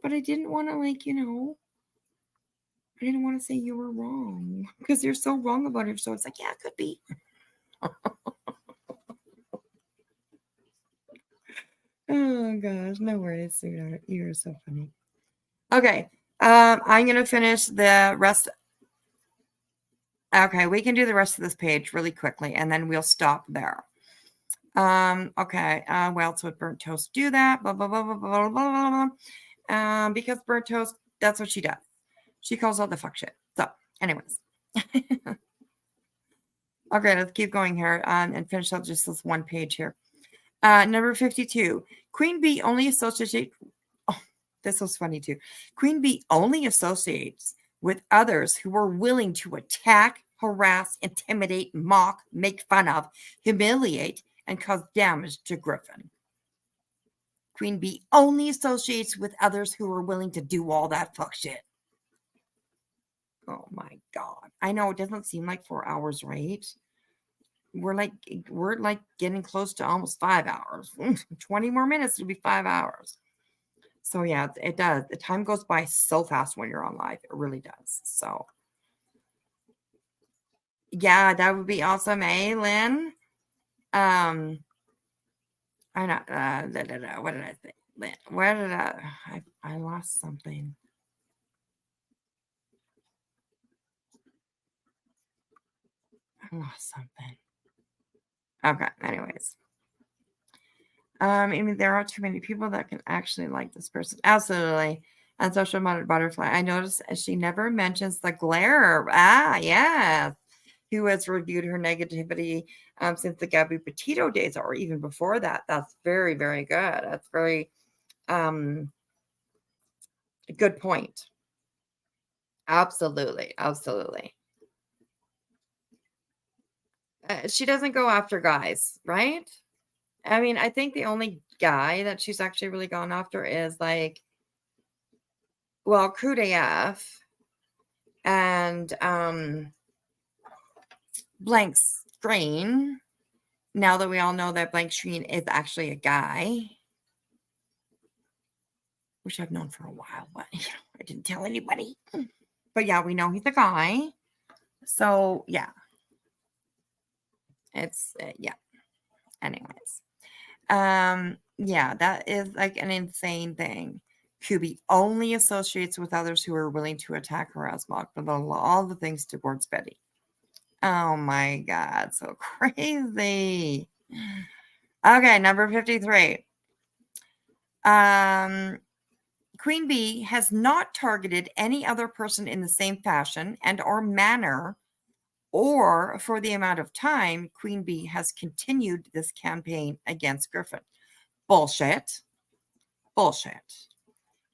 But I didn't want to, like, I didn't want to say you were wrong, because you're so wrong about her. So it's like, yeah, it could be. Oh, gosh. No worries, sweetheart. You're so funny. Okay. I'm going to finish the rest. Okay, we can do the rest of this page really quickly, and then we'll stop there. Okay. Well, else would burnt toast do that? Blah, blah, blah, blah, blah, blah, blah, blah. Because burnt toast, that's what she does. She calls out the fuck shit. So, anyways. Okay, let's keep going here and finish up just this one page here. Number 52. Queen Bee only associates. Oh, this was funny too. Queen Bee only associates with others who are willing to attack, harass, intimidate, mock, make fun of, humiliate, and cause damage to Griffin. Queen Bee only associates with others who are willing to do all that fuck shit. Oh my God. I know it doesn't seem like 4 hours, right? We're like getting close to almost 5 hours. 20 more minutes, it'll be 5 hours. So yeah, it does. The time goes by so fast when you're on live. It really does. So yeah, that would be awesome, eh, Lynn? I know. What did I say? Lynn, where did I lost something. I lost something. Okay, anyways. I mean, there are too many people that can actually like this person. Absolutely. And social butterfly. I noticed she never mentions the glare. Yeah. Who has reviewed her negativity since the Gabby Petito days or even before that. That's very, very good. That's very good point. Absolutely. Absolutely. She doesn't go after guys, right? I mean, I think the only guy that she's actually really gone after is like, well, Crude AF and Blank Screen. Now that we all know that Blank Screen is actually a guy, which I've known for a while, but I didn't tell anybody. But yeah, we know he's a guy. So yeah, it's yeah. Anyways, yeah, that is like an insane thing. QB only associates with others who are willing to attack, harass, mock, all the things towards Betty. Oh my God, so crazy. Okay, number 53. Queen Bee has not targeted any other person in the same fashion and or manner or for the amount of time Queen Bee has continued this campaign against Griffin. Bullshit. Bullshit.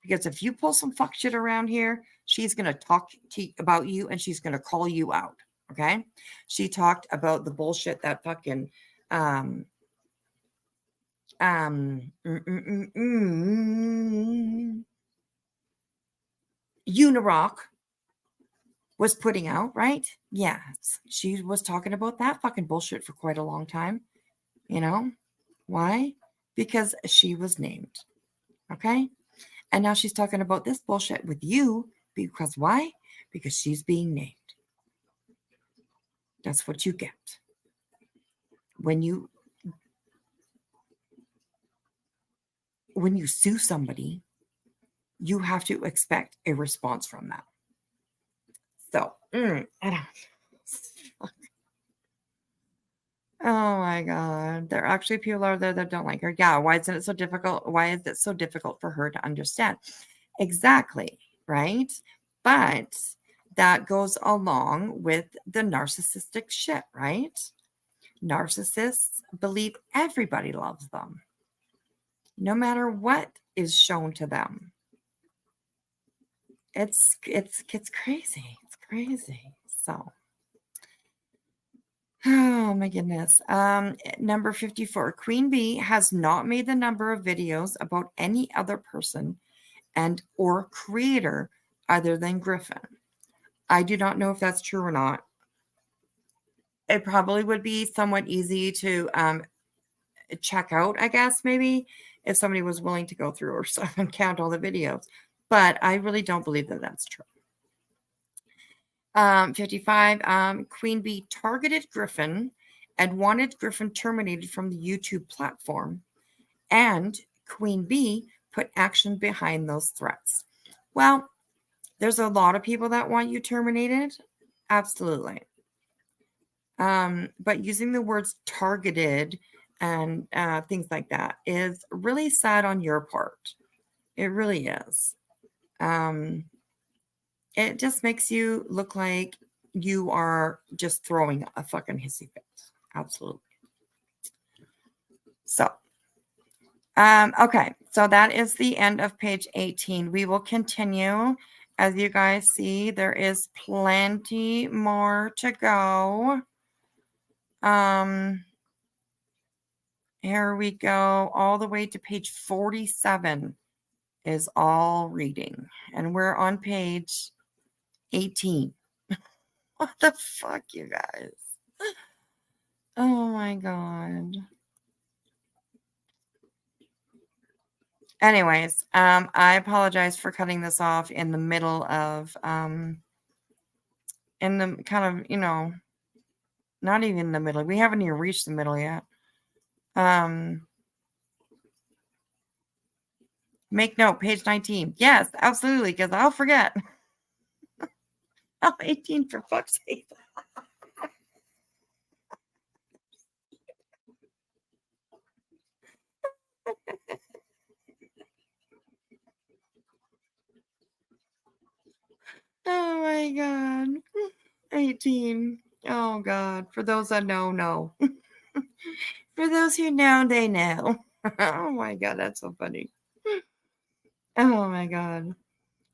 Because if you pull some fuck shit around here, she's going to talk about you and she's going to call you out. Okay? She talked about the bullshit that fucking Unirock was putting out, right? Yes. She was talking about that fucking bullshit for quite a long time. Why? Because she was named. Okay? And now she's talking about this bullshit with you because why? Because she's being named. That's what you get. When you sue somebody, you have to expect a response from them. So I don't. Oh my God. There are actually people out there that don't like her. Yeah. Why isn't it so difficult? Why is it so difficult for her to understand? Exactly. Right. But that goes along with the narcissistic shit, right? Narcissists believe everybody loves them, no matter what is shown to them. It's crazy. It's crazy. So, oh my goodness. Number 54. Queen Bee has not made the number of videos about any other person and or creator other than Griffin. I do not know if that's true or not. It probably would be somewhat easy to check out, I guess, maybe if somebody was willing to go through or and count all the videos. But I really don't believe that that's true. 55, Queen Bee targeted Griffin and wanted Griffin terminated from the YouTube platform. And Queen Bee put action behind those threats. Well, there's a lot of people that want you terminated. Absolutely. But using the words targeted and things like that is really sad on your part. It really is. It just makes you look like you are just throwing a fucking hissy fit. Absolutely. So, okay. So that is the end of page 18. We will continue. As you guys see, there is plenty more to go. Here we go. All the way to page 47 is all reading. And we're on page 18. What the fuck, you guys? Oh my God. Anyways, I apologize for cutting this off in the middle of, in the kind of, not even the middle. We haven't even reached the middle yet. Make note, page 19. Yes, absolutely, because I'll forget. Oh, 18 for fuck's sake. Oh my God. 18. Oh God. For those that know. For those who know, they know. Oh my God, that's so funny. Oh my God.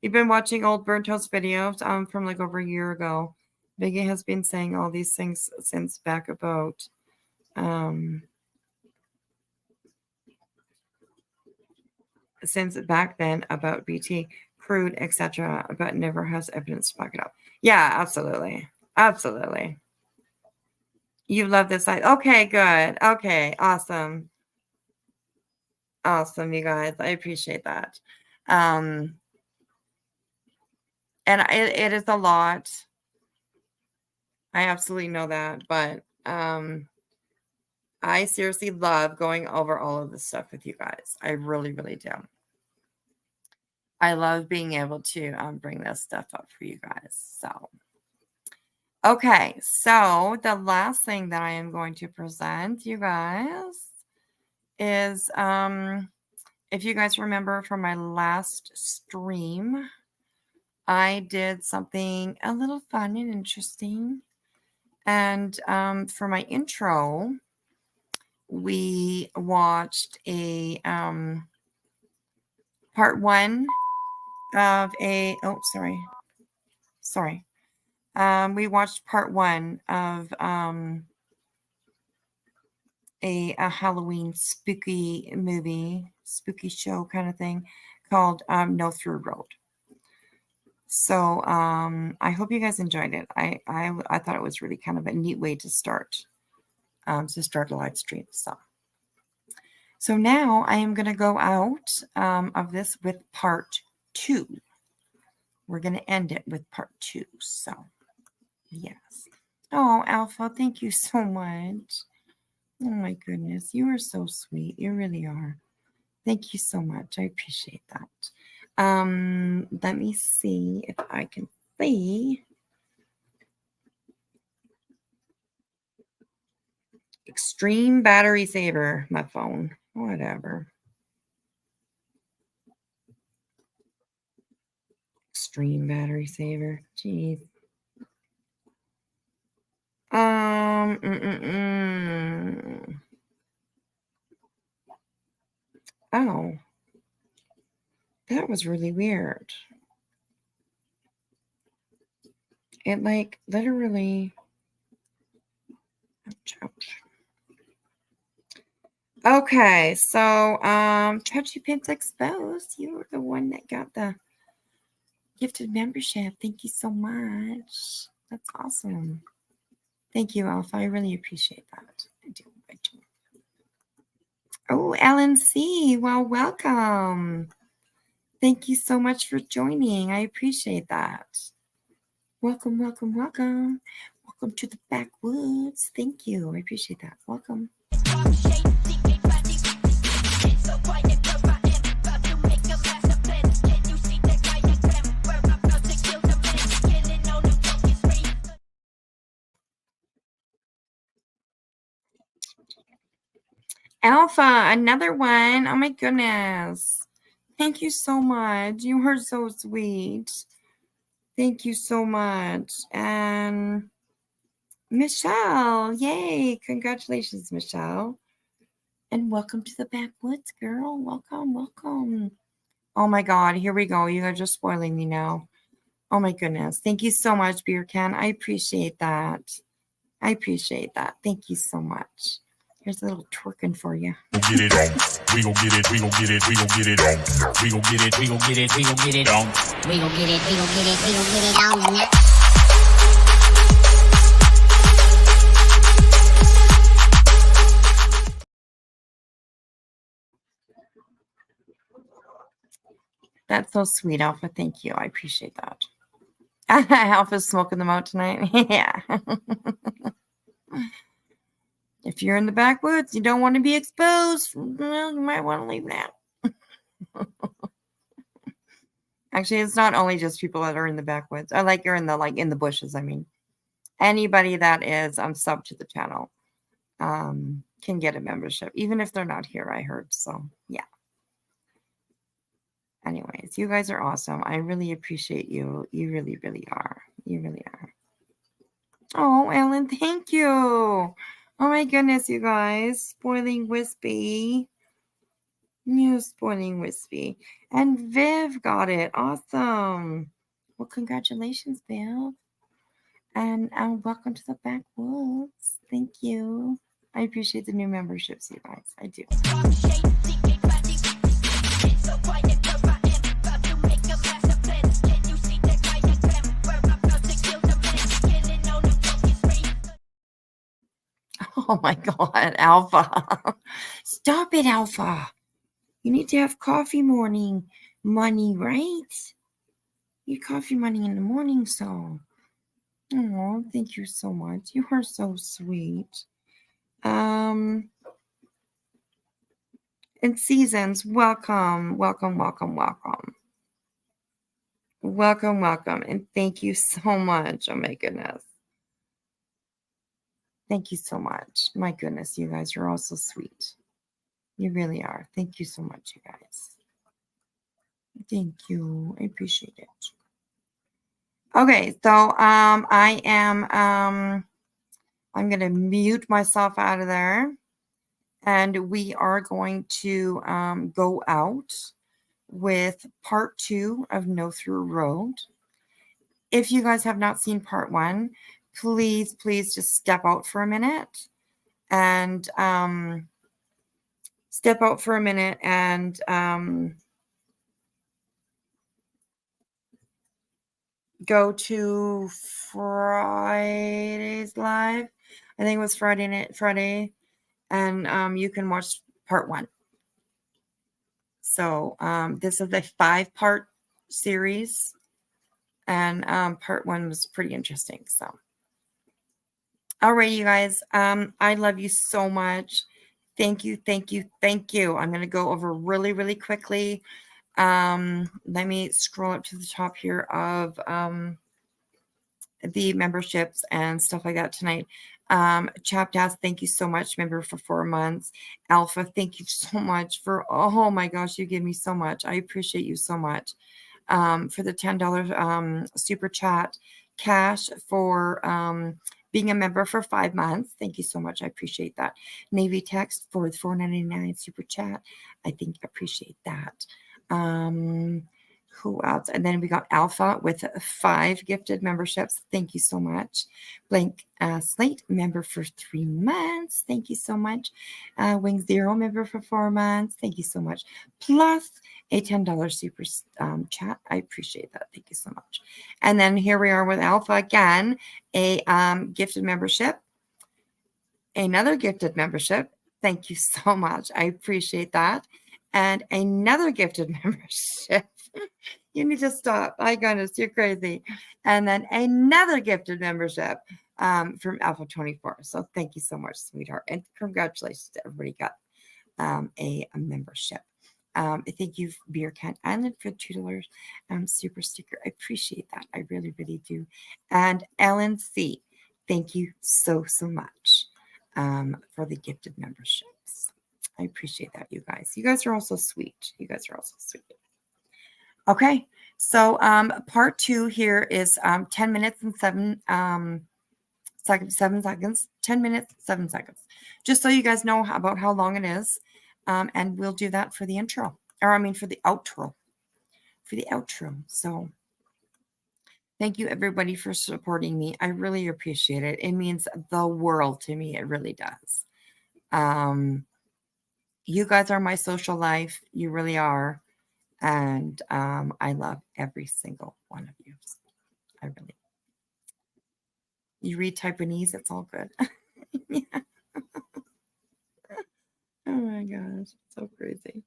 You've been watching old Burnt Toast videos from like over a year ago. Biggie has been saying all these things since back about since back then about BT, crude, etc., but never has evidence to back it up. Yeah, absolutely. Absolutely. You love this side. Okay, good. Okay, awesome. Awesome, you guys. I appreciate that. And it is a lot. I absolutely know that, but I seriously love going over all of this stuff with you guys. I really, really do. I love being able to bring this stuff up for you guys. So, okay. So the last thing that I am going to present you guys is, if you guys remember from my last stream, I did something a little fun and interesting. And for my intro, we watched a part one of a, oh, sorry. We watched part one of a Halloween spooky movie, spooky show kind of thing called No Through Road. So I hope you guys enjoyed it. I thought it was really kind of a neat way to start a live stream. So now I am going to go out of this with part 2. We're going to end it with part 2. So yes. Oh, Alpha, thank you so much. Oh my goodness, you are so sweet. You really are. Thank you so much. I appreciate that. Let me see if I can see Extreme battery saver, my phone. Whatever. Extreme battery saver. Jeez. Oh. That was really weird. It like literally. Ouch, ouch. Okay, so Touchy Pins Exposed, you were the one that got the gifted membership. Thank you so much. That's awesome. Thank you, Alpha. I really appreciate that. I do. Oh, Ellen C. Well, welcome. Thank you so much for joining. I appreciate that. Welcome, welcome, welcome. Welcome to the backwoods. Thank you. I appreciate that. Welcome. Alpha, another one. Oh my goodness. Thank you so much. You are so sweet. Thank you so much. And Michelle, yay. Congratulations, Michelle. And welcome to the backwoods, girl. Welcome, welcome. Oh my God, here we go. You guys are spoiling me now. Oh my goodness. Thank you so much, Beer Can. I appreciate that. I appreciate that. Thank you so much. Here's a little twerking for you. Get it on. We gon' get it, we gon' get it, we gon' get it on. We gon' get it, we gon' get it, we gon' get it on. We gon' get it, we gon' get it, we gon' get it on now. That's so sweet, Alpha. Thank you. I appreciate that. Alpha's smoking them out tonight. Yeah. If you're in the backwoods, you don't want to be exposed. Well, you might want to leave that. Actually, it's not only just people that are in the backwoods. I like you're in the bushes. I mean, anybody that is sub to the channel can get a membership, even if they're not here. I heard. So yeah. Anyways, you guys are awesome. I really appreciate you. You really, really are. You really are. Oh, Ellen, thank you. Oh my goodness, you guys. Spoiling Whispy. You spoiling Whispy. And Viv got it. Awesome. Well, congratulations, Viv. And welcome to the backwoods. Thank you. I appreciate the new memberships, you guys. I do. Oh my God, Alpha. Stop it, Alpha. You need to have coffee money, right? You coffee money in the morning, so. Oh, thank you so much. You are so sweet. And Seasons, welcome, welcome, welcome, welcome. Welcome, welcome. And thank you so much. Oh my goodness. Thank you so much. My goodness, you guys are all so sweet. You really are. Thank you so much, you guys. Thank you. I appreciate it. Okay, so I am I'm gonna mute myself out of there, and we are going to go out with part 2 of No Through Road. If you guys have not seen part 1, please just step out for a minute and go to Friday's live. I think it was Friday, and you can watch part 1. So this is a 5-part series, and part 1 was pretty interesting. So, all right, you guys, I love you so much. Thank you, thank you, thank you. I'm going to go over really, really quickly. Let me scroll up to the top here of the memberships and stuff like that tonight. Chaptas, thank you so much, member, for 4 months. Alpha, thank you so much for, oh my gosh, you give me so much. I appreciate you so much. For the $10 super chat. Cash for being a member for 5 months. Thank you so much. I appreciate that. Navy Text for the $4.99 super chat. I think I appreciate that. Who else? And then we got Alpha with 5 gifted memberships. Thank you so much. Blank Slate, member for 3 months. Thank you so much. Wing Zero, member for 4 months. Thank you so much. Plus a $10 super chat. I appreciate that. Thank you so much. And then here we are with Alpha again, a gifted membership. Another gifted membership. Thank you so much. I appreciate that. And another gifted membership. You need to stop. My goodness, you're crazy. And then another gifted membership from Alpha 24. So thank you so much, sweetheart. And congratulations to everybody got a membership. Thank you, Beer Can Island, for $2 super sticker. I appreciate that. I really, really do. And Ellen C., thank you so much for the gifted memberships. I appreciate that, you guys. You guys are also sweet. You guys are also sweet. Okay, so part 2 here is 10 minutes and 7 seconds. 10 minutes, 7 seconds. Just so you guys know about how long it is. And we'll do that for the intro. Or I mean for the outro. For the outro. So thank you everybody for supporting me. I really appreciate it. It means the world to me. It really does. You guys are my social life. You really are. And I love every single one of you. I really. You read Taiwanese, it's all good. Yeah. Oh my gosh, so crazy.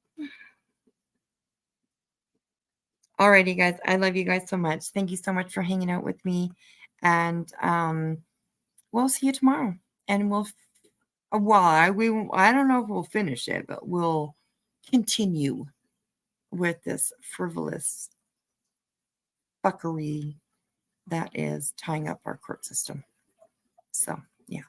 Alrighty, guys. I love you guys so much. Thank you so much for hanging out with me. And we'll see you tomorrow. And we'll I don't know if we'll finish it, but we'll continue with this frivolous fuckery that is tying up our court system. So yeah.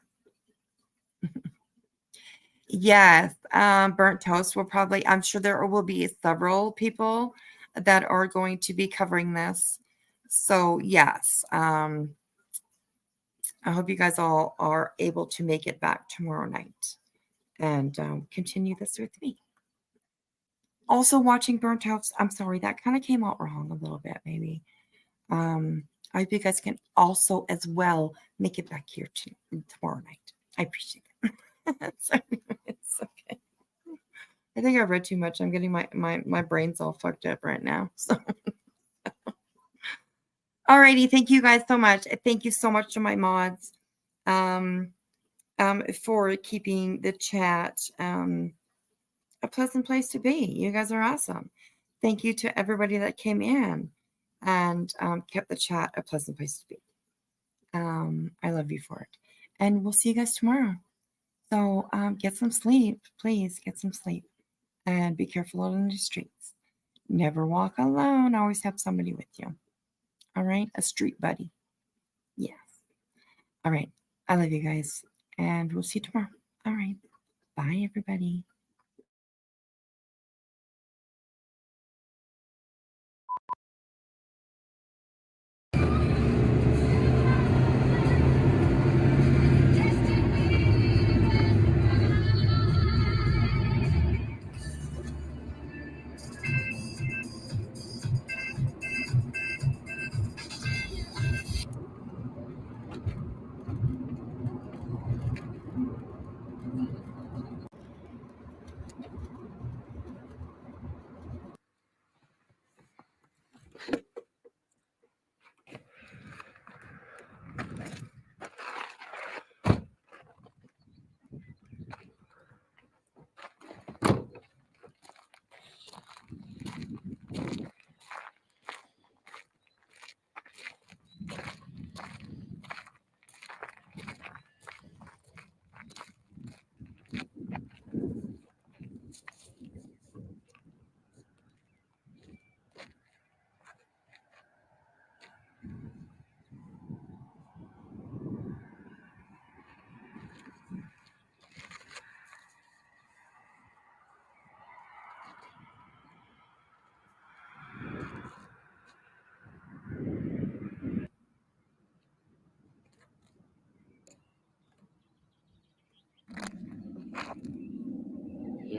Yes, burnt toast will probably, I'm sure there will be several people that are going to be covering this. So yes, I hope you guys all are able to make it back tomorrow night and continue this with me. Also watching burnt toast, I'm sorry, that kind of came out wrong a little bit, maybe. I hope you guys can also as well make it back here tomorrow night. I appreciate it. Sorry, it's okay. I think I've read too much. I'm getting my brain's all fucked up right now. So, alrighty, thank you guys so much. Thank you so much to my mods, for keeping the chat a pleasant place to be. You guys are awesome. Thank you to everybody that came in and kept the chat a pleasant place to be. I love you for it, and we'll see you guys tomorrow. So get some sleep, please. Get some sleep. And be careful out in the streets. Never walk alone. Always have somebody with you. All right? A street buddy. Yes. All right. I love you guys. And we'll see you tomorrow. All right. Bye, everybody.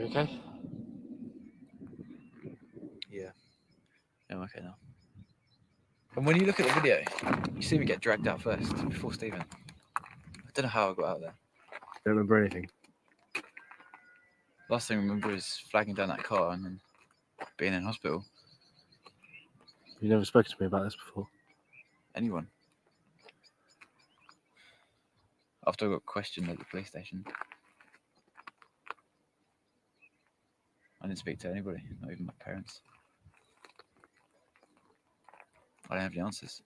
You okay? Yeah. I'm okay now. And when you look at the video, you see me get dragged out first before Stephen. I don't know how I got out there. Don't remember anything. Last thing I remember is flagging down that car and then being in hospital. You never spoken to me about this before. Anyone? After I got questioned at the police station, I didn't speak to anybody, not even my parents. I don't have the answers.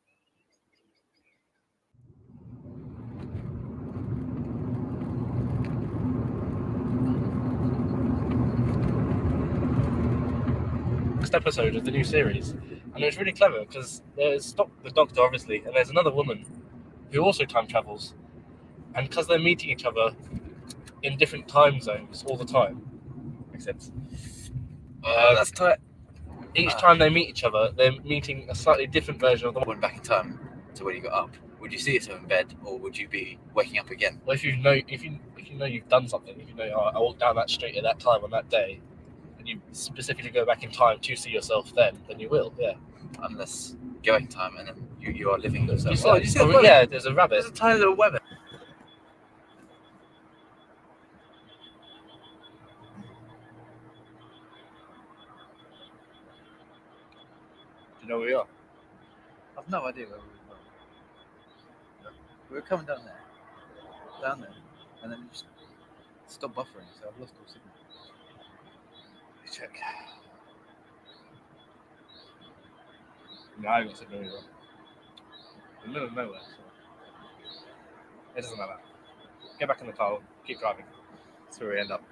Next episode of the new series, and it's really clever because there's the doctor, obviously, and there's another woman who also time travels, and because they're meeting each other in different time zones all the time, makes sense. That's tight. Each time they meet each other, they're meeting a slightly different version of the Went back in time to when you got up. Would you see yourself in bed, or would you be waking up again? Well, if you know you've done something, if you know, oh, I walked down that street at that time on that day, and you specifically go back in time to see yourself then you will, yeah. Unless you go back in time and then you are living yourself. You see that yeah, there's a rabbit. There's a tiny little rabbit. Do you know where we are? I've no idea where we were. We were coming down there, and then you just stopped buffering, so I've lost all signal. Let's check. No, I haven't said very well. In the middle of nowhere, so it doesn't matter. Get back in the car, keep driving. That's where we end up.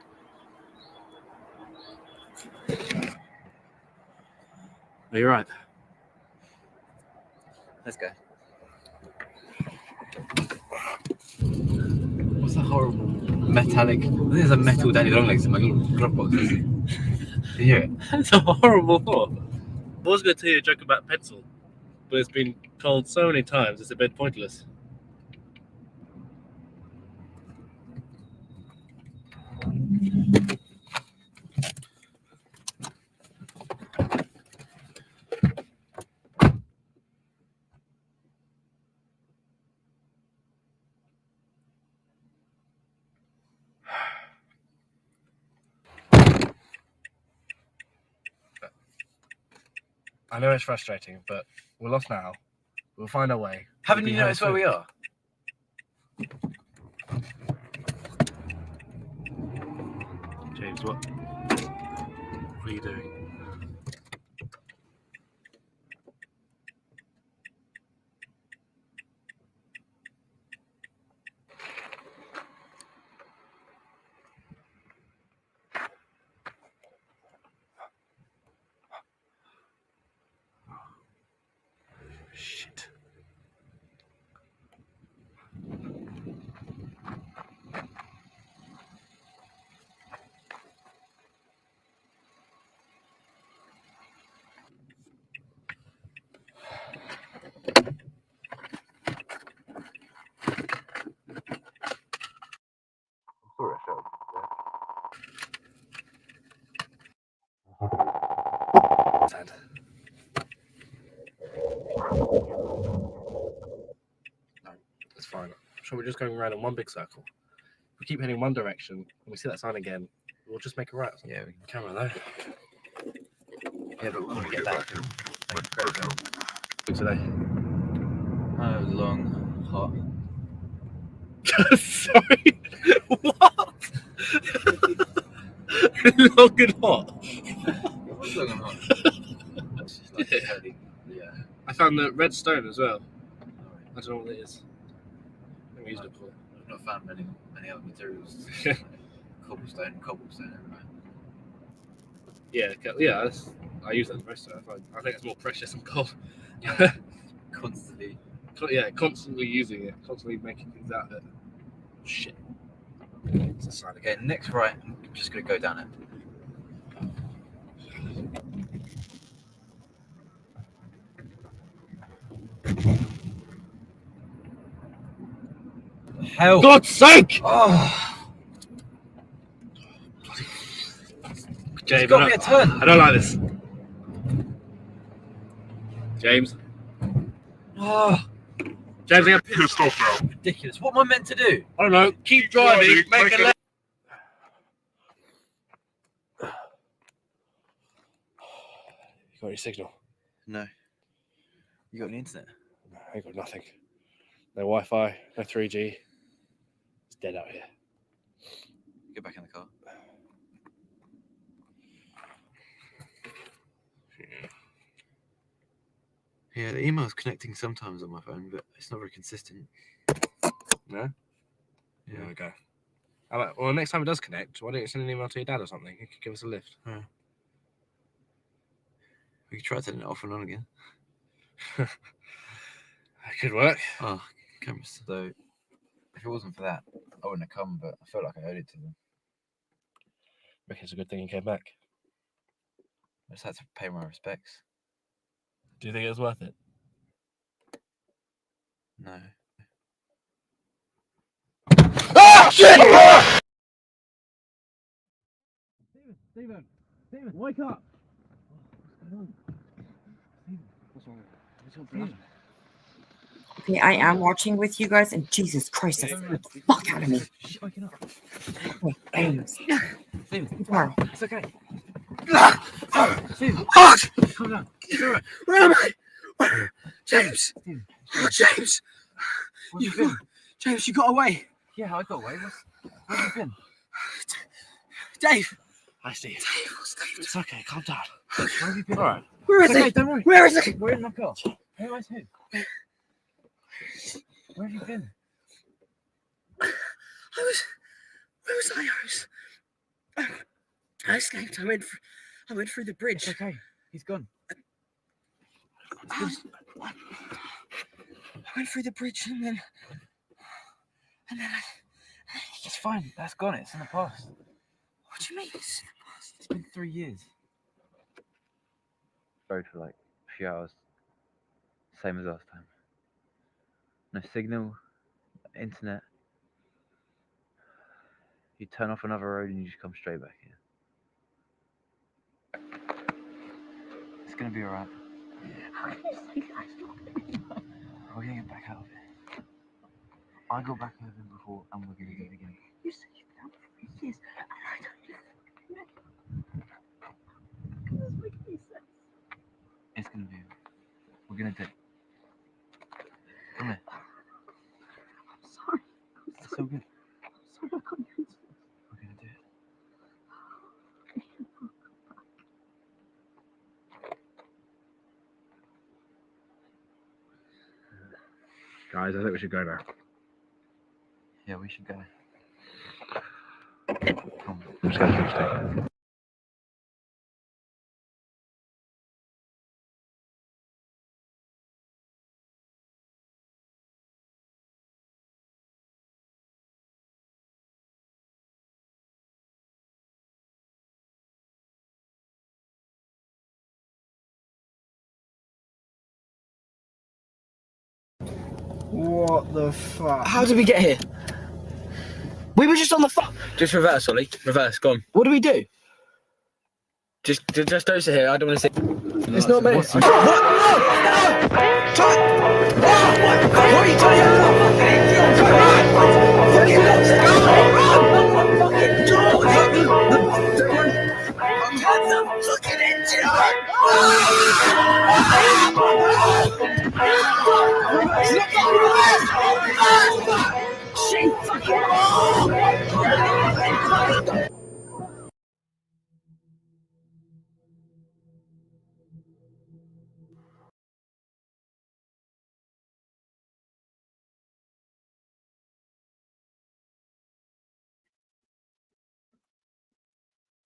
Are you right? Let's go. What's that horrible metallic? I think there's a metal Daddy Longlegs in my little glove box. Can you hear it? That's a horrible thought. I was going to tell you a joke about pencil, but it's been told so many times it's a bit pointless. I know it's frustrating, but we're lost now. We'll find our way. Haven't you noticed where we are? James, what are you doing? Shit. Sad. No, that's fine. So we're just going around in one big circle. If we keep heading one direction and we see that sign again, we'll just make a right. Yeah, we can. Camera though. Yeah, but when we get back, Today. oh, long, hot. Sorry. What? Long and hot. It was long and hot. It's just like early. Yeah. I found the red stone as well. I don't know what it is. Let me use it for. I've not found many other materials. Cobblestone everywhere. Yeah. I use that most of the time. I think it's more precious than gold. Yeah. Constantly. Constantly using it, constantly making things out of it. Shit. It's a sign again. Okay, next right, I'm just going to go down it. Hell. God's sake! Oh. James, It's got me a turn. I don't like this. James. Oh, James, I get pissed off now. ridiculous. What am I meant to do? I don't know. Keep driving. Make a left. You got any signal? No. You got any internet? No, I ain't got nothing. No Wi-Fi, no 3G. It's dead out here. Get back in the car. Yeah, the email's connecting sometimes on my phone, but it's not very consistent. No? Yeah. There we go. Well, next time it does connect, why don't you send an email to your dad or something? He could give us a lift. Yeah. We could try turning it off and on again. That could work. Oh, cameras. So, if it wasn't for that, I wouldn't have come, but I felt like I owed it to them. I reckon it's a good thing you came back. I just had to pay my respects. Do you think it was worth it? No. Ah, shit! Stephen, wake up! What's going on? What's wrong? Stephen. Okay, I am watching with you guys, and Jesus Christ, that scared the fuck out of me. Waking up. Okay, anyways. Stephen, Tomorrow. it's okay. Stephen, calm down. It's all right. Where am I? James. Stephen. Oh, James. Where have you been? James, you got away. Yeah, I got away. Where have you been? Dave. Hi, Steve. Dave, what's Dave? It's okay, calm down. Where have you been? All right. Where is It's okay, he? don't worry. Where is he? We're in my car. Who is who? Where have you been? Where was I? I escaped. I went through the bridge. It's okay. He's gone. I went through the bridge and then It's fine. That's gone. It's in the past. what do you mean? It's been 3 years. Rode for like a few hours. Same as last time. No signal, internet. You turn off another road and you just come straight back here. It's gonna be alright. We're gonna get back out of it. I got back over him before and we're gonna do it again. You said you've been out for 3 years and I don't It's gonna be. We're gonna do it. Come here. I'm sorry. It's so good. I'm sorry I couldn't do it. We're gonna do it. Guys, I think we should go now. Yeah, we should go. Come on. I'm just going to stay. What the fuck? How did we get here? We were just on the phone. Just reverse, Ollie. Reverse, go on. What do we do? Just don't sit here. I don't want to sit. It's not meant. What? No! What are you doing?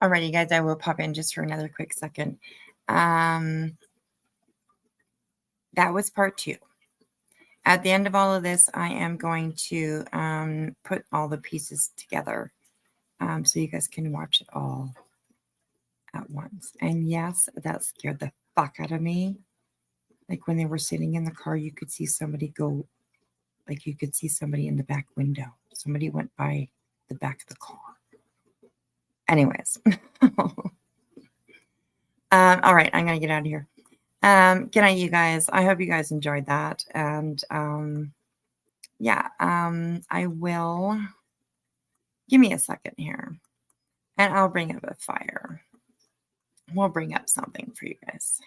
Alrighty, guys, I will pop in just for another quick second. That was part 2. At the end of all of this, I am going to put all the pieces together so you guys can watch it all at once. And yes, that scared the fuck out of me. Like when they were sitting in the car, you could see somebody go, like you could see somebody in the back window. Somebody went by the back of the car. Anyways, All right, I'm gonna get out of here. Good night, you guys. I hope you guys enjoyed that. And yeah, I will give me a second here and I'll bring up a fire. We'll bring up something for you guys.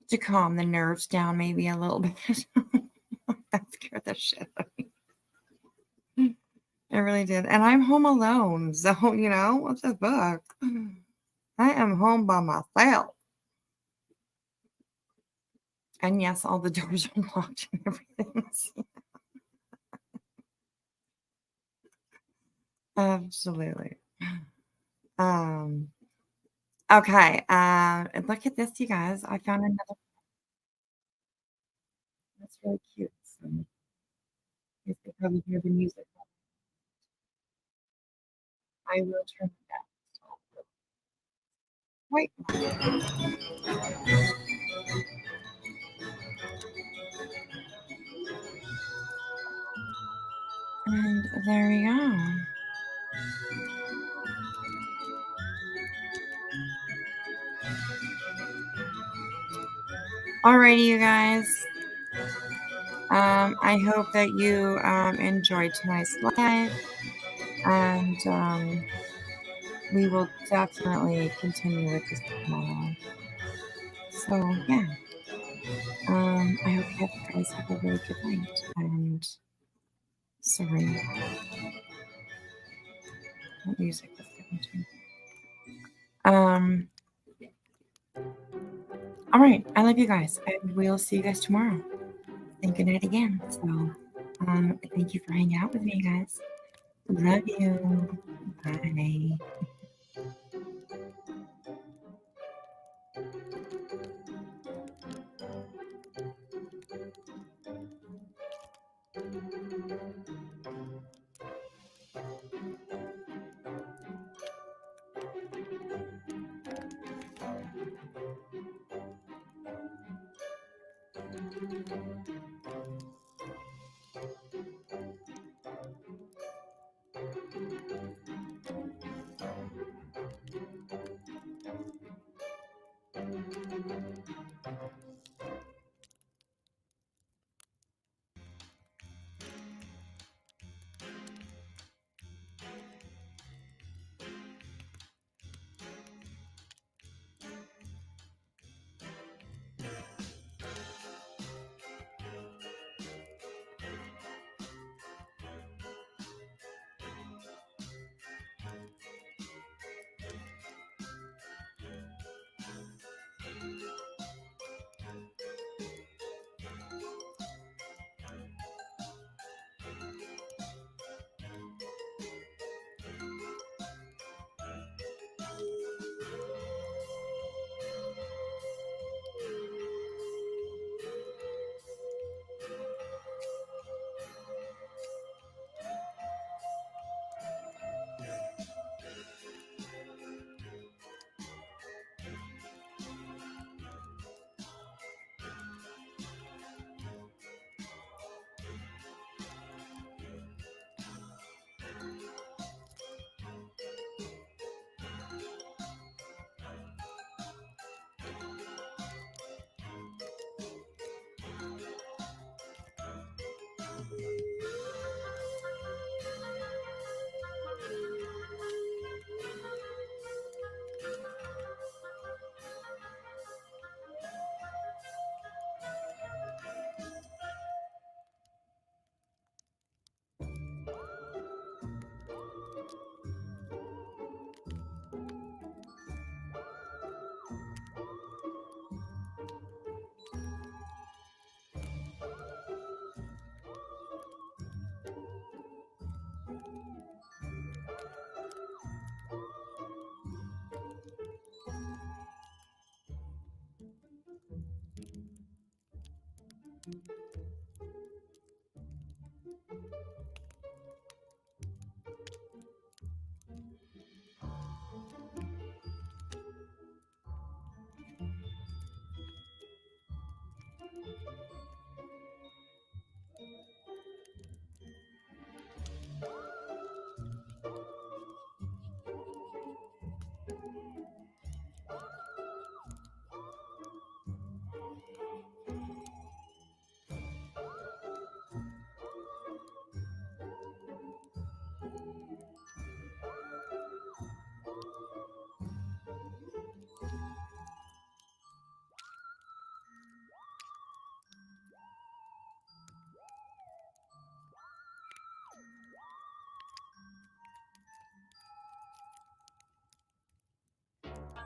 To calm the nerves down maybe a little bit. That scared the shit out of me. It really did. And I'm home alone. So, what's the book? I am home by myself. And yes, all the doors are locked and everything. Absolutely. Okay. Look at this, you guys. I found another. That's really cute. So, you can probably hear the music. I will turn it down. Wait. And there we go. Alrighty, you guys. I hope that you enjoyed tonight's live, and we will definitely continue with this tomorrow. So yeah, I hope you guys have a really good night, and sorry, what music was going to? All right, I love you guys, and we'll see you guys tomorrow. And good night again. So, thank you for hanging out with me, guys. Love you. Bye.